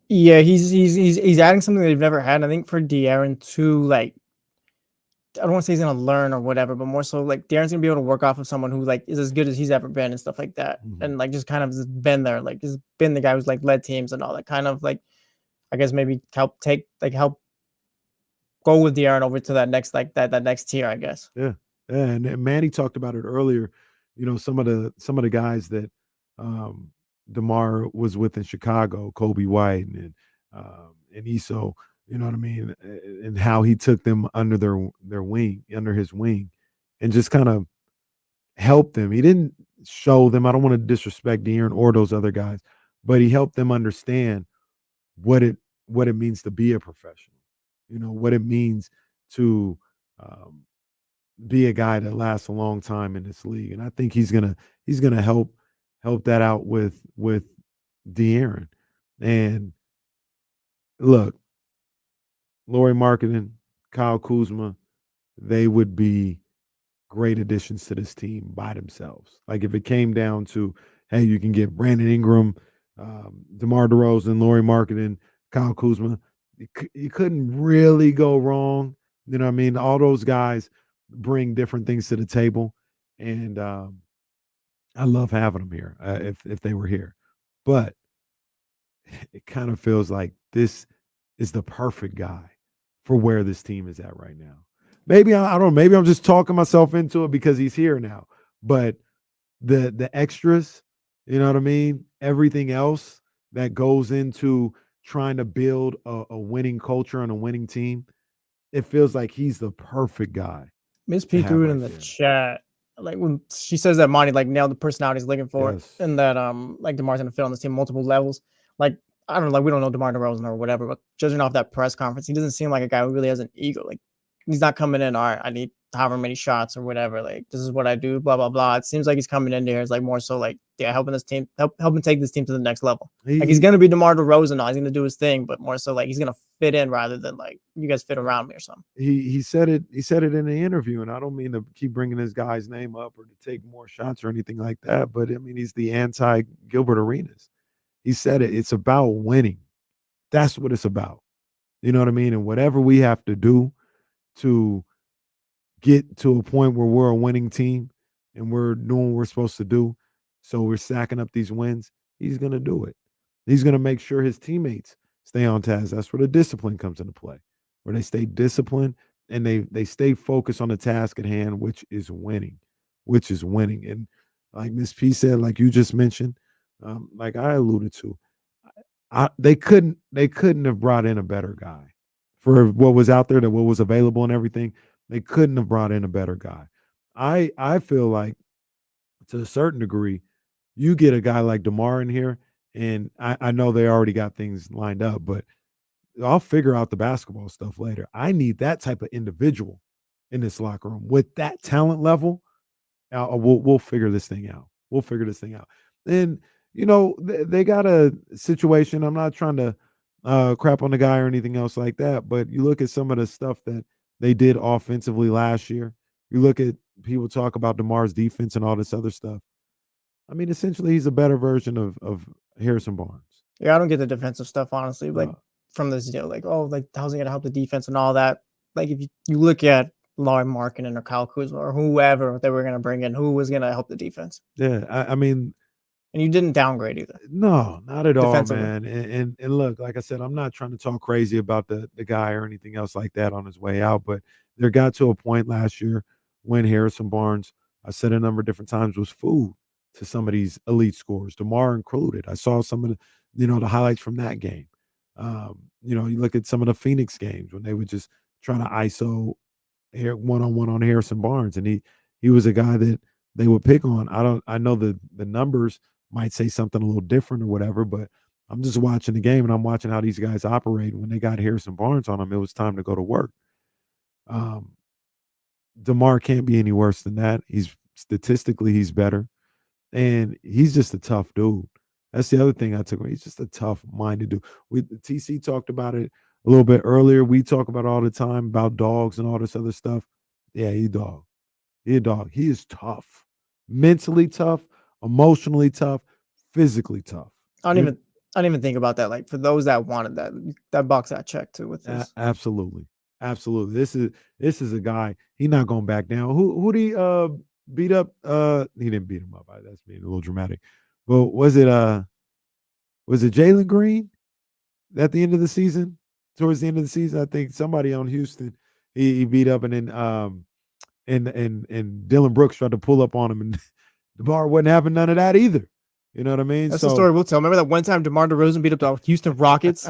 Yeah, he's adding something they've never had. And I think for De'Aaron too, like I don't want to say he's gonna learn or whatever, but more so like De'Aaron's gonna be able to work off of someone who like is as good as he's ever been and stuff like that, and like just kind of just been there, like just been the guy who's like led teams and all that, kind of like I guess maybe help go with De'Aaron over to that next like that next tier, I guess. Yeah, and Manny talked about it earlier. You know, some of the guys that DeMar was with in Chicago, Kobe White and Iso, you know what I mean, and how he took them under their wing, under his wing, and just kind of helped them. He didn't show them. I don't want to disrespect De'Aaron or those other guys, but he helped them understand what it means to be a professional. You know what it means to be a guy that lasts a long time in this league, and I think he's gonna help that out with De'Aaron. And look, Lauri Markkanen, Kyle Kuzma, they would be great additions to this team by themselves. Like if it came down to, hey, you can get Brandon Ingram, DeMar DeRozan, Lauri Markkanen, Kyle Kuzma, you couldn't really go wrong. You know what I mean? All those guys bring different things to the table, and I love having them here if they were here. But it kind of feels like this is the perfect guy for where this team is at right now. Maybe I don't know. Maybe I'm just talking myself into it because he's here now. But the extras, you know what I mean? Everything else that goes into trying to build a winning culture and a winning team, it feels like he's the perfect guy. Miss P threw it in the chat. Like when she says that Monty like nailed the personality he's looking for, and that like DeMar's gonna fit on this team multiple levels. Like I don't know, like we don't know DeMar DeRozan or whatever, but judging off that press conference, he doesn't seem like a guy who really has an ego. Like he's not coming in, all right, I need however many shots or whatever. Like this is what I do, blah blah blah. It seems like he's coming in here. It's like more so like helping this team, helping take this team to the next level. Like he's gonna be DeMar DeRozan now. He's gonna do his thing, but more so like he's gonna fit in rather than like you guys fit around me or something. He said it. He said it in the interview, and I don't mean to keep bringing this guy's name up or to take more shots or anything like that. But I mean, he's the anti-Gilbert Arenas. He said it. It's about winning. That's what it's about. You know what I mean? And whatever we have to do to get to a point where we're a winning team and we're doing what we're supposed to do, so we're stacking up these wins, he's going to do it. He's going to make sure his teammates stay on task. That's where the discipline comes into play, where they stay disciplined and they stay focused on the task at hand, which is winning. And like Miss P said, like you just mentioned, like I alluded to, they couldn't have brought in a better guy for what was out there, what was available and everything. They couldn't have brought in a better guy. I feel like to a certain degree, you get a guy like DeMar in here, and I know they already got things lined up, but I'll figure out the basketball stuff later. I need that type of individual in this locker room with that talent level. We'll figure this thing out. We'll figure this thing out. And you know they got a situation. I'm not trying to crap on the guy or anything else like that, but you look at some of the stuff that they did offensively last year. You look at people talk about DeMar's defense and all this other stuff. I mean, essentially, he's a better version of Harrison Barnes. Yeah, I don't get the defensive stuff, honestly. Like from this deal, like, oh, like how's he gonna help the defense and all that? Like if you look at Lauri Markkanen or Kyle Kuzma or whoever they were gonna bring in, who was gonna help the defense? Yeah, I mean, and you didn't downgrade either. No, not at all, man. And look, like I said, I'm not trying to talk crazy about the guy or anything else like that on his way out, but there got to a point last year when Harrison Barnes, I said a number of different times, was food to some of these elite scorers, DeMar included. I saw some of the highlights from that game. You look at some of the Phoenix games when they would just try to ISO one-on-one on Harrison Barnes, and he was a guy that they would pick on. I know the numbers might say something a little different or whatever, but I'm just watching the game and I'm watching how these guys operate. When they got Harrison Barnes on them, it was time to go to work. DeMar can't be any worse than that. Statistically, he's better. And he's just a tough dude. That's the other thing I took away. He's just a tough-minded dude. TC talked about it a little bit earlier. We talk about all the time about dogs and all this other stuff. Yeah, he a dog. He a dog. He is tough. Mentally tough, emotionally tough, physically tough. I don't even think about that. Like for those that wanted that box that check too with this. Absolutely. Absolutely. This is a guy, he's not going back down. Who did he beat up? He didn't beat him up. That's being a little dramatic. But was it Jalen Green at the end of the season? Towards the end of the season, I think somebody on Houston he beat up, and then and Dylan Brooks tried to pull up on him, and DeMar wasn't having none of that either. You know what I mean? That's the story we'll tell. Remember that one time DeMar DeRozan beat up the Houston Rockets?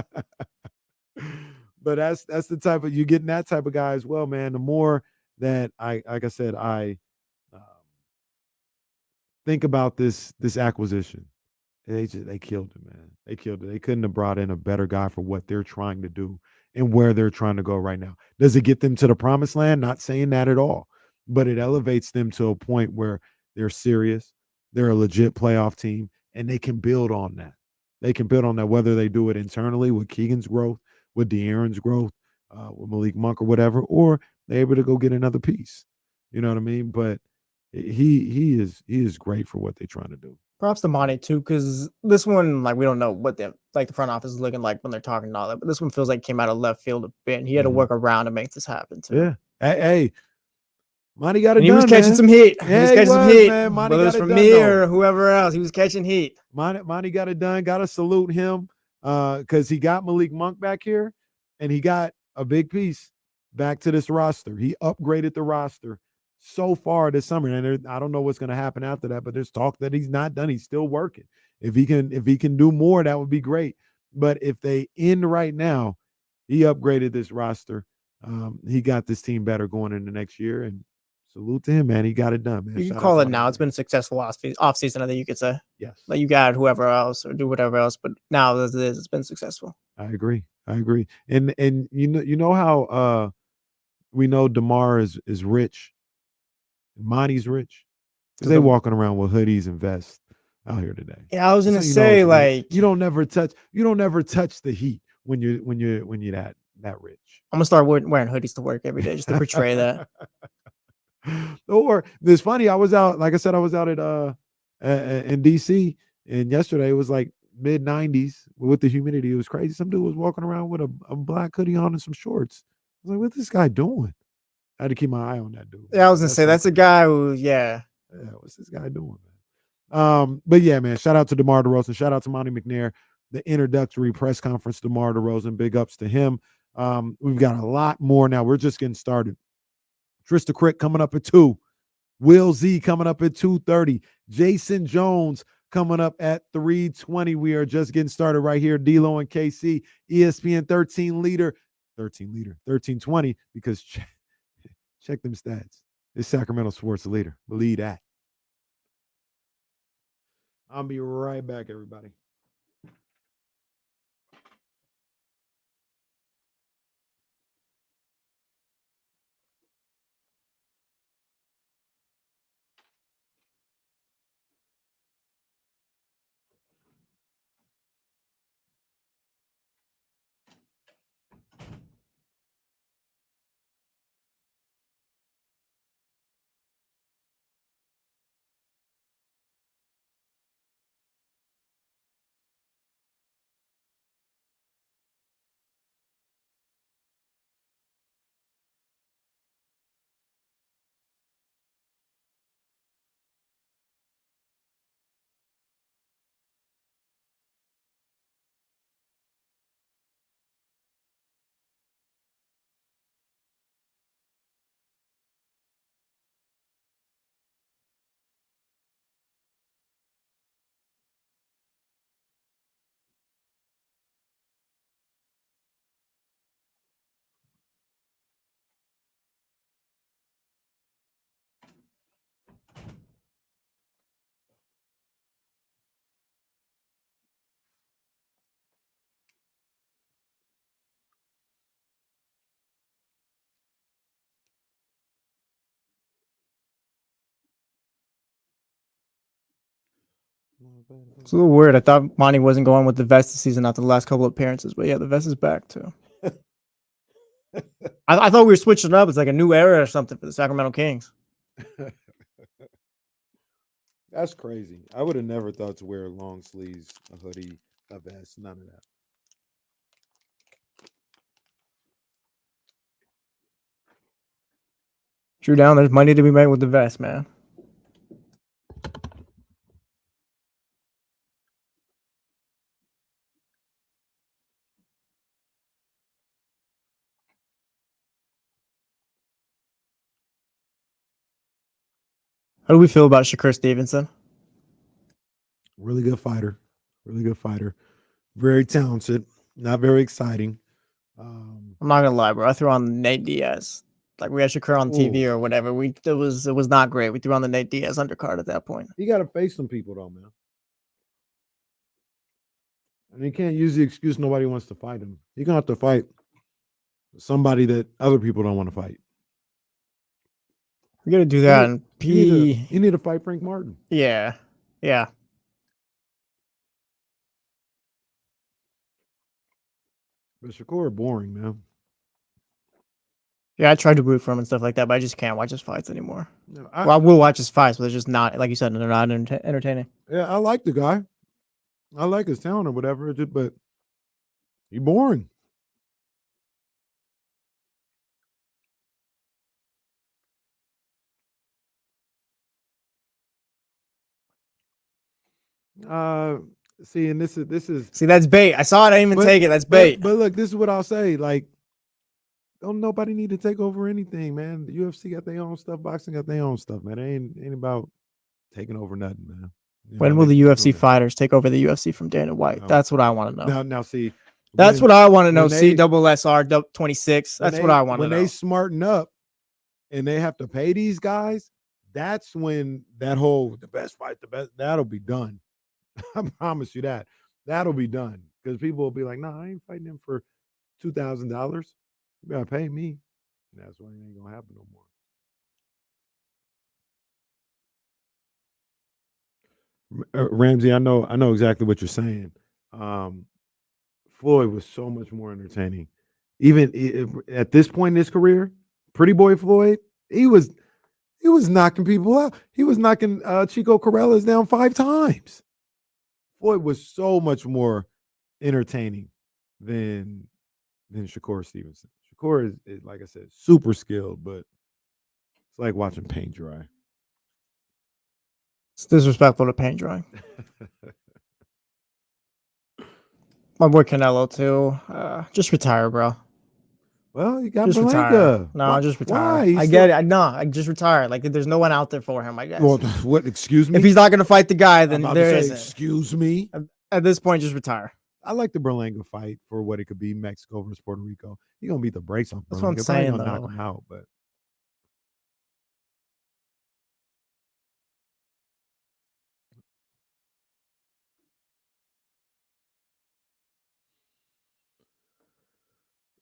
But that's the type of, you're getting that type of guy as well, man. The more that I think about this acquisition, they killed it, man. They killed it. They couldn't have brought in a better guy for what they're trying to do and where they're trying to go right now. Does it get them to the promised land? Not saying that at all, but it elevates them to a point where they're serious. They're a legit playoff team, and they can build on that. They can build on that, whether they do it internally with Keegan's growth, with De'Aaron's growth, with Malik Monk or whatever, or they're able to go get another piece. You know what I mean? But he is great for what they're trying to do. Props to Monty too, because this one, like, we don't know what the front office is looking like when they're talking and all that, but this one feels like it came out of left field a bit, and he had to work around to make this happen too. Yeah. Hey, Monty got it done. He was catching some heat. Yeah, he was catching some heat. Man. Monty Whether got it's it from done, me though. or whoever else, he was catching heat. Monty got it done. Got to salute him because he got Malik Monk back here, and he got a big piece back to this roster. He upgraded the roster so far this summer, and I don't know what's going to happen after that, but there's talk that he's not done. He's still working. If he can do more, that would be great. But if they end right now, he upgraded this roster. He got this team better going into next year, and salute to him, man. He got it done, man. You can call it now. It's been a successful offseason, I think you could say. Yes. Like you got whoever else or do whatever else, but now as it is, it's been successful. I agree. And you know how we know DeMar is rich, Monty's rich, because they walking around with hoodies and vests out here today. Yeah, I was gonna So say, like, you don't never touch the heat when you're that rich. I'm gonna start wearing hoodies to work every day just to portray that. Or it's funny, I was out, like I said, I was out at in DC, and yesterday it was like mid-90s with the humidity. It was crazy. Some dude was walking around with a black hoodie on and some shorts. I was like, what's this guy doing? I had to keep my eye on that dude. Yeah, I was gonna say that's a guy who, yeah, what's this guy doing, man? But yeah, man, shout out to DeMar DeRozan. Shout out to Monty McNair, the introductory press conference, DeMar DeRozan. Big ups to him. We've got a lot more now. We're just getting started. Trista Crick coming up at 2. Will Z coming up at 2:30. Jason Jones coming up at 3:20. We are just getting started right here. D-Lo and KC, ESPN 1320, because check them stats. It's Sacramento sports leader. Believe that. I'll be right back, everybody. It's a little weird. I thought Monty wasn't going with the vest this season after the last couple of appearances, but yeah, the vest is back too. I thought we were switching it up. It's like a new era or something for the Sacramento Kings. That's crazy. I would have never thought to wear long sleeves, a hoodie, a vest, none of that. Drew down, there's money to be made with the vest, man. How do we feel about Shakur Stevenson? Really good fighter. Really good fighter. Very talented. Not very exciting. I'm not gonna lie, bro. I threw on Nate Diaz. Like we had Shakur on TV or whatever. It was not great. We threw on the Nate Diaz undercard at that point. You got to face some people though, man. And you can't use the excuse nobody wants to fight him. You're gonna have to fight somebody that other people don't want to fight. We got to do that. You need to fight Frank Martin. Yeah. Yeah. But Shakur boring, man. Yeah, I tried to root for him and stuff like that, but I just can't watch his fights anymore. No, I will watch his fights, but they're just not, like you said, they're not entertaining. Yeah, I like the guy. I like his talent or whatever, but he's boring. See, and this is see, that's bait. I saw it. I didn't even take it. That's bait. But look, this is what I'll say. Like, don't nobody need to take over anything, man. The UFC got their own stuff. Boxing got their own stuff, man. It ain't about taking over nothing, man. When will the UFC fighters take over the UFC from Dana White? That's what I want to know. Now, see, that's what I want to know. CSSR 26. That's what I want to know. When they smarten up and they have to pay these guys, that's when that whole the best fight, the best, that'll be done. I promise you that. That'll be done. Because people will be like, nah, I ain't fighting him for $2,000. You gotta pay me. And that's why it ain't gonna happen no more. Ramsey, I know exactly what you're saying. Floyd was so much more entertaining. Even at this point in his career, Pretty Boy Floyd, he was knocking people out. He was knocking Chico Corrales down 5 times. Floyd was so much more entertaining than Shakur Stevenson. Shakur is, like I said, super skilled, but it's like watching paint dry. It's disrespectful to paint dry. My boy Canelo too. Just retire, bro. Well, you got just Malenka. Retire. No, just retire. Why? I get it. I just retire. Like there's no one out there for him, I guess. Well, what? Excuse me. If he's not going to fight the guy, then there say, isn't. Excuse me. At this point, just retire. I like the Berlanga fight for what it could be. Mexico versus Puerto Rico. He's gonna beat the brakes off. That's what I'm saying. Knock him out, but.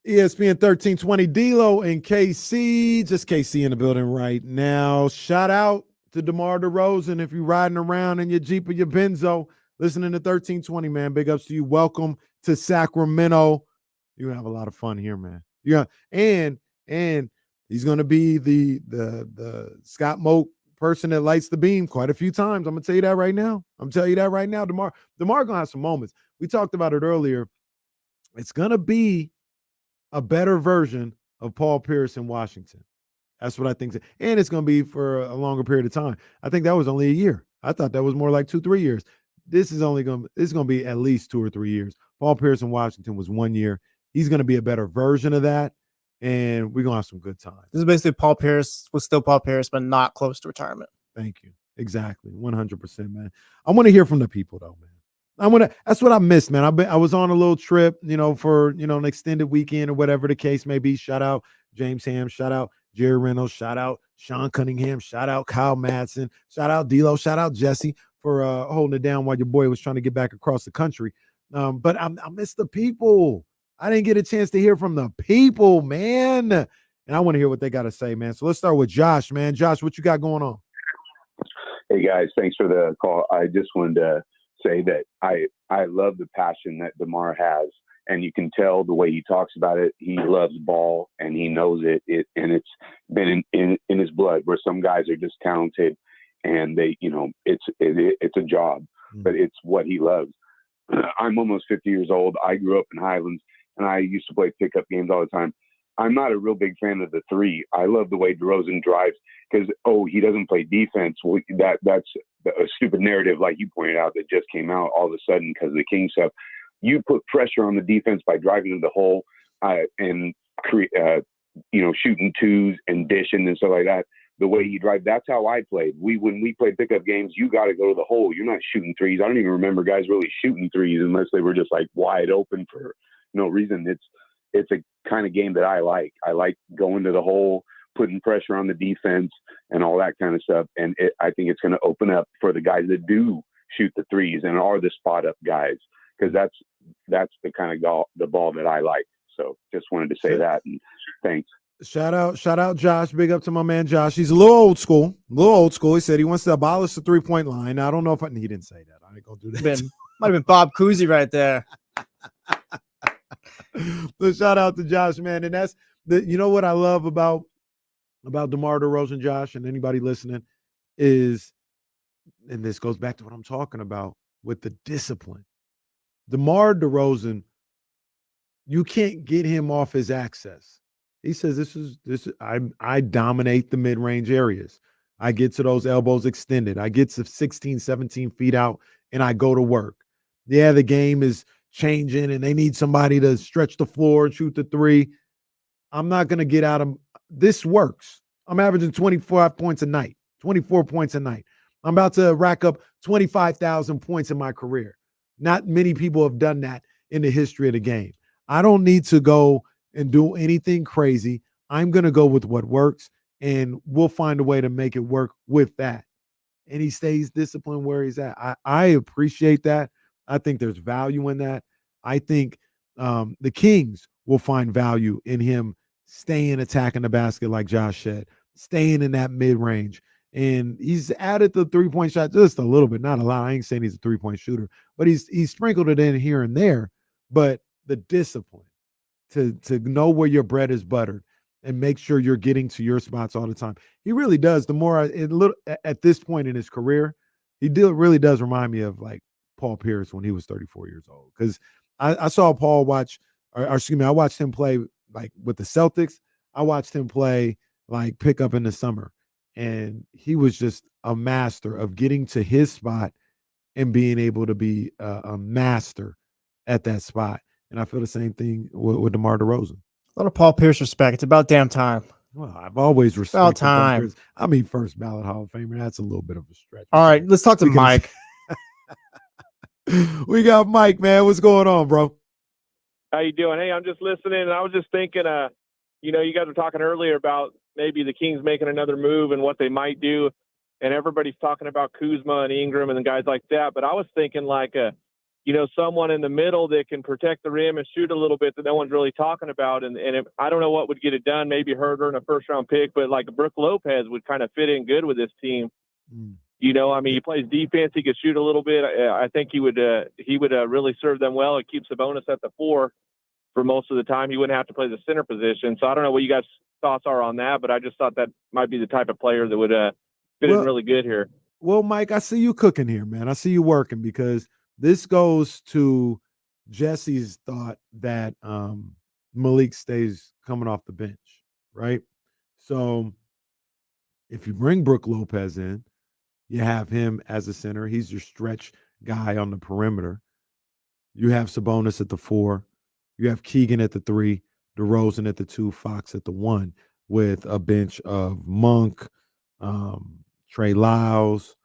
ESPN 1320 D'Lo and KC. Just KC in the building right now. Shout out to DeMar DeRozan. If you're riding around in your Jeep or your Benzo, listening to 1320, man. Big ups to you. Welcome to Sacramento. You're gonna have a lot of fun here, man. Yeah, and he's gonna be the Scott Moak person that lights the beam quite a few times. I'm gonna tell you that right now. DeMar gonna have some moments. We talked about it earlier. It's gonna be a better version of Paul Pierce in Washington. That's what I think. And it's going to be for a longer period of time. I think that was only a year. I thought that was more like 2-3 years. This is going to be at least 2 or 3 years. Paul Pierce in Washington was 1 year. He's going to be a better version of that. And we're going to have some good time. This is basically Paul Pierce was still Paul Pierce, but not close to retirement. Thank you. Exactly. 100%, man. I want to hear from the people though, man. That's what I missed, man. I was on a little trip, for, an extended weekend or whatever the case may be. Shout out James Ham. Shout out Jerry Reynolds. Shout out Sean Cunningham. Shout out Kyle Madsen. Shout out D'Lo. Shout out Jesse for holding it down while your boy was trying to get back across the country. But I missed the people. I didn't get a chance to hear from the people, man. And I want to hear what they got to say, man. So let's start with Josh, man. Josh, what you got going on? Hey, guys. Thanks for the call. I just wanted to say that I love the passion that Demar has, and you can tell the way he talks about it. He loves ball and he knows it, and it's been in his blood, where some guys are just talented and they, it's a job, but it's what he loves. I'm almost 50 years old. I grew up in Highlands and I used to play pickup games all the time. I'm not a real big fan of the three. I love the way Derozan drives because, he doesn't play defense. Well, that's a stupid narrative, like you pointed out, that just came out all of a sudden because of the King stuff. You put pressure on the defense by driving to the hole and shooting twos and dishing and stuff like that. The way you drive, that's how I played. When we played pickup games, you got to go to the hole. You're not shooting threes. I don't even remember guys really shooting threes unless they were just like wide open for no reason. It's a kind of game that I like. I like going to the hole, putting pressure on the defense and all that kind of stuff. And I think it's going to open up for the guys that do shoot the threes and are the spot up guys, because that's the kind of the ball that I like. So just wanted to say that, and thanks. Shout out Josh. Big up to my man Josh. He's a little old school. He said he wants to abolish the 3-point line. Now, I don't know if he didn't say that. I ain't gonna do that. Might have been Bob Cousy right there. So shout out to Josh, man. And that's what I love about DeMar DeRozan, Josh, and anybody listening is, and this goes back to what I'm talking about with the discipline. DeMar DeRozan, you can't get him off his access. He says, I dominate the mid-range areas. I get to those elbows extended. I get to 16, 17 feet out, and I go to work. Yeah, the game is changing, and they need somebody to stretch the floor and shoot the three. I'm not going to get out of this. Works. I'm averaging 24 points a night. I'm about to rack up 25,000 points in my career. Not many people have done that in the history of the game. I don't need to go and do anything crazy. I'm going to go with what works, and we'll find a way to make it work with that. And he stays disciplined where he's at. I appreciate that. I think there's value in that. I think the Kings will find value in him staying attacking the basket, like Josh said, staying in that mid-range. And he's added the three-point shot just a little bit, not a lot. I ain't saying he's a three-point shooter, but he's sprinkled it in here and there. But the discipline to know where your bread is buttered and make sure you're getting to your spots all the time. He really does. The more at this point in his career, he really does remind me of like Paul Pierce when he was 34 years old. Because I saw Paul I watched him play like with the Celtics. I watched him play like pickup in the summer. And he was just a master of getting to his spot and being able to be a master at that spot. And I feel the same thing with DeMar DeRozan. A lot of Paul Pierce respect. It's about damn time. Well, I've always respected about time. Paul Pierce. I mean, first ballot Hall of Famer. That's a little bit of a stretch. All right, let's talk to Mike. We got Mike, man. What's going on, bro? How you doing? Hey, I'm just listening, and I was just thinking, you guys were talking earlier about maybe the Kings making another move and what they might do, and everybody's talking about Kuzma and Ingram and the guys like that. But I was thinking like someone in the middle that can protect the rim and shoot a little bit that no one's really talking about. And I don't know what would get it done. Maybe Herder in a first-round pick, but like Brook Lopez would kind of fit in good with this team. He plays defense. He could shoot a little bit. I think he would really serve them well. It keeps Sabonis at the 4 for most of the time. He wouldn't have to play the center position. So I don't know what you guys' thoughts are on that, but I just thought that might be the type of player that would fit in really good here. Well, Mike, I see you cooking here, man. I see you working, because this goes to Jesse's thought that Malik stays coming off the bench, right? So if you bring Brook Lopez in, you have him as a center. He's your stretch guy on the perimeter. You have Sabonis at the 4. You have Keegan at the 3, DeRozan at the 2, Fox at the 1, with a bench of Monk, Trey Lyles,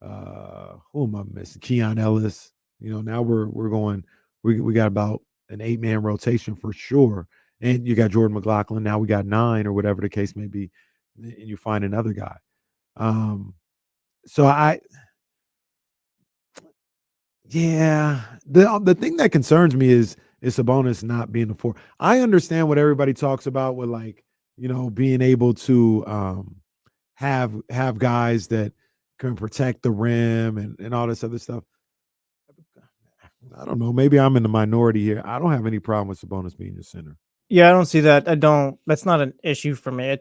who am I missing? Keon Ellis. Now we're going. We got about an 8-man rotation for sure, and you got Jordan McLaughlin. Now we got 9 or whatever the case may be, and you find another guy. So the thing that concerns me is Sabonis not being the 4. I understand what everybody talks about with being able to have guys that can protect the rim and all this other stuff. I don't know. Maybe I'm in the minority here. I don't have any problem with Sabonis being the center. Yeah, I don't see that. I don't. That's not an issue for me.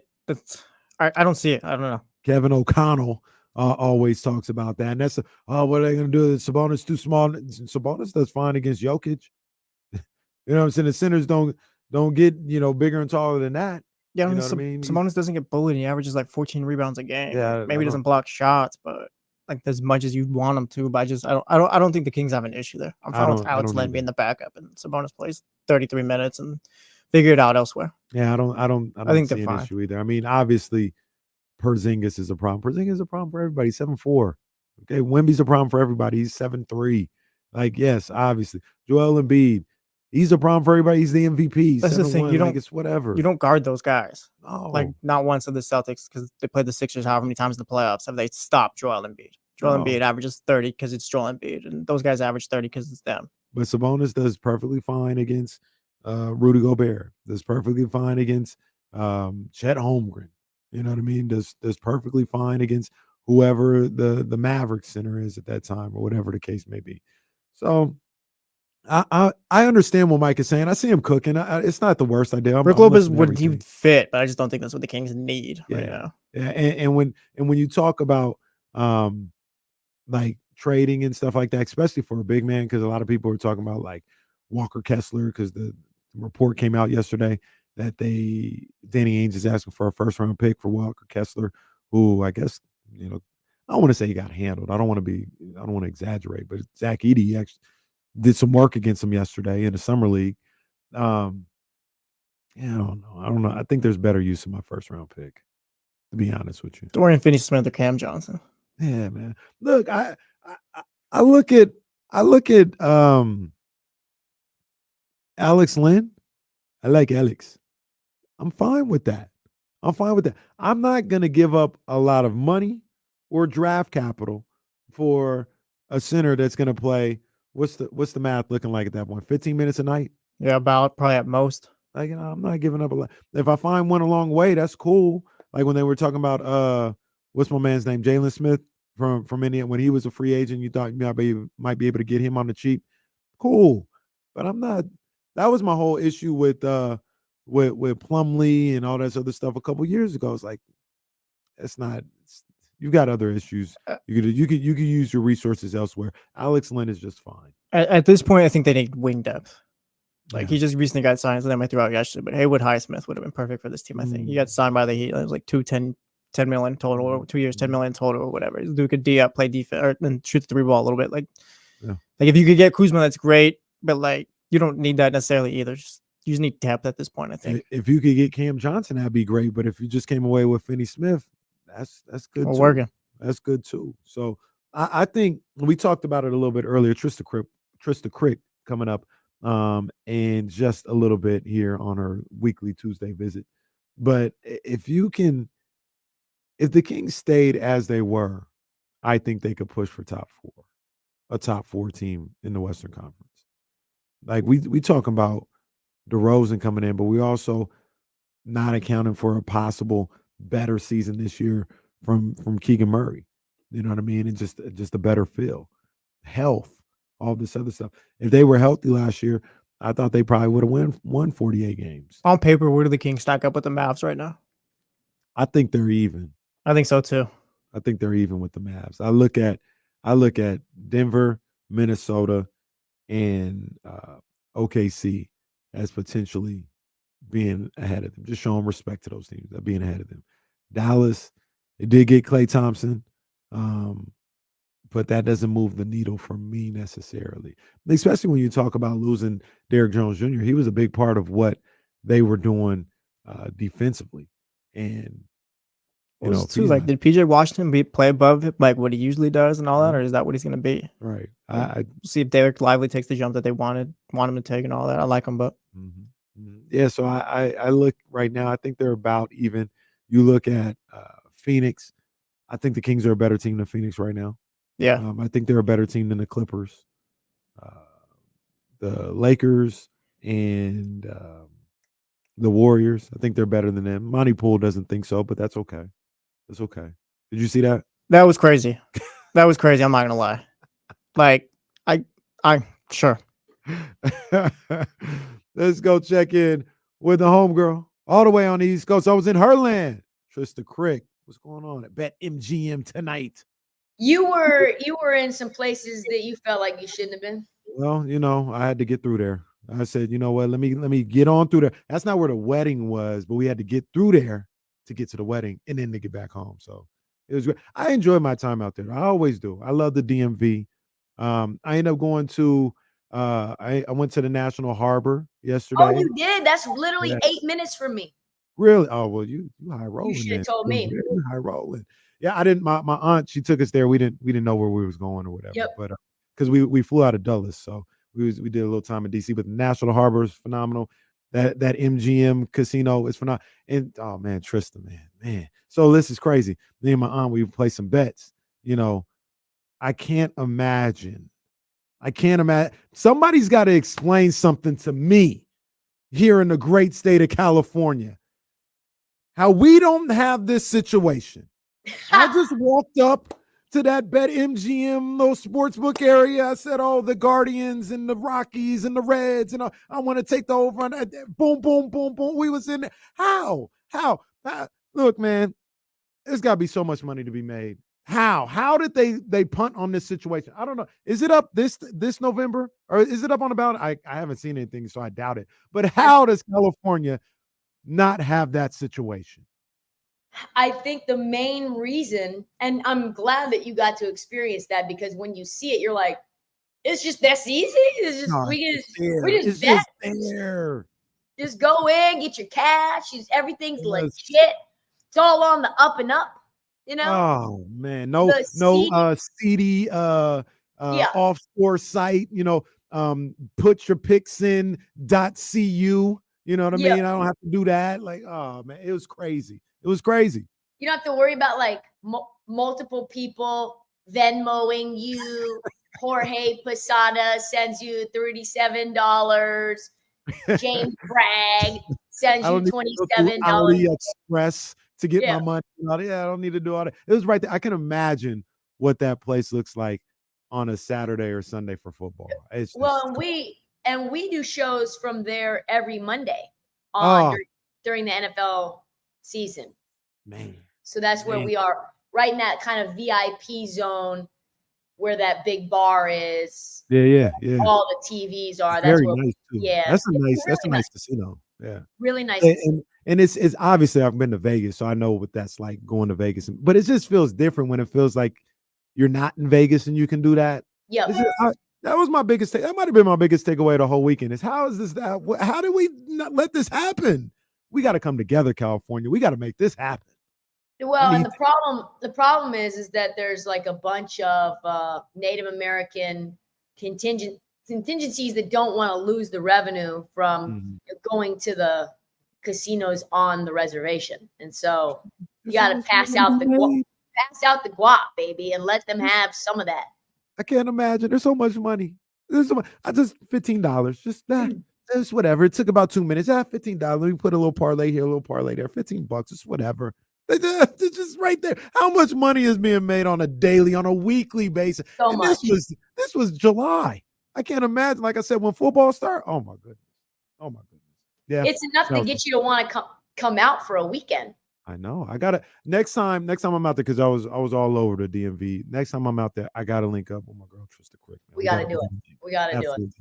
I don't see it. I don't know. Kevin O'Connell always talks about that. And that's, what are they going to do? Sabonis too small. Sabonis does fine against Jokic. You know what I'm saying? The centers don't get, bigger and taller than that. Yeah, You know what I mean? Sabonis doesn't get bullied. He averages like 14 rebounds a game. Yeah, Maybe he doesn't block shots, but like as much as you'd want him to. But I don't think the Kings have an issue there. I'm fine with Alex Len being the backup, and Sabonis plays 33 minutes and figure it out elsewhere. Yeah, I don't think see they're an fine. issue either. I mean, obviously, Porzingis is a problem. Porzingis is a problem for everybody. 7'4". Okay, Wemby's a problem for everybody. He's 7'3". Like, yes, obviously. Joel Embiid, he's a problem for everybody. He's the MVP. That's the thing. 7'1", You don't. like, it's whatever. You don't guard those guys. No. Like not once of the Celtics because they played the Sixers however many times in the playoffs have they stopped Joel Embiid. Joel No. Embiid averages 30 because it's Joel Embiid, and those guys average 30 because it's them. But Sabonis does perfectly fine against Rudy Gobert. Does perfectly fine against Chet Holmgren. You know what I mean? Does perfectly fine against whoever the Mavericks center is at that time or whatever the case may be. So I understand what Mike is saying. I see him cooking. It's not the worst idea. Brook Lopez would fit, but I just don't think that's what the Kings need right now. Yeah, and when you talk about like trading and stuff like that, especially for a big man, because a lot of people are talking about like Walker Kessler, because the report came out yesterday that Danny Ainge is asking for a first-round pick for Walker Kessler, who I guess, I don't want to say he got handled. I don't want to exaggerate, but Zach Edey actually did some work against him yesterday in the summer league. Yeah, I don't know. I think there's better use of my first-round pick, to be honest with you. Dorian Finney-Smith or Cam Johnson. Yeah, man. Look, I look at Alex Len. I like Alex. I'm fine with that. I'm not going to give up a lot of money or draft capital for a center that's going to play. What's the math looking like at that point? 15 minutes a night? Yeah, about probably at most. Like, I'm not giving up a lot. If I find one along the way, that's cool. Like when they were talking about what's my man's name? Jalen Smith from Indiana. When he was a free agent, you thought you might be able to get him on the cheap. Cool. But I'm not. That was my whole issue with Plumlee and all that other stuff a couple years ago. It's like, it's not. You've got other issues. You could use your resources elsewhere. Alex Len is just fine. At this point, I think they need wing depth. Like he just recently got signed, so that might throw out yesterday. But Haywood Highsmith would have been perfect for this team. I think he got signed by the Heat. It was like 10 million total, or 2 years, 10 million total, or whatever. Dude could D-up, play defense, and shoot the three ball a little bit. Like if you could get Kuzma, that's great. But like you don't need that necessarily either. You just need depth at this point, I think. If you could get Cam Johnson, that'd be great. But if you just came away with Finney-Smith, that's good too. Working. That's good too. So I think we talked about it a little bit earlier. Trista Crick coming up and just a little bit here on her weekly Tuesday visit. But if the Kings stayed as they were, I think they could push for a top four team in the Western Conference. Like we talking about Derozan coming in, but we also not accounting for a possible better season this year from Keegan Murray. You know what I mean? And just a better feel, health, all this other stuff. If they were healthy last year, I thought they probably would have won 48 games. On paper, where do the Kings stack up with the Mavs right now? I think they're even. I think so too. I think they're even with the Mavs. I look at Denver, Minnesota, and OKC as potentially being ahead of them. Just showing respect to those teams, that being ahead of them. Dallas, it did get Klay Thompson, but that doesn't move the needle for me necessarily. Especially when you talk about losing Derrick Jones Jr. He was a big part of what they were doing defensively. And too, like, did PJ Washington play above it, like what he usually does and all that, or is that what he's going to be? Right. I see if Derek Lively takes the jump that they want him to take and all that. I like him, but yeah. So I look right now. I think they're about even. You look at Phoenix. I think the Kings are a better team than Phoenix right now. Yeah. I think they're a better team than the Clippers, the Lakers, and the Warriors. I think they're better than them. Monty Poole doesn't think so, but that's okay. That's okay. Did you see that? That was crazy. That was crazy. I'm not gonna lie. Like I Sure. Let's go check in with the homegirl all the way on the East Coast. I was in her land. Trista Crick, what's going on at Bet MGM tonight? You were in some places that you felt like you shouldn't have been. Well, I had to get through there. I said, you know what? Let me get on through there. That's not where the wedding was, but we had to get through there to get to the wedding and then to get back home. So it was great. I enjoyed my time out there. I always do. I love the DMV. I ended up going to I went to the National Harbor yesterday. Oh, you did? That's literally Yeah. 8 minutes from me. Really? Oh, well, you high rolling. You should have then. told me. You high rolling. Yeah, I didn't. My aunt, she took us there. We didn't know where we was going or whatever. Yep. But because we flew out of Dulles, so we did a little time in DC. But the National Harbor is phenomenal. That MGM casino is phenomenal. And oh man, Trista, man. So this is crazy. Me and my aunt, we play some bets. I can't imagine. Somebody's got to explain something to me here in the great state of California. How we don't have this situation. I just walked up to that Bet MGM little sportsbook area. I said, "Oh, the Guardians and the Rockies and the Reds, and I want to take the over." And boom, boom, boom, boom. We was in there. How? Look, man, there's got to be so much money to be made. How did they punt on this situation? I don't know. Is it up this November or is it up on about? I haven't seen anything, so I doubt it. But how does California not have that situation? I think the main reason, and I'm glad that you got to experience that, because when you see it, you're like, it's just that's easy. It's just No, we it's just just bet. there. Just go in, get your cash. Everything's Yes. legit. It's all on the up and up. Oh man, no The CD Yeah. offshore site, put your picks in .cu, you know what I Yeah. mean? I don't have to do that. Like, oh man, it was crazy. It was crazy. You don't have to worry about like multiple people Venmoing you. Jorge Posada sends you $37. James Bragg sends I you don't need to go through $27. AliExpress to get Yeah. my money. Yeah, I don't need to do all that. It was right there. I can imagine what that place looks like on a Saturday or Sunday for football. It's just, Well, and we do shows from there every Monday Oh. during the NFL season. man. So that's where Man. we are, right in that kind of VIP zone where that big bar is. Yeah. All the TVs are. It's That's very where nice too. Yeah. That's a it's nice really casino. Yeah. Really nice. And it's obviously I've been to Vegas, so I know what that's like going to Vegas. But it just feels different when it feels like you're not in Vegas and you can do that. Yep. That was my biggest that might have been my biggest takeaway the whole weekend is how did we not let this happen? We got to come together, California. We got to make this happen. Well, and the problem is that there's like a bunch of Native American contingencies that don't want to lose the revenue from going to the casinos on the reservation, and so you got to pass out the guap, baby, and let them have some of that. I can't imagine. There's so much money. There's so much. I just $15. Just whatever. It took about 2 minutes. $15. We put a little parlay here, a little parlay there. $15. It's whatever. It's just right there. How much money is being made on a daily, on a weekly basis? So And much. This was July. I can't imagine. Like I said, when football started. Oh my goodness. Yeah. It's enough to get you to want to come out for a weekend. I know. I gotta next time I'm out there because I was all over the DMV. Next time I'm out there, I gotta link up with my girl Trista Quick. We got to do it. We got to do it.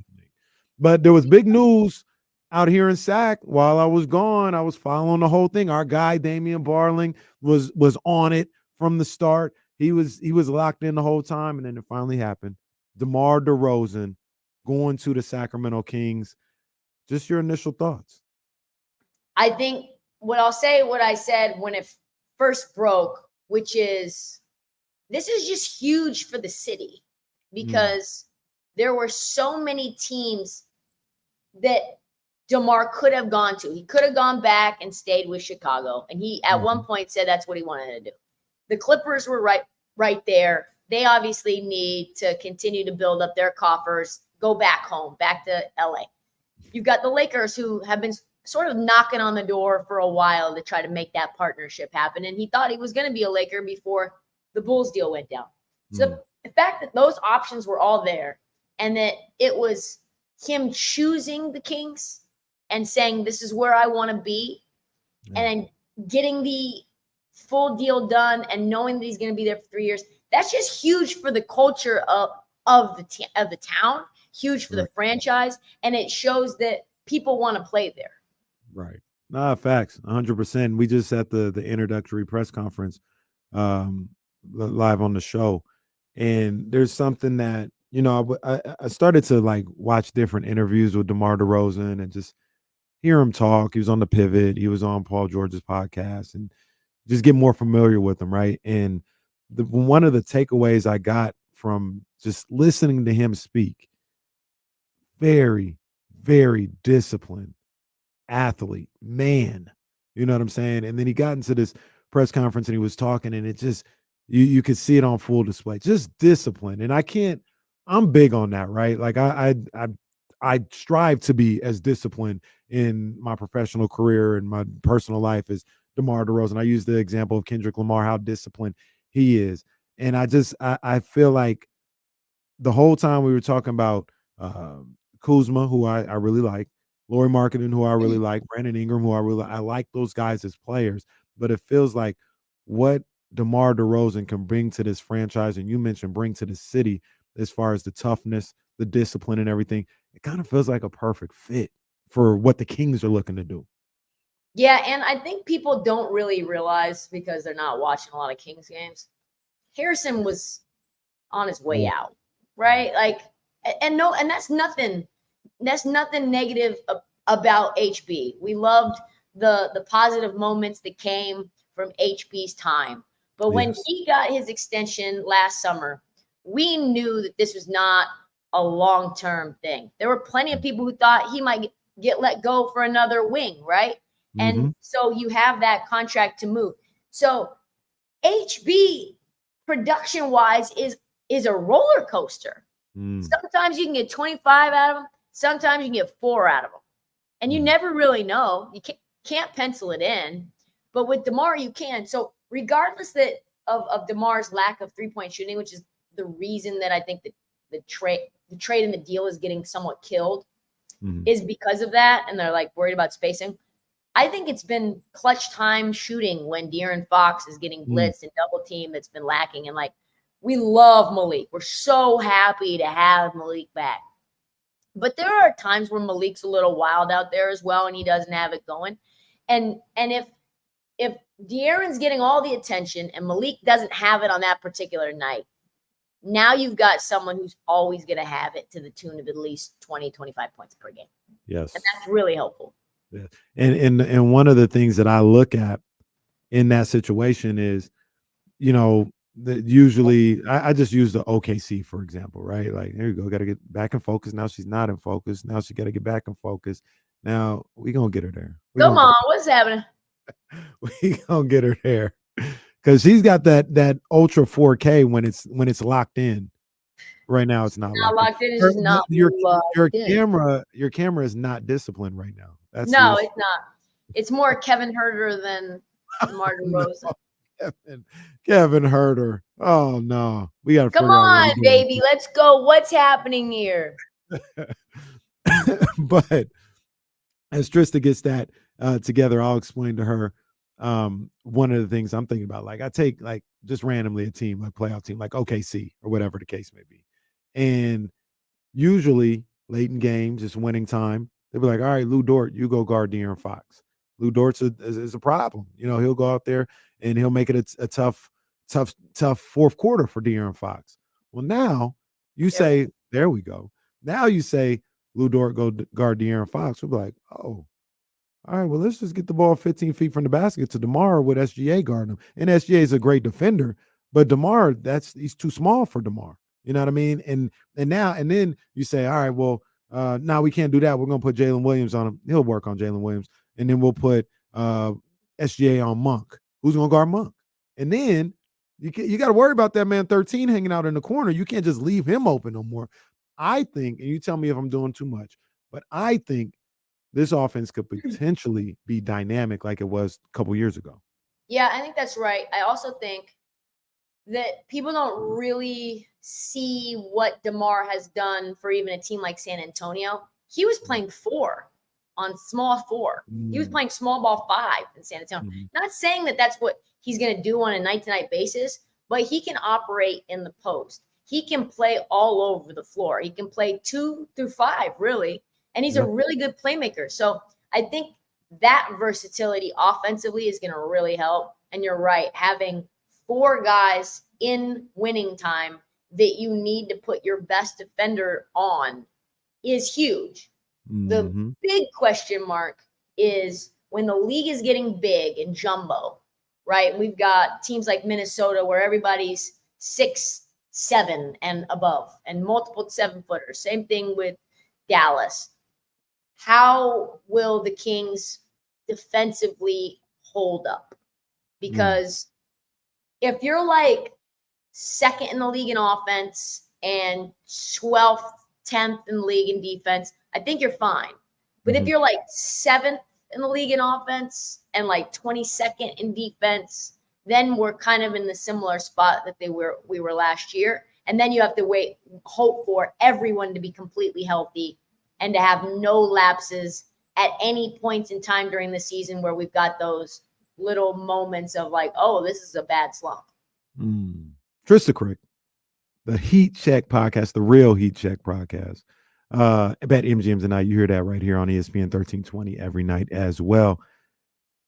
But there was big news out here in Sac. While I was gone, I was following the whole thing. Our guy Damian Barling was on it from the start. He was locked in the whole time, and then it finally happened. Demar Derozan going to the Sacramento Kings. Just your initial thoughts. I think what I said when it first broke, which is this is just huge for the city because there were so many teams that DeMar could have gone to. He could have gone back and stayed with Chicago. And he at one point said that's what he wanted to do. The Clippers were right there. They obviously need to continue to build up their coffers, go back home, back to LA. You've got the Lakers who have been sort of knocking on the door for a while to try to make that partnership happen. And he thought he was going to be a Laker before the Bulls deal went down. So the fact that those options were all there and that it was him choosing the Kings and saying, this is where I want to be, and getting the full deal done and knowing that he's going to be there for 3 years. That's just huge for the culture of the town, huge for the franchise, and it shows that people want to play there. Right. Nah, facts, 100%. We just at the introductory press conference live on the show, and there's something that, you know, I started to like watch different interviews with DeMar DeRozan and just hear him talk. He was on the Pivot. He was on Paul George's podcast, and just get more familiar with him, right? And one of the takeaways I got from just listening to him speak, very, very disciplined athlete, man. You know what I'm saying? And then he got into this press conference and he was talking, and it just, you could see it on full display, just discipline. And I'm big on that, right? Like I strive to be as disciplined in my professional career and my personal life as DeMar DeRozan. I use the example of Kendrick Lamar, how disciplined he is. And I feel like the whole time we were talking about Kuzma, who I really like, Lauri Markkanen, who I really like, Brandon Ingram, who I like those guys as players, but it feels like what DeMar DeRozan can bring to this franchise, and you mentioned bring to the city as far as the toughness, the discipline, and everything, it kind of feels like a perfect fit for what the Kings are looking to do. Yeah, and I think people don't really realize, because they're not watching a lot of Kings games, Harrison was on his way out, right? Like, and that's nothing negative about HB. We loved the positive moments that came from HB's time. But when he got his extension last summer, we knew that this was not a long-term thing. There were plenty of people who thought he might get let go for another wing, right? And so you have that contract to move. So HB, production-wise, is a roller coaster. Sometimes you can get 25 out of him. Sometimes you can get 4 out of them. And you never really know. You can't pencil it in. But with DeMar, you can. So regardless of DeMar's lack of three-point shooting, which is the reason that I think that the trade and the deal is getting somewhat killed, is because of that. And they're like worried about spacing. I think it's been clutch time shooting when De'Aaron Fox is getting blitzed and double team that's been lacking. And like, we love Malik. We're so happy to have Malik back. But there are times where Malik's a little wild out there as well, and he doesn't have it going. And if De'Aaron's getting all the attention and Malik doesn't have it on that particular night, now you've got someone who's always going to have it to the tune of at least 20, 25 points per game. Yes. And that's really helpful. Yeah. And one of the things that I look at in that situation is, you know, that usually I just use the OKC, for example, right? Like, there you go, got to get back in focus. Now she's not in focus. Now she got to get back in focus. Now we gonna get her there. Come on, what's happening? We gonna get her there because she's got that ultra 4K when it's locked in. Right now, it's not locked in. It's just not your in. Your camera is not disciplined right now. It's not. It's more Kevin Herter than Martin Rose. Kevin Herter. Oh no, we got to come on, baby. Let's go. What's happening here? But as Trista gets that together, I'll explain to her one of the things I'm thinking about. Like, I take like just randomly a team, like playoff team, like OKC or whatever the case may be, and usually late in games, it's winning time. They'll be like, all right, Lou Dort, you go guard De'Aaron Fox. Lou Dort's is a problem. You know, he'll go out there and he'll make it a tough fourth quarter for De'Aaron Fox. Well, now you say, there we go. Now you say Lou Dort go guard De'Aaron Fox. We'll be like, oh, all right, well, let's just get the ball 15 feet from the basket to DeMar with SGA guarding him. And SGA is a great defender, but DeMar, he's too small for DeMar. You know what I mean? And then you say, all right, well, now we can't do that. We're going to put Jalen Williams on him. He'll work on Jalen Williams. And then we'll put SGA on Monk. Who's going to guard Monk? And then you got to worry about that man 13 hanging out in the corner. You can't just leave him open no more. I think, and you tell me if I'm doing too much, but I think this offense could potentially be dynamic like it was a couple years ago. Yeah, I think that's right. I also think that people don't really see what DeMar has done for even a team like San Antonio, he was playing 4 on small 4. He was playing small ball 5 in San Antonio. Not saying that that's what he's going to do on a night-to-night basis, but he can operate in the post. He can play all over the floor. He can play 2 through 5, really, and he's a really good playmaker. So I think that versatility offensively is going to really help. And you're right, having 4 guys in winning time that you need to put your best defender on is huge. The big question mark is when the league is getting big and jumbo, right? We've got teams like Minnesota where everybody's 6'7" and above and multiple 7-footers. Same thing with Dallas. How will the Kings defensively hold up? Because if you're like second in the league in offense and 12th, 10th in the league in defense, I think you're fine. But if you're like 7th in the league in offense and like 22nd in defense, then we're kind of in the similar spot that we were last year. And then you have to hope for everyone to be completely healthy and to have no lapses at any points in time during the season where we've got those little moments of like, oh, this is a bad slump. Trista Crick, the Heat Check podcast, the real Heat Check podcast. Bet MGM tonight. You hear that right here on ESPN 1320 every night as well.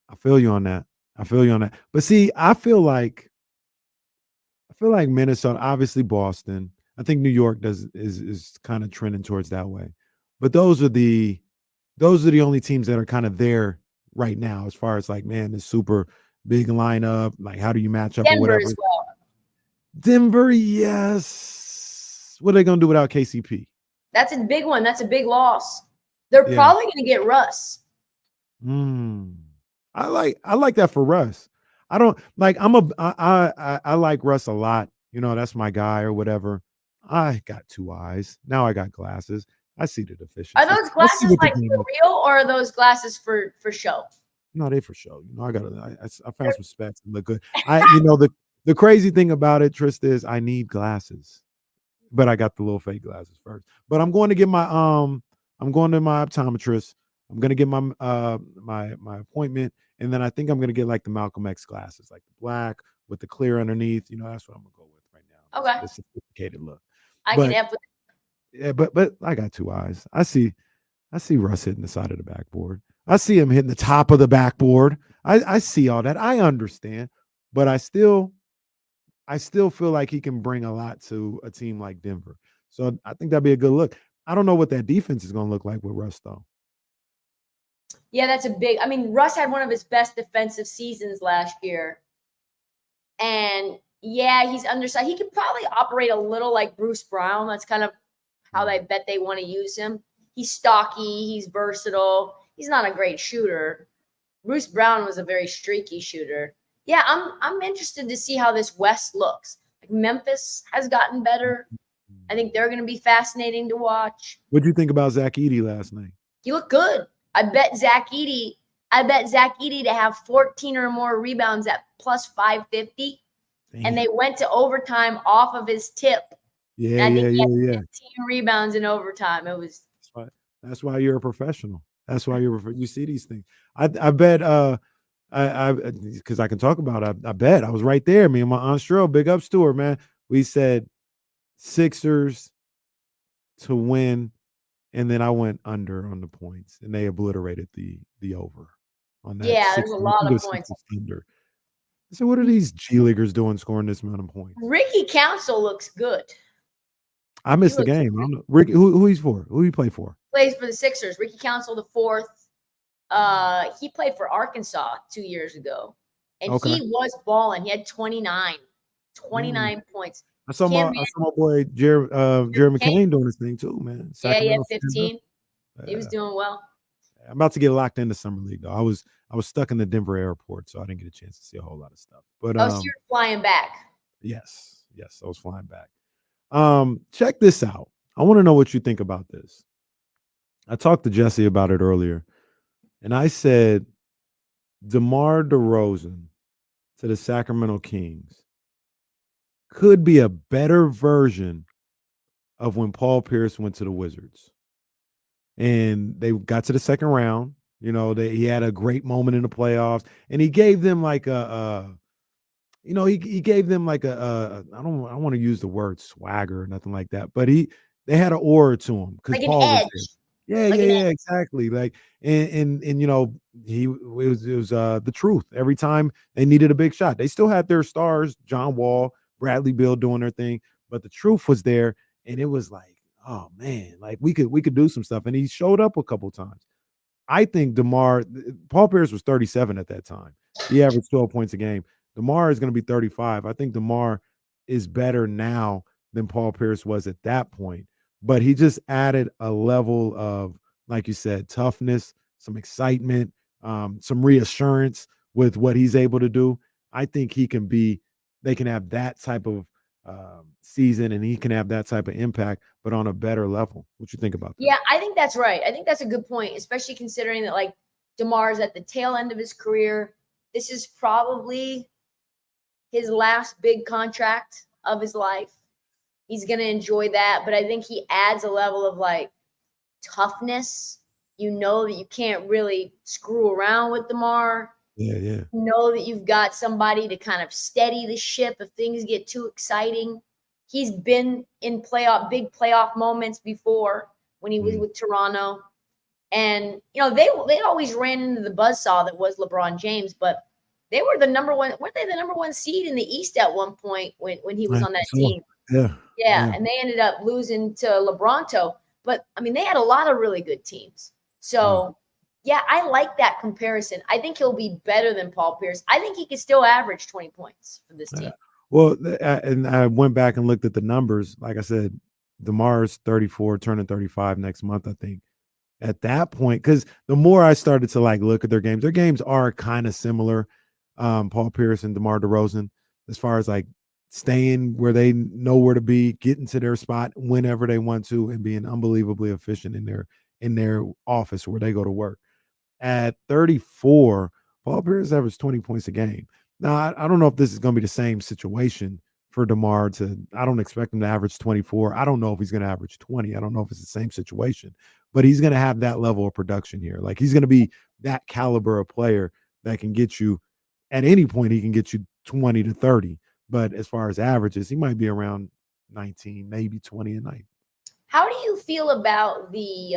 I feel you on that. But see, I feel like Minnesota, obviously Boston. I think New York is kind of trending towards that way. But those are the only teams that are kind of there right now as far as like, man, this super big lineup. Like, how do you match up or whatever? As well. Denver, yes. What are they gonna do without KCP? That's a big one. That's a big loss. They're probably going to get Russ. I like that for Russ. I don't like. I like Russ a lot. You know, that's my guy or whatever. I got 2 eyes now. I got glasses. I see the deficiency. Are those glasses like for real, or are those glasses for show? No, they for show. You know, I found some specs that look good. The crazy thing about it, Trista, is I need glasses. But I got the little fake glasses first. But I'm going to get my I'm going to my optometrist. I'm going to get my my appointment, and then I think I'm going to get like the Malcolm X glasses, like the black with the clear underneath. You know, that's what I'm going to go with right now. Okay. The sophisticated look. I can help with yeah, but I got 2 eyes. I see Russ hitting the side of the backboard. I see him hitting the top of the backboard. I see all that. I understand, but I still feel like he can bring a lot to a team like Denver. So I think that'd be a good look. I don't know what that defense is going to look like with Russ, though. Yeah, that's a big. I mean, Russ had one of his best defensive seasons last year. And yeah, he's undersized. He could probably operate a little like Bruce Brown. That's kind of how I bet they want to use him. He's stocky. He's versatile. He's not a great shooter. Bruce Brown was a very streaky shooter. Yeah, I'm interested to see how this West looks. Like Memphis has gotten better. I think they're going to be fascinating to watch. What did you think about Zach Edey last night? He looked good. I bet Zach Edey to have 14 or more rebounds at plus 550. Damn. And they went to overtime off of his tip. Yeah, and I think he had 15 yeah. rebounds in overtime. It was. That's why you're a professional. That's why you see these things. I bet because I can talk about it. I bet I was right there. Me and my Aunt Cheryl, big ups to her, man. We said Sixers to win, and then I went under on the points, and they obliterated the over on that. Yeah, there's a lot of points. Under. So what are these G Leaguers doing scoring this amount of points? Ricky Council looks good. I missed the game. I don't know. Ricky, who he's for? Who he play for? Plays for the Sixers. Ricky Council, the 4th. He played for Arkansas 2 years ago. And he was balling. He had 29 points. I saw my boy Jerry McCain doing his thing too, man. Sacramento, he had 15. He was doing well. I'm about to get locked into summer league though. I was stuck in the Denver airport, so I didn't get a chance to see a whole lot of stuff. But so you're flying back. Yes, I was flying back. Check this out. I want to know what you think about this. I talked to Jesse about it earlier, and I said DeMar DeRozan to the Sacramento Kings could be a better version of when Paul Pierce went to the Wizards. And they got to the second round. You know, he had a great moment in the playoffs, and he gave them like he gave them like I don't want to use the word swagger or nothing like that, but they had an aura to him because Like an Paul was edge. there. Yeah, Like an yeah, edge. exactly. Like and you know, it was the truth. Every time they needed a big shot, they still had their stars, John Wall, Bradley Beal doing their thing, but the truth was there, and it was like, oh man, like we could do some stuff, and he showed up a couple times. I think Paul Pierce was 37 at that time. He averaged 12 points a game. DeMar is going to be 35. I think DeMar is better now than Paul Pierce was at that point. But he just added a level of, like you said, toughness, some excitement, some reassurance with what he's able to do. I think they can have that type of season, and he can have that type of impact, but on a better level. What you think about that? Yeah, I think that's right. I think that's a good point, especially considering that like DeMar's at the tail end of his career. This is probably his last big contract of his life. He's going to enjoy that, but I think he adds a level of like toughness. You know that you can't really screw around with DeMar. Yeah. You know that you've got somebody to kind of steady the ship if things get too exciting. He's been in big playoff moments before when he was with Toronto. And, you know, they always ran into the buzzsaw that was LeBron James, but they were weren't they the number one seed in the East at one point when he was on that team? Yeah. And they ended up losing to LeBronto. But, I mean, they had a lot of really good teams. So, yeah, I like that comparison. I think he'll be better than Paul Pierce. I think he could still average 20 points for this team. Well, and I went back and looked at the numbers. Like I said, DeMar's 34, turning 35 next month, I think. At that point, because the more I started to like look at their games are kind of similar. Paul Pierce and DeMar DeRozan, as far as like staying where they know where to be, getting to their spot whenever they want to, and being unbelievably efficient in their office where they go to work. At 34, Paul Pierce averaged 20 points a game. Now, I don't know if this is going to be the same situation for DeMar. I don't expect him to average 24. I don't know if he's going to average 20. I don't know if it's the same situation, but he's going to have that level of production here. Like he's going to be that caliber of player that can get you at any point. He can get you 20 to 30. But as far as averages, he might be around 19, maybe 20 a night. How do you feel about the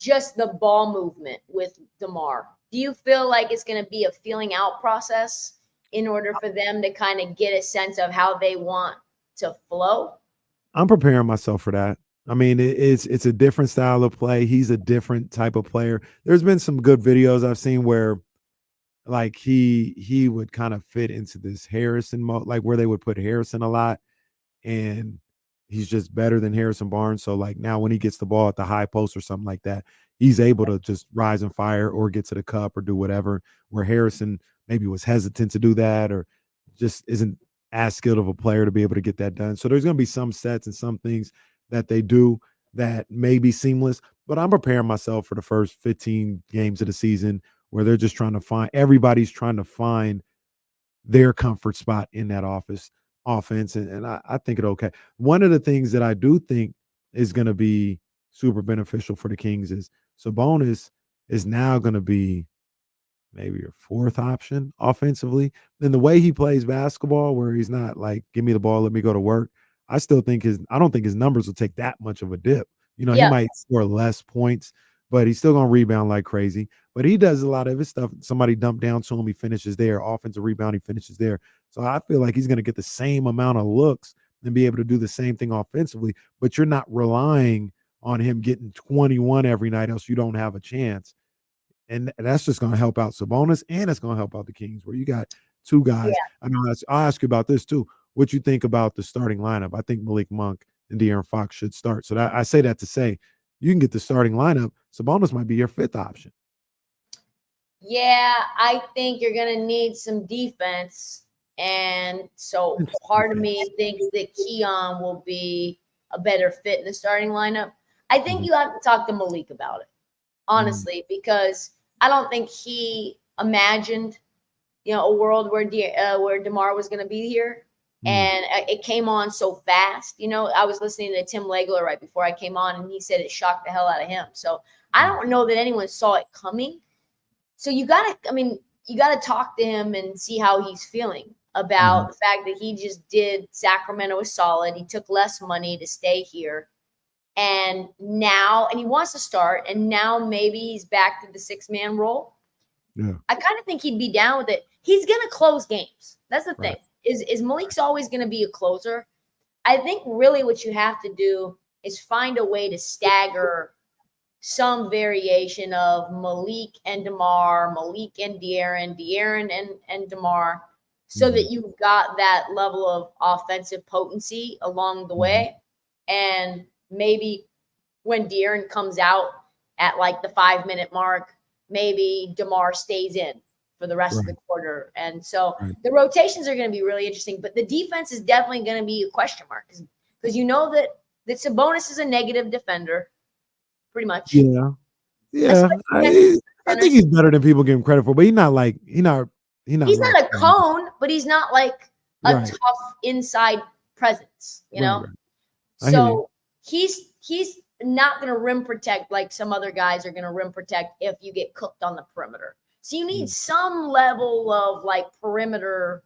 just the ball movement with DeMar? Do you feel like it's going to be a feeling out process in order for them to kind of get a sense of how they want to flow? I'm preparing myself for that. I mean, it's a different style of play. He's a different type of player. There's been some good videos I've seen where like he would kind of fit into this Harrison mode, like where they would put Harrison a lot, and he's just better than Harrison Barnes. So like now when he gets the ball at the high post or something like that, he's able to just rise and fire or get to the cup or do whatever, where Harrison maybe was hesitant to do that or just isn't as skilled of a player to be able to get that done. So there's going to be some sets and some things that they do that may be seamless, but I'm preparing myself for the first 15 games of the season where they're just everybody's trying to find their comfort spot in that offense. And I think it'll okay. One of the things that I do think is going to be super beneficial for the Kings is Sabonis is now going to be maybe your fourth option offensively. And the way he plays basketball, where he's not like, give me the ball, let me go to work. I don't think his numbers will take that much of a dip. You know, he might score less points, but he's still going to rebound like crazy. But he does a lot of his stuff. Somebody dump down to him, he finishes there. Offensive rebound, he finishes there. So I feel like he's going to get the same amount of looks and be able to do the same thing offensively, but you're not relying on him getting 21 every night, else you don't have a chance. And that's just going to help out Sabonis, and it's going to help out the Kings, where you got two guys. I know I'll ask you about this too. What you think about the starting lineup? I think Malik Monk and De'Aaron Fox should start. So I say that to say you can get the starting lineup. Sabonis might be your fifth option. Yeah, I think you're going to need some defense. And so part of me thinks that Keon will be a better fit in the starting lineup. I think you have to talk to Malik about it, honestly, because I don't think he imagined, a world where DeMar was going to be here. And it came on so fast. You know, I was listening to Tim Legler right before I came on, and he said it shocked the hell out of him. So I don't know that anyone saw it coming. So you gotta talk to him and see how he's feeling about the fact that he just did Sacramento a solid. He took less money to stay here. And he wants to start, and now maybe he's back to the 6-man role. Yeah. I kind of think he'd be down with it. He's going to close games. That's the thing. Is Malik's always going to be a closer? I think really what you have to do is find a way to stagger some variation of Malik and Demar, Malik and De'Aaron and Demar, so that you've got that level of offensive potency along the way. And maybe when De'Aaron comes out at like the 5-minute mark, maybe Demar stays in for the rest of the quarter. And so the rotations are going to be really interesting, but the defense is definitely going to be a question mark because you know that Sabonis is a negative defender, pretty much. Yeah. I think he's better than people give him credit for, but he's not a cone, but he's not like a tough inside presence, you know? So he's not going to rim protect like some other guys are going to rim protect if you get cooked on the perimeter. So you need some level of like perimeter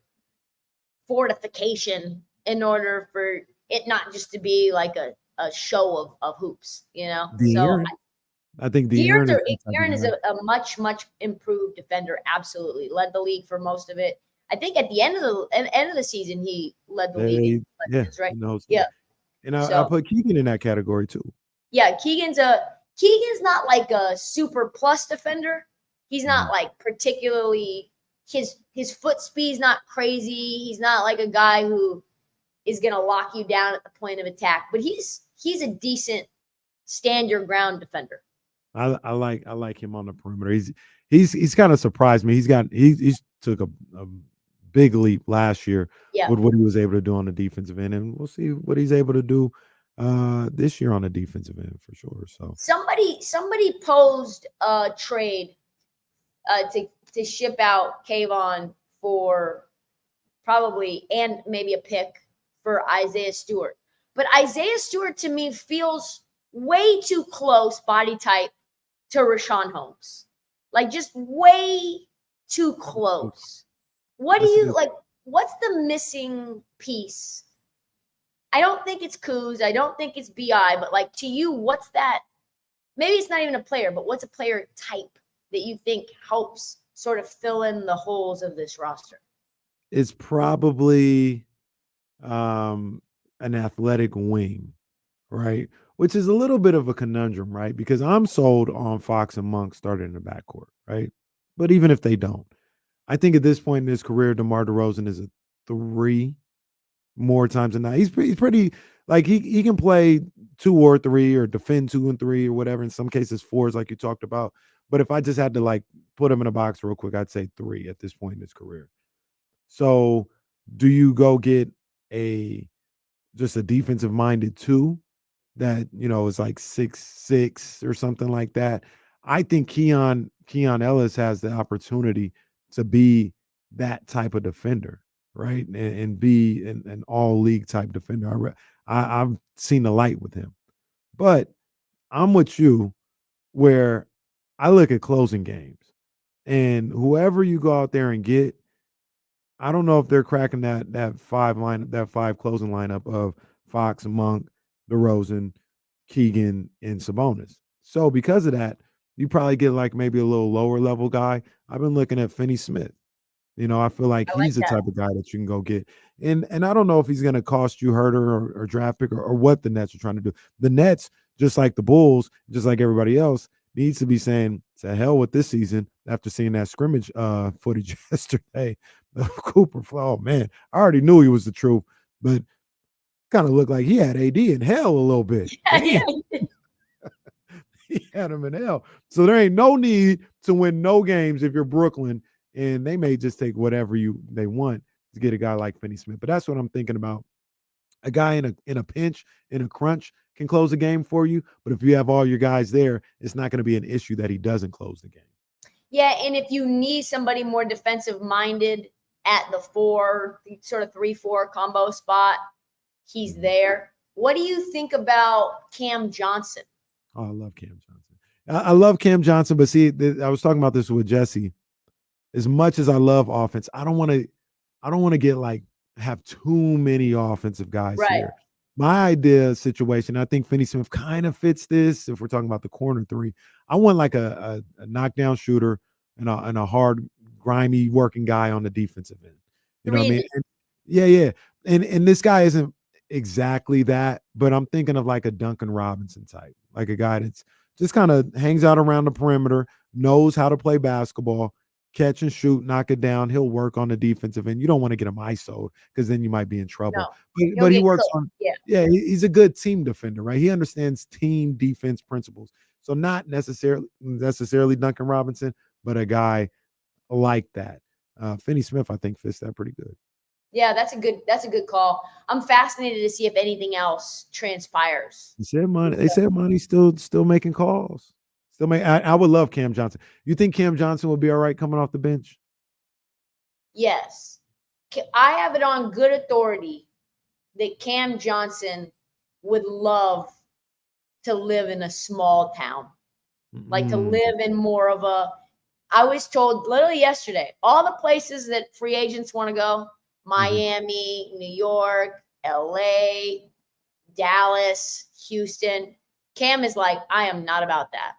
fortification in order for it not just to be like a show of hoops, you know? I think De'Aaron is a much, much improved defender. Absolutely. Led the league for most of it. I think at the end of the season, he led the league. Right? Yeah. And I put Keegan in that category too. Yeah, Keegan's not like a super plus defender. He's not like particularly his foot speed's not crazy. He's not like a guy who is gonna lock you down at the point of attack, but he's a decent stand your ground defender. I like him on the perimeter. He's kind of surprised me. He took a big leap last year with what he was able to do on the defensive end, and we'll see what he's able to do this year on the defensive end for sure. So somebody posed a trade to ship out Kayvon for probably and maybe a pick for Isaiah Stewart. But Isaiah Stewart to me feels way too close body type to Rashawn Holmes. Like just way too close. What do you like? What's the missing piece? I don't think it's Kuz. I don't think it's BI, but like to you, what's that? Maybe it's not even a player, but what's a player type that you think helps sort of fill in the holes of this roster? It's probably an athletic wing, right? Which is a little bit of a conundrum, right? Because I'm sold on Fox and Monk starting in the backcourt, right? But even if they don't, I think at this point in his career, DeMar DeRozan is a 3 more times than not. He's pretty like he can play 2 or 3 or defend 2 and 3 or whatever. In some cases, 4s like you talked about. But if I just had to like put him in a box real quick, I'd say 3 at this point in his career. So do you go get just a defensive minded 2 that, you know, is like 6'6" or something like that? I think Keon Ellis has the opportunity to be that type of defender, right? And be an all league type defender. I've seen the light with him, but I'm with you where I look at closing games and whoever you go out there and get, I don't know if they're cracking that 5 closing lineup of Fox, Monk, DeRozan, Keegan, and Sabonis. So because of that, you probably get like maybe a little lower level guy. I've been looking at Finney Smith. You know, I feel like he's the type of guy that you can go get. And I don't know if he's going to cost you Herter or draft pick or what the Nets are trying to do. The Nets, just like the Bulls, just like everybody else, needs to be saying, to hell with this season after seeing that scrimmage footage yesterday of Cooper. Oh, man, I already knew he was the truth, but kind of looked like he had AD in hell a little bit. Yeah. He had him in hell. So there ain't no need to win no games if you're Brooklyn, and they may just take whatever they want to get a guy like Finney Smith. But that's what I'm thinking about. A guy in a pinch, in a crunch, can close a game for you. But if you have all your guys there, it's not going to be an issue that he doesn't close the game. Yeah, and if you need somebody more defensive minded, at the 4, sort of 3-4 combo spot. He's there. What do you think about Cam Johnson? Oh, I love Cam Johnson. I love Cam Johnson, but see, I was talking about this with Jesse. As much as I love offense, I don't want to get like have too many offensive guys Right. here. My idea situation, I think Finney Smith kind of fits this. If we're talking about the corner 3, I want like a knockdown shooter and a hard, grimy working guy on the defensive end. You know what I mean? And, yeah. And this guy isn't exactly that, but I'm thinking of like a Duncan Robinson type, like a guy that's just kind of hangs out around the perimeter, knows how to play basketball, catch and shoot, knock it down. He'll work on the defensive end. You don't want to get him ISO'd because then you might be in trouble. But he works on, he's a good team defender, right? He understands team defense principles. So not necessarily Duncan Robinson, but a guy like that. Finney Smith, I think, fits that pretty good. Yeah, that's a good call. I'm fascinated to see if anything else transpires. They said Money's still making calls. I would love Cam Johnson. You think Cam Johnson will be all right coming off the bench? Yes. I have it on good authority that Cam Johnson would love to live in a small town, like to live in more of a, I was told literally yesterday, all the places that free agents want to go, Miami, New York, LA, Dallas, Houston. Cam is like, I am not about that.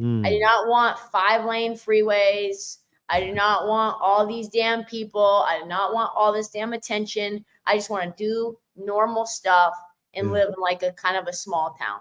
I do not want 5-lane freeways. I do not want all these damn people. I do not want all this damn attention. I just want to do normal stuff and live in like a kind of a small town.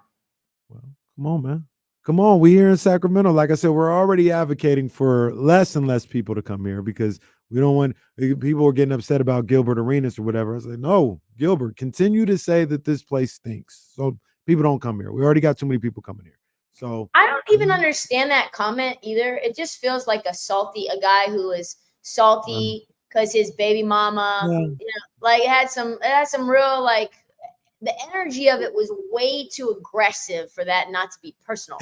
Come on, man. Come on. We here in Sacramento. Like I said, we're already advocating for less and less people to come here because we don't want people are getting upset about Gilbert Arenas or whatever. I was like, no, Gilbert, continue to say that this place stinks. So people don't come here. We already got too many people coming here. So I don't even understand that comment either. It just feels like a guy who is salty because his baby mama, like it had some real like the energy of it was way too aggressive for that not to be personal.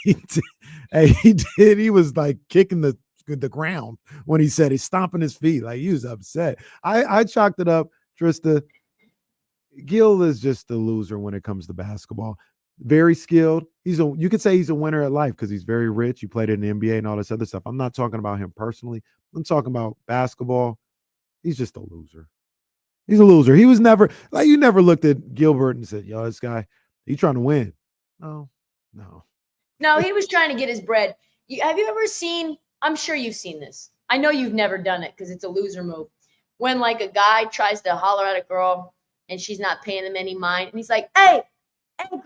He did. He was like kicking the ground when he said he's stomping his feet. Like he was upset. I chalked it up, Trista. Gil is just a loser when it comes to basketball. Very skilled. You could say he's a winner at life because he's very rich. You played in the NBA and all this other stuff. I'm not talking about him personally. I'm talking about basketball. He's just a loser. He's a loser. He was never like you never looked at Gilbert and said, yo, this guy, he's trying to win. No. No, he was trying to get his bread. Have you ever seen, I'm sure you've seen this. I know you've never done it because it's a loser move. When like a guy tries to holler at a girl and she's not paying him any mind. And he's like, hey, girl,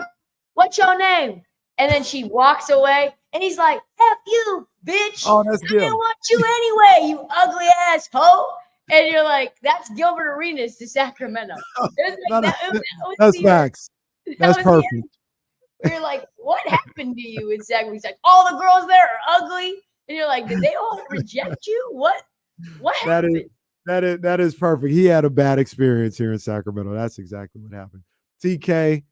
what's your name? And then she walks away and he's like, F you, bitch. Oh, that's I didn't want you anyway, you ugly ass hoe. And you're like, that's Gilbert Arenas to Sacramento. That's facts. That's perfect. You're like, what happened to you in Sacramento? He's like, all the girls there are ugly. And you're like, did they all reject you? What happened? That is perfect. He had a bad experience here in Sacramento. That's exactly what happened. TK,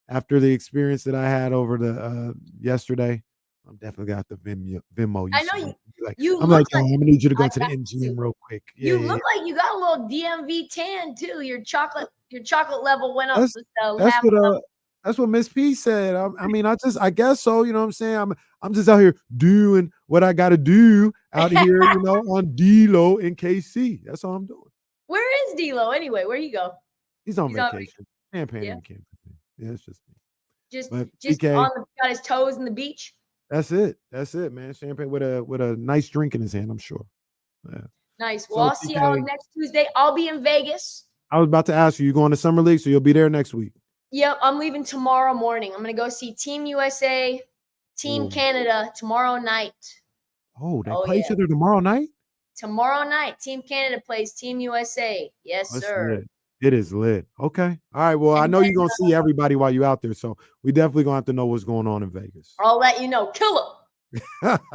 after the experience that I had over the yesterday, I'm definitely got the Venmo. I know I'm like, I'm gonna need you to go to the MGM real quick. You look like you got a little DMV tan too. Your chocolate level went up. That's what Miss P said. I guess so. You know what I'm saying? I'm just out here doing what I got to do out here, on D-Lo in KC. That's all I'm doing. Where is D-Lo anyway? Where you go? He's on vacation. Champagne yeah. camping. Yeah, it's just me. Just TK, got his toes in the beach. That's it, man. Champagne with a nice drink in his hand, I'm sure. Yeah. Nice. Well, I'll see y'all next Tuesday. I'll be in Vegas. I was about to ask you going to Summer League, so you'll be there next week. Yep, I'm leaving tomorrow morning. I'm going to go see Team USA, Team Canada tomorrow night. Oh, they play each other tomorrow night? Tomorrow night, Team Canada plays Team USA. Yes, sir. Lit. It is lit. Okay. All right. Well, I know you're going to see everybody while you're out there, so we definitely going to have to know what's going on in Vegas. I'll let you know. Kill him.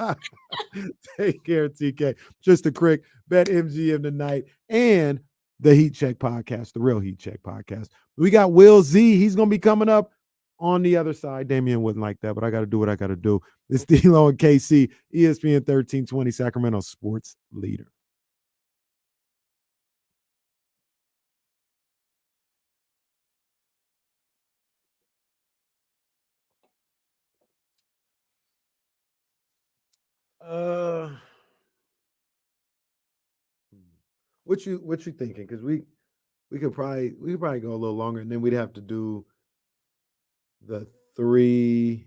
Take care, TK. Just a quick bet MGM tonight and the Heat Check podcast, the real Heat Check podcast. We got Will Z. He's going to be coming up on the other side. Damian wouldn't like that, but I got to do what I got to do. It's D-Lo and KC, ESPN 1320, Sacramento sports leader. Uh, what you thinking? Because we could probably go a little longer, and then we'd have to do the 3.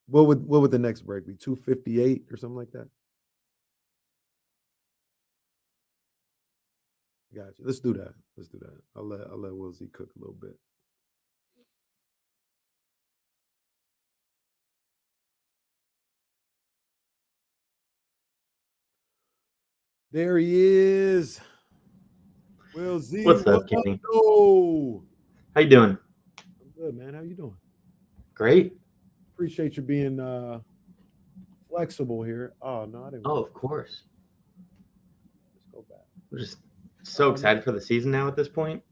What would the next break be? 2:58 or something like that? Gotcha. Let's do that. I'll let Will Z cook a little bit. There he is. Will Z. What's up, Kenny? Oh, How you doing? I'm good, man. How you doing? Great. Appreciate you being flexible here. Oh no, I didn't. Oh, of course. Let's go back. I'm just so excited for the season now at this point.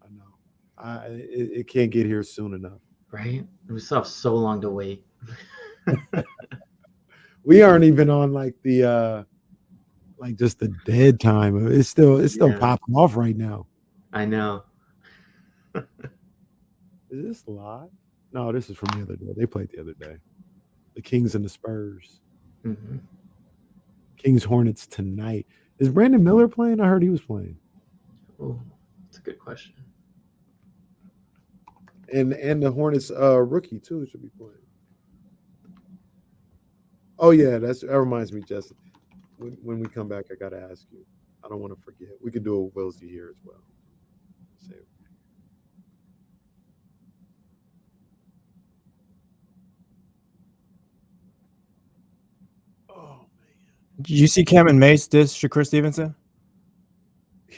I know. It can't get here soon enough. Right? We still have so long to wait. We aren't even on like the like just the dead time. It's still popping off right now. I know. Is this live? No, this is from the other day. They played the other day. The Kings and the Spurs. Mm-hmm. Kings Hornets tonight. Is Brandon Miller playing? I heard he was playing. Oh, that's a good question. And the Hornets rookie too should be playing. Oh yeah, that reminds me, Justin. When we come back, I gotta ask you. I don't want to forget. We could do a Will Z here as well. Save it. Oh Did you see Cam and Mace diss Shakur Stevenson?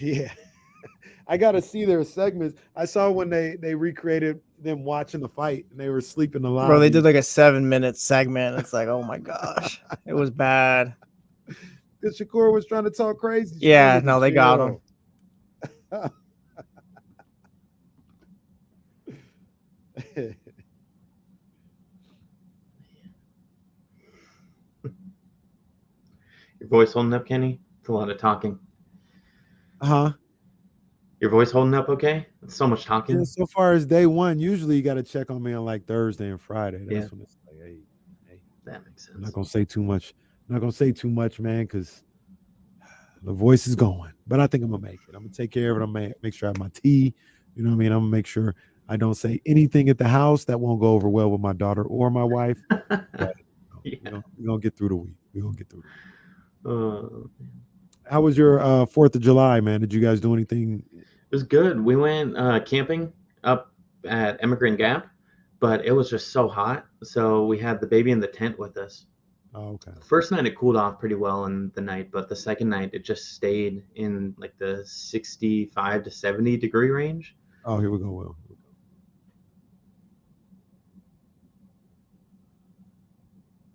yeah. I gotta see their segments. I saw when they recreated them watching the fight and they were sleeping a lot. Bro, they did like a 7-minute segment. It's like, oh my gosh, it was bad. Because Shakur was trying to talk crazy. Yeah, no, they got him. Your voice holding up, Kenny? It's a lot of talking. Huh? Your voice holding up okay? It's so much talking. Yeah, so far as day one, usually you got to check on me on like Thursday and Friday. That's when it's like, hey. That makes sense. I'm not gonna say too much. I'm not gonna say too much, man, because the voice is going. But I think I'm gonna make it. I'm gonna take care of it. I'm gonna make sure I have my tea. You know what I mean? I'm gonna make sure I don't say anything at the house that won't go over well with my daughter or my wife. But, we're gonna get through the week. We're gonna get through the week. How was your 4th of July, man? Did you guys do anything? It was good. We went camping up at Emigrant Gap, but it was just so hot. So we had the baby in the tent with us. Oh, okay. First night it cooled off pretty well in the night, but the second night it just stayed in like the 65 to 70 degree range. Oh, here we go, Will.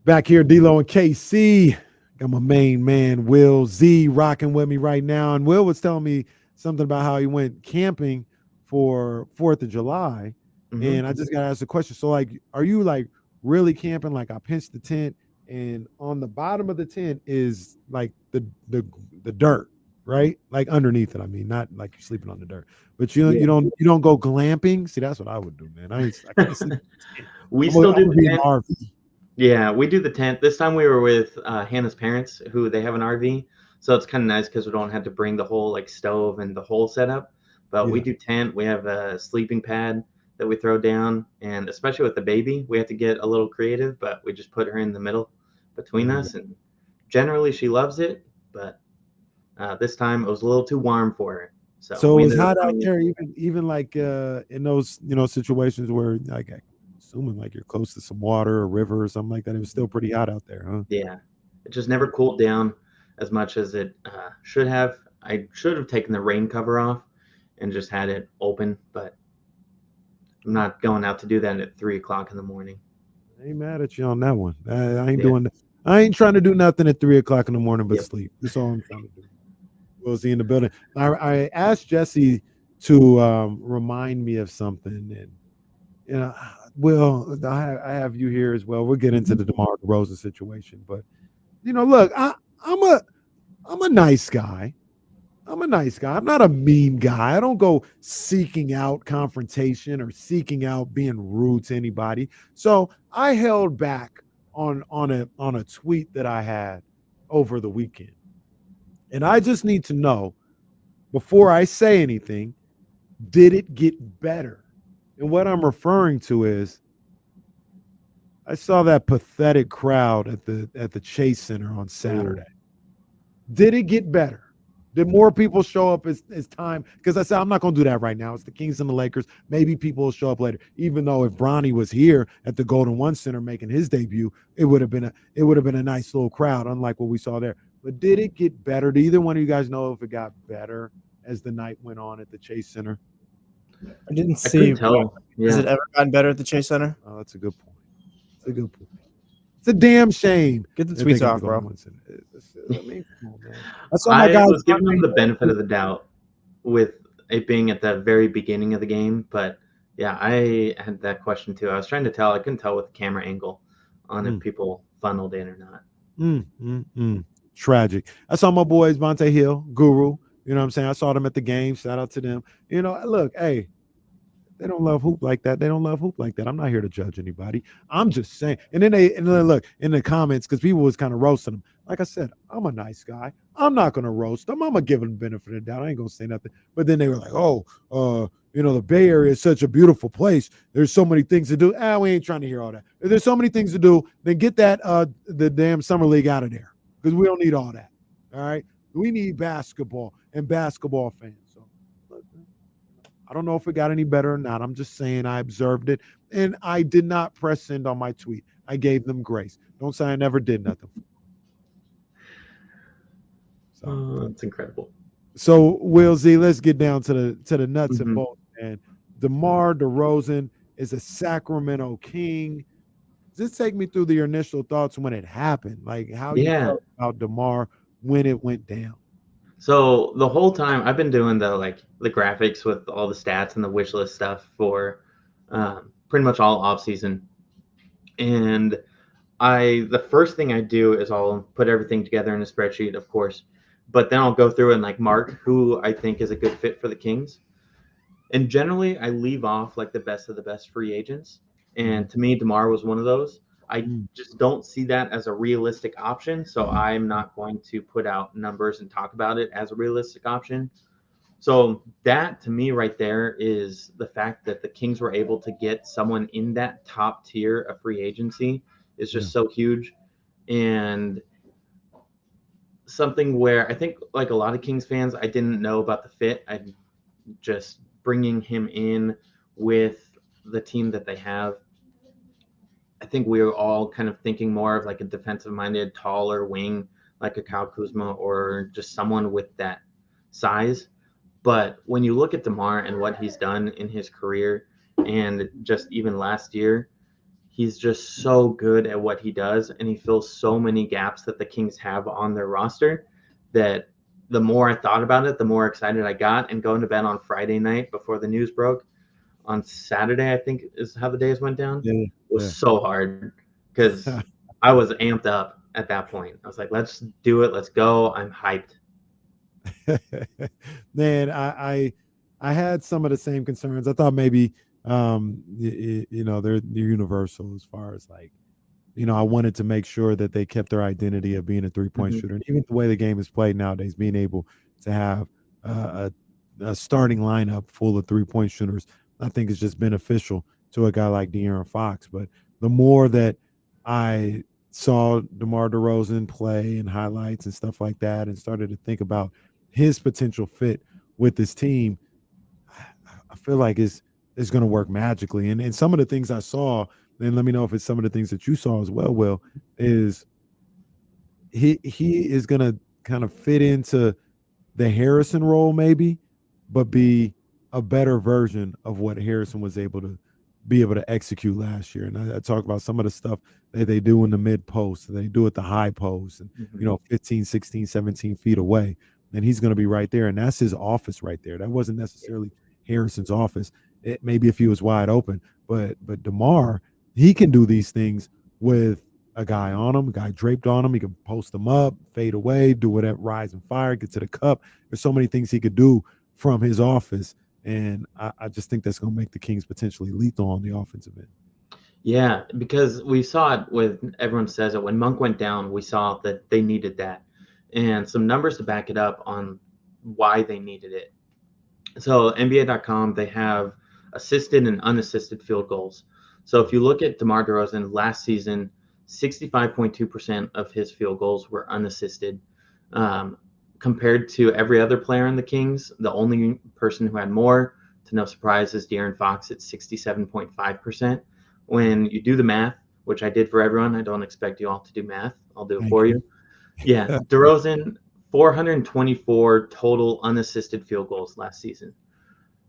Back here, D-Lo and KC. Got my main man, Will Z, rocking with me right now. And Will was telling me something about how he went camping for 4th of July. Mm-hmm. And I just got to ask a question. So, like, are you, like, really camping? Like, I pinched the tent, and on the bottom of the tent is, like, the dirt, right? Like, underneath it, I mean, not like you're sleeping on the dirt. But you don't go glamping? See, that's what I would do, man. I can't sleep. We still do the tent. RV. Yeah, we do the tent. This time we were with Hannah's parents, who they have an RV. So it's kind of nice because we don't have to bring the whole like stove and the whole setup. But we do tent. We have a sleeping pad that we throw down. And especially with the baby, we have to get a little creative, but we just put her in the middle between us. And generally she loves it. But this time it was a little too warm for her. So it was hot out there, even like in those, situations where like assuming like you're close to some water or river or something like that. It was still pretty hot out there, huh? Yeah, it just never cooled down as much as it should have. I should have taken the rain cover off and just had it open, but I'm not going out to do that at 3 o'clock in the morning. I ain't mad at you on that one. I ain't doing that. I ain't trying to do nothing at 3 o'clock in the morning but sleep. That's all I'm trying to do. Will Z in the building. I asked Jesse to remind me of something, and Will, I have you here as well. We'll get into the DeMar DeRozan situation, but look, I'm a nice guy. I'm a nice guy. I'm not a mean guy. I don't go seeking out confrontation or seeking out being rude to anybody. So I held back on a tweet that I had over the weekend. And I just need to know, before I say anything, did it get better? And what I'm referring to is, I saw that pathetic crowd at the Chase Center on Saturday. Did it get better? Did more people show up as time? Because I said, I'm not going to do that right now. It's the Kings and the Lakers. Maybe people will show up later. Even though if Bronny was here at the Golden One Center making his debut, it would have been a nice little crowd, unlike what we saw there. But did it get better? Do either one of you guys know if it got better as the night went on at the Chase Center? I didn't see. tell. Has Yeah. it ever gotten better at the Chase Center? Oh, that's a good point. It's a good point. It's a damn shame. Get the that they tweets got off, the bro. Golden One Center. I mean, come on, man. I saw my I guys. was giving them the benefit of the doubt with it being at the very beginning of the game, but yeah, I had that question too. I was trying to tell. I couldn't tell with the camera angle on if people funneled in or not. Tragic. I saw my boys, Banter Hill, Guru. You know what I'm saying? I saw them at the game. Shout out to them. You know, look, hey, they don't love hoop like that. They don't love hoop like that. I'm not here to judge anybody. I'm just saying. And then look in the comments, because people was kind of roasting them. Like I said, I'm a nice guy. I'm not gonna roast them. I'm gonna give them the benefit of the doubt. I ain't gonna say nothing. But then they were like, you know, the Bay Area is such a beautiful place. There's so many things to do. We ain't trying to hear all that. If there's so many things to do, then get that the damn summer league out of there, because we don't need all that. All right, we need basketball and basketball fans. So look, I don't know if it got any better or not. I'm just saying I observed it, and I did not press send on my tweet. I gave them grace. Don't say I never did nothing. That's incredible. So, Will Z, let's get down to the nuts and bolts. And DeMar DeRozan is a Sacramento King. Just take me through your initial thoughts when it happened, like how you felt about DeMar when it went down. So the whole time I've been doing the graphics with all the stats and the wish list stuff for pretty much all off season. And the first thing I do is I'll put everything together in a spreadsheet, of course, but then I'll go through and mark who I think is a good fit for the Kings. And generally I leave off the best of the best free agents. And to me, DeMar was one of those. I just don't see that as a realistic option. So I'm not going to put out numbers and talk about it as a realistic option. So that to me right there is the fact that the Kings were able to get someone in that top tier of free agency is just so huge. And something where I think a lot of Kings fans, I didn't know about the fit. I just bringing him in with the team that they have. I think we were all kind of thinking more of a defensive-minded, taller wing, like a Kyle Kuzma, or just someone with that size. But when you look at DeMar and what he's done in his career, and just even last year, he's just so good at what he does, and he fills so many gaps that the Kings have on their roster that the more I thought about it, the more excited I got. And going to bed on Friday night before the news broke, on Saturday, I think is how the days went down, was so hard because I was amped up at that point. I was like, let's do it. Let's go. I'm hyped. Man, I had some of the same concerns. I thought maybe, they're universal as far as I wanted to make sure that they kept their identity of being a three-point shooter. And even the way the game is played nowadays, being able to have a starting lineup full of three-point shooters, I think is just beneficial to a guy like De'Aaron Fox. But the more that I saw DeMar DeRozan play and highlights and stuff like that, and started to think about his potential fit with this team, I feel like it's going to work magically. And some of the things I saw, and let me know if it's some of the things that you saw as well, Will, is he is going to kind of fit into the Harrison role maybe, but be a better version of what Harrison was able to execute last year. And I talk about some of the stuff that they do in the mid post, they do at the high post, and 15, 16, 17 feet away. And he's going to be right there. And that's his office right there. That wasn't necessarily Harrison's office. Maybe if he was wide open, but DeMar, he can do these things with a guy on him, a guy draped on him. He can post them up, fade away, do whatever, rise and fire, get to the cup. There's so many things he could do from his office. And I just think that's going to make the Kings potentially lethal on the offensive end. Yeah, because we saw it with everyone says it when Monk went down, we saw that they needed that, and some numbers to back it up on why they needed it. So NBA.com, they have assisted and unassisted field goals. So if you look at DeMar DeRozan last season, 65.2% of his field goals were unassisted. Compared to every other player in the Kings, the only person who had more, to no surprise, is De'Aaron Fox at 67.5%. When you do the math, which I did for everyone, I don't expect you all to do math. I'll do it Thank for you. you. Yeah, DeRozan, 424 total unassisted field goals last season.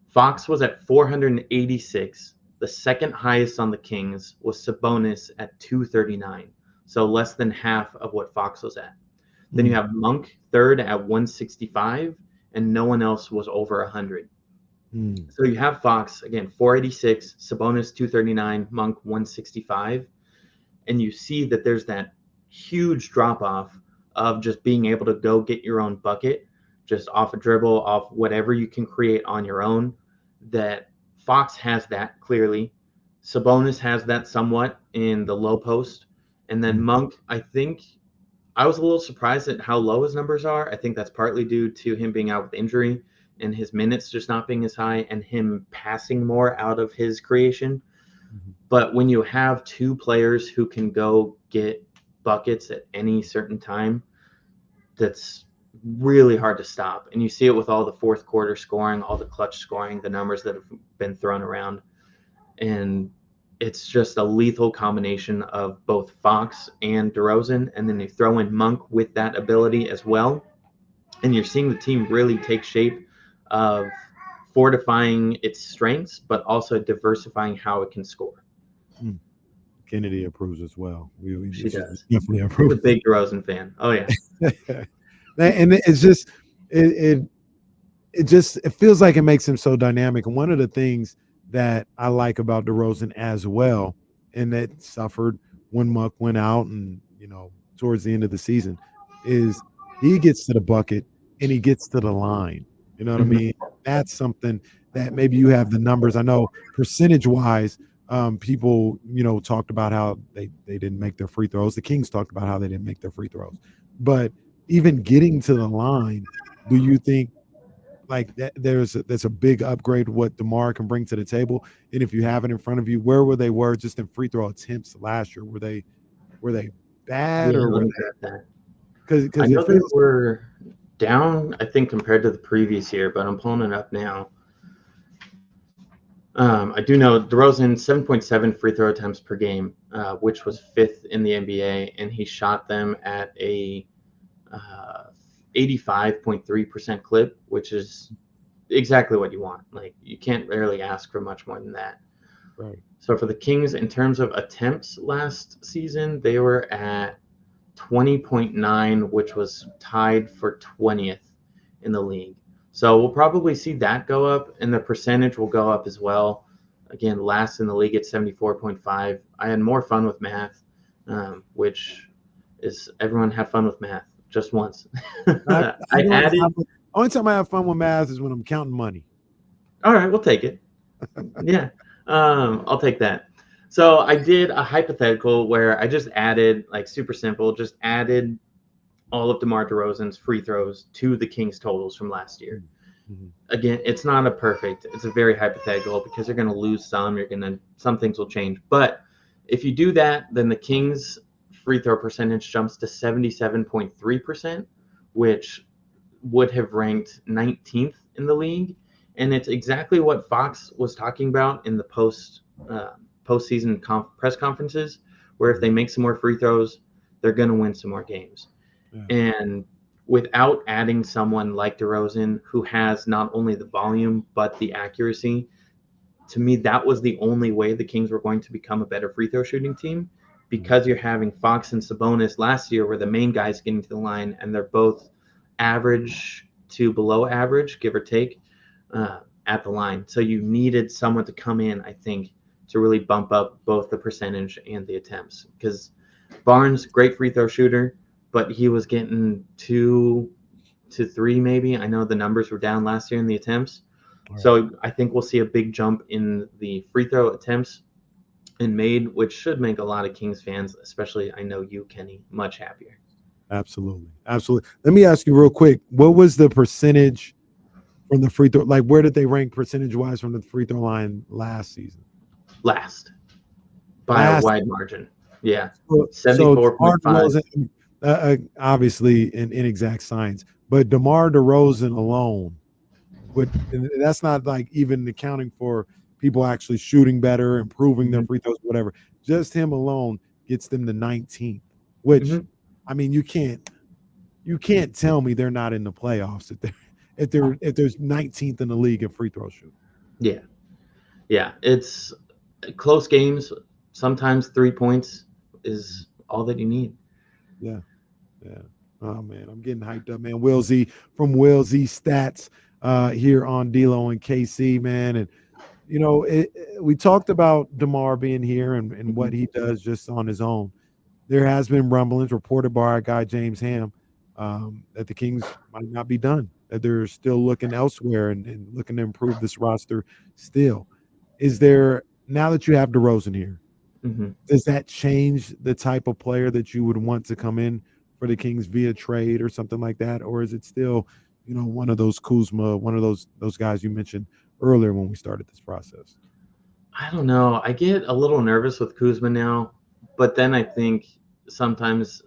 Fox was at 486. The second highest on the Kings was Sabonis at 239, so less than half of what Fox was at. Then you have Monk third at 165, and no one else was over 100. So you have Fox, again, 486, Sabonis 239, Monk 165, and you see that there's that huge drop-off of just being able to go get your own bucket, just off a dribble, off whatever you can create on your own, that Fox has that clearly. Sabonis has that somewhat in the low post. And then Monk, I think I was a little surprised at how low his numbers are. I think that's partly due to him being out with injury and his minutes just not being as high and him passing more out of his creation. But when you have two players who can go get buckets at any certain time, that's really hard to stop. And you see it with all the fourth quarter scoring, all the clutch scoring, the numbers that have been thrown around. And it's just a lethal combination of both Fox and DeRozan. And then you throw in Monk with that ability as well. And you're seeing the team really take shape of fortifying its strengths, but also diversifying how it can score. Kennedy approves as well. She does. Definitely She's approves. a big DeRozan fan. Oh yeah. And it's just it feels like it makes him so dynamic. And one of the things that I like about DeRozan as well, and that suffered when Monk went out and towards the end of the season, is he gets to the bucket and he gets to the line. You know what I mean? That's something that maybe you have the numbers. I know percentage wise, people talked about how they didn't make their free throws. The Kings talked about how they didn't make their free throws. But even getting to the line, do you think like that there's a big upgrade what DeMar can bring to the table? And if you have it in front of you, where were they just in free throw attempts last year? Were they bad or were they? Because I know they were down, I think, compared to the previous year, but I'm pulling it up now. I do know DeRozan 7.7 free throw attempts per game, which was 5th in the NBA, and he shot them at a 85.3% clip, which is exactly what you want. Like you can't really ask for much more than that. Right. So for the Kings, in terms of attempts last season, they were at 20.9, which was tied for 20th in the league. So we'll probably see that go up, and the percentage will go up as well. Again, last in the league at 74.5. I had more fun with math, which is everyone have fun with math just once. I added. Only time I have fun with math is when I'm counting money. All right, we'll take it. Yeah, I'll take that. So I did a hypothetical where I just added, like super simple, just added all of DeMar DeRozan's free throws to the Kings totals from last year. Again, it's not a perfect, it's a very hypothetical because you're going to lose some, some things will change. But if you do that, then the Kings free throw percentage jumps to 77.3%, which would have ranked 19th in the league. And it's exactly what Fox was talking about in the postseason press conferences, where if they make some more free throws, they're going to win some more games. And without adding someone like DeRozan, who has not only the volume, but the accuracy, to me, that was the only way the Kings were going to become a better free throw shooting team, because you're having Fox and Sabonis last year were the main guys getting to the line, and they're both average to below average, give or take, at the line. So you needed someone to come in, I think, to really bump up both the percentage and the attempts, because Barnes, great free throw shooter, but he was getting 2 to 3 maybe. I know the numbers were down last year in the attempts. So I think we'll see a big jump in the free throw attempts. and made, which should make a lot of Kings fans, especially I know you, Kenny, much happier. Absolutely. Absolutely. Let me ask you real quick. What was the percentage from the free throw? Like, where did they rank percentage-wise from the free throw line last season? Last. By a wide margin. Yeah. So 74.5. DeMar DeRozan, obviously an inexact science, but DeMar DeRozan alone and that's not like even accounting for people actually shooting better, improving their free throws, whatever. Just him alone gets them to 19th, which I mean, you can't tell me they're not in the playoffs if there's 19th in the league in free throw shoot. Yeah. Yeah. It's close games. Sometimes 3 points is all that you need. Yeah. Yeah. Oh man, I'm getting hyped up, man. Will Z from Will Z Stats here on D-Lo and KC, man. And you know, we talked about DeMar being here and what he does just on his own. There has been rumblings reported by our guy James Ham that the Kings might not be done, that they're still looking elsewhere and looking to improve this roster still. Is there, now that you have DeRozan here, does that change the type of player that you would want to come in for the Kings via trade or something like that? Or is it still, you know, one of those Kuzma, one of those guys you mentioned earlier when we started this process? I don't know. I get a little nervous with Kuzma now, but then I think sometimes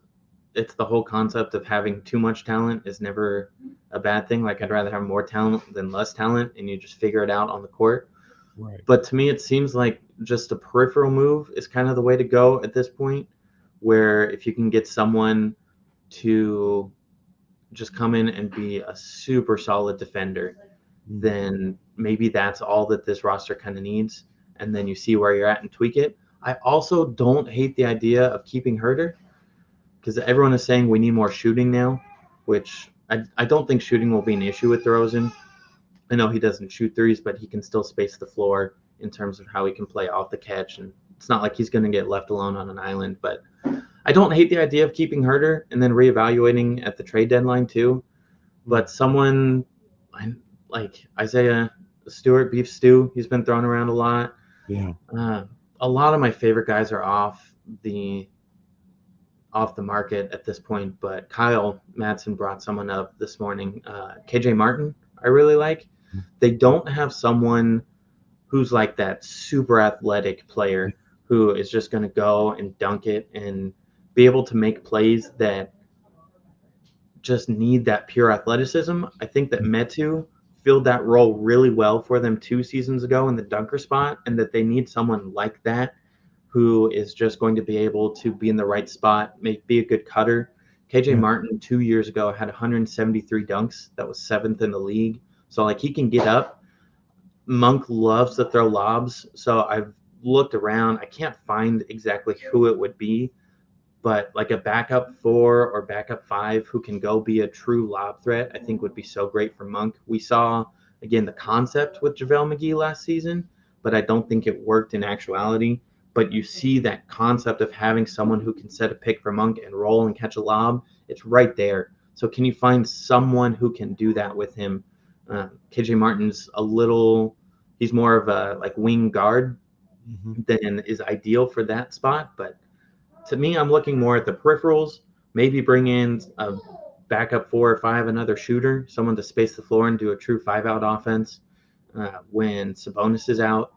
it's the whole concept of having too much talent is never a bad thing. Like, I'd rather have more talent than less talent, and you just figure it out on the court. Right. But to me, it seems like just a peripheral move is kind of the way to go at this point, where if you can get someone to just come in and be a super solid defender, then maybe that's all that this roster kind of needs. And then you see where you're at and tweak it. I also don't hate the idea of keeping Herter, because everyone is saying we need more shooting now, which I don't think shooting will be an issue with DeRozan. I know he doesn't shoot threes, but he can still space the floor in terms of how he can play off the catch. And it's not like he's going to get left alone on an island. But I don't hate the idea of keeping Herter and then reevaluating at the trade deadline too. But someone like Isaiah Stewart, Beef Stew, he's been thrown around a lot. Yeah. A lot of my favorite guys are off the market at this point, but Kyle Madsen brought someone up this morning. KJ Martin, I really like. They don't have someone who's like that super athletic player who is just going to go and dunk it and be able to make plays that just need that pure athleticism. I think that Metu filled that role really well for them 2 seasons ago in the dunker spot, and that they need someone like that who is just going to be able to be in the right spot, be a good cutter. KJ Martin 2 years ago had 173 dunks. That was 7th in the league. So like, he can get up. Monk loves to throw lobs. So I've looked around. I can't find exactly who it would be, but like a backup 4 or backup 5 who can go be a true lob threat, I think would be so great for Monk. We saw, again, the concept with JaVale McGee last season, but I don't think it worked in actuality. But you see that concept of having someone who can set a pick for Monk and roll and catch a lob. It's right there. So can you find someone who can do that with him? KJ Martin's he's more of a like wing guard than is ideal for that spot. But to me, I'm looking more at the peripherals, maybe bring in a backup 4 or 5, another shooter, someone to space the floor and do a true 5-out offense when Sabonis is out.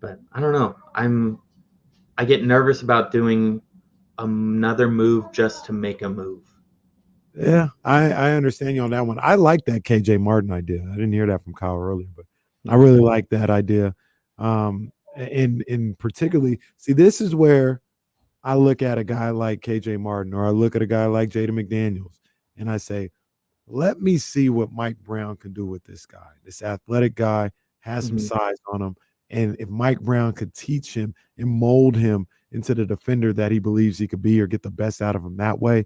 But I don't know. I get nervous about doing another move just to make a move. Yeah, I understand you on that one. I like that KJ Martin idea. I didn't hear that from Kyle earlier, but I really like that idea. And particularly, see, this is where I look at a guy like KJ Martin, or I look at a guy like Jaden McDaniels, and I say, let me see what Mike Brown can do with this guy. This athletic guy has some size on him. And if Mike Brown could teach him and mold him into the defender that he believes he could be, or get the best out of him that way,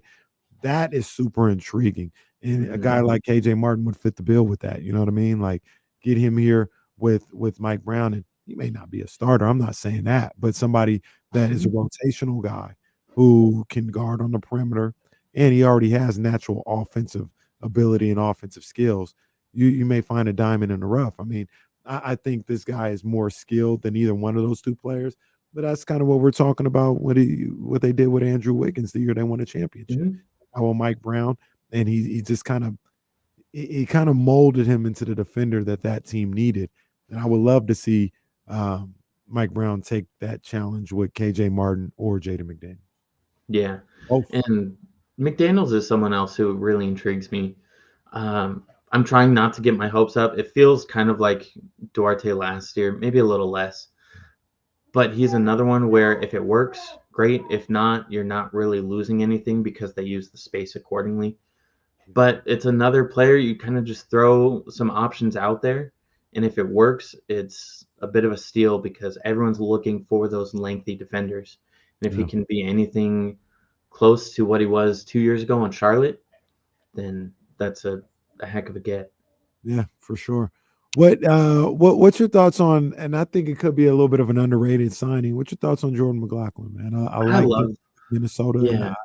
that is super intriguing. And a guy like KJ Martin would fit the bill with that. You know what I mean? Like, get him here with Mike Brown, and he may not be a starter. I'm not saying that, but somebody that is a rotational guy who can guard on the perimeter, and he already has natural offensive ability and offensive skills. You may find a diamond in the rough. I mean, I think this guy is more skilled than either one of those two players, but that's kind of what we're talking about. What they did with Andrew Wiggins the year they won a championship. How Mike Brown, and he just kind of molded him into the defender that team needed. And I would love to see Mike Brown take that challenge with KJ Martin or Jaden McDaniels. Yeah. Both. And McDaniels is someone else who really intrigues me. I'm trying not to get my hopes up. It feels kind of like Duarte last year, maybe a little less. But he's another one where if it works, great. If not, you're not really losing anything because they use the space accordingly. But it's another player you kind of just throw some options out there. And if it works, it's a bit of a steal because everyone's looking for those lengthy defenders. And if he can be anything close to what he was 2 years ago in Charlotte, then that's a heck of a get. Yeah, for sure. What's your thoughts on, and I think it could be a little bit of an underrated signing. What's your thoughts on Jordan McLaughlin, man? I like Minnesota. Yeah. And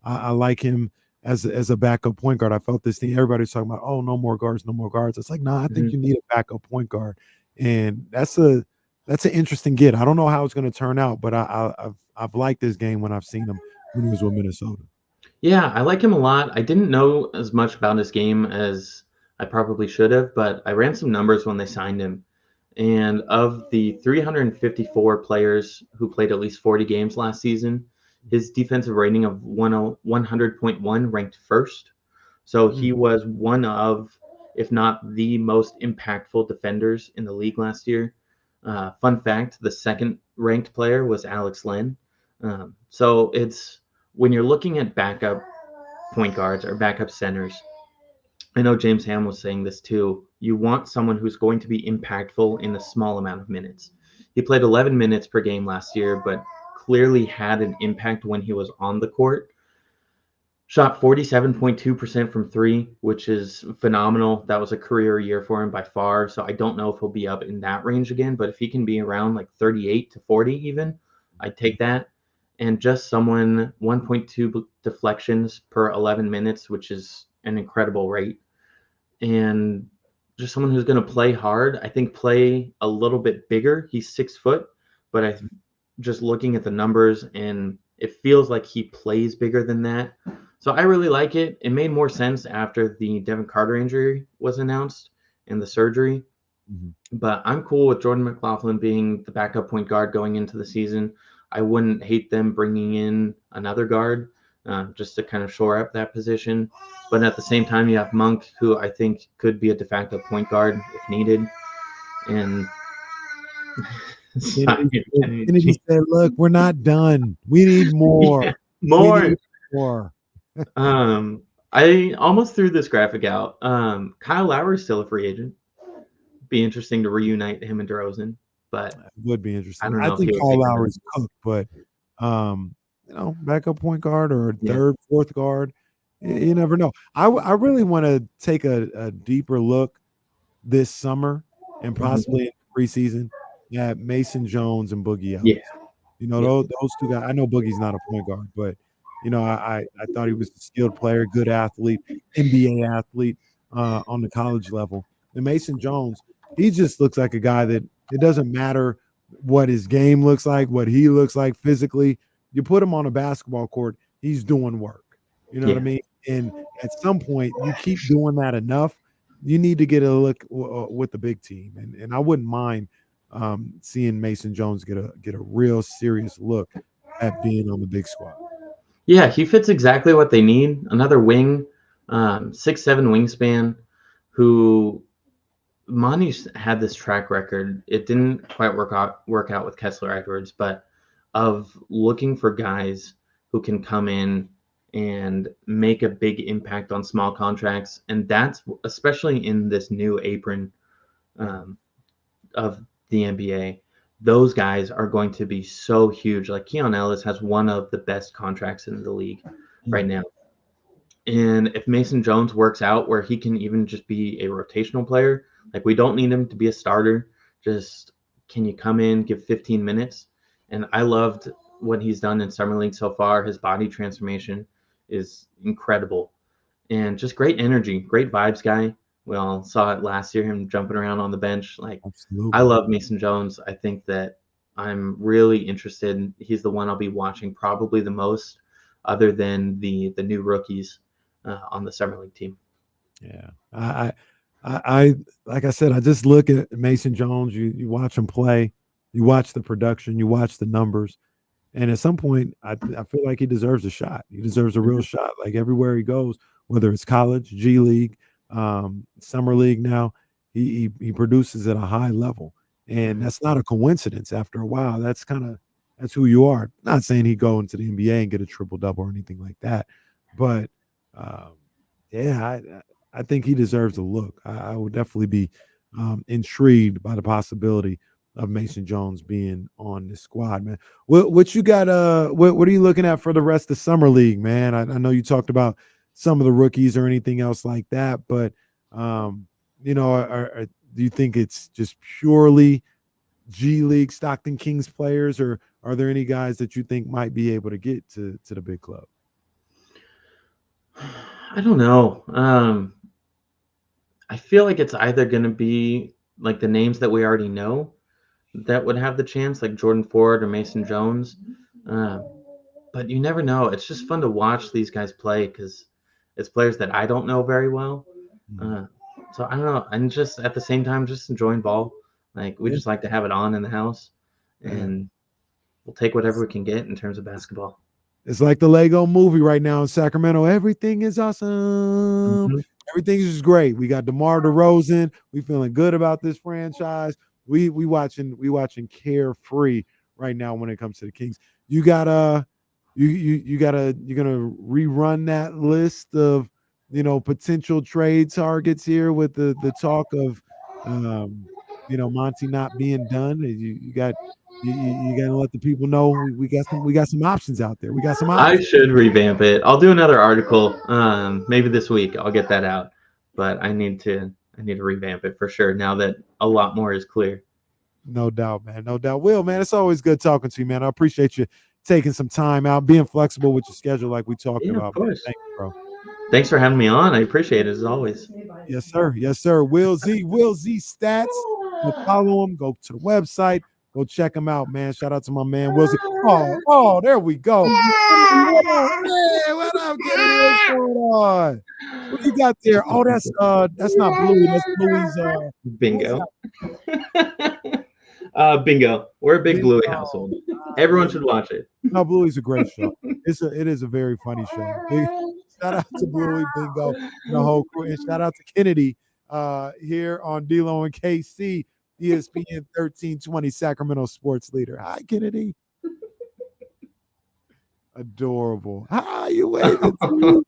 I like him as a backup point guard. I felt this thing. Everybody's talking about, oh, no more guards, no more guards. It's like, nah, I think you need a backup point guard, and that's an interesting get. I don't know how it's going to turn out, but I've liked this game when I've seen him when he was with Minnesota. Yeah, I like him a lot. I didn't know as much about his game as I probably should have, but I ran some numbers when they signed him. And of the 354 players who played at least 40 games last season, his defensive rating of 100.1 ranked first. So he was one of, if not the most impactful defenders in the league last year. Fun fact, the second ranked player was Alex Len. So it's when you're looking at backup point guards or backup centers, I know James Ham was saying this too. You want someone who's going to be impactful in a small amount of minutes. He played 11 minutes per game last year, but clearly had an impact when he was on the court. Shot 47.2% from three, which is phenomenal. That was a career year for him by far. So I don't know if he'll be up in that range again, but if he can be around like 38 to 40 even, I'd take that. And just someone 1.2 deflections per 11 minutes, which is an incredible rate. And just someone who's going to play hard. I think play a little bit bigger. He's 6 foot, but just looking at the numbers, and it feels like he plays bigger than that. So I really like it. It made more sense after the Devin Carter injury was announced and the surgery. But I'm cool with Jordan McLaughlin being the backup point guard going into the season. I wouldn't hate them bringing in another guard just to kind of shore up that position. But at the same time, you have Monk, who I think could be a de facto point guard if needed. And Kennedy said, look, we're not done. We need more. Yeah, more. We need more. I almost threw this graphic out. Kyle Lowry is still a free agent. Be interesting to reunite him and Derozan, but it would be interesting. I don't know. I think Kyle Lowry's cooked, but backup point guard or third, fourth guard, you never know. I really want to take a deeper look this summer and possibly in preseason at Mason Jones and Boogie Ellis. Those two guys. I know Boogie's not a point guard, but I thought he was a skilled player, good athlete, NBA athlete on the college level. And Mason Jones, he just looks like a guy that it doesn't matter what his game looks like, what he looks like physically. You put him on a basketball court, he's doing work. You know what I mean? And at some point, you keep doing that enough, you need to get a look with the big team. And I wouldn't mind seeing Mason Jones get a real serious look at being on the big squad. Yeah, he fits exactly what they need. Another wing, 6'7" wingspan, who Monty's had this track record. It didn't quite work out with Kessler Edwards, but of looking for guys who can come in and make a big impact on small contracts. And that's especially in this new apron of the NBA. Those guys are going to be so huge. Like Keon Ellis has one of the best contracts in the league right now. And if Mason Jones works out where he can even just be a rotational player, like we don't need him to be a starter, just can you come in, give 15 minutes? And I loved what he's done in Summer League so far. His body transformation is incredible and just great energy, great vibes guy. We all saw it last year, him jumping around on the bench. Like, absolutely. I love Mason Jones. I think that I'm really interested. He's the one I'll be watching probably the most, other than the new rookies on the summer league team. Yeah, I like I said, I just look at Mason Jones. You watch him play, you watch the production, you watch the numbers, and at some point, I feel like he deserves a shot. He deserves a real shot. Like everywhere he goes, whether it's college, G League, summer league. Now he produces at a high level, and that's not a coincidence. After a while, that's who you are. Not saying he go into the NBA and get a triple double or anything like that, but um, yeah, I think he deserves a look. I would definitely be intrigued by the possibility of Mason Jones being on this squad, man. What you got? What are you looking at for the rest of summer league, man? I know you talked about some of the rookies or anything else like that, but do you think it's just purely G League Stockton Kings players, or are there any guys that you think might be able to get to the big club? I don't know. I feel like it's either going to be like the names that we already know that would have the chance, like Jordan Ford or Mason Jones. But you never know. It's just fun to watch these guys play because it's players that I don't know very well. So I don't know. I'm just at the same time just enjoying ball. Like we just like to have it on in the house, and we'll take whatever we can get in terms of basketball. It's like the Lego movie right now in Sacramento. Everything is awesome. Everything is just great. We got DeMar DeRozan. We feeling good about this franchise. We watching carefree right now when it comes to the Kings. You gotta you're gonna rerun that list of potential trade targets here with the talk of Monty not being done. You gotta let the people know we got some options out there. We got some I options. should revamp it. I'll do another article. Maybe this week I'll get that out. But I need to revamp it for sure now that a lot more is clear. No doubt, man. No doubt. Will, man, it's always good talking to you, man. I appreciate you taking some time out, being flexible with your schedule like we talked Yeah, of about, man. course. Thank you, bro. Thanks for having me on. I appreciate it as always. Yes, sir. Yes, sir. Will Z Stats. Go follow him. Go to the website. Go check him out, man. Shout out to my man Will Z. Oh, there we go. Hey, what up, Kennedy? What's going on? What you got there? Oh, that's not Bluey. That's Bluey's Bingo. Bingo. We're a big Bluey household. Everyone should watch it. No, Bluey's a great show. It is a very funny show. Shout out to Bluey, Bingo, and the whole crew. And shout out to Kennedy here on D-Lo and KC, ESPN 1320 Sacramento sports leader. Hi, Kennedy. Adorable. Hi, you waving to me?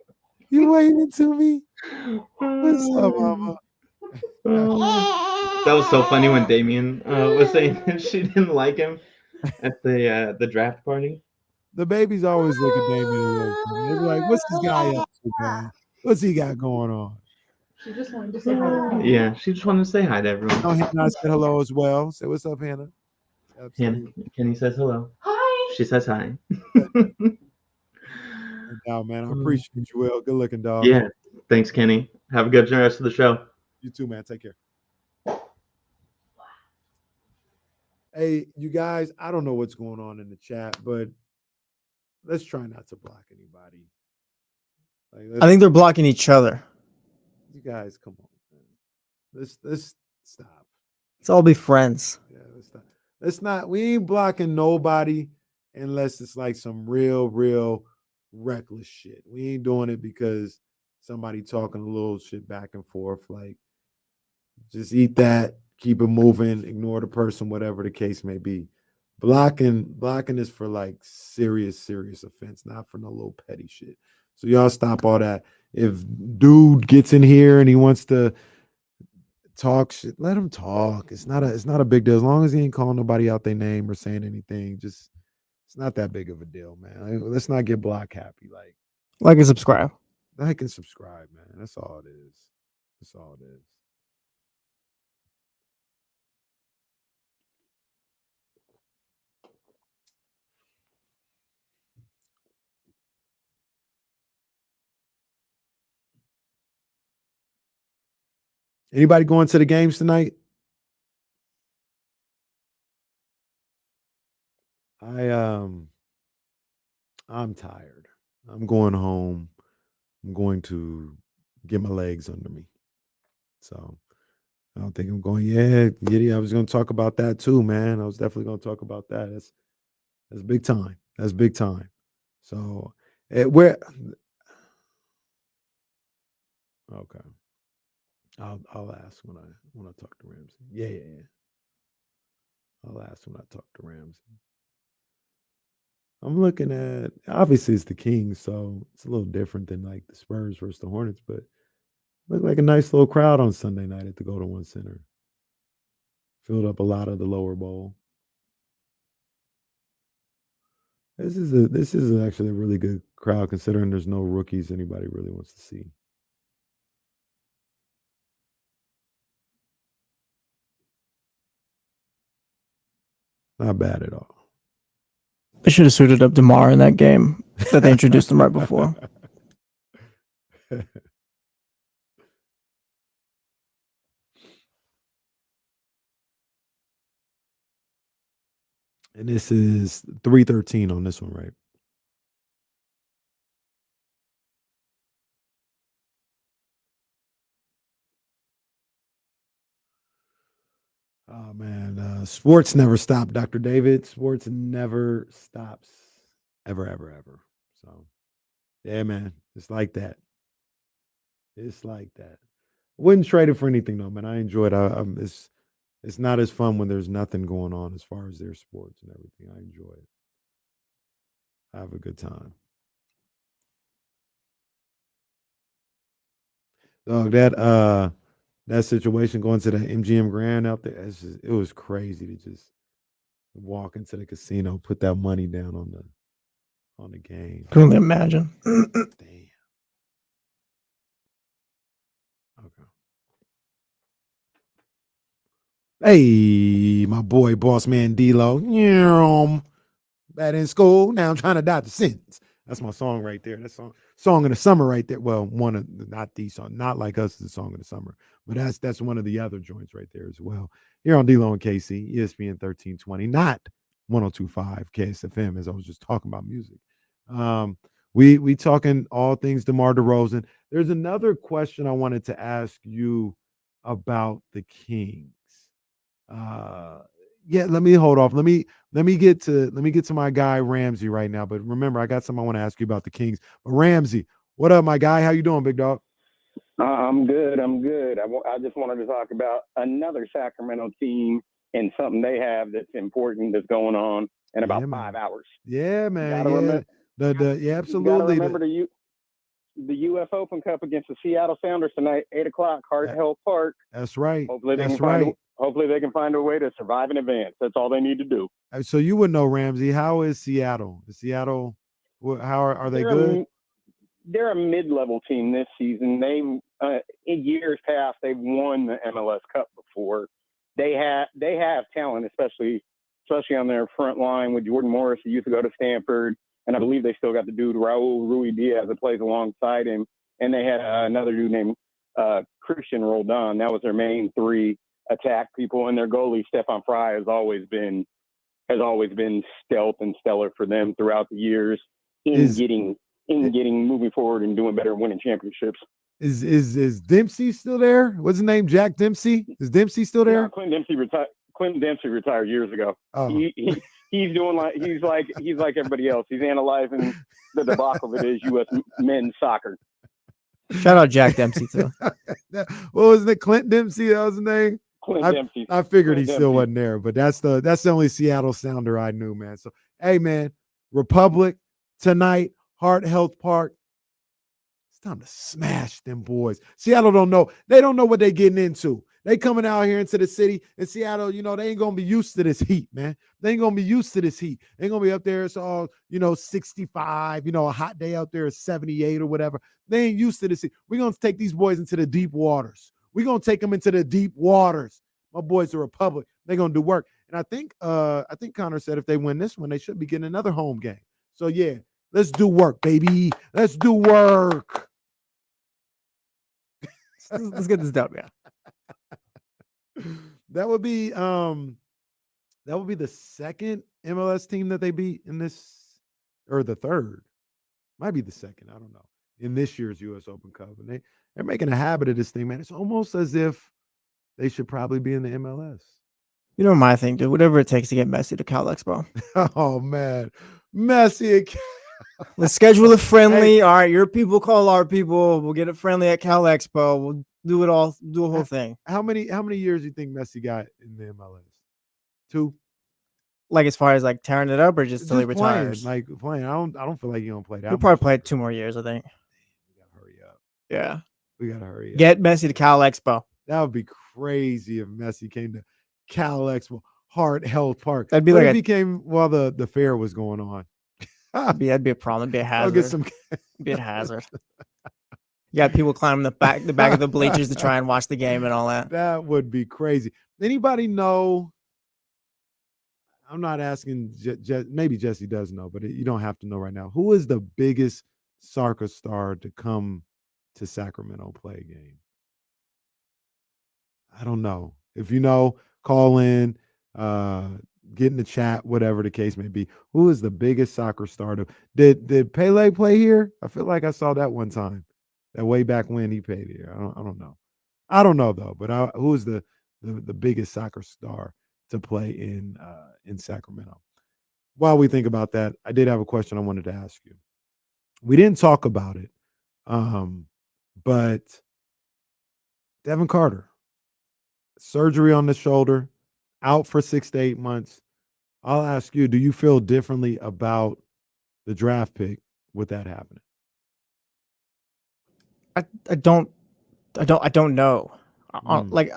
You waving to me? What's up, mama? That was so funny when Damien was saying that she didn't like him at the draft party. The babies always look at Damien. They're like, "What's this guy up to, man? What's he got going on?" She just wanted to say hi. Yeah, she just wanted to say hi to everyone. Oh, Hannah said hello as well. Say what's up, Hannah. Kenny says hello. Hi. She says hi. Now, man, I appreciate you, Will. Good looking, dog. Yeah. Thanks, Kenny. Have a good rest of the show. You too, man. Take care. Hey, you guys, I don't know what's going on in the chat, but let's try not to block anybody. I think they're blocking each other. You guys, come on, man. Let's stop. Let's all be friends. Yeah, let's not. We ain't blocking nobody unless it's like some real reckless shit. We ain't doing it because somebody talking a little shit back and forth. Like, just eat that, keep it moving, ignore the person, whatever the case may be. Blocking is for like serious offense, not for no little petty shit. So y'all stop all that. If dude gets in here and he wants to talk shit, let him talk. It's not a big deal. As long as he ain't calling nobody out their name or saying anything, just it's not that big of a deal, man. Let's not get block happy. Like and subscribe. Like and subscribe, man. That's all it is. That's all it is. Anybody going to the games tonight? I'm tired. I'm going home. I'm going to get my legs under me. So I don't think I'm going. Yeah, Giddy. I was going to talk about that too, man. I was definitely going to talk about that. That's big time. That's big time. So where? Okay. I'll ask when I talk to Ramsey. Yeah. I'll ask when I talk to Ramsey. I'm looking at obviously it's the Kings, so it's a little different than like the Spurs versus the Hornets, but look like a nice little crowd on Sunday night at the Golden One Center. Filled up a lot of the lower bowl. This is actually a really good crowd considering there's no rookies anybody really wants to see. Not bad at all. They should have suited up Demar in that game that they introduced him right before. And this is 313 on this one, right? Oh man, sports never stop, Dr. David. Sports never stops, ever. So, yeah, man, it's like that. It's like that. Wouldn't trade it for anything though, man. I enjoyed. It's not as fun when there's nothing going on as far as their sports and everything. I enjoy it. I have a good time. Dog, that situation going to the MGM Grand out there, it was crazy to just walk into the casino, put that money down on the game. Couldn't imagine. Damn. Okay. Hey, my boy, boss man D-Lo. Bad in school. Now I'm trying to dodge the sins. That's my song right there. That's song of the summer right there. Well, one of not the song, not like us is the song of the summer, but that's one of the other joints right there as well. Here on D-Lo and KC, ESPN 1320, not 102.5 KSFM, as I was just talking about music. We talking all things DeMar DeRozan. There's another question I wanted to ask you about the Kings. Yeah, let me hold off. Let me get to my guy Ramsey right now. But remember, I got something I want to ask you about the Kings. But Ramsey, what up, my guy? How you doing, big dog? I'm good. I just wanted to talk about another Sacramento team and something they have that's important that's going on in about 5 hours. Yeah, man. Yeah, absolutely. You got to remember the U.S. Open Cup against the Seattle Sounders tonight, 8:00, Hart Health Park. That's right. Hopefully they can find a way to survive in advance. That's all they need to do. So you would know, Ramsey. How is Seattle? How are they good? They're a mid-level team this season. They've in years past they've won the MLS Cup before. They have talent, especially on their front line with Jordan Morris, who used to go to Stanford, and I believe they still got the dude Raul Rui Diaz that plays alongside him, and they had another dude named Christian Roldan. That was their main three attack people, and their goalie Mon-Fri has always been stealth and stellar for them throughout the years getting moving forward and doing better and winning championships. Is Dempsey still there? What's his name? Jack Dempsey? Is Dempsey still there? No, Clint Dempsey retired years ago. Oh. He's doing he's like everybody else. He's analyzing the debacle that is U.S. men's soccer. Shout out Jack Dempsey too. What was it? Clint Dempsey? That was his name. Dempsey. I figured Clint he still Dempsey. wasn't there, but that's the only Seattle Sounder I knew, man. So hey, man, Republic tonight, Hart Health Park. It's time to smash them boys. Seattle don't know. They don't know what they're getting into. They coming out here into the city in Seattle, they ain't going to be used to this heat, man. They ain't going to be used to this heat. They ain't going to be up there. It's all, 65, a hot day out there is 78 or whatever. They ain't used to this heat. We're going to take these boys into the deep waters. We're going to take them into the deep waters. My boys, the Republic, they're going to do work. And I think Connor said if they win this one, they should be getting another home game. So, yeah, let's do work, baby. Let's do work. Let's get this done, man. That would be the second MLS team that they beat in this, or the third, might be the second. I don't know. In this year's U.S. Open Cup, and they're making a habit of this thing, man. It's almost as if they should probably be in the MLS. You know my thing, dude. Whatever it takes to get Messi to Cal Expo. Oh man, Messi. Let's schedule a friendly. Hey. All right, your people call our people. We'll get it friendly at Cal Expo. We'll do it all. Do a whole thing. How many years do you think Messi got in the MLS? 2. Like as far as like tearing it up, or just till he retires? Like playing. I don't feel like he's gonna play that. He'll probably play 2 more years, I think. We gotta hurry up. Yeah, we gotta hurry up. Get Messi to Cal Expo. That would be crazy if Messi came to Cal Expo, Hart Health Park. That'd be what like if he came while the fair was going on. That'd be a problem. It'd be a hazard. Get some. Be a hazard. You got people climbing the back of the bleachers to try and watch the game and all that. That would be crazy. Anybody know? I'm not asking. Maybe Jesse does know, but you don't have to know right now. Who is the biggest soccer star to come to Sacramento play a game? I don't know. If you know, call in, get in the chat, whatever the case may be. Who is the biggest soccer star? Did Pele play here? I feel like I saw that one time. That way back when he played here. I don't know. I don't know though. But who is the biggest soccer star to play in Sacramento? While we think about that, I did have a question I wanted to ask you. We didn't talk about it, but Devin Carter, surgery on the shoulder, out for 6 to 8 months. I'll ask you, do you feel differently about the draft pick with that happening? I don't know. Like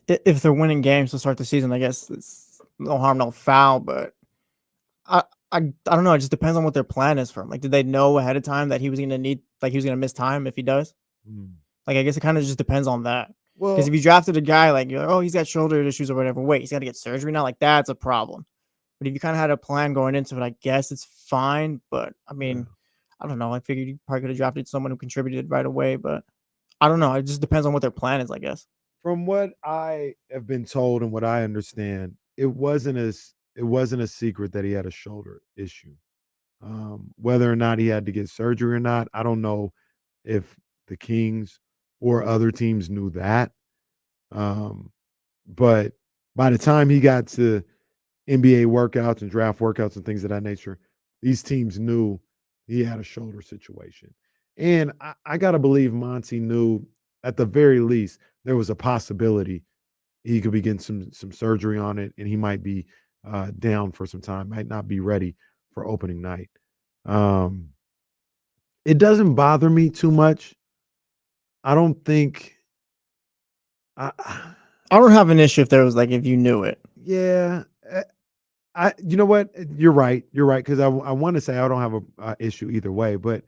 if they're winning games to start the season, I guess it's no harm, no foul. But I don't know. It just depends on what their plan is for him. Like, did they know ahead of time that he was going to miss time if he does? Like, I guess it kind of just depends on that. Because if you drafted a guy like, you're like, oh, he's got shoulder issues or whatever, wait, he's got to get surgery now. Like, that's a problem. But if you kind of had a plan going into it, I guess it's fine. But I mean, I don't know. I figured you probably could have drafted someone who contributed right away. But I don't know. It just depends on what their plan is, I guess. From what I have been told and what I understand, it wasn't a secret that he had a shoulder issue. Whether or not he had to get surgery or not, I don't know if the Kings or other teams knew that. But by the time he got to NBA workouts and draft workouts and things of that nature, these teams knew he had a shoulder situation. And I got to believe Monty knew at the very least there was a possibility he could be getting some surgery on it, and he might be down for some time, might not be ready for opening night. It doesn't bother me too much. I don't think I don't have an issue if there was if you knew it. Yeah. You know what? You're right. You're right. Because I want to say I don't have a issue either way, but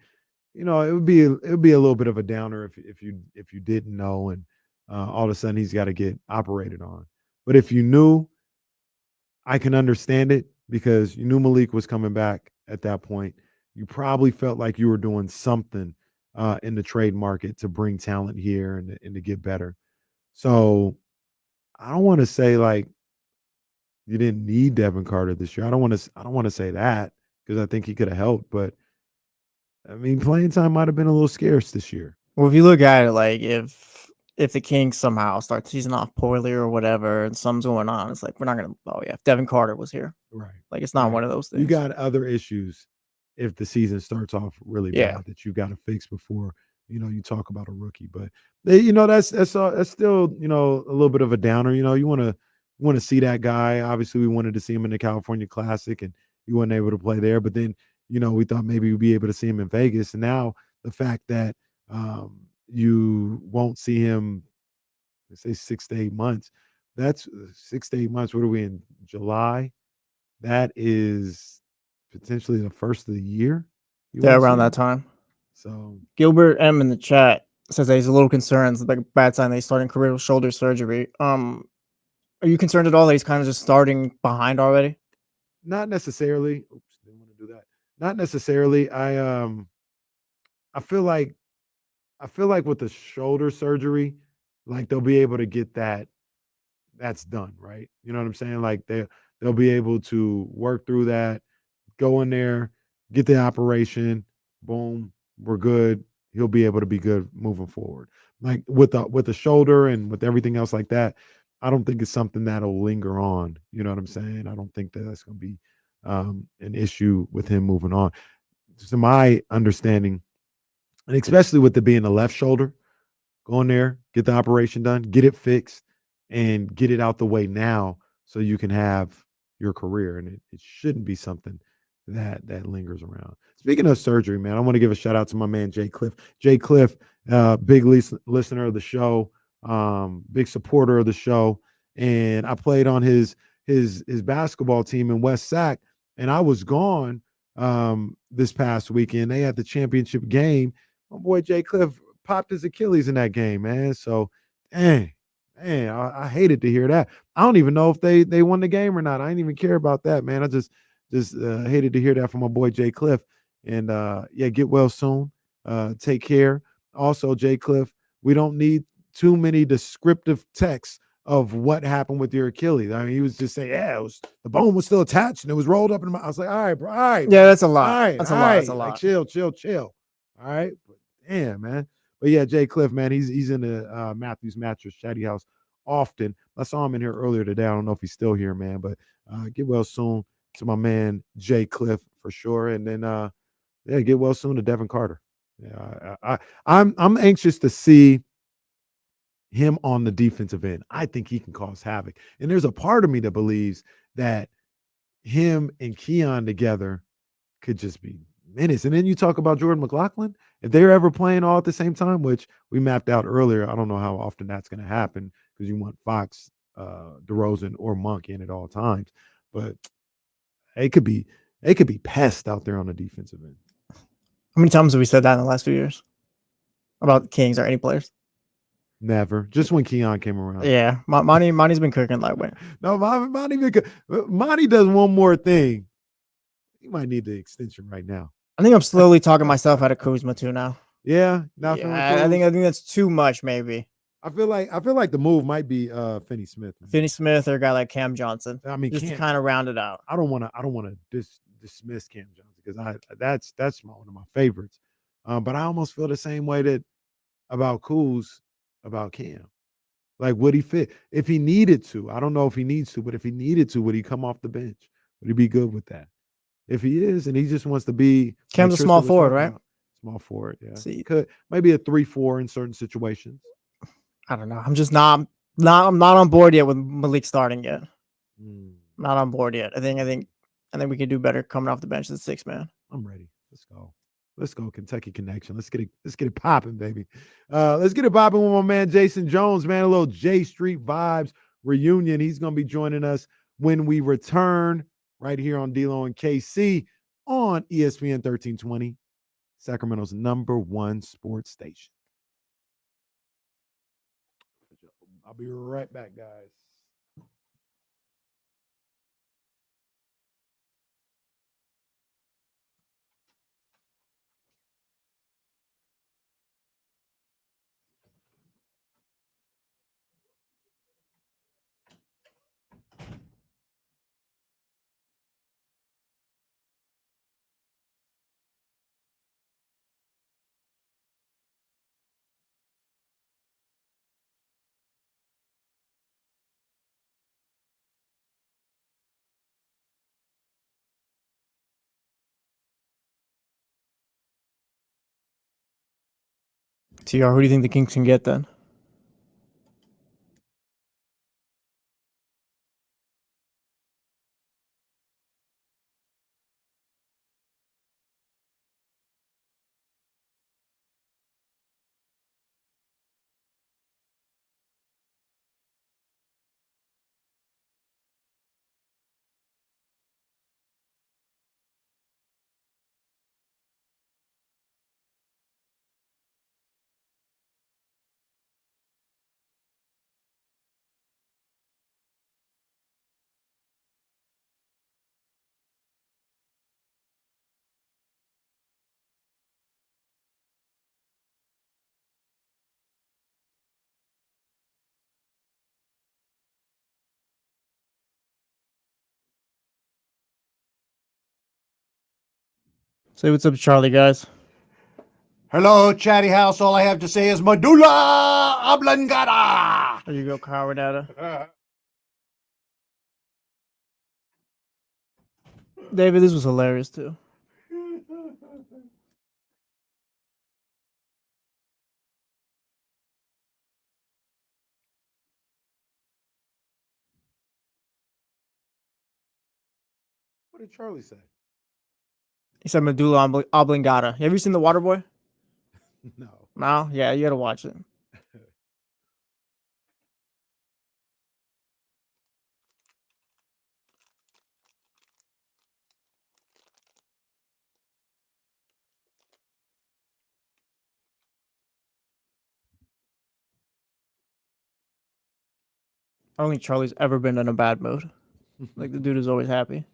it would be a little bit of a downer if you didn't know and all of a sudden he's got to get operated on. But if you knew, I can understand it because you knew Malik was coming back at that point. You probably felt like you were doing something in the trade market to bring talent here and to get better. So I don't want to say you didn't need Devin Carter this year. I don't want to say that because I think he could have helped, but I mean, playing time might have been a little scarce this year. Well, if you look at it, if the Kings somehow start the season off poorly or whatever, and something's going on, it's we're not gonna. Oh yeah, if Devin Carter was here, right? It's not one of those things. You got other issues if the season starts off really bad that you got to fix before you talk about a rookie. But that's still a little bit of a downer. You want to see that guy. Obviously, we wanted to see him in the California Classic, and he wasn't able to play there. But then we thought maybe we'd be able to see him in Vegas. And now the fact that you won't see him, let's say 6 to 8 months. That's 6 to 8 months. What are we in July? That is potentially the first of the year. Yeah, around that time. So Gilbert M in the chat says that he's a little concerned. It's a bad sign that he's starting career with shoulder surgery. Are you concerned at all that he's kind of just starting behind already? Not necessarily. Oops, didn't want to do that. Not necessarily. I feel like with the shoulder surgery, they'll be able to get that's done, right? You know what I'm saying? they'll be able to work through that, go in there, get the operation, boom, we're good. He'll be able to be good moving forward. Like with the shoulder and with everything else like that, I don't think it's something that'll linger on. You know what I'm saying? I don't think that that's going to be an issue with him moving on. To my understanding, and especially with it being the left shoulder, go in there, get the operation done, get it fixed, and get it out the way now so you can have your career. And it shouldn't be something that lingers around. Speaking of surgery, man, I want to give a shout out to my man Jay Cliff. Jay Cliff, big listener of the show, big supporter of the show. And I played on his basketball team in West Sac, and I was gone this past weekend. They had the championship game. My boy Jay Cliff popped his Achilles in that game, man. So, man, I hated to hear that. I don't even know if they won the game or not. I didn't even care about that, man. I just hated to hear that from my boy Jay Cliff. And yeah, get well soon. Take care. Also, Jay Cliff, we don't need too many descriptive texts of what happened with your Achilles. I mean, he was just saying, yeah, the bone was still attached and it was rolled up in my. I was like, all right, bro, all right. Yeah, that's a lot. All right, That's all a lot. That's a right. lot. Like, chill. All right. But, damn, man. But yeah, Jay Cliff, man, he's in the Matthews Mattress Chatty House often. I saw him in here earlier today. I don't know if he's still here, man, but get well soon to my man Jay Cliff for sure. And then yeah, get well soon to Devin Carter. Yeah, I'm anxious to see him on the defensive end. I think he can cause havoc. And there's a part of me that believes that him and Keon together could just be menace. And then you talk about Jordan McLaughlin. If they're ever playing all at the same time, which we mapped out earlier, I don't know how often that's going to happen because you want Fox, DeRozan, or Monk in at all times. But it could be pests out there on the defensive end. How many times have we said that in the last few years about the Kings or any players? Never. Just when Keon came around. Yeah, Monty's been cooking lightweight. No, Monty does one more thing. He might need the extension right now. I think I'm slowly talking myself out of Kuzma too now. Yeah, I think that's too much. Maybe. I feel like the move might be Finney Smith. Finney Smith or a guy like Cam Johnson. I mean, just to kind of round it out. I don't want to dismiss Cam Johnson because that's one of my favorites. But I almost feel the same way about Kuz about Cam. Like, would he fit if he needed to? I don't know if he needs to, but if he needed to, would he come off the bench? Would he be good with that? If he is, and he just wants to be Cam's a small forward, right? Small forward, yeah. See, could maybe a 3-4 in certain situations. I don't know. I'm just I'm not on board yet with Malik starting yet. Not on board yet. I think we can do better coming off the bench as 6 man. I'm ready. Let's go, Kentucky Connection. Let's get it popping, baby. Let's get it popping with my man Jason Jones, man. A little J Street Vibes reunion. He's gonna be joining us when we return right here on D-Lo and KC on ESPN 1320, Sacramento's #1 sports station. I'll be right back, guys. TR, who do you think the Kings can get then? Say what's up, Charlie, guys. Hello, Chatty House. All I have to say is medulla oblongata. There you go, Kyle Renata. David, this was hilarious too. What did Charlie say? He said medulla oblongata. Have you seen The Waterboy? No. No? Yeah, you gotta watch it. I don't think Charlie's ever been in a bad mood. Like, the dude is always happy.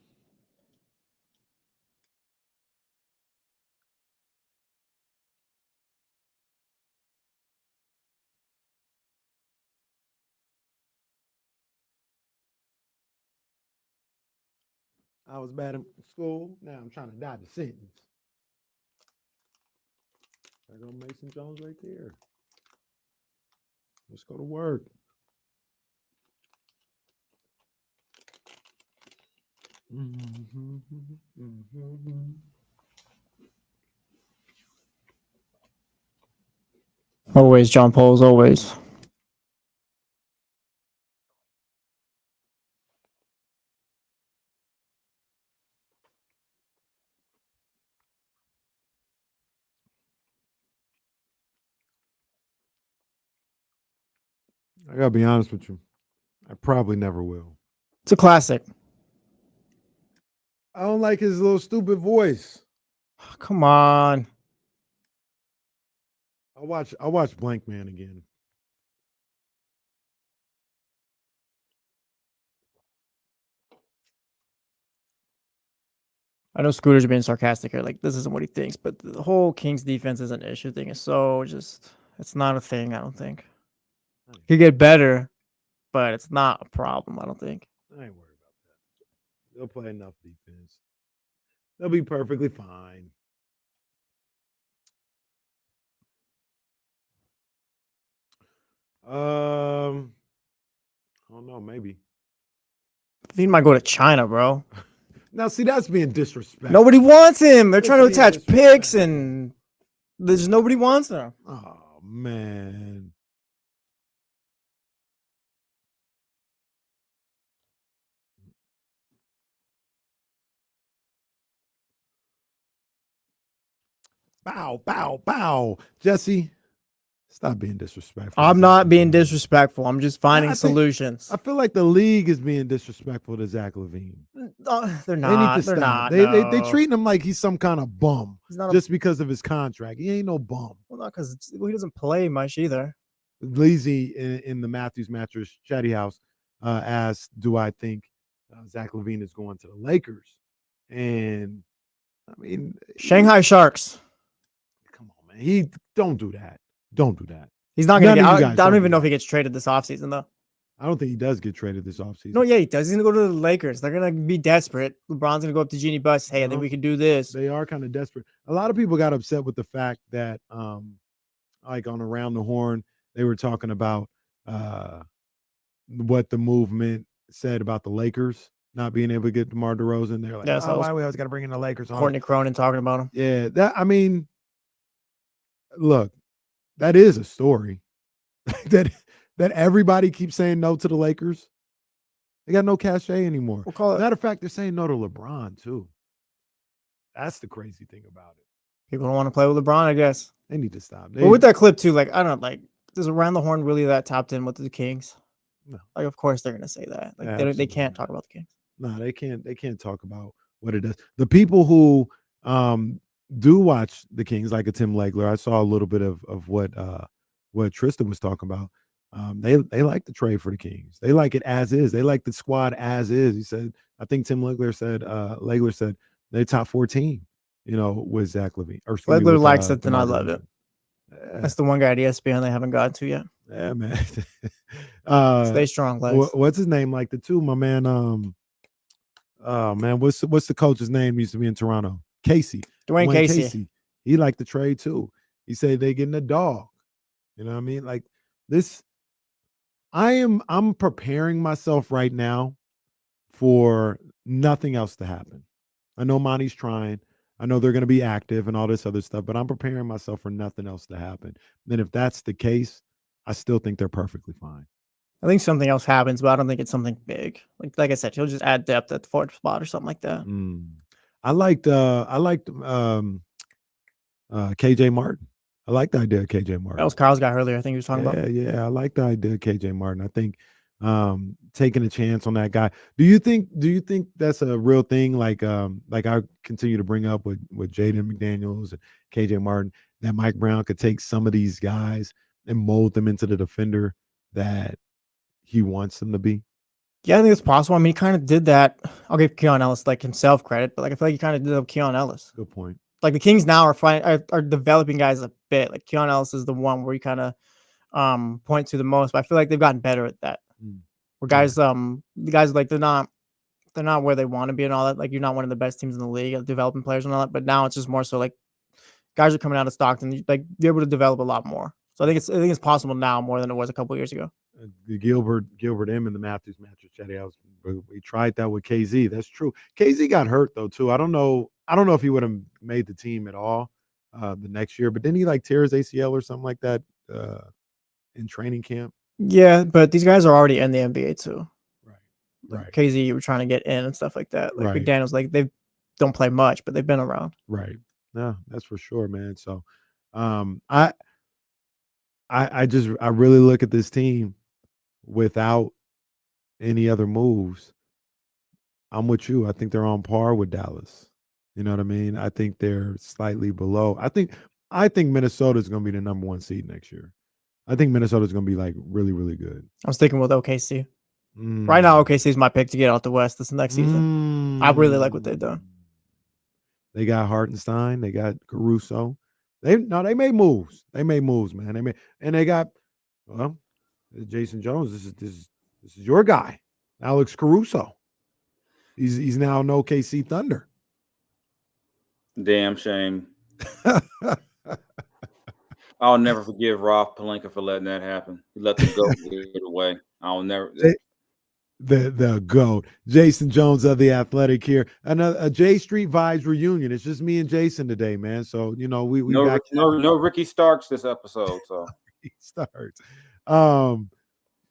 I was bad in school. Now I'm trying to dodge the sentence. There go Mason Jones right there. Let's go to work. Always, John Paul, as always. I gotta be honest with you. I probably never will. It's a classic. I don't like his little stupid voice. Come on. I'll watch Blank Man again. I know Scooter's being sarcastic here. Like, this isn't what he thinks, but the whole Kings defense is an issue thing. Is so just, it's not a thing, I don't think. Could get better, but it's not a problem, I don't think. I ain't worried about that. They'll play enough defense. They'll be perfectly fine. I don't know, maybe. He might go to China, bro. Now, see, that's being disrespectful. Nobody wants him. They're trying to attach picks, and there's nobody wants him. Oh, man. Bow, bow, bow. Jesse, stop being disrespectful. I'm not being disrespectful. I'm just finding solutions. I feel like the league is being disrespectful to Zach LaVine. They're They need not. to They're stop. not. They no. treating him like he's some kind of bum He's not a- just because of his contract. He ain't no bum. Well, not because he doesn't play much either. Leezy in the Matthews Mattress Chatty House asked, do I think Zach LaVine is going to the Lakers? And I mean, Shanghai Sharks. He don't do that. Don't do that. He's not going to None get. of you I guys don't do even know that. if he gets traded this offseason, though. I don't think he does get traded this offseason. No, yeah, he does. He's going to go to the Lakers. They're going to be desperate. LeBron's going to go up to Jeannie Buss. Hey, I think we can do this. They are kind of desperate. A lot of people got upset with the fact that, like on Around the Horn, they were talking about what the movement said about the Lakers not being able to get DeMar DeRozan. They're like, Yeah, so oh, that was why we always got to bring in the Lakers? Courtney Cronin talking about him. Yeah, I mean, look, that is a story that everybody keeps saying no to the Lakers. They got no cachet anymore. We'll call it. Matter of fact, they're saying no to LeBron too. That's the crazy thing about it. People don't want to play with LeBron, I guess. They need to stop. But with that clip too, like, I don't know, like, does Around the Horn really that top 10 with the Kings? No. Like, of course they're gonna say that. Like, Yeah, they can't talk about the Kings. No, they can't talk about what it does. The people who do watch the Kings, like a Tim Legler, I saw a little bit of what Tristan was talking about. They like the trade for the Kings. They like it as is. They like the squad as is. He said, I think Tim Legler said they top 14, with Zach LaVine. Legler likes it, then I love it. That's the one guy at ESPN they haven't gotten to yet. Yeah, man. Stay strong, Legs. What's his name? Like the two, my man. Oh man, what's the coach's name? Used to be in Toronto. Casey. Dwayne Casey. He liked the trade too. He said they getting a dog. You know what I mean? Like this, I'm preparing myself right now for nothing else to happen. I know Monty's trying. I know they're going to be active and all this other stuff, but I'm preparing myself for nothing else to happen. And if that's the case, I still think they're perfectly fine. I think something else happens, but I don't think it's something big. Like I said, he'll just add depth at the fourth spot or something like that. I liked KJ Martin. I like the idea of KJ Martin. That was Carl's guy earlier. I think he was talking about. Yeah. I like the idea of KJ Martin. I think taking a chance on that guy. Do you think that's a real thing? Like I continue to bring up with Jaden McDaniels and KJ Martin, that Mike Brown could take some of these guys and mold them into the defender that he wants them to be. Yeah, I think it's possible. I mean, he kind of did that. I'll give Keon Ellis like himself credit, but like I feel like he kind of did that with Keon Ellis. Good point. Like the Kings now are developing guys a bit. Like Keon Ellis is the one where you kind of point to the most, but I feel like they've gotten better at that. Where guys, the guys like they're not where they want to be and all that. Like you're not one of the best teams in the league at developing players and all that. But now it's just more so like guys are coming out of Stockton, like you're able to develop a lot more. So I think it's possible now more than it was a couple of years ago. The Gilbert M and the Matthews match with Chetty. We tried that with KZ. That's true. KZ got hurt though too. I don't know if he would have made the team at all the next year. But didn't he like tear his ACL or something like that in training camp? Yeah, but these guys are already in the NBA too. Right. KZ, you were trying to get in and stuff like that. Like Right. McDaniels, like they don't play much, but they've been around. Right. No, that's for sure, man. So I really look at this team without any other moves. I'm with you. I think they're on par with Dallas. You know what I mean? I think they're slightly below. I think Minnesota is going to be the number 1 seed next year. I think Minnesota is going to be like really, really good. I'm sticking with OKC. Right now, OKC is my pick to get out the West this next season. I really like what they've done. They got Hartenstein. They got Caruso. They made moves. They made moves, man. They got Jason Jones. This is your guy, Alex Caruso. He's now an OKC Thunder. Damn shame. I'll never forgive Rob Pelinka for letting that happen. He let the goat get away. I'll never. The GOAT. Jason Jones of The Athletic here. A J Street Vibes reunion. It's just me and Jason today, man. So, we no Ricky Starks this episode. So Starks.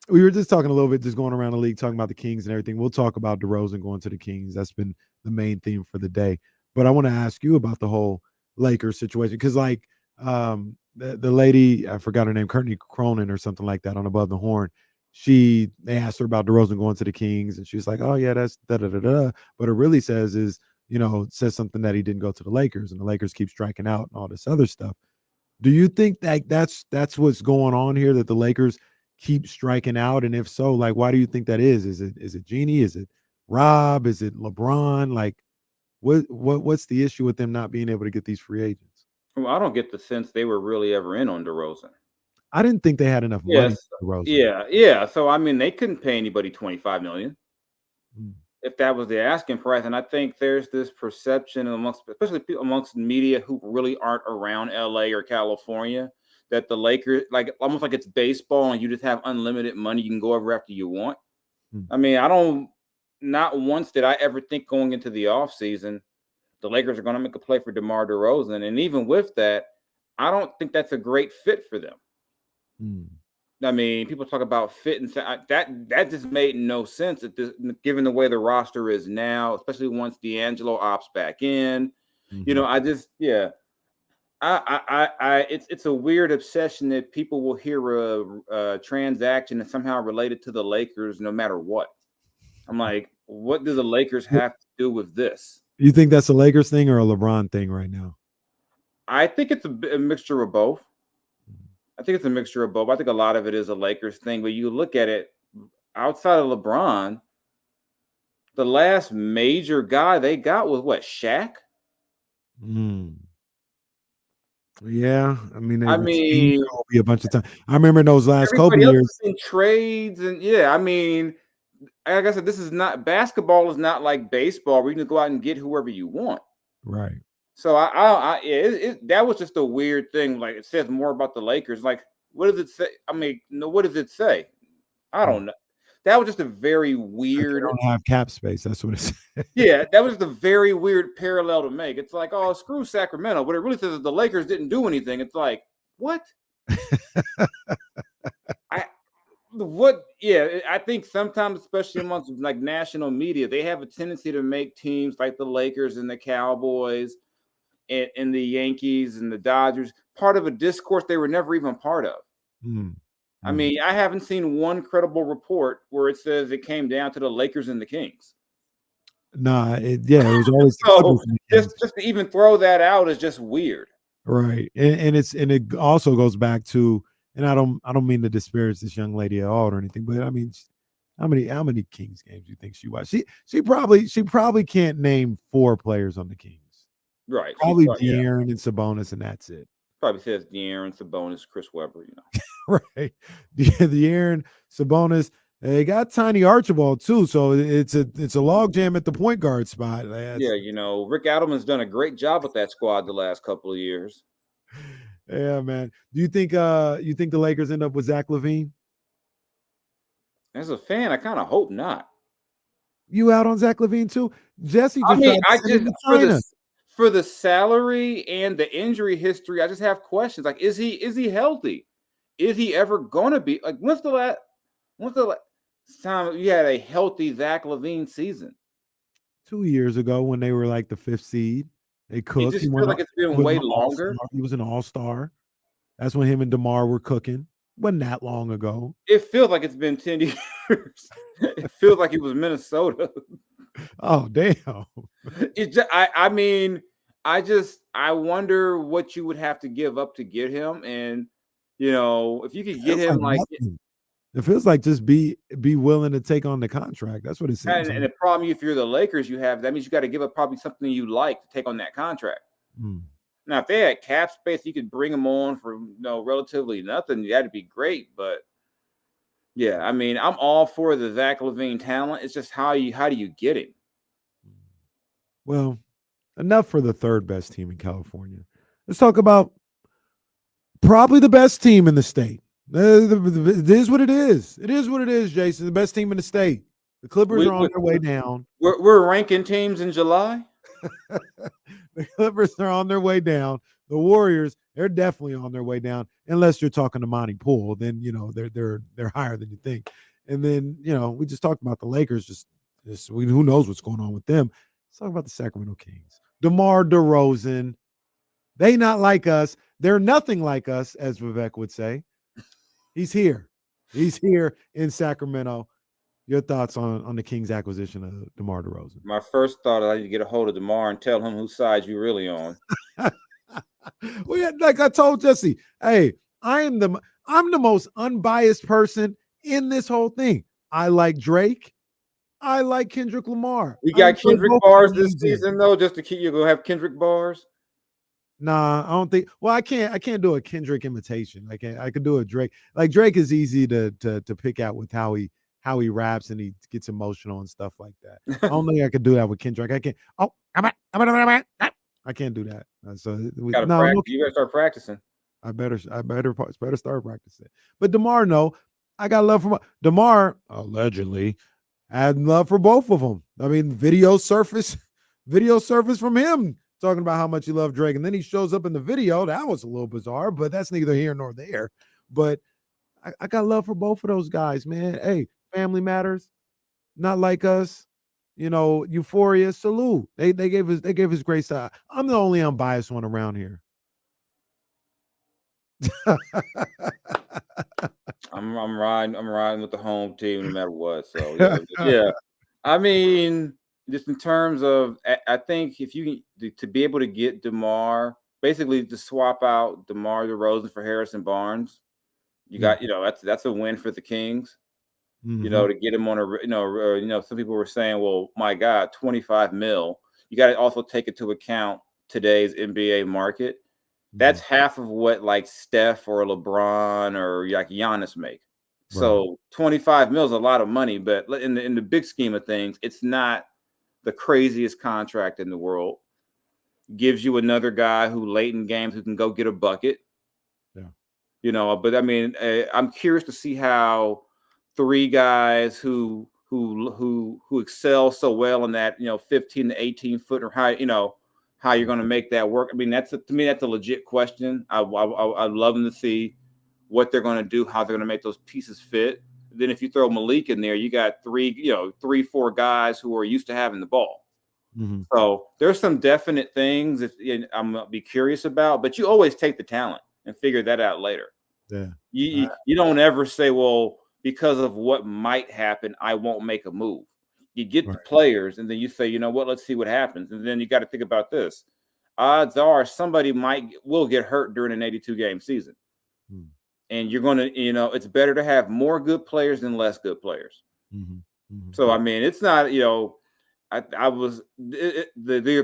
We were just talking a little bit, just going around the league, talking about the Kings and everything. We'll talk about Derozan going to the Kings. That's been the main theme for the day. But I want to ask you about the whole Lakers situation. Because the lady, I forgot her name, Courtney Cronin or something like that on Above the Horn. They asked her about DeRozan going to the Kings, and she was like, "Oh yeah, that's da-da-da-da." But it really says says something that he didn't go to the Lakers, and the Lakers keep striking out and all this other stuff. Do you think that that's what's going on here? That the Lakers keep striking out, and if so, like, why do you think that is? Is it Jeannie? Is it Rob? Is it LeBron? Like, what's the issue with them not being able to get these free agents? Well, I don't get the sense they were really ever in on DeRozan. I didn't think they had enough money for DeRozan. Yeah. So I mean, they couldn't pay anybody $25 million if that was the asking price. And I think there's this perception especially amongst media who really aren't around LA or California, that the Lakers, like almost like it's baseball and you just have unlimited money, you can go over after you want. I mean, not once did I ever think going into the offseason the Lakers are going to make a play for DeMar DeRozan. And even with that, I don't think that's a great fit for them. I mean, people talk about fit and that just made no sense given the way the roster is now, especially once D'Angelo opts back in. It's a weird obsession that people will hear a transaction and somehow relate it to the Lakers no matter what. I'm like, what do the Lakers have to do with this? You think that's a Lakers thing or a LeBron thing right now? I think it's a mixture of both. I think a lot of it is a Lakers thing, but you look at it outside of LeBron, the last major guy they got was what, Shaq? Yeah, I mean, be a bunch of time. I remember in those last couple years in trades, and I mean, like I said, basketball is not like baseball where you can go out and get whoever you want. Right. So that was just a weird thing. Like, it says more about the Lakers. Like, what does it say? I mean, no, what does it say? I don't know. That was just a very weird. They don't have cap space. That's what it said. Yeah, that was just a very weird parallel to make. It's like, oh, screw Sacramento. What it really says is the Lakers didn't do anything. It's like, what? I think sometimes, especially amongst like national media, they have a tendency to make teams like the Lakers and the Cowboys and the Yankees and the Dodgers part of a discourse they were never even part of. I mean, I haven't seen one credible report where it says it came down to the Lakers and the Kings. Nah, it was always So just to even throw that out is just weird. Right. And it also goes back to, and I don't mean to disparage this young lady at all or anything, but I mean, how many Kings games do you think she watched? She probably can't name 4 players on the Kings. Right. Probably De'Aaron and Sabonis, and that's it. Probably says De'Aaron, Sabonis, Chris Webber, you know. Right. De'Aaron, Sabonis. They got Tiny Archibald too, so it's a logjam at the point guard spot. Yeah, you know, Rick Adelman's done a great job with that squad the last couple of years. Yeah, man. Do you think the Lakers end up with Zach LaVine? As a fan, I kind of hope not. You out on Zach LaVine too? Jesse just for the salary and the injury history, I just have questions. Like, is he healthy? Is he ever gonna be like when's the last time you had a healthy Zach LaVine season? 2 years ago when they were like the 5th seed. They cooked. It just feels like it's been way longer. He was an all-star. That's when him and Demar were cooking. Wasn't that long ago. It feels like it's been 10 years. It feels like it was Minnesota. Oh, damn. I wonder what you would have to give up to get him. And, you know, if you could get him like it feels like just be willing to take on the contract. That's what it seems. And the problem, if you're the Lakers, that means you got to give up probably something you like to take on that contract. Now, if they had cap space, you could bring them on for relatively nothing. That'd be great. But yeah, I mean, I'm all for the Zach LaVine talent. It's just how do you get him? Well, enough for the 3rd best team in California. Let's talk about probably the best team in the state. It is what it is. It is what it is, Jason. The best team in the state. The Clippers are on their way down. We're ranking teams in July. The Clippers are on their way down. The Warriors, they're definitely on their way down. Unless you're talking to Monty Poole, then they're higher than you think. And then we just talked about the Lakers. Just who knows what's going on with them. Let's talk about the Sacramento Kings. DeMar DeRozan. They not like us. They're nothing like us, as Vivek would say. He's here. He's here in Sacramento. Your thoughts on the Kings' acquisition of DeMar DeRozan? My first thought is I need to get a hold of DeMar and tell him whose side you really on. Like I told Jesse, hey, I'm the most unbiased person in this whole thing. I like Drake. I like Kendrick Lamar. We got Kendrick bars this season, though, just to keep you going to have Kendrick bars. Nah, I don't think. Well, I can't do a Kendrick imitation. I could do a Drake. Like Drake is easy to pick out with how he raps and he gets emotional and stuff like that. I don't think I could do that with Kendrick. I can't. Oh, I can't do that. So you gotta start practicing. I better start practicing. But DeMar, no, I got love for DeMar. Allegedly, had love for both of them. I mean, video surface from him talking about how much he loved Drake, and then he shows up in the video. That was a little bizarre, but that's neither here nor there. But I got love for both of those guys, man. Hey, family matters. Not like us. Euphoria, salute. They gave us great side. I'm the only unbiased one around here. I'm riding with the home team no matter what. So yeah. I mean, just in terms of, I think if you to be able to get DeMar, basically to swap out DeMar DeRozan for Harrison Barnes, you got that's a win for the Kings. Mm-hmm. To get him on a some people were saying, well, my God, $25 million. You got to also take into account today's NBA market. That's half of what like Steph or LeBron or like Giannis make. Right. So $25 million is a lot of money, but in the big scheme of things, it's not the craziest contract in the world. gives you another guy who late in games who can go get a bucket. Yeah. But I mean, I'm curious to see how three guys who excel so well in that 15 to 18 foot, or how you're going to make that work. I mean, to me that's a legit question. I'd love them to see what they're going to do, how they're going to make those pieces fit. Then if you throw Malik in there, you got 4 guys who are used to having the ball. Mm-hmm. So there's some definite things that I'm gonna be curious about, but you always take the talent and figure that out later. Yeah. You don't ever say, well, because of what might happen, I won't make a move. You get the players, and then you say, you know what, let's see what happens. And then you got to think about this. Odds are somebody will get hurt during an 82-game season. And you're going to, it's better to have more good players than less good players. Mm-hmm. Mm-hmm. So, I mean, it's not, the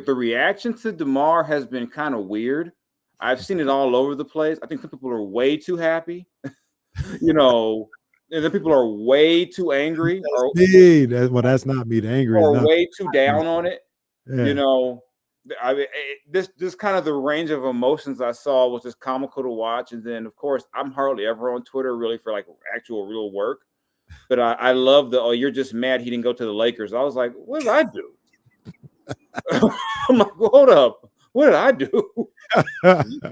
reaction to Demar has been kind of weird. I've seen it all over the place. I think some people are way too happy, and then people are way too angry. That's not me. The angry or is not way too down on it. Yeah. I mean, this kind of the range of emotions I saw was just comical to watch. And then, of course, I'm hardly ever on Twitter really for like actual real work. But I love you're just mad he didn't go to the Lakers. I was like, what did I do? I'm like, well, hold up. What did I do?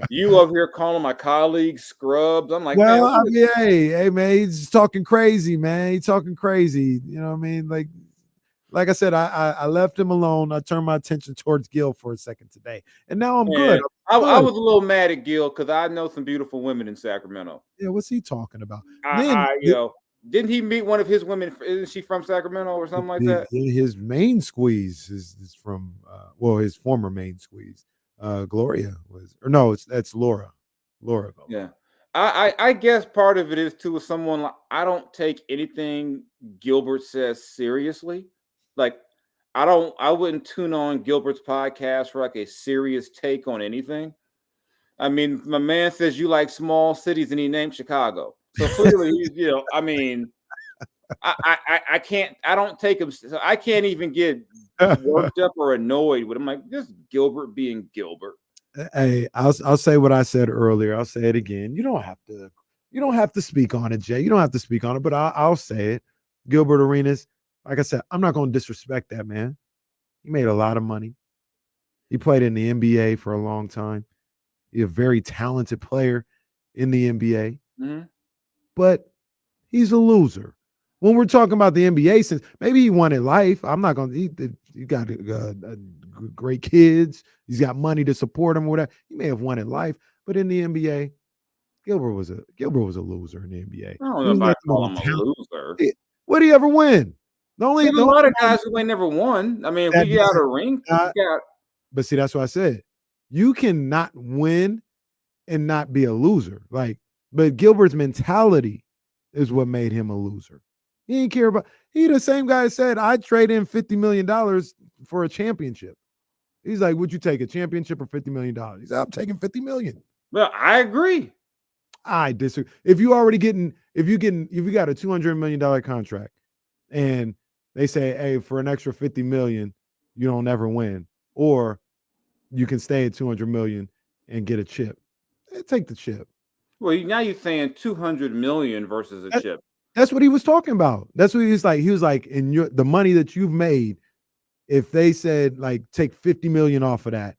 You over here calling my colleagues scrubs. I'm like, well, man, I mean, hey, man, he's talking crazy, man. He's talking crazy. You know what I mean? Like I said, I left him alone. I turned my attention towards Gil for a second today. And now I'm good. I was a little mad at Gil because I know some beautiful women in Sacramento. Yeah, what's he talking about? Didn't he meet one of his women? Isn't she from Sacramento or something like that? His main squeeze is from his former main squeeze. Gloria that's Laura. Laura. Yeah. I guess part of it is too, with someone like, I don't take anything Gilbert says seriously. Like I wouldn't tune on Gilbert's podcast for like a serious take on anything. I mean, my man says you like small cities and he named Chicago. So clearly, I mean, I don't take him. So I can't even get worked up or annoyed with him. Like, just Gilbert being Gilbert. Hey, I'll say what I said earlier. I'll say it again. You don't have to speak on it, Jay. You don't have to speak on it, but I'll say it. Gilbert Arenas, like I said, I'm not going to disrespect that man. He made a lot of money. He played in the NBA for a long time. He's a very talented player in the NBA. Mm-hmm. But he's a loser. When we're talking about the NBA, since maybe he wanted life, I'm not going to. He got great kids. He's got money to support him or whatever. He may have wanted life, but in the NBA, Gilbert was a loser in the NBA. I don't know if I call him a loser. What did he ever win? A lot of guys who ain't never won. I mean, if we get out of a ring, but see, that's what I said. You cannot win and not be a loser. But Gilbert's mentality is what made him a loser. He didn't care about. He the same guy said, "I'd trade in $50 million for a championship." He's like, "Would you take a championship or $50 million?" He said, "I'm taking $50 million." Well, I agree. I disagree. If you got a $200 million contract, and they say, "Hey, for an extra $50 million, you don't ever win," or you can stay at $200 million and get a chip, take the chip. Well, now you're saying $200 million versus a chip. That's what he was talking about. That's what he was like. He was like, the money that you've made, if they said take $50 million off of that,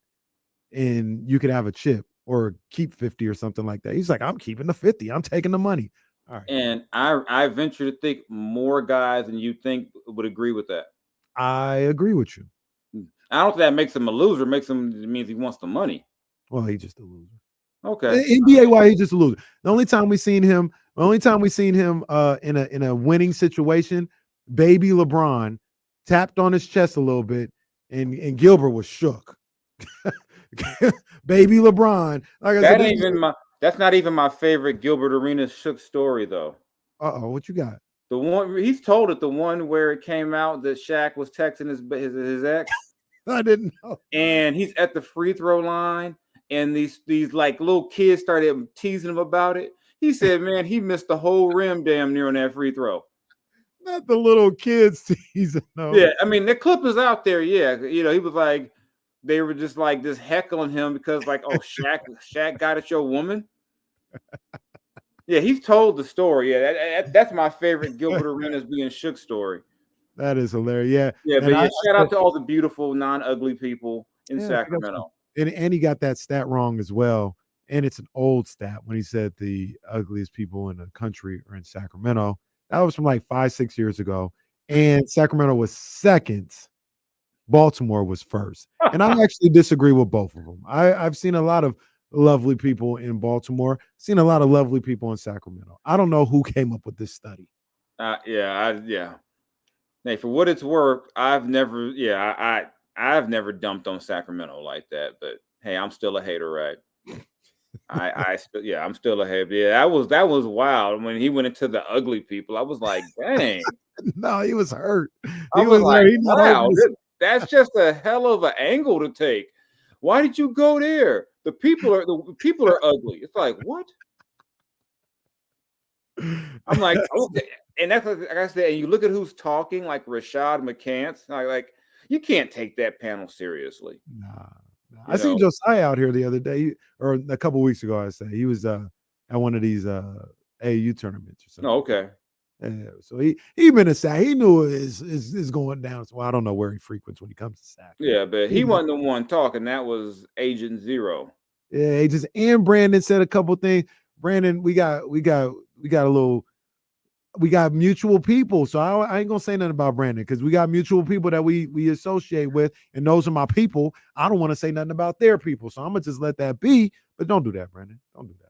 and you could have a chip or keep 50 or something like that. He's like, I'm keeping the 50. I'm taking the money. All right. And I venture to think more guys than you think would agree with that. I agree with you. I don't think that makes him a loser. It means he wants the money. Well, he's just a loser. Okay. NBA why he's just a loser. The only time we seen him in a winning situation, baby LeBron tapped on his chest a little bit, and Gilbert was shook. Baby LeBron. That's not even my favorite Gilbert Arenas shook story though. What you got? The one he's told it, the one where it came out that Shaq was texting his ex. I didn't know. And he's at the free throw line, and these like little kids started teasing him about it. He said, "Man, he missed the whole rim damn near on that free throw." Not the little kids teasing. No. Yeah, I mean the clip is out there. Yeah, he was like, they were just like just heckling him because like, oh, Shaq got at your woman. Yeah, he's told the story. Yeah, that's my favorite Gilbert Arenas being shook story. That is hilarious. Yeah. Yeah, but And yeah, shout out to all the beautiful, non-ugly people in yeah, Sacramento. and he got that stat wrong as well. And it's an old stat when he said the ugliest people in the country are in Sacramento. That was from like 5-6 years ago. And Sacramento was second. Baltimore was first. And I actually disagree with both of them. I've seen a lot of lovely people in Baltimore, seen a lot of lovely people in Sacramento. I don't know who came up with this study. Yeah. Hey, for what it's worth, I've never dumped on Sacramento like that. But hey, I'm still a hater, right? I'm still a hater. Yeah, that was wild when he went into the ugly people. I was like, dang. No, he was hurt. I was like, wow, that's just a hell of an angle to take. Why did you go there? The people are ugly. It's like, what? I'm like, okay. And that's like I said, and you look at who's talking, like Rashad McCants, like you can't take that panel seriously. Nah. I seen Josiah out here the other day, or a couple weeks ago. I say he was at one of these AAU tournaments or something. Oh, okay. Yeah, so he been a Sac. He knew it is going down. So I don't know where he frequents when he comes to Sac. Yeah, but he wasn't the one talking. That was Agent Zero. Yeah, and Brandon said a couple things. Brandon, we got mutual people. So I ain't gonna say nothing about Brandon because we got mutual people that we associate with, and those are my people. I don't want to say nothing about their people, so I'm gonna just let that be. But don't do that, Brandon. Don't do that.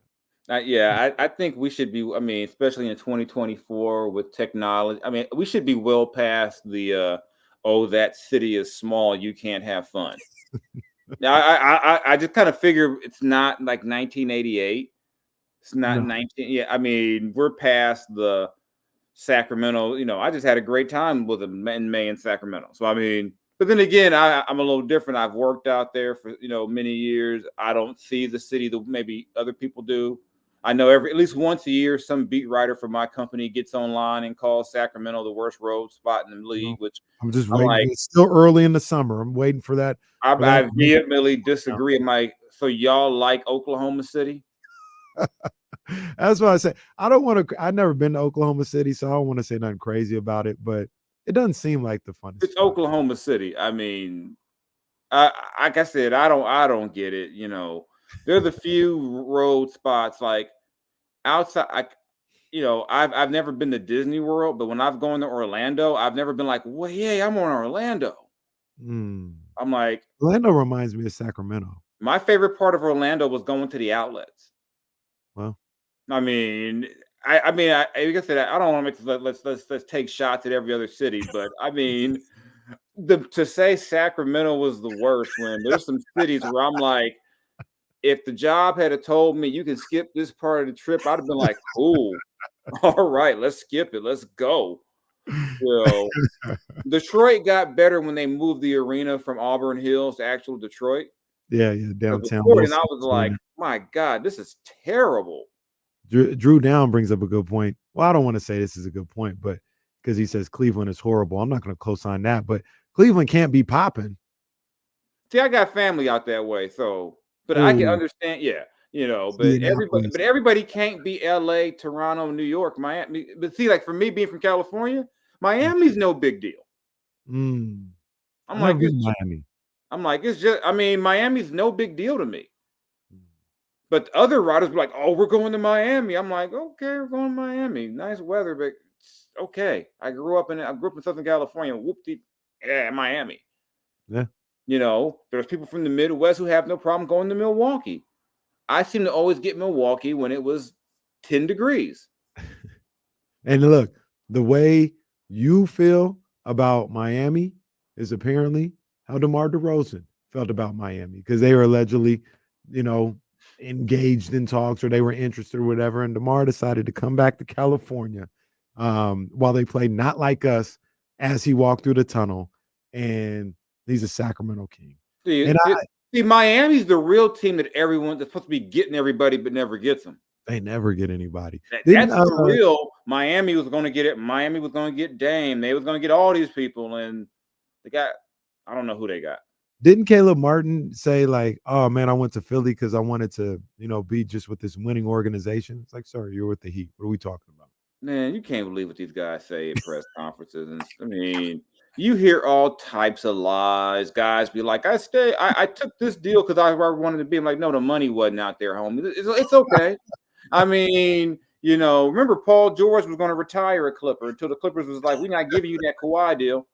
I think we should be. I mean, especially in 2024 with technology. I mean, we should be well past the that city is small, you can't have fun. Now, I just kind of figure it's not like 1988. It's not 19. Yeah, I mean, we're past the Sacramento. I just had a great time with them in May in Sacramento. So I mean, but then again, I'm a little different. I've worked out there for many years. I don't see the city that maybe other people do. I know at least once a year, some beat writer for my company gets online and calls Sacramento the worst road spot in the league. Which I'm just waiting. Like, it's still early in the summer. I'm waiting for that. I vehemently disagree. I'm like, so y'all like Oklahoma City? That's what I say. I don't want to. I've never been to Oklahoma City, so I don't want to say nothing crazy about it. But it doesn't seem like the funnest. It's Oklahoma City. I mean, like I said, I don't get it. There's a few road spots like outside. I've never been to Disney World, but when I've gone to Orlando, I've never been like, well, yeah, I'm on Orlando. I'm like, Orlando reminds me of Sacramento. My favorite part of Orlando was going to the outlets. Well, I mean, I like I said, I don't want to make let's take shots at every other city, but I mean, to say Sacramento was the worst when there's some cities where I'm like, if the job had told me you can skip this part of the trip, I'd have been like, cool, all right, let's skip it, let's go. Detroit got better when they moved the arena from Auburn Hills to actual Detroit. Yeah, downtown. And I was like, my God, this is terrible. Drew Down brings up a good point. Well, I don't want to say this is a good point, but because he says Cleveland is horrible. I'm not going to co-sign that, but Cleveland can't be popping. See, I got family out that way, so I can understand. Yeah, but everybody can't be LA, Toronto, New York, Miami. But see, like for me being from California, Miami's no big deal. I'm like, Miami. I'm like, it's just. I mean, Miami's no big deal to me. But other riders be like, "Oh, we're going to Miami." I'm like, "Okay, we're going to Miami. Nice weather, but it's okay." I grew up in Southern California. Whoop-de, yeah, Miami. Yeah. There's people from the Midwest who have no problem going to Milwaukee. I seem to always get Milwaukee when it was 10 degrees. And look, the way you feel about Miami is apparently how DeMar DeRozan felt about Miami because they were allegedly, engaged in talks or they were interested or whatever. And DeMar decided to come back to California while they played Not Like Us as he walked through the tunnel. And he's a Sacramento King. See, Miami's the real team that everyone's supposed to be getting everybody but never gets them. They never get anybody. That's the real Miami was going to get it. Miami was going to get Dame. They was going to get all these people. And they got, I don't know who they got. Didn't Caleb Martin say like, "Oh man, I went to Philly because I wanted to, be just with this winning organization"? It's like, sorry, you're with the Heat. What are we talking about? Man, you can't believe what these guys say at press conferences. And I mean, you hear all types of lies. Guys be like, I took this deal because I wanted to be. I'm like, no, the money wasn't out there, homie. It's okay. I mean, remember Paul George was going to retire a Clipper until the Clippers was like, we're not giving you that Kawhi deal.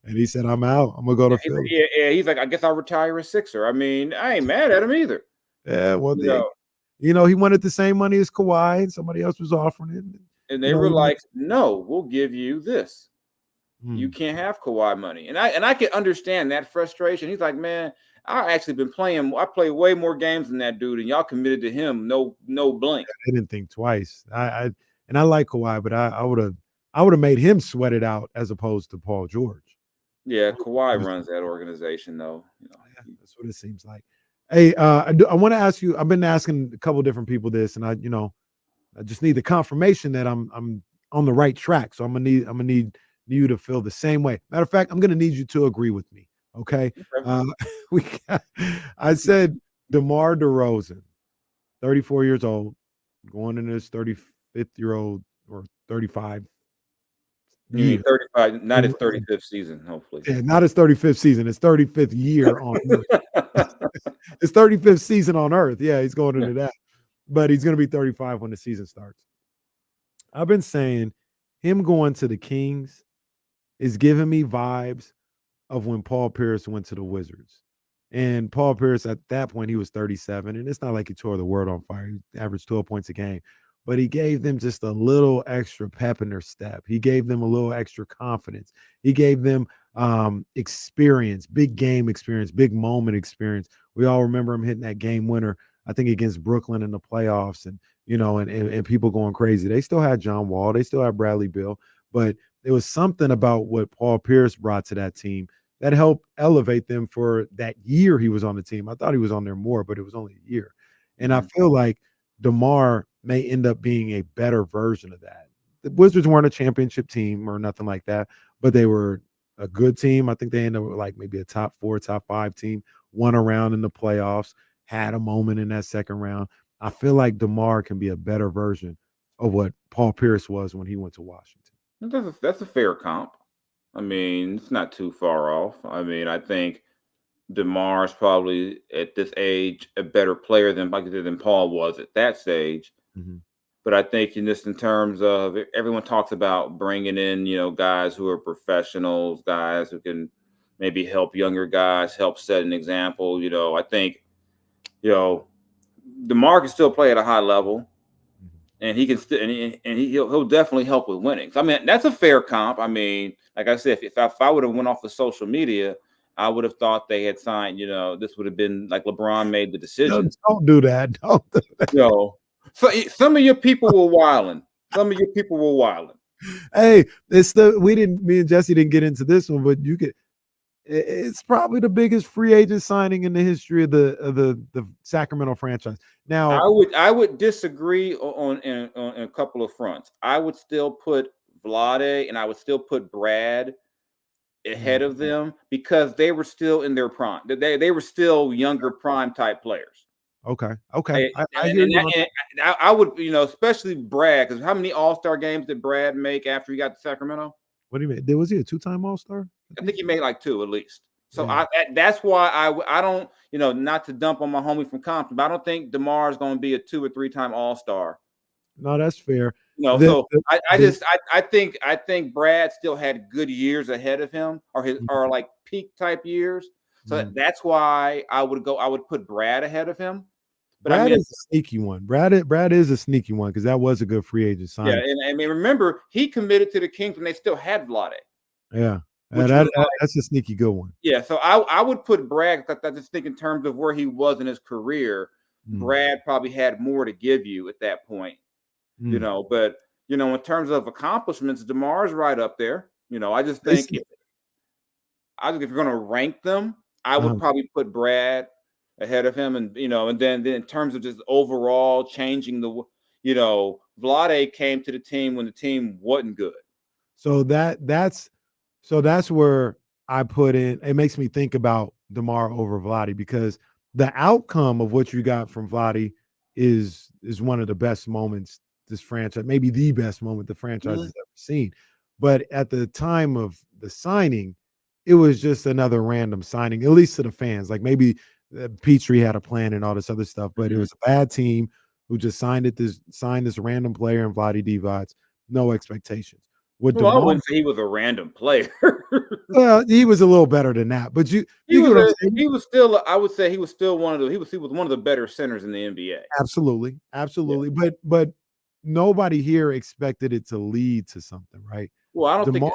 And he said, I'm out. I'm going to go to Philly. He's like, I guess I'll retire a Sixer. I mean, I ain't mad at him either. Yeah, well, he wanted the same money as Kawhi, and somebody else was offering it. And they were like, no, we'll give you this. You can't have Kawhi money. And I can understand that frustration. He's like, man, I actually been playing. I play way more games than that dude, and y'all committed to him. No blink. I didn't think twice. I like Kawhi, but I would have made him sweat it out as opposed to Paul George. Yeah, Kawhi runs that organization, though. Yeah, that's what it seems like. Hey, I want to ask you. I've been asking a couple different people this, and I just need the confirmation that I'm on the right track. So I'm gonna need you to feel the same way. Matter of fact, I'm gonna need you to agree with me. Okay. I said DeMar DeRozan, 34 years old, going into his 35th year old or 35. You mean 35, not his 35th season, hopefully. Yeah, not his 35th season. His 35th year on Earth. His 35th season on Earth. Yeah, he's going into that. But he's going to be 35 when the season starts. I've been saying him going to the Kings is giving me vibes of when Paul Pierce went to the Wizards. And Paul Pierce, at that point, he was 37. And it's not like he tore the world on fire. He averaged 12 points a game. But he gave them just a little extra pep in their step. He gave them a little extra confidence. He gave them experience, big game experience, big moment experience. We all remember him hitting that game winner, I think, against Brooklyn in the playoffs, and and people going crazy. They still had John Wall. They still had Bradley Beal. But there was something about what Paul Pierce brought to that team that helped elevate them for that year he was on the team. I thought he was on there more, but it was only a year. And I feel like DeMar may end up being a better version of that. The Wizards weren't a championship team or nothing like that, but they were a good team. I think they ended up with like maybe a top 4, top 5 team, won a round in the playoffs, had a moment in that second round. I feel like DeMar can be a better version of what Paul Pierce was when he went to Washington. That's a fair comp. I mean, it's not too far off. I mean, I think DeMar's probably at this age a better player than Paul was at that stage. Mm-hmm. But I think in terms of everyone talks about bringing in, guys who are professionals, guys who can maybe help younger guys, help set an example. I think, DeMar can still play at a high level, and he can still, and he'll definitely help with winnings. I mean, that's a fair comp. I mean, like I said, if I would have went off of social media, I would have thought they had signed, this would have been like LeBron made the decision. Don't do that. Don't do that. So some of your people were wilding. Hey, me and Jesse didn't get into this one, but it's probably the biggest free agent signing in the history of the Sacramento franchise. Now, I would disagree on a couple of fronts. I would still put Vlade and I would still put Brad ahead of them because they were still in their prime. They were still younger prime type players. Okay. I would, especially Brad, because how many All-Star games did Brad make after he got to Sacramento? What do you mean? Was he a 2-time All-Star? I think he made like 2 at least. So that's why I don't, not to dump on my homie from Compton, but I don't think DeMar is going to be a 2 or 3-time All-Star. No, that's fair. I think Brad still had good years ahead of him, or like peak type years. So that's why I would put Brad ahead of him. But Brad is a sneaky one. Brad is a sneaky one because that was a good free agent sign. Yeah, and I mean, remember he committed to the Kings when they still had Vlade. Yeah, that's a sneaky good one. Yeah, so I would put Brad. I just think in terms of where he was in his career, Brad probably had more to give you at that point. But in terms of accomplishments, DeMar's right up there. I just think if you're going to rank them, I would probably put Brad ahead of him, and then in terms of just overall changing Vlade came to the team when the team wasn't good. So that's where I put in, it makes me think about DeMar over Vlade, because the outcome of what you got from Vlade is one of the best moments this franchise, maybe the best moment the franchise has ever seen. But at the time of the signing, it was just another random signing, at least to the fans. Like maybe Petrie had a plan and all this other stuff, but it was a bad team who just signed this random player in Vlade Divac, no expectations. With Well, I DeMar, wouldn't say he was a random player. well, he was a little better than that, but you He get what I'm was saying? he was still, I would say he was still one of the, he was one of the better centers in the NBA. Absolutely, absolutely. But nobody here expected it to lead to something, right? Well, I don't think, DeMar,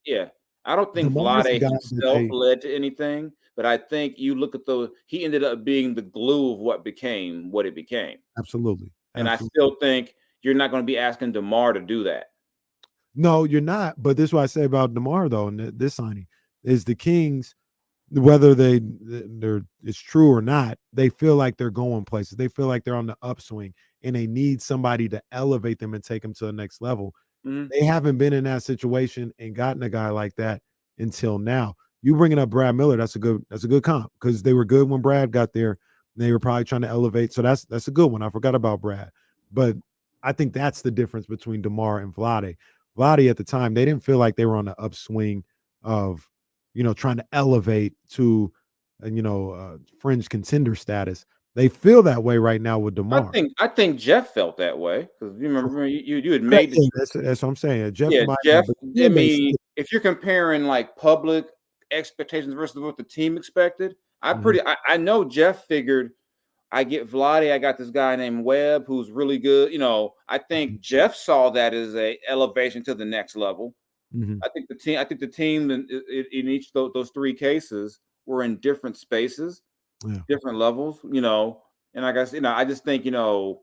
yeah, I don't think DeMar is a Vlade guy that himself they led to anything, but I think you look at he ended up being the glue of what became what it became. absolutely, And I absolutely. still think you're not going to be asking DeMar to do that. No, you're not. But this is what I say about DeMar though, and this signing is the Kings. Whether they're it's true or not, they feel like they're going places. They feel like they're on the upswing, and they need somebody to elevate them and take them to the next level. Mhm. They haven't been in that situation and gotten a guy like that until now. You bringing up Brad Miller, that's a good comp, because they were good when Brad got there. They were probably trying to elevate, so that's a good one. I forgot about Brad, but I think that's the difference between DeMar and Vlade. Vlade at the time, they didn't feel like they were on the upswing of, trying to elevate to, fringe contender status. They feel that way right now with DeMar. I think Jeff felt that way, because you remember you had Yeah, made the, that's what I'm saying. Jeff, yeah, might Jeff. have, but the I fan base mean, if you're comparing like public expectations versus what the team expected, I know Jeff figured, I get Vlade, I got this guy named Webb who's really good. I think Jeff saw that as a elevation to the next level. I think the team in each of those three cases were in different spaces, different levels, and I guess, I just think, because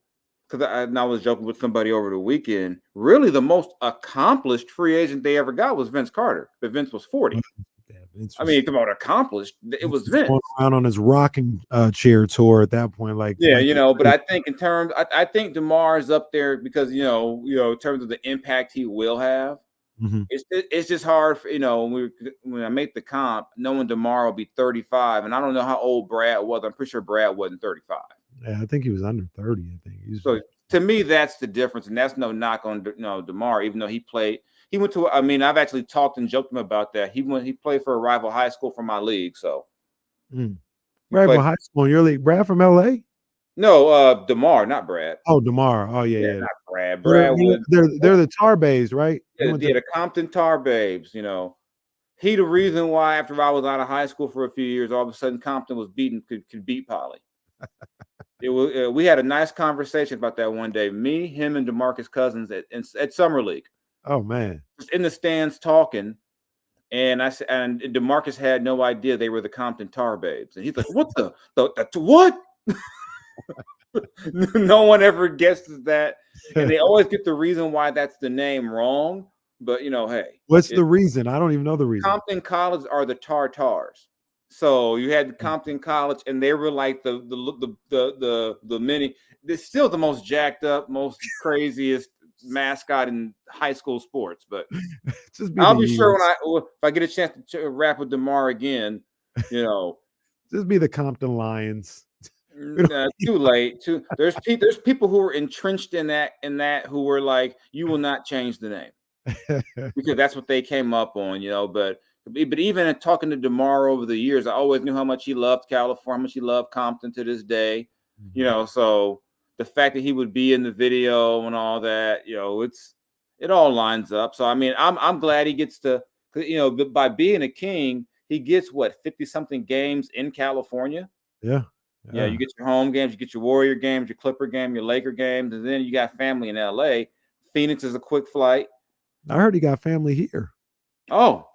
I was joking with somebody over the weekend, really the most accomplished free agent they ever got was Vince Carter, but Vince was 40. I mean, come on, accomplished. It was Vince. Going around on his rocking chair tour at that point, like Yeah, but I think in terms, I think DeMar is up there because in terms of the impact he will have. It's just hard for, when I make the comp, knowing DeMar will be 35, and I don't know how old Brad was. I'm pretty sure Brad wasn't 35. Yeah, I think he was under 30. I think So to me, that's the difference, and that's no knock on DeMar, even though he went to. I mean, I've actually talked and joked him about that. He played for a rival high school from my league, so. Rival high school in your league. Brad from LA? No, DeMar, not Brad. Oh, DeMar. Oh, yeah. Not Brad. They're Brad they're the Tar Bays, right? Yeah, the Compton Tar Babes. He the reason why after I was out of high school for a few years, all of a sudden Compton was could beat Poly. It was we had a nice conversation about that one day. Me, him, and DeMarcus Cousins at Summer League. Oh man, just in the stands talking, and and DeMarcus had no idea they were the Compton Tar Babes, and he's like, "What the what?" No one ever guesses that, and they always get the reason why that's the name wrong. But hey, what's the reason? I don't even know the reason. Compton College are the Tartars. So you had Compton College, and they were like the mini. They're still the most jacked up, most craziest mascot in high school sports. But I'll be sure if I get a chance to rap with DeMar again, just be the Compton Lions. Too late. There's people who are entrenched in that who were like, you will not change the name because that's what they came up on, But even in talking to DeMar over the years, I always knew how much he loved California, how much he loved Compton to this day. So the fact that he would be in the video and all that, it all lines up. So I mean, I'm glad he gets to, by being a King, he gets 50-something games in California. Yeah. Yeah, you get your home games, you get your Warrior games, your Clipper game, your Laker games, and then you got family in LA. Phoenix is a quick flight. I heard he got family here. Oh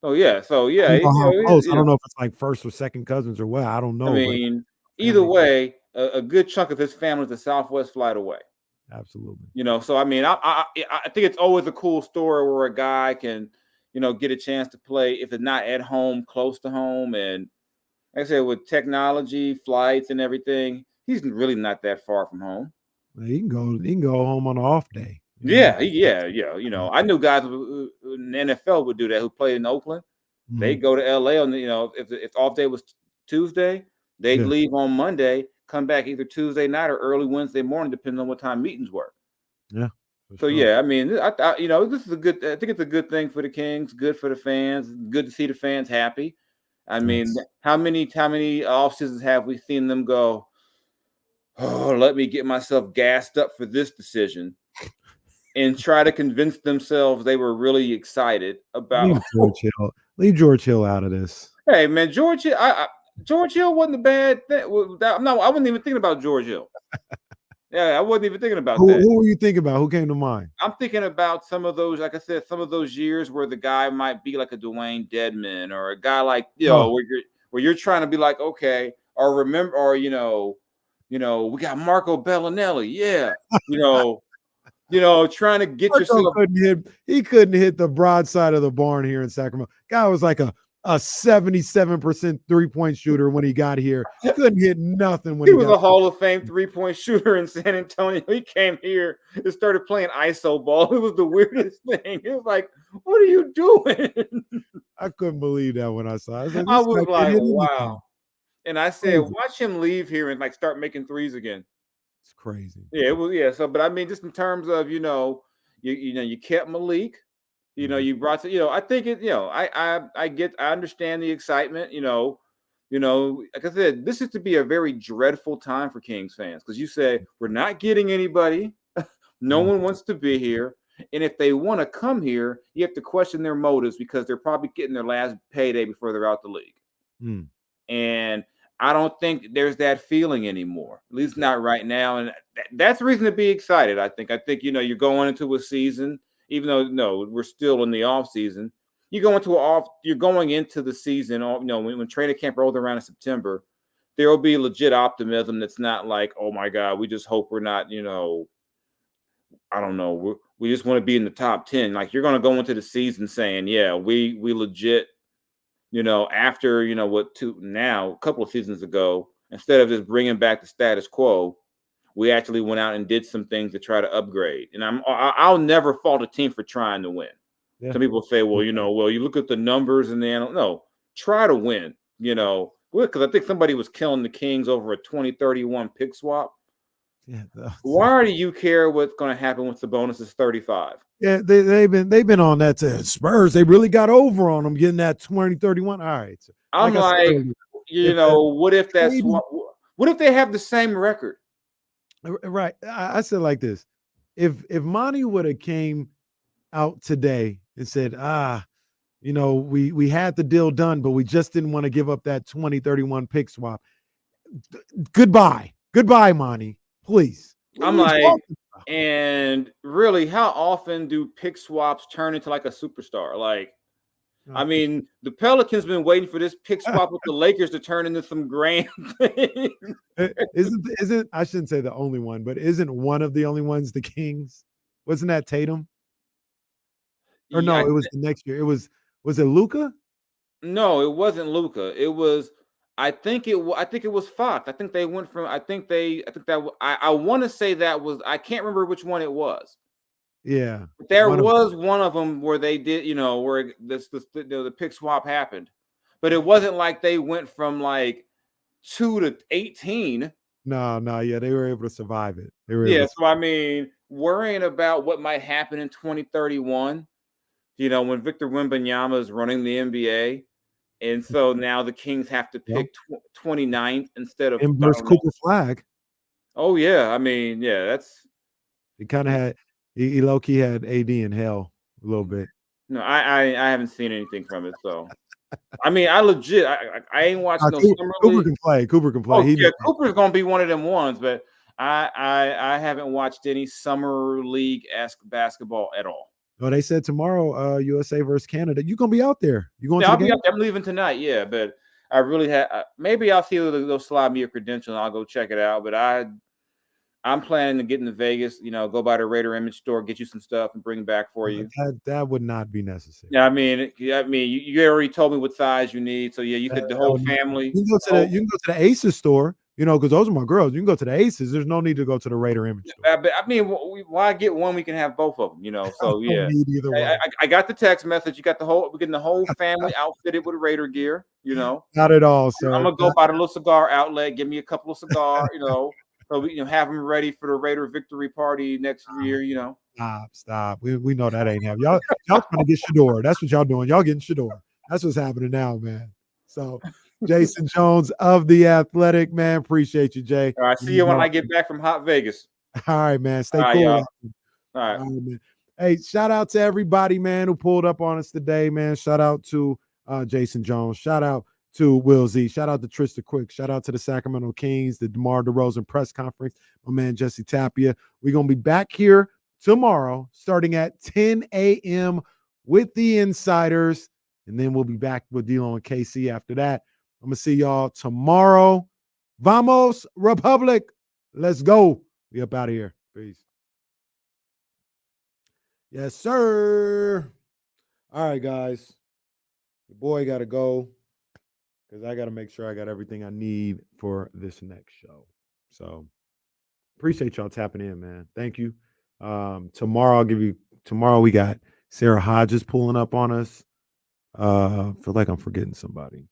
yeah. So yeah, I don't know if it's like first or second cousins or what. I don't know. I mean, either way, a good chunk of his family is a Southwest flight away. Absolutely. So I mean, I think it's always a cool story where a guy can, get a chance to play if it's not at home, close to home, and like I said, with technology, flights, and everything, he's really not that far from home. He can go home on an off day. Yeah. I knew guys in the NFL would do that who played in Oakland. They go to LA on the, if off day was Tuesday, they'd leave on Monday, come back either Tuesday night or early Wednesday morning, depending on what time meetings were. Yeah. So yeah, I mean, this is I think it's a good thing for the Kings, good for the fans, good to see the fans happy. I mean, how many off seasons have we seen them go, oh, let me get myself gassed up for this decision, and try to convince themselves they were really excited about. Leave George Hill out of this. Hey man, George Hill wasn't a bad thing. No, I wasn't even thinking about George Hill. Yeah, I wasn't even thinking about that. Who were you thinking about? Who came to mind? I'm thinking about some of those, like I said, some of those years where the guy might be like a Dwayne Dedman or a guy like, where you're trying to be like, okay, or remember, or we got Marco Bellinelli, trying to get yourself. He couldn't hit the broadside of the barn here in Sacramento. Guy was like a 77% 3-point shooter when he got here. Couldn't hit nothing when he was a Hall of Fame 3-point shooter in San Antonio. He came here and started playing ISO ball. It was the weirdest thing. It was like, what are you doing? I couldn't believe that when I saw it. I was like, wow. And I said, watch him leave here and like start making threes again. It's crazy. Yeah, it was. Yeah. So, but I mean, just in terms of, you kept Malik. You brought I think it, I understand the excitement, like I said, this is to be a very dreadful time for Kings fans because you say we're not getting anybody. No one wants to be here. And if they want to come here, you have to question their motives because they're probably getting their last payday before they're out the league. And I don't think there's that feeling anymore, at least not right now. And that's the reason to be excited. I think, you're going into a season. Even though we're still in the off season, you're going into the season. When training camp rolls around in September, there will be legit optimism. That's not like, oh my God, we just hope we're not. I don't know. We just want to be in the top 10. Like you're going to go into the season saying, yeah, we legit. After a couple of seasons ago, instead of just bringing back the status quo. We actually went out and did some things to try to upgrade. And I'll never fault a team for trying to win. Yeah. Some people say, well, you look at the numbers and then no, try to win, because I think somebody was killing the Kings over a 2031 pick swap. Yeah. Why do you care what's going to happen with the bonus is 35? Yeah, they've been on that to Spurs. They really got over on them getting that 2031. All right. So, I'm what if that's what if they have the same record? Right. I said like this. If Monty would have came out today and said, we had the deal done, but we just didn't want to give up that 2031 pick swap. Goodbye, Monty, please. I'm like, and really, how often do pick swaps turn into like a superstar? Like, I mean, the Pelicans been waiting for this pick swap with the Lakers to turn into some grand thing. Isn't I shouldn't say the only one, but isn't one of the only ones the Kings? Wasn't that Tatum? Or no, it was the next year. Was it Luka? No, it wasn't Luka. It was. I think it was Fox. I think they went from. I want to say that was. I can't remember which one it was. Yeah, there was one of them where they did, where the pick swap happened, but it wasn't like they went from like 2 to 18. No, yeah, they were able to survive it. So I mean, worrying about what might happen in 2031, when Victor Wembanyama is running the NBA, and so now the Kings have to pick 29th instead of versus Cooper Flag. Oh yeah, I mean, yeah, that's. It kind of had. He low-key had AD in hell a little bit. No, I haven't seen anything from it. So, I mean, I legit, I ain't watching no summer league. Cooper can play. Oh, yeah, Cooper's gonna be one of them ones, but I haven't watched any summer league-esque basketball at all. No, they said tomorrow, USA versus Canada. You're gonna be out there. You going? Yeah, I'll be out there. I'm leaving tonight. Yeah, but I really maybe I'll see if they'll slide me a credential and I'll go check it out. But I'm planning to get into Vegas, go by the Raider Image store, get you some stuff and bring it back for you. That would not be necessary. Yeah, I mean, you already told me what size you need. So yeah, you could the whole family. You can go to the Aces store. You know, because those are my girls. You can go to the Aces. There's no need to go to the Raider image store. I mean, why get one? We can have both of them, you know. So yeah, either way. I got the text message. You got we're getting the whole family outfitted with Raider gear, you know. Not at all, sir. I'm gonna go by the little cigar outlet, give me a couple of cigars, you know, so we have them ready for the Raider victory party next year, you know. Stop. We know that ain't happening. Y'all trying to get Shador. That's what y'all doing. Y'all getting Shador. That's what's happening now, man. So Jason Jones of The Athletic, man. Appreciate you, Jay. All right, see you when I get back from hot Vegas. All right, man. Stay All cool. right, all right. Man. Hey, shout out to everybody, man, who pulled up on us today, man. Shout out to Jason Jones. Shout out to Will Z. Shout out to Trista Quick. Shout out to the Sacramento Kings, the DeMar DeRozan press conference. My man, Jesse Tapia. We're going to be back here tomorrow starting at 10 a.m. with the Insiders. And then we'll be back with D'Lo and KC after that. I'm going to see y'all tomorrow. Vamos, Republic. Let's go. We up out of here. Peace. Yes, sir. All right, guys. The boy got to go because I got to make sure I got everything I need for this next show. So appreciate y'all tapping in, man. Thank you. Tomorrow we got Sarah Hodges pulling up on us. Feel like I'm forgetting somebody.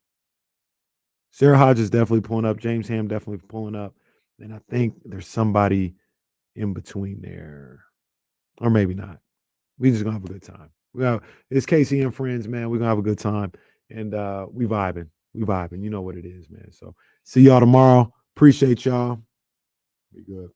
Sarah Hodges definitely pulling up. James Ham definitely pulling up. And I think there's somebody in between there. Or maybe not. We just gonna have a good time. It's Casey and friends, man. We're gonna have a good time. And we vibing. We vibing. You know what it is, man. So see y'all tomorrow. Appreciate y'all. Be good.